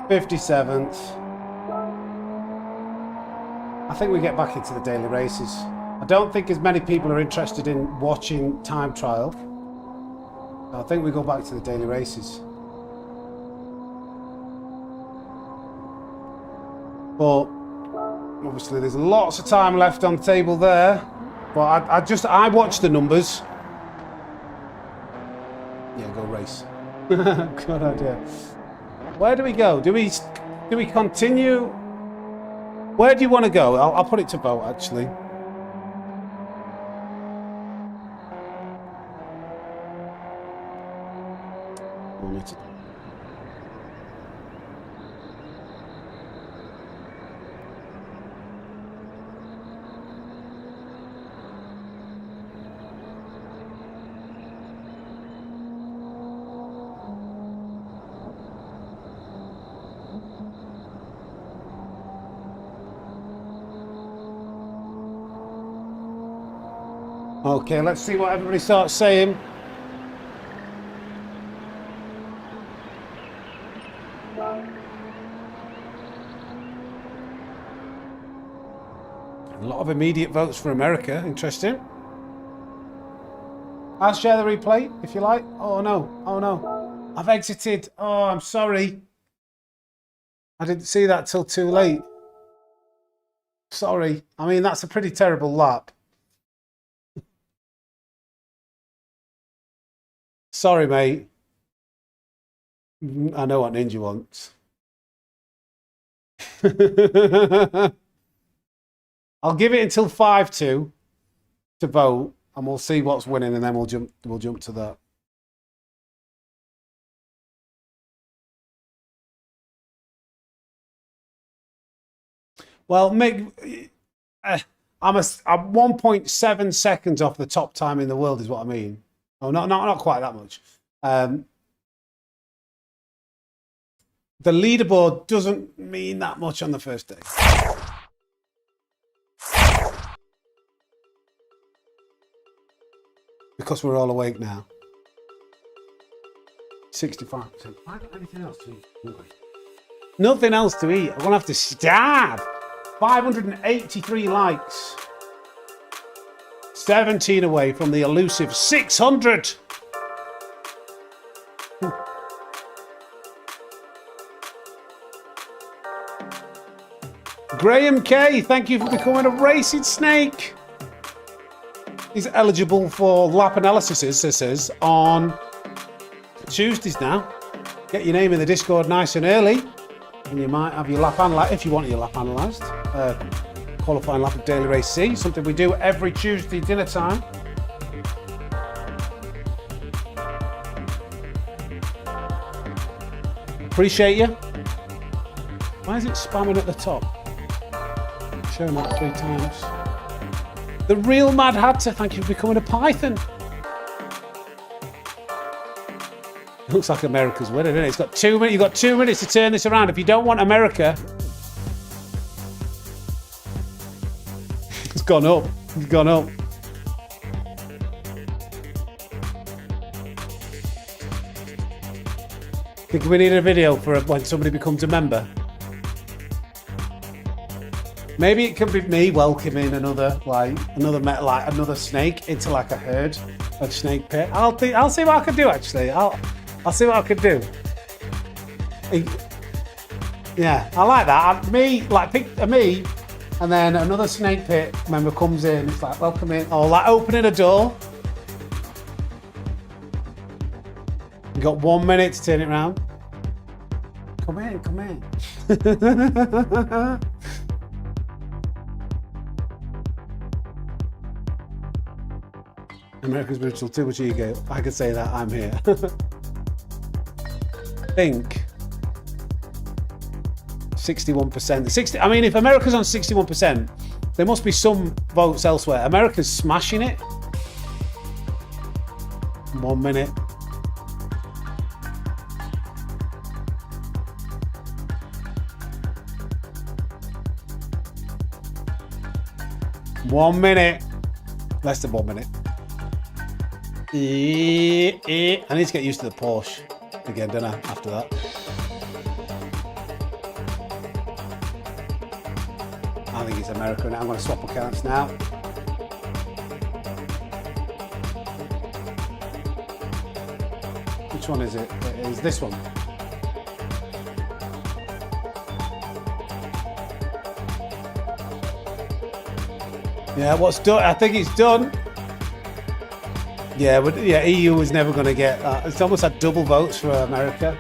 57th. I think we get back into the daily races. I don't think as many people are interested in watching time trial. I think we go back to the daily races. But obviously there's lots of time left on the table there. But I watch the numbers. Yeah, go race. Good idea. Where do we go? Do we continue? Where do you want to go? I'll put it to vote actually. Okay, let's see what everybody starts saying. A lot of immediate votes for America. Interesting. I'll share the replay if you like. Oh no, oh no. I've exited. Oh, I'm sorry. I didn't see that till too late. Sorry. I mean, that's a pretty terrible lap. Sorry, mate. I know what Ninja wants. I'll give it until 5-2 to vote, and we'll see what's winning, and then we'll jump to that. Well, Mick, I'm 1.7 seconds off the top time in the world, is what I mean. Oh, not quite that much. The leaderboard doesn't mean that much on the first day. Because we're all awake now. 65%. I got anything else to eat? Nothing else to eat. I'm going to have to starve. 583 likes. 17 away from the elusive 600. Graham K, thank you for becoming a racing snake. He's eligible for lap analysis, this is, on Tuesdays now. Get your name in the Discord nice and early, and you might have your lap analysed, if you want your lap analysed. Qualifying lap of Daily Race C, something we do every Tuesday dinner time. Appreciate you. Why is it spamming at the top? Showing that 3 times. The real Mad Hatter, thank you for becoming a Python. Looks like America's winning, doesn't it? It's got 2 minutes. You've got 2 minutes to turn this around. If you don't want America, it's gone up. It's gone up. Think we need a video for when somebody becomes a member. Maybe it can be me welcoming another snake into like a herd of snake pit. I'll see what I can do actually. I'll see what I can do. Yeah, I like that. Pick me, and then another snake pit member comes in. It's like welcoming, or like opening a door. You got 1 minute to turn it around. Come in, come in. America's brutal, too much ego. I could say that, I'm here. Think 61%. I mean, if America's on 61%, there must be some votes elsewhere. America's smashing it. 1 minute. One minute. Less than 1 minute. I need to get used to the Porsche again, don't I, after that? I think it's America now. I'm going to swap accounts now. Which one is it? It is this one. Yeah, what's done? I think it's done. Yeah, but yeah, EU was never going to get that. It's almost had double votes for America.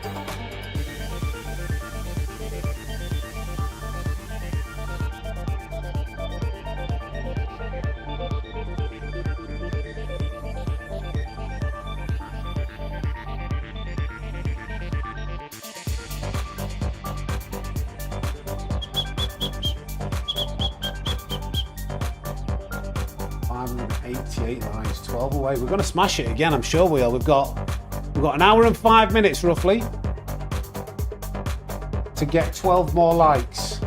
Nice, 12 away. We're going to smash it again, I'm sure we are. We've got an hour and 5 minutes roughly to get 12 more likes.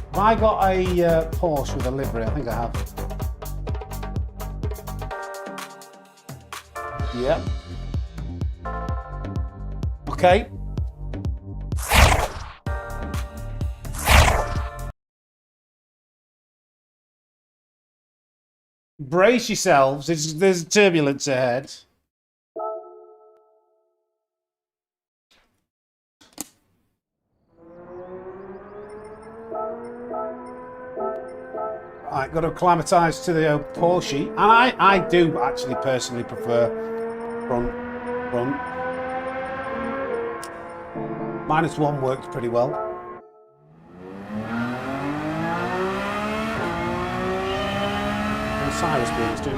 Have I got a Porsche with a livery? I think I have. Yep. Okay. Brace yourselves, there's turbulence ahead. Right, got to acclimatise to the Porsche, and I do actually personally prefer front. -1 worked pretty well. Cyrus doing.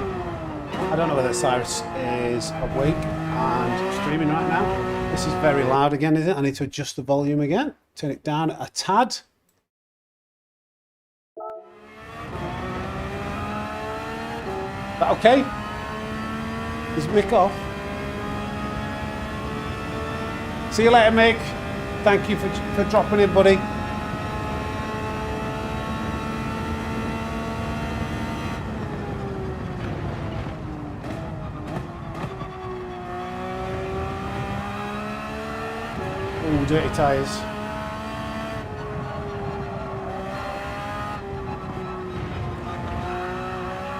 I don't know whether Cyrus is awake and streaming right now. This is very loud again, is it? I need to adjust the volume again. Turn it down a tad. Is that okay? Is Mick off? See you later, Mick. Thank you for dropping in, buddy. Ooh, dirty tyres.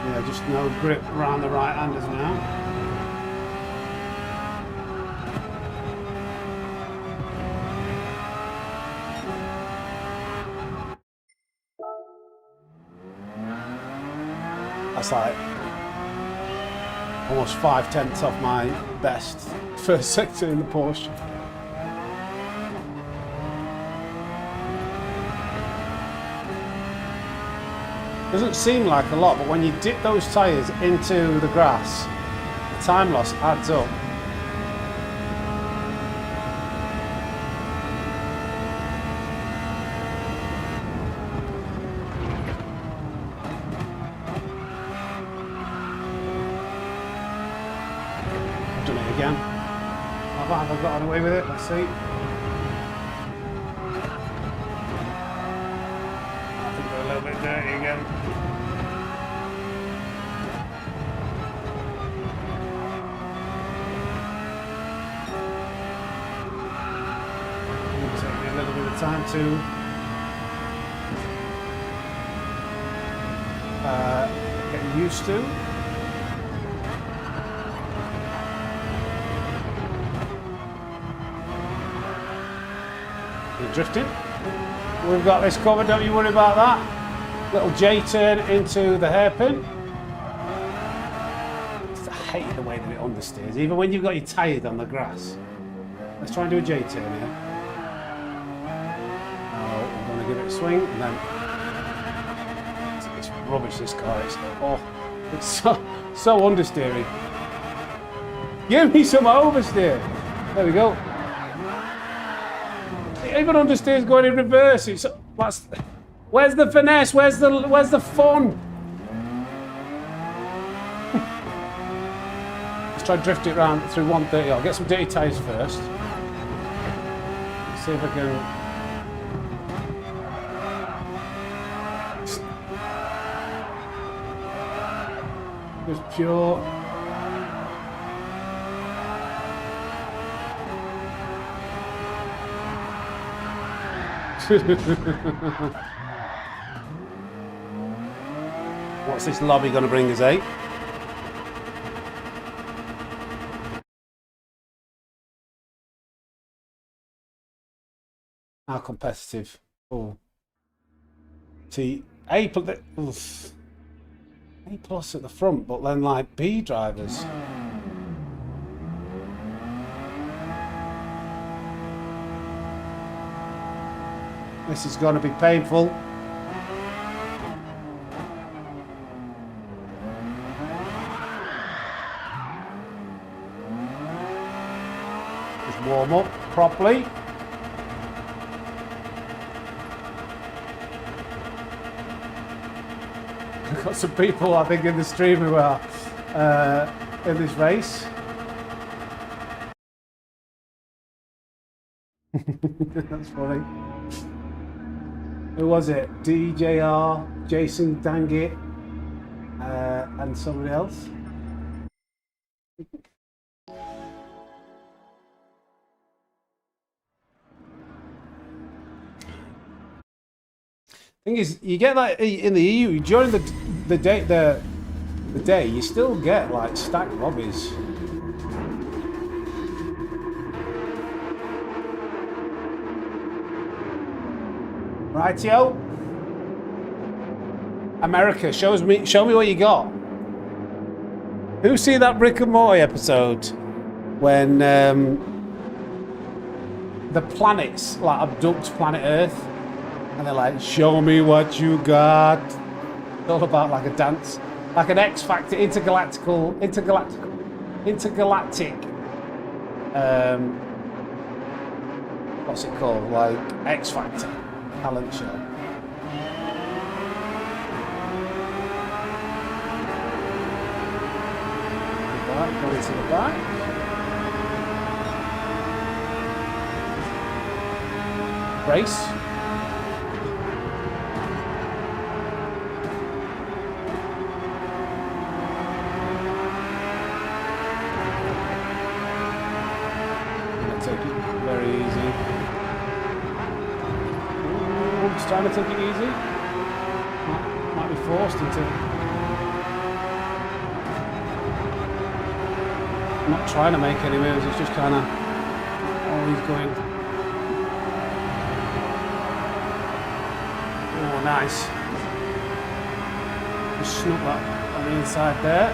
Yeah, just no grip around the right-handers now. That's like almost 5/10 off my best first sector in the Porsche. Doesn't seem like a lot, but when you dip those tyres into the grass, the time loss adds up. Done it again. Have I got away with it? Let's see. I think they're a little bit dirty again. It'll take me a little bit of time to get used to. You're drifting. We've got this covered, don't you worry about that. Little J-turn into the hairpin. I hate the way that it understeers, even when you've got your tyres on the grass. Let's try and do a J-turn here. Oh, we're going to give it a swing, and then... It's rubbish, this car. It's so understeering. Give me some oversteer. There we go. Even understeers going in reverse. Where's the finesse? Where's the fun? Let's try and drift it round through 130. I'll get some dirty tyres first. Let's see if I can. Just pure. What's this lobby going to bring us, eh? How competitive? Oh, A plus at the front, but then like B drivers. This is going to be painful. Just warm up properly. We've got some people, I think, in the stream who are in this race. That's funny. Who was it? DJR, Jason Dangit, and somebody else. Thing is, you get that in the EU during the day. You still get like stacked lobbies. Rightio. America, show me what you got. Who see that Rick and Morty episode when the planets like abduct planet Earth and they're like, show me what you got. It's all about like a dance, like an X Factor, intergalactic. What's it called? Like X Factor. Talent show. Go into the back. Race. Take it very easy. Just trying to take it easy. Might be forced into. not trying to make any moves, he's just kind of always going. Oh, nice. Just snuck that on the inside there.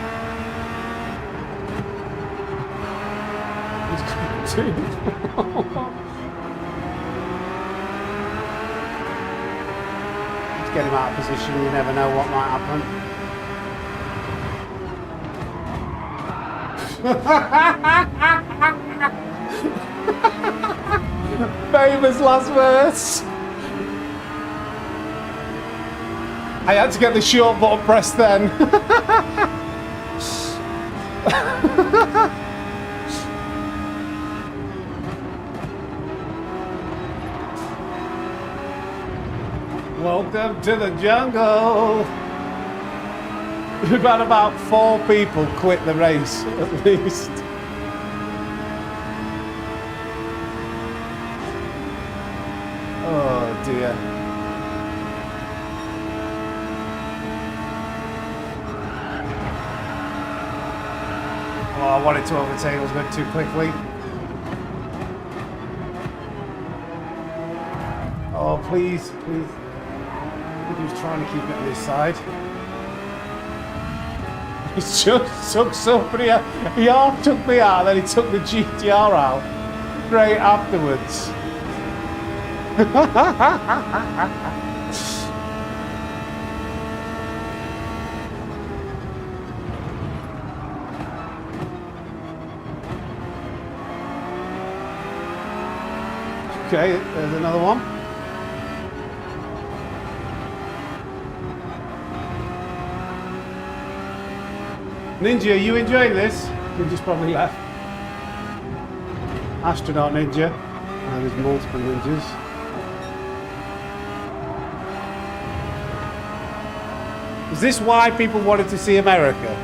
He's coming too. Let's get him out of position, you never know what might happen. Famous last verse. I had to get the short button pressed then. Welcome to the jungle. We've had about 4 people quit the race, at least. Oh dear. Oh, I wanted to overtake, I was going too quickly. Oh, please, please. He was trying to keep it on his side. He just took somebody out. He half took me out, then he took the GTR out straight afterwards. Okay, there's another one. Ninja, are you enjoying this? Ninja's probably left. Astronaut Ninja. And there's multiple ninjas. Is this why people wanted to see America?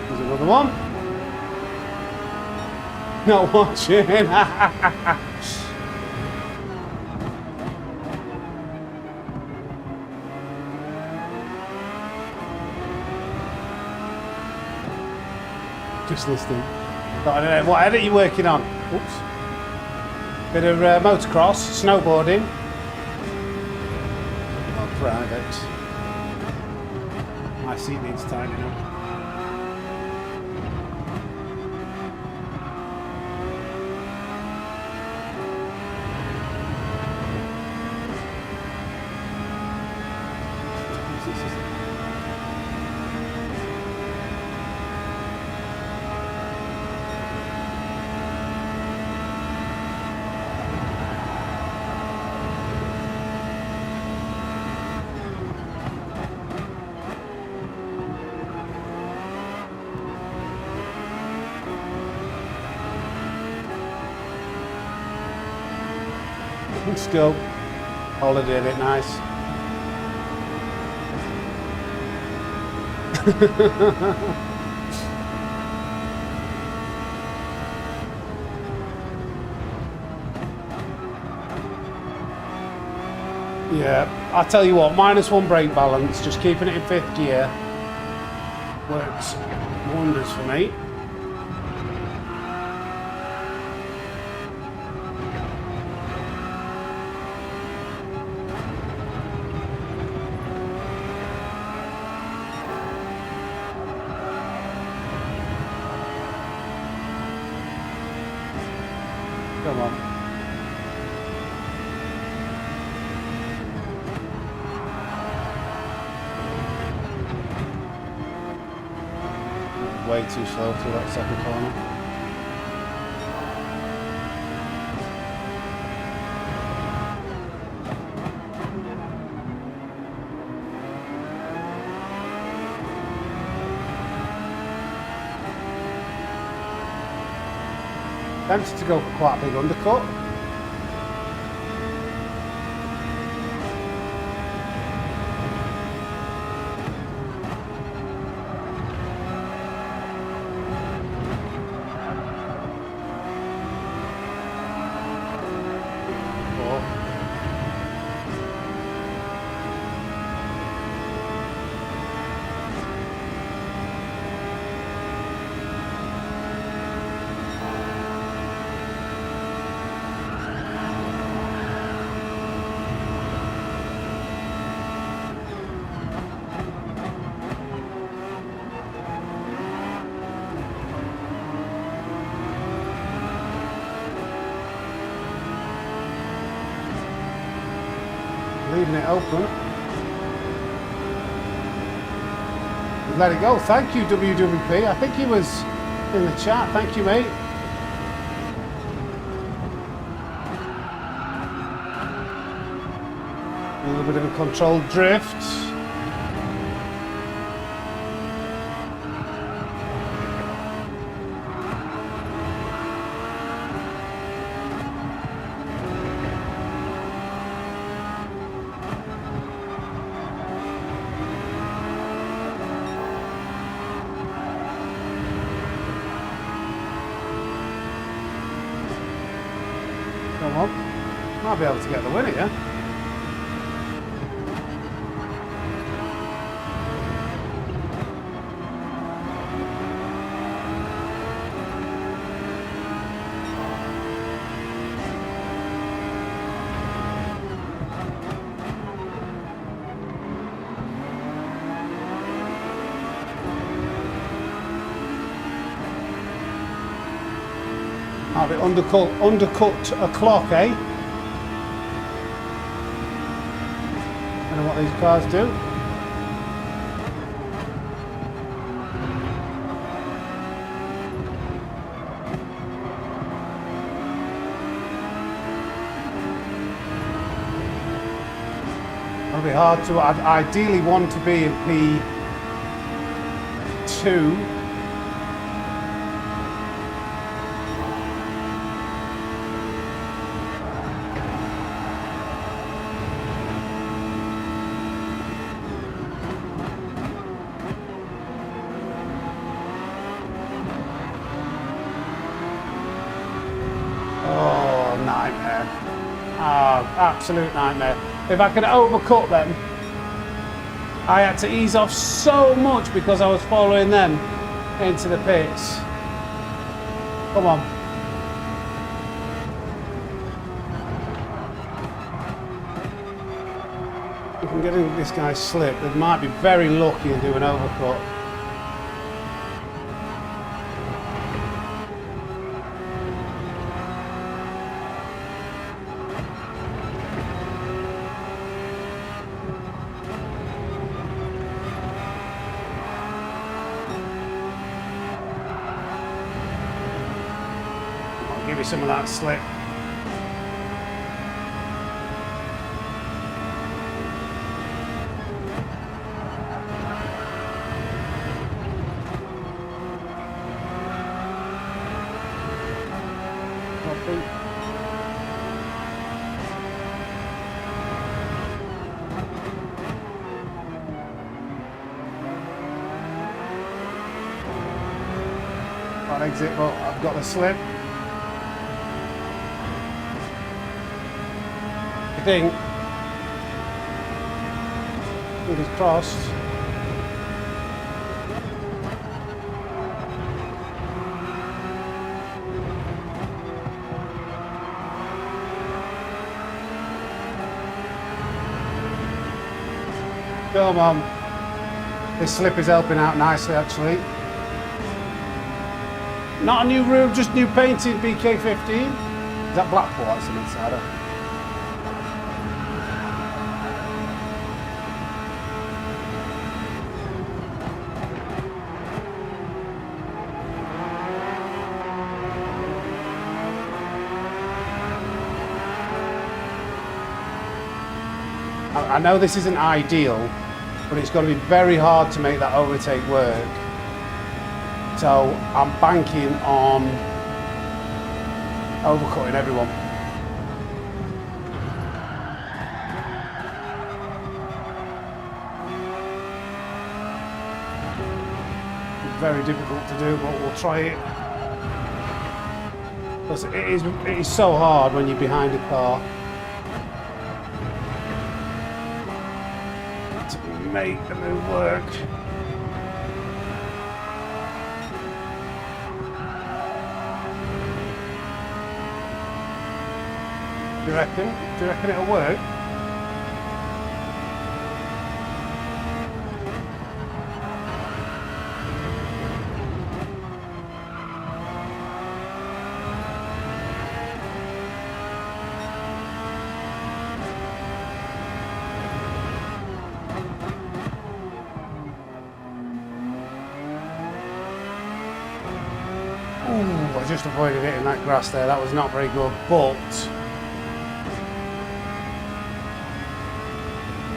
There's another one. Not watching. Just listening. I don't know, what edit are you working on? Oops. Bit of motocross, snowboarding. Not private. My seat needs tidying up. Still holiday it nice. Yeah, I tell you what, -1 brake balance, just keeping it in 5th gear works wonders for me. Come on. Way too slow through that second corner. Tempted to go for quite a big undercut. leaving it open. Let it go. Thank you, WWP. I think he was in the chat. Thank you, mate. A little bit of a controlled drift. Come on. Might be able to get the win here. Might be undercut a clock, eh? I don't know what these cars do. It'll be hard to. I'd ideally want to be in P2. Oh, nightmare. Absolute nightmare. If I could overcut them, I had to ease off so much because I was following them into the pits. Come on. If I'm getting this guy slip, they might be very lucky and do an overcut. Give me some of that slip. Can't exit, but I've got the slip. Thing. Fingers crossed. Come on. This slip is helping out nicely, actually. Not a new roof, just new painted BK15. Is that Blackpool that's an insider? I know this isn't ideal, but it's got to be very hard to make that overtake work. So I'm banking on overcutting everyone. Very difficult to do, but we'll try it. Because it is so hard when you're behind a car. Make the move work. Do you reckon? Do you reckon it'll work? Ooh, I just avoided hitting that grass there. That was not very good, but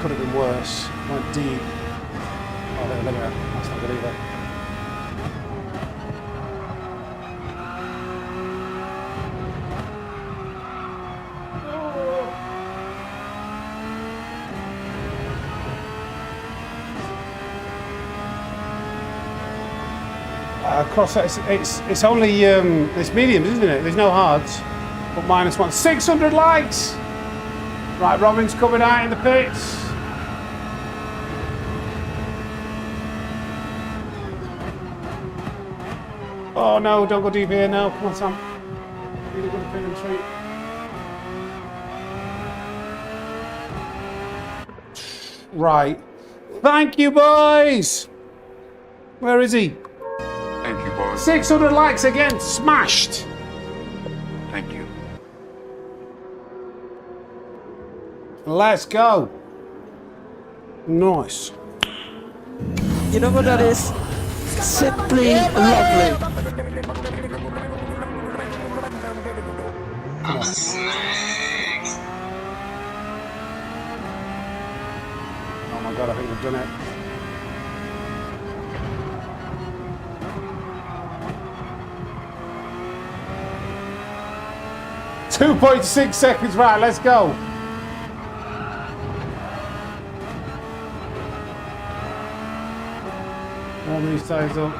could have been worse. Went deep. Oh, look at that. That's not good either. Cross, it's only it's mediums, isn't it? There's no hards, but -1. 600 likes. Right, Robin's coming out in the pits. Oh no, don't go deep here now. Come on, Sam. Really good pin and treat. Right. Thank you, boys. Where is he? Thank you, boys. 600 likes again, smashed. Thank you. Let's go. Nice. You know what that is? Simply lovely. Oh my god, I think we've done it. .6 seconds, right, let's go. Warm these tyres up.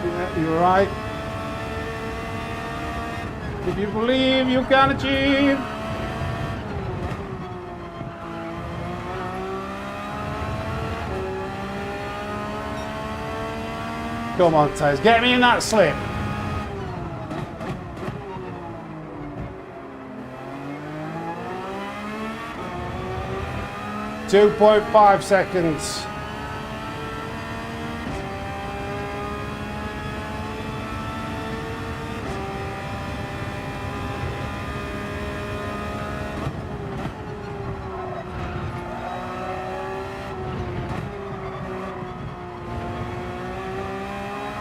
Yeah, you're right. If you believe, you can achieve. Come on, Taz, get me in that slip. .5 seconds.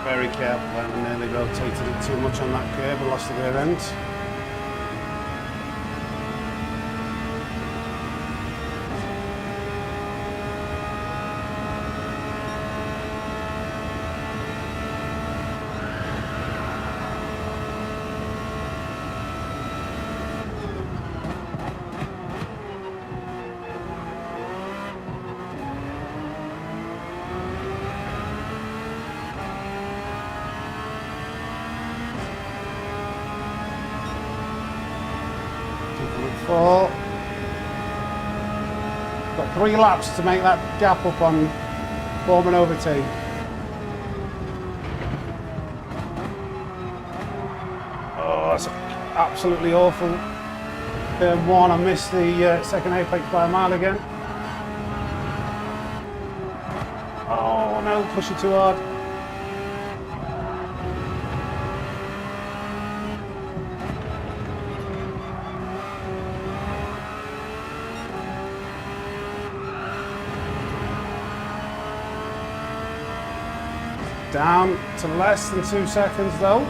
Very careful then, I nearly rotated it too much on that curve and lost the rear end. Four. Got 3 laps to make that gap up on form and overtake. Oh, that's absolutely awful. Turn 1, I missed the second apex by a mile again. Oh no, push it too hard. Down to less than 2 seconds though.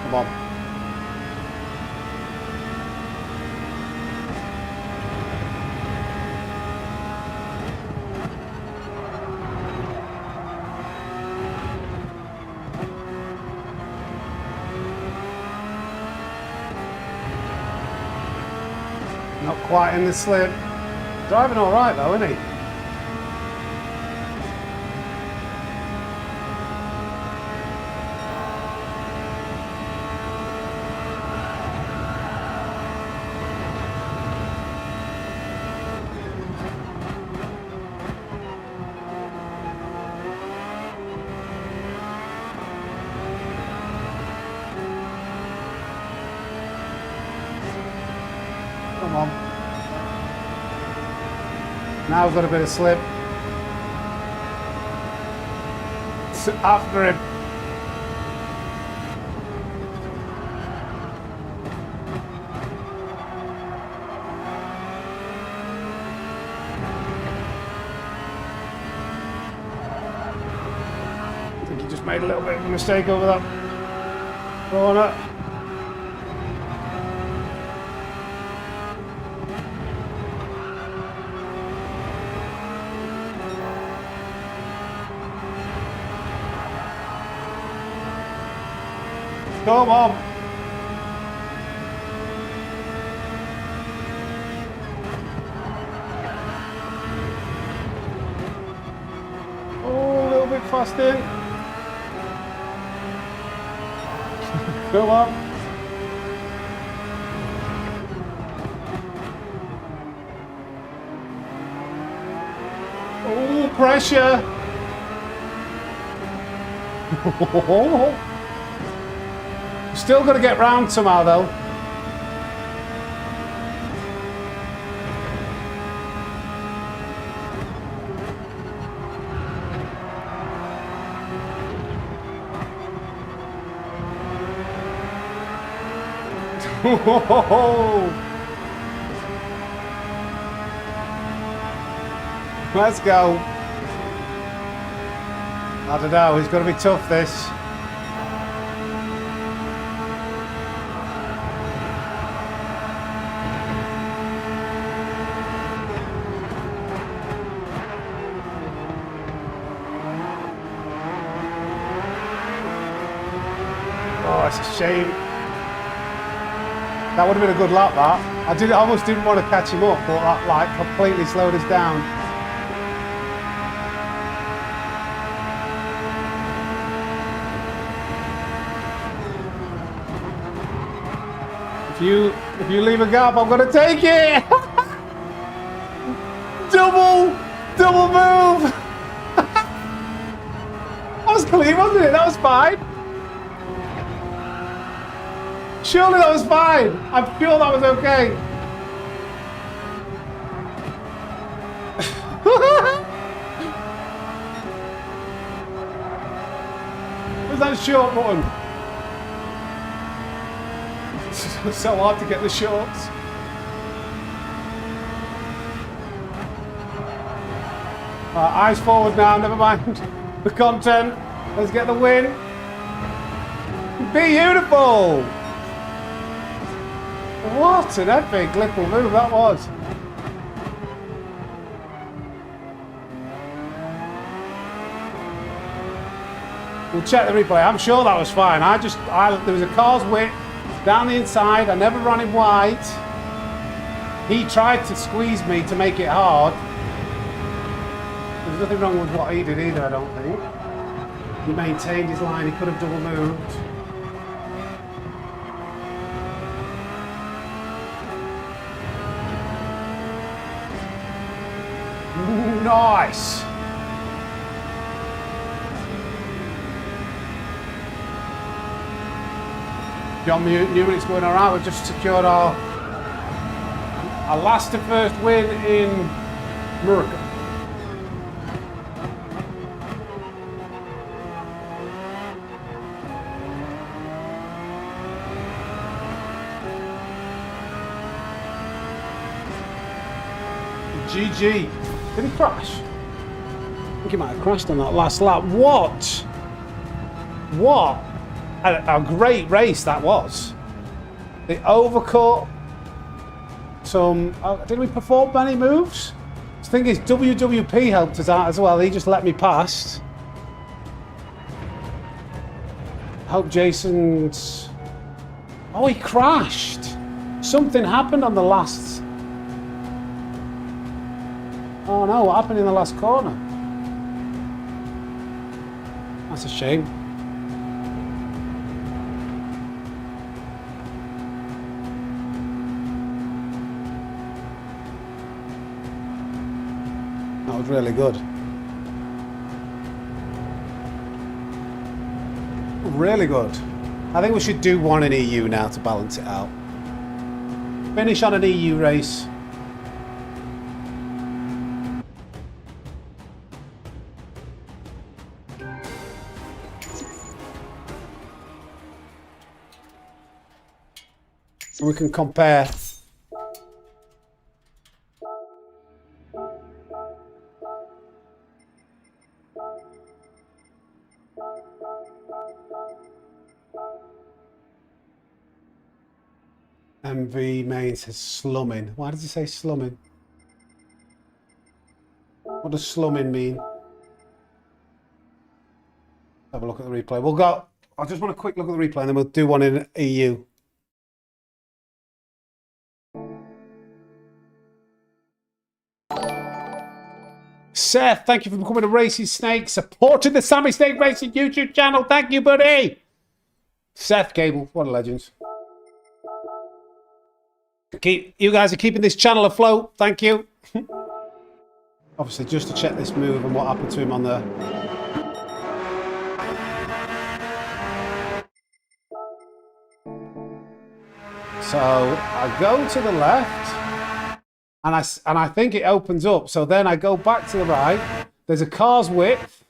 Come on. Not quite in the slip. Driving all right though, isn't he? Come on. Now we've got a bit of slip. After him. I think he just made a little bit of a mistake over that corner. Come on. Oh, a little bit fast in. Come on. Oh, pressure. Still got to get round somehow though. Let's go. I don't know, it's going to be tough this. Oh, it's a shame. That would have been a good lap, that. I almost didn't want to catch him up, but that like completely slowed us down. If you leave a gap, I'm gonna take it. double move. That was clean, wasn't it? That was fine. Surely that was fine. I'm sure that was okay. Where's that short button? It's so hard to get the shorts. Eyes forward now, never mind the content. Let's get the win. Beautiful! What an epic little move that was. We'll check the replay. I'm sure that was fine. There was a car's width down the inside. I never ran him wide. He tried to squeeze me to make it hard. There's nothing wrong with what he did either, I don't think. He maintained his line. He could have double moved. Nice. John Newman's going all right. We've just secured our last and first win in America. GG. Did he crash? I think he might have crashed on that last lap. What? What? A great race that was. The overcut. Did we perform many moves? The thing is, WWP helped us out as well. He just let me past. Hope Jason's... Oh, he crashed. Something happened on the last... Oh no, what happened in the last corner? That's a shame. That was really good. Really good. I think we should do one in EU now to balance it out. Finish on an EU race. We can compare. MV main says slumming. Why does it say slumming? What does slumming mean? Have a look at the replay. We'll go. I just want a quick look at the replay and then we'll do one in EU. Seth, thank you for becoming a Racing Snake, supporting the Sammy Snake Racing YouTube channel. Thank you, buddy. Seth Cable, what a legend. You guys are keeping this channel afloat. Thank you. Obviously, just to check this move and what happened to him on the... So I go to the left, and I think it opens up. So then I go back to the right. There's a car's width.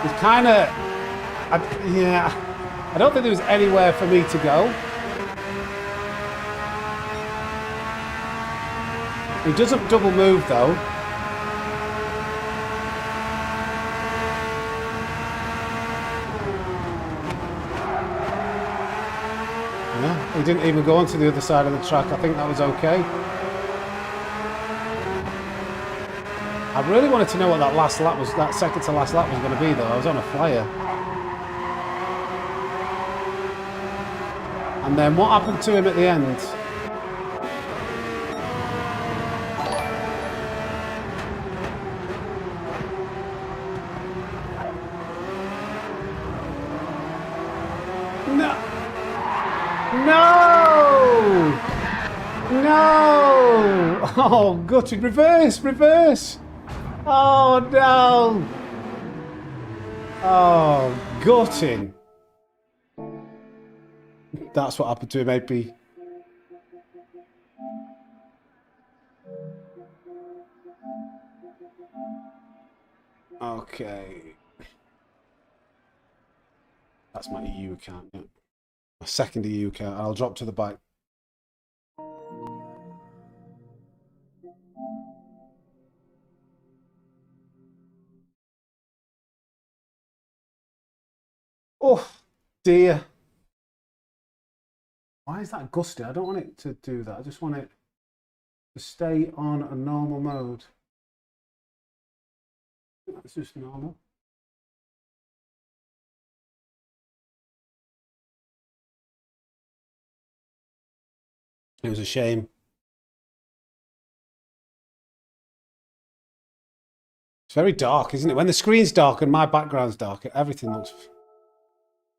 It's kind of, yeah. I don't think there was anywhere for me to go. He doesn't double move though. Yeah, he didn't even go onto the other side of the track. I think that was okay. I really wanted to know what that last lap was, that second to last lap was going to be though. I was on a flyer. And then what happened to him at the end? No! No! Oh, gutted. Reverse, reverse. Oh, no. Oh, gutting. That's what happened to him, AP. Okay. That's my EU account. Yeah. My second EU account. I'll drop to the back. Oh, dear. Why is that gusty? I don't want it to do that. I just want it to stay on a normal mode. That's just normal. It was a shame. It's very dark, isn't it? When the screen's dark and my background's dark, everything looks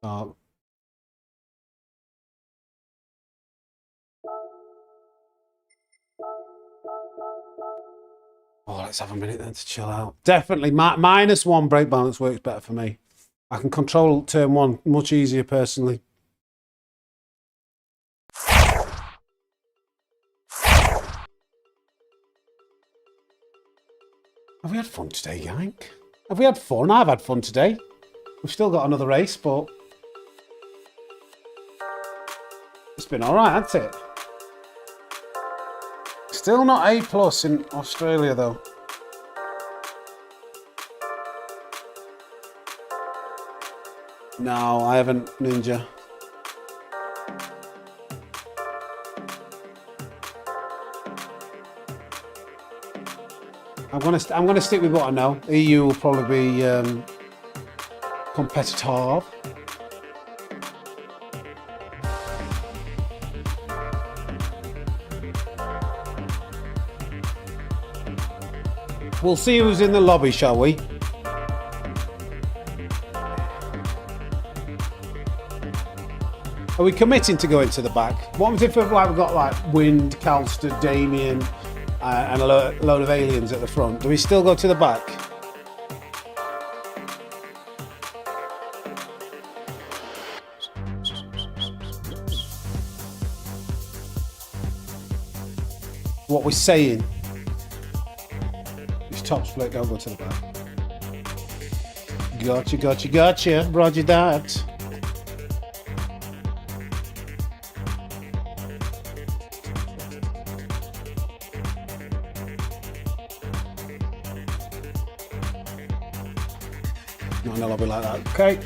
dark. Oh, let's have a minute then to chill out. Definitely, -1 brake balance works better for me. I can control turn one much easier personally. Have we had fun today, Yank? Have we had fun? I've had fun today. We've still got another race, but it's been all right, hasn't it? Still not A+ in Australia, though. No, I haven't, Ninja. I'm gonna stick with what I know. EU will probably be competitive. We'll see who's in the lobby, shall we? Are we committing to going to the back? What if we've got like Wind, Calster, Damien, and a load of aliens at the front? Do we still go to the back? what we're saying. This top split, don't go to the back. Gotcha, gotcha, gotcha. Roger that. Not in a lobby like that. Okay.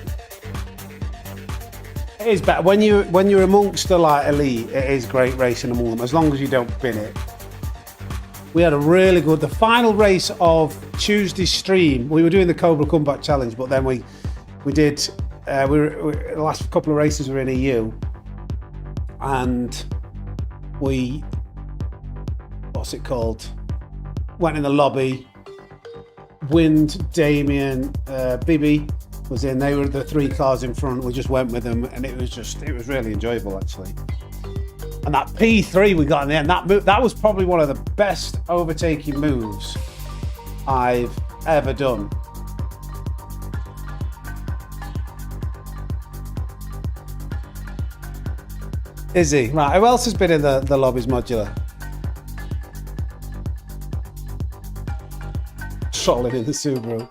It is better when you're amongst the like elite. It is great racing among them as long as you don't bin it. We had a really good. The final race of Tuesday's stream. We were doing the Cobra Comeback Challenge, but then we did. The last couple of races were in EU, and we what's it called? Went in the lobby. Wind, Damien, Bibi was in. They were the 3 cars in front. We just went with them, and it was really enjoyable actually. And that P3 we got in the end, that was probably one of the best overtaking moves I've ever done. Is he? Right, who else has been in the lobbies modular? Trolling in the Subaru.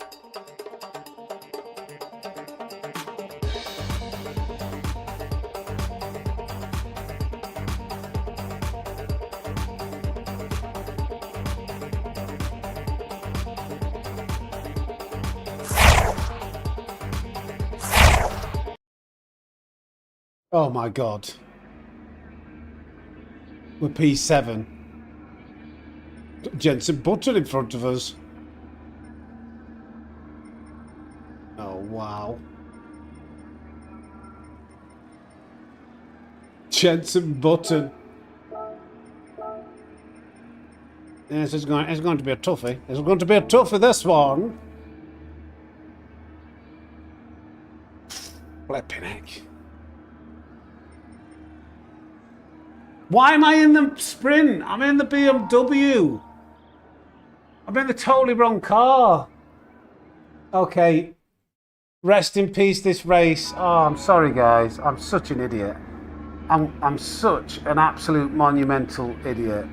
Oh my God. We're P7. Jensen Button in front of us. Oh, wow. Jensen Button. Yes, it's going to be a toughie. It's going to be a toughie, this one. Flipping heck. Why am I in the sprint? I'm in the BMW. I'm in the totally wrong car. Okay. Rest in peace, this race. Oh, I'm sorry, guys. I'm such an idiot. I'm such an absolute monumental idiot.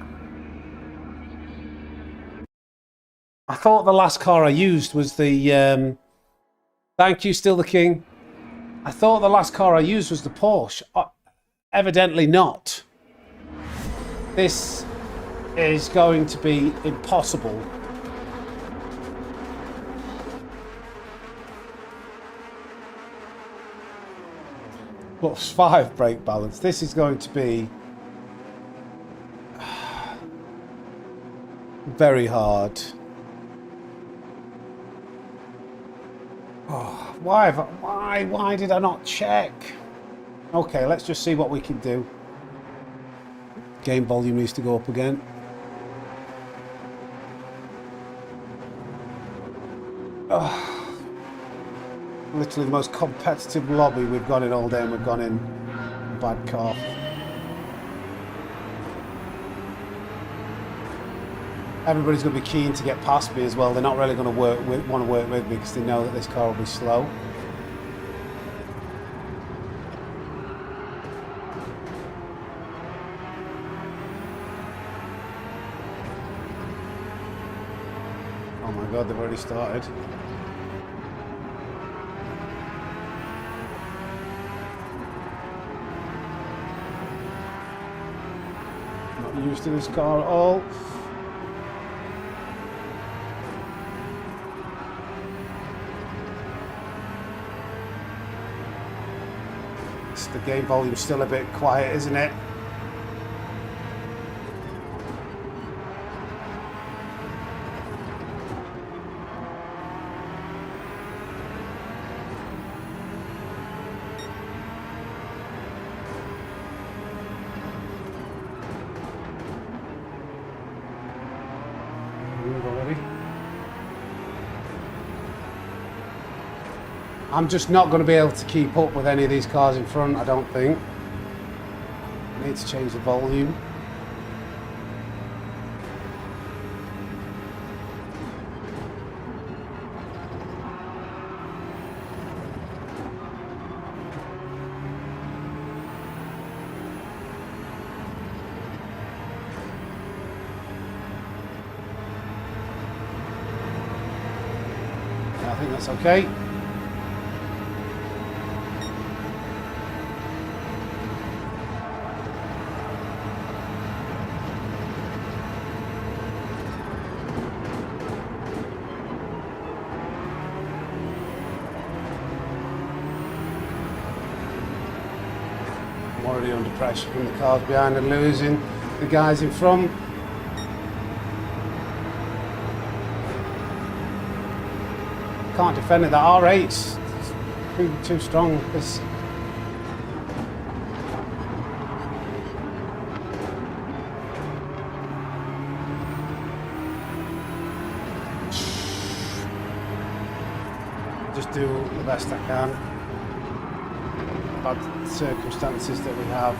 I thought the last car I used was the... Thank you, Still the King. I thought the last car I used was the Porsche. Evidently not. This is going to be impossible. +5 brake balance. This is going to be very hard. Oh, why did I not check? Okay, let's just see what we can do. Game volume needs to go up again. Oh, literally the most competitive lobby we've gone in all day, and we've gone in bad car. Everybody's going to be keen to get past me as well. They're not really going to want to work with me because they know that this car will be slow. Oh my God, they've already started. Not used to this car at all. The game volume's still a bit quiet, isn't it? I'm just not going to be able to keep up with any of these cars in front, I don't think. I need to change the volume. That's okay. I'm already under pressure from the cars behind and losing the guys in front. Can't defend it. That R8's too strong. This just do the best I can. Bad circumstances that we have.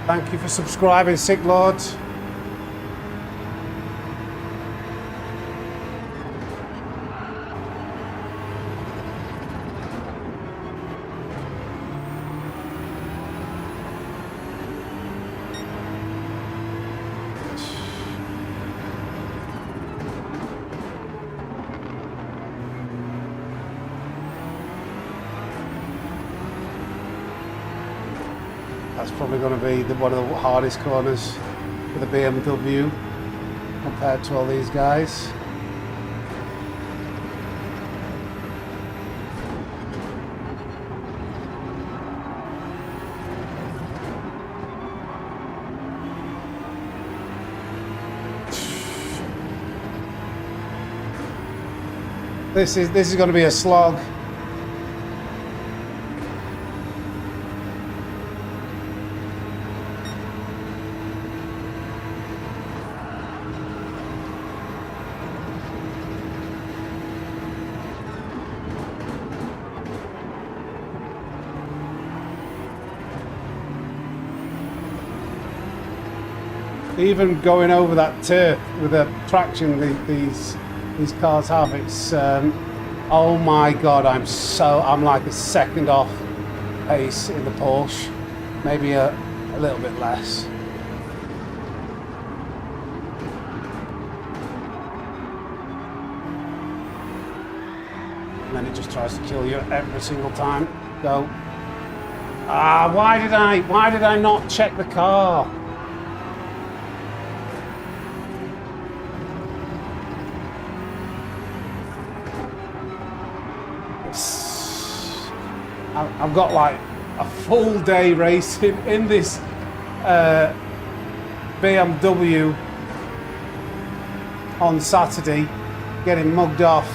Thank you for subscribing, Sick Lord. That's probably going to be one of the hardest corners for the BMW compared to all these guys. This is going to be a slog. Even going over that turf with the traction these cars have, it's oh my god, I'm like a second off pace in the Porsche, maybe a little bit less. And then it just tries to kill you every single time. Go. Ah, why did I not check the car? I've got like a full day racing in this BMW on Saturday, getting mugged off.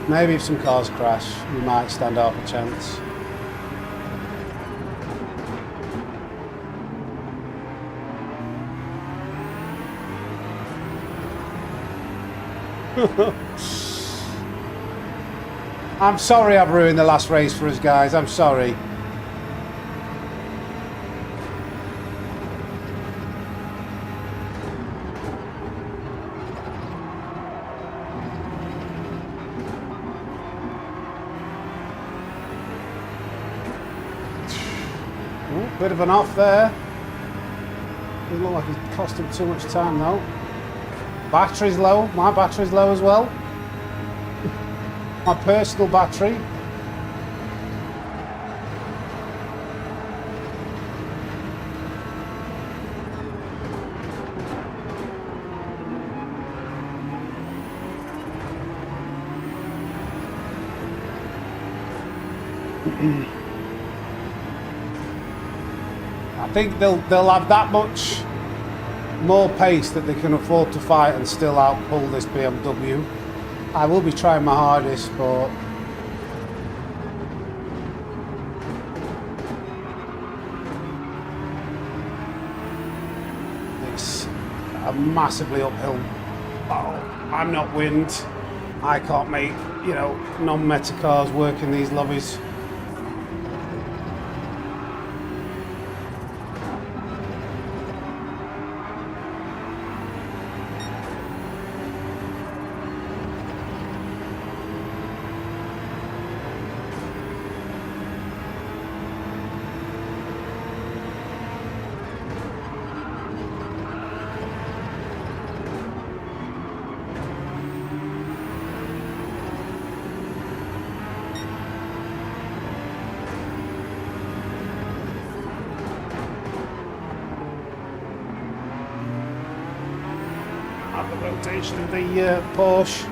Maybe if some cars crash, we might stand up a chance. I'm sorry I've ruined the last race for us, guys. I'm sorry. Ooh, bit of an off there. Doesn't look like it cost him too much time though. Battery's low. My battery's low as well. My personal battery. I think they'll have that much more pace that they can afford to fight and still outpull this BMW. I will be trying my hardest, but it's a massively uphill. Oh, I'm not wind. I can't make, you know, non-meta cars work in these lobbies. rotation of the Porsche.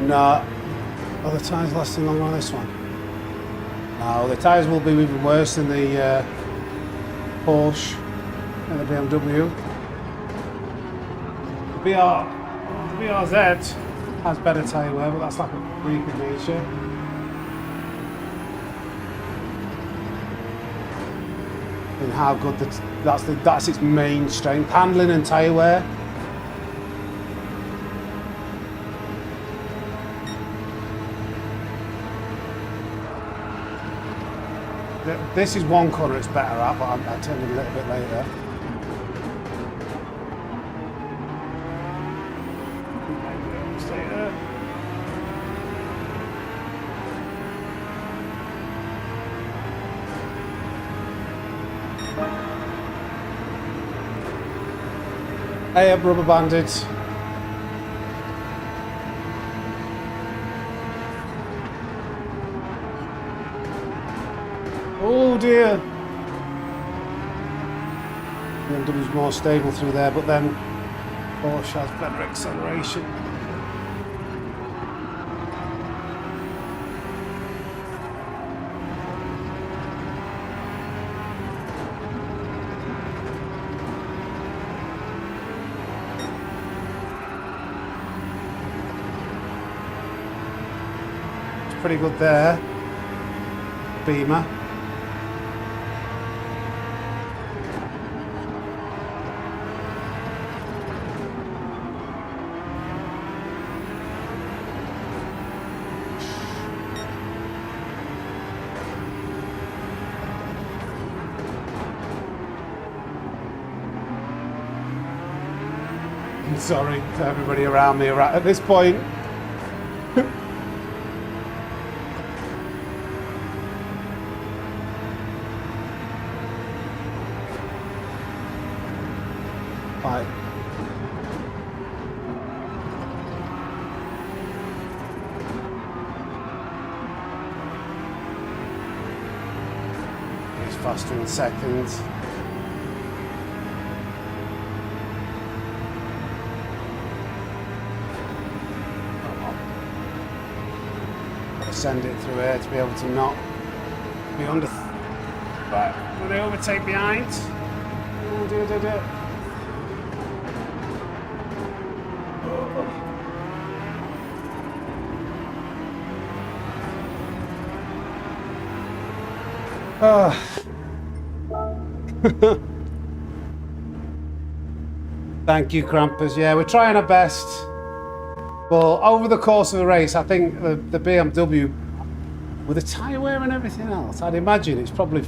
No. Oh, the tyres lasting longer on this one. No, the tyres will be even worse than the Porsche and the BMW. The BRZ has better tyre wear, but that's like a freak of nature. And how good that's its main strength, handling and tyre wear. This is one corner it's better at, but I'll tell you a little bit later. Stay there. Hey up, rubber bandits. Oh dear. BMW's more stable through there, but then Porsche has better acceleration. It's pretty good there. Beamer. Sorry to everybody around me right at this point. Right. He's faster in seconds. Send it through here to be able to not be under. Right, will they overtake behind? Oh, dear. Thank you, Krampus. Yeah, we're trying our best. Well, over the course of the race, I think the BMW, with the tyre wear and everything else, I'd imagine it's probably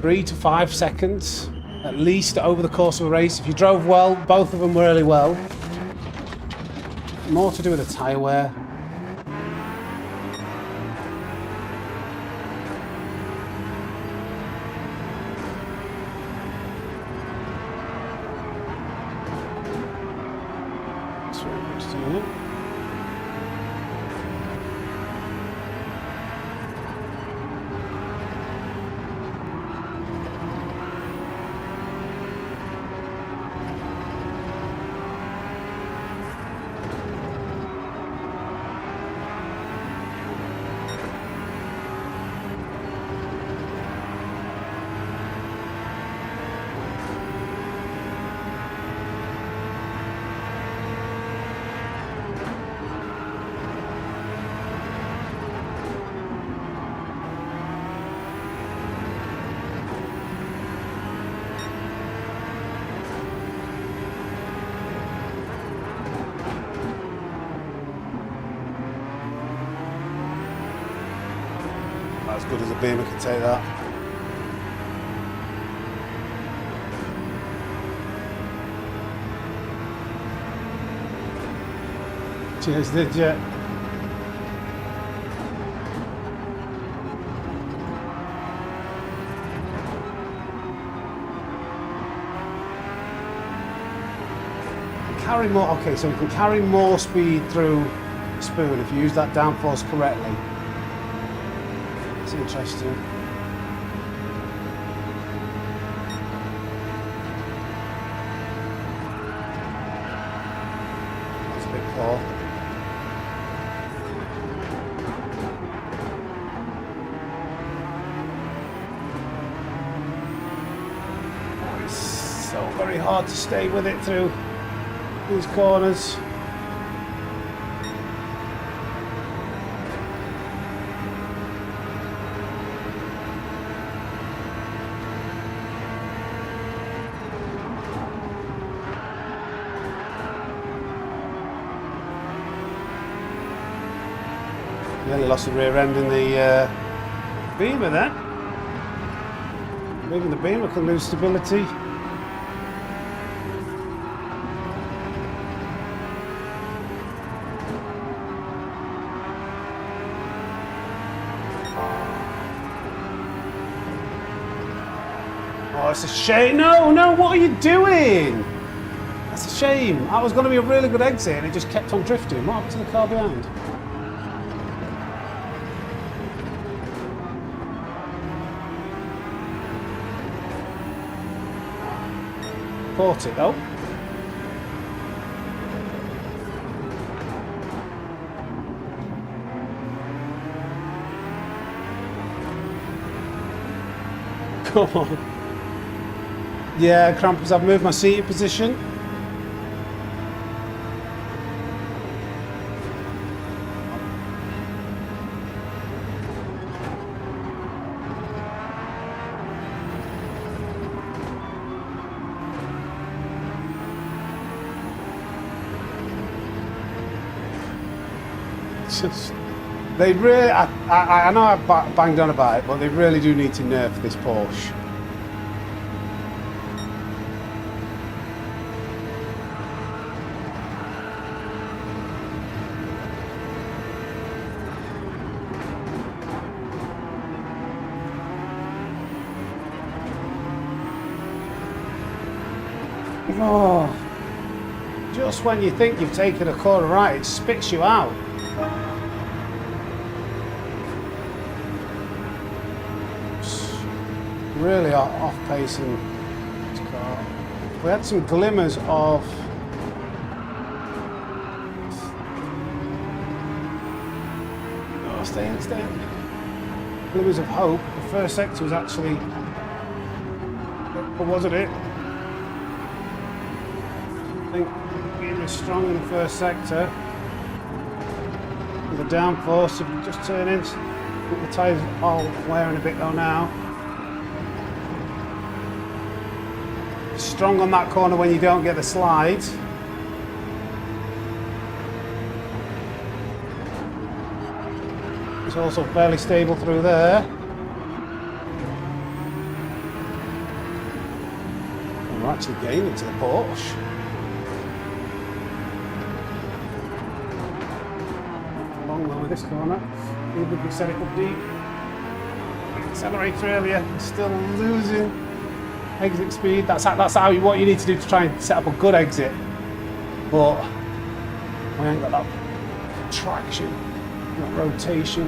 3 to 5 seconds, at least, over the course of a race. If you drove well, both of them really well. More to do with the tyre wear. As good as a Beamer can take that. Cheers, did you? Carry more. Okay, so you can carry more speed through the spoon if you use that downforce correctly. It's interesting. bit poor. Oh, it's so very hard to stay with it through these corners. Nearly lost the rear end in the Beamer then. Maybe the Beamer can lose stability. Oh, it's a shame. No, no, what are you doing? That's a shame. That was going to be a really good exit and it just kept on drifting. What happened to the car behind? Caught it though. Come on. Yeah, crampers, I've moved my seating position. Just, they really, I know I've banged on about it, but they really do need to nerf this Porsche. Oh, just when you think you've taken a corner right, it spits you out. Really off-pacing this car. We had some glimmers of stay in. Glimmers of hope. The first sector was actually, or wasn't it? I think being as strong in the first sector with the downforce, if you just turn in, the tyres are wearing a bit though now. Strong on that corner when you don't get the slide. It's also fairly stable through there. And we're actually gaining to the Porsche. Long way with this corner. Even if we set it up deep. Accelerator earlier, still losing exit speed. That's how what you need to do to try and set up a good exit. But we ain't got that traction, that rotation.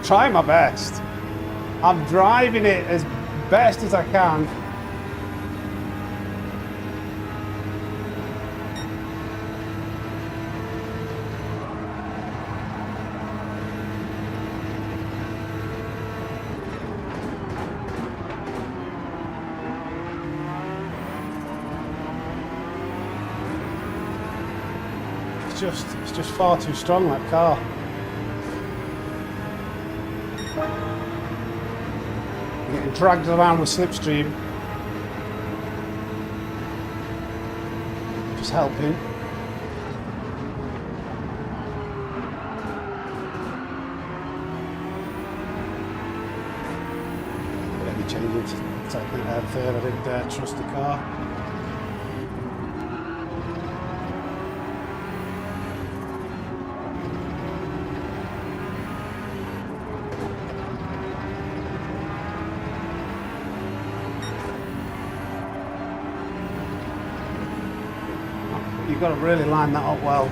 Try my best. I'm driving it as best as I can. It's just far too strong, that car. Getting dragged around with slipstream. Just helping. Let me change it to second and third. I didn't trust the car. You've got to really line that up well,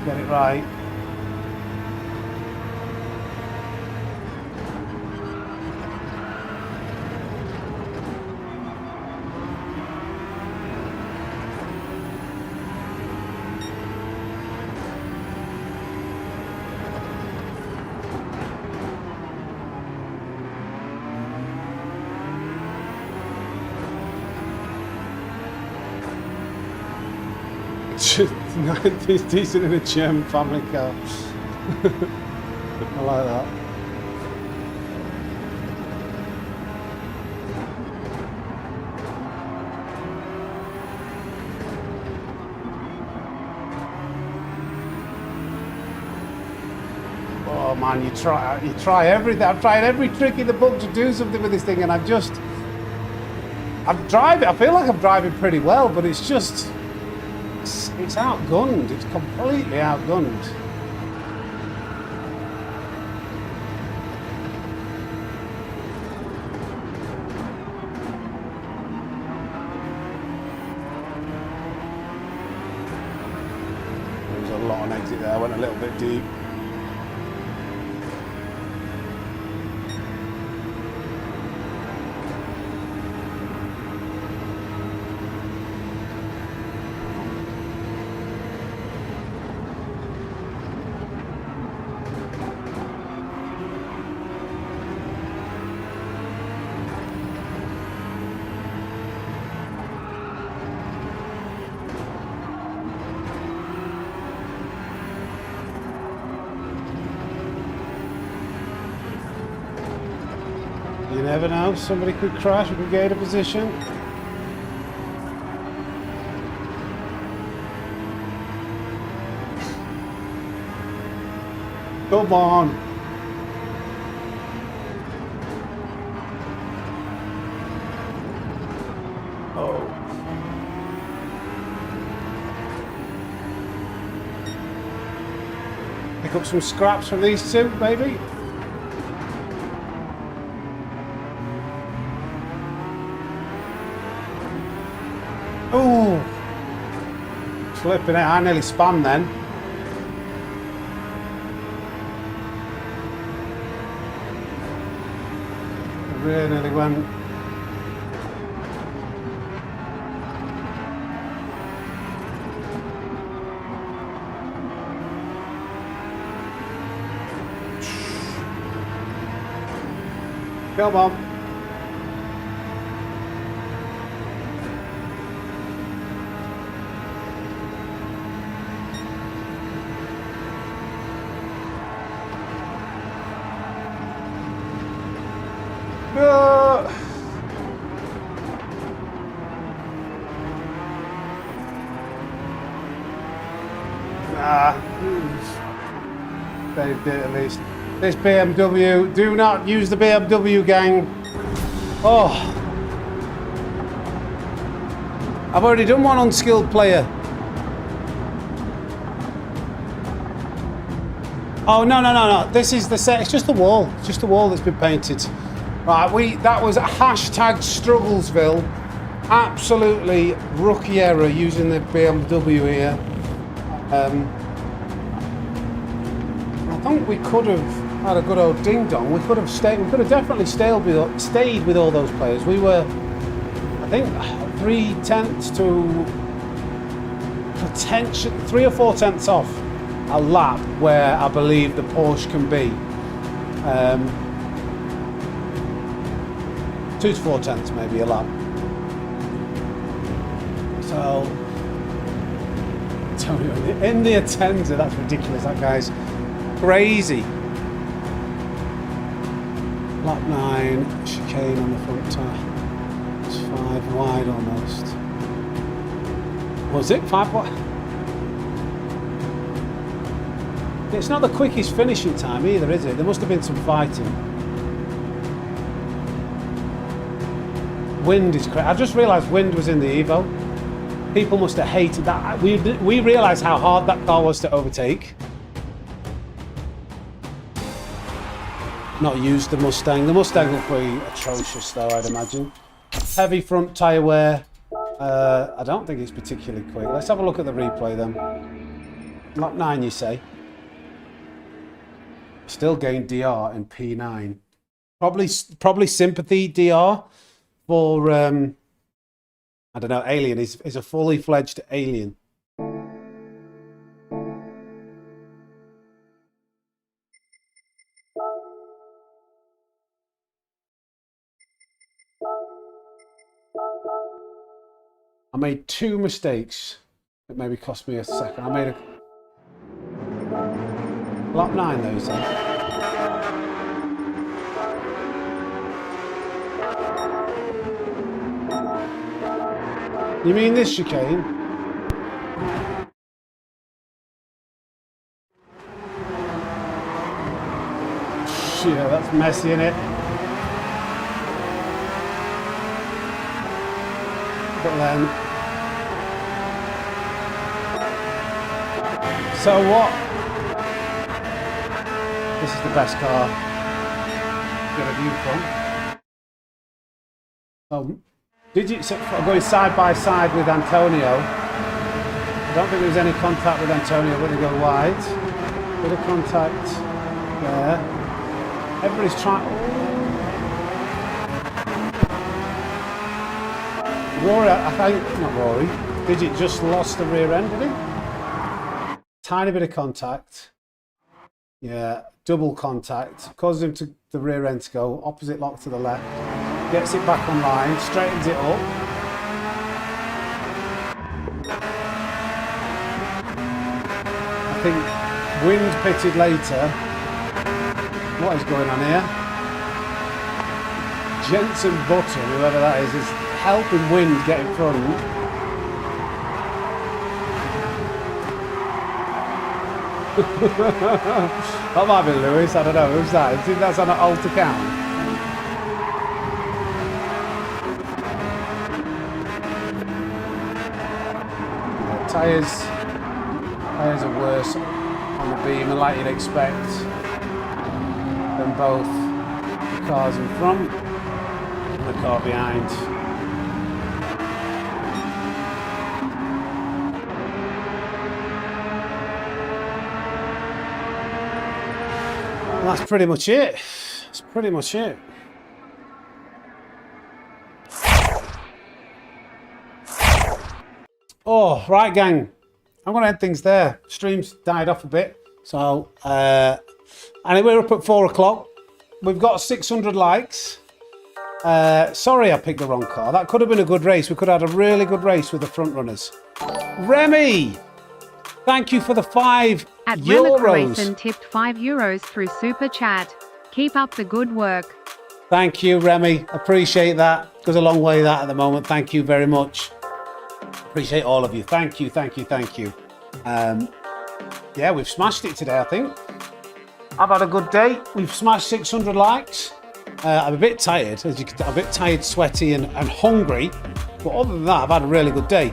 get it right. It's decent in a German family car. I like that. Oh man, you try everything. I've tried every trick in the book to do something with this thing, and I'm driving. I feel like I'm driving pretty well, but it's just, it's outgunned. It's completely outgunned. There was a lot on exit there. I went a little bit deep. You never know, somebody could crash, we could get a position. Come on. Oh. Pick up some scraps from these two, maybe. Oh, flipping it, I nearly spun then. I really nearly went. Come on. Saved it at least. This BMW, do not use the BMW, gang. Oh, I've already done one unskilled player. Oh no! This is the set. It's just the wall. It's just the wall that's been painted. Right, that was hashtag Strugglesville. Absolutely rookie error using the BMW here. I think we could have had a good old ding dong. We could have stayed. We could have definitely stayed with all those players. We were, I think, 3/10 to potential 3 or 4 tenths off a lap where I believe the Porsche can be. 2 to 4 tenths maybe a lap. So, in the Atenza, that's ridiculous. That guy's crazy. Lap 9, chicane on the front tire. It's 5 wide almost. Was it 5 wide? It's not the quickest finishing time either, is it? There must have been some fighting. Wind is crazy. I've just realised wind was in the Evo. People must have hated that. We realised how hard that car was to overtake. Not used the Mustang. The Mustang will be atrocious though, I'd imagine. Heavy front tyre wear. I don't think it's particularly quick. Let's have a look at the replay then. Lap 9 you say. Still gained DR in P9. Probably sympathy DR for I don't know, Alien is a fully fledged alien. I made 2 mistakes It maybe cost me a second. I made a lap 9 those then. You mean this chicane? Yeah, that's messy, innit? But then, so what? This is the best car to get a view from. Going side by side with Antonio. I don't think there was any contact with Antonio when they go wide. Bit of contact there. Everybody's trying. Rory, I think, not Rory. Digit just lost the rear end, did he? Tiny bit of contact. Yeah, double contact. Causes him to the rear end to go. Opposite lock to the left. Gets it back online. Straightens it up. I think Wind pitted later. What is going on here? Jensen Button, whoever that is helping Wind get in front. That might be Lewis, I don't know. Who's that? I think that's on an alt account. Yeah, tyres are worse on the beam, like you'd expect, than both the cars in front and the car behind. And that's pretty much it. That's pretty much it. Oh, right, gang. I'm going to end things there. Stream's died off a bit. So, anyway, we're up at 4 o'clock. We've got 600 likes. Sorry I picked the wrong car. That could have been a good race. We could have had a really good race with the front runners. Remy, thank you for the €5. At Racing tipped €5 through Super Chat. Keep up the good work. Thank you, Remy. Appreciate that. Goes a long way, that, at the moment. Thank you very much. Appreciate all of you. Thank you, thank you, thank you. Yeah, we've smashed it today, I think. I've had a good day. We've smashed 600 likes. I'm a bit tired, as you can tell. I'm a bit tired, sweaty, and hungry. But other than that, I've had a really good day.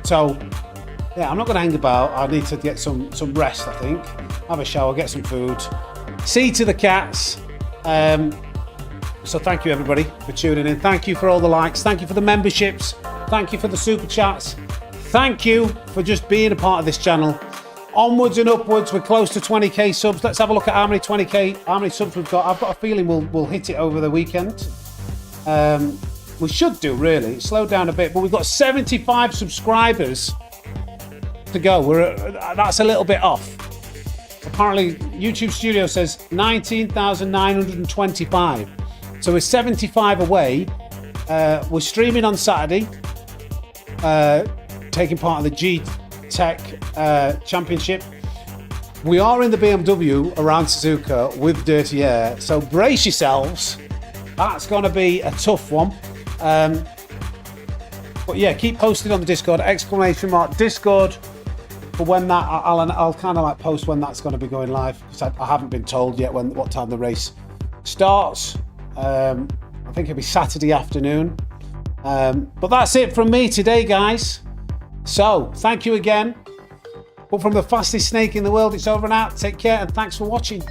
So, yeah, I'm not going to hang about. I need to get some rest, I think. Have a shower, get some food. See to the cats. So thank you, everybody, for tuning in. Thank you for all the likes. Thank you for the memberships. Thank you for the super chats. Thank you for just being a part of this channel. Onwards and upwards. We're close to 20k subs. Let's have a look at how many subs we've got. I've got a feeling we'll hit it over the weekend. We should do, really. Slow down a bit, but we've got 75 subscribers to go. That's a little bit off. Apparently, YouTube Studio says 19,925. So we're 75 away. We're streaming on Saturday, taking part of the G-Tech Championship. We are in the BMW around Suzuka with Dirty Air, so brace yourselves. That's going to be a tough one. But yeah, keep posting on the Discord, !Discord, for when that, I'll kind of like post when that's going to be going live, because I haven't been told yet what time the race starts. I think it'll be Saturday afternoon. But that's it from me today, guys. So, thank you again. But from the fastest snake in the world, it's over and out. Take care and thanks for watching.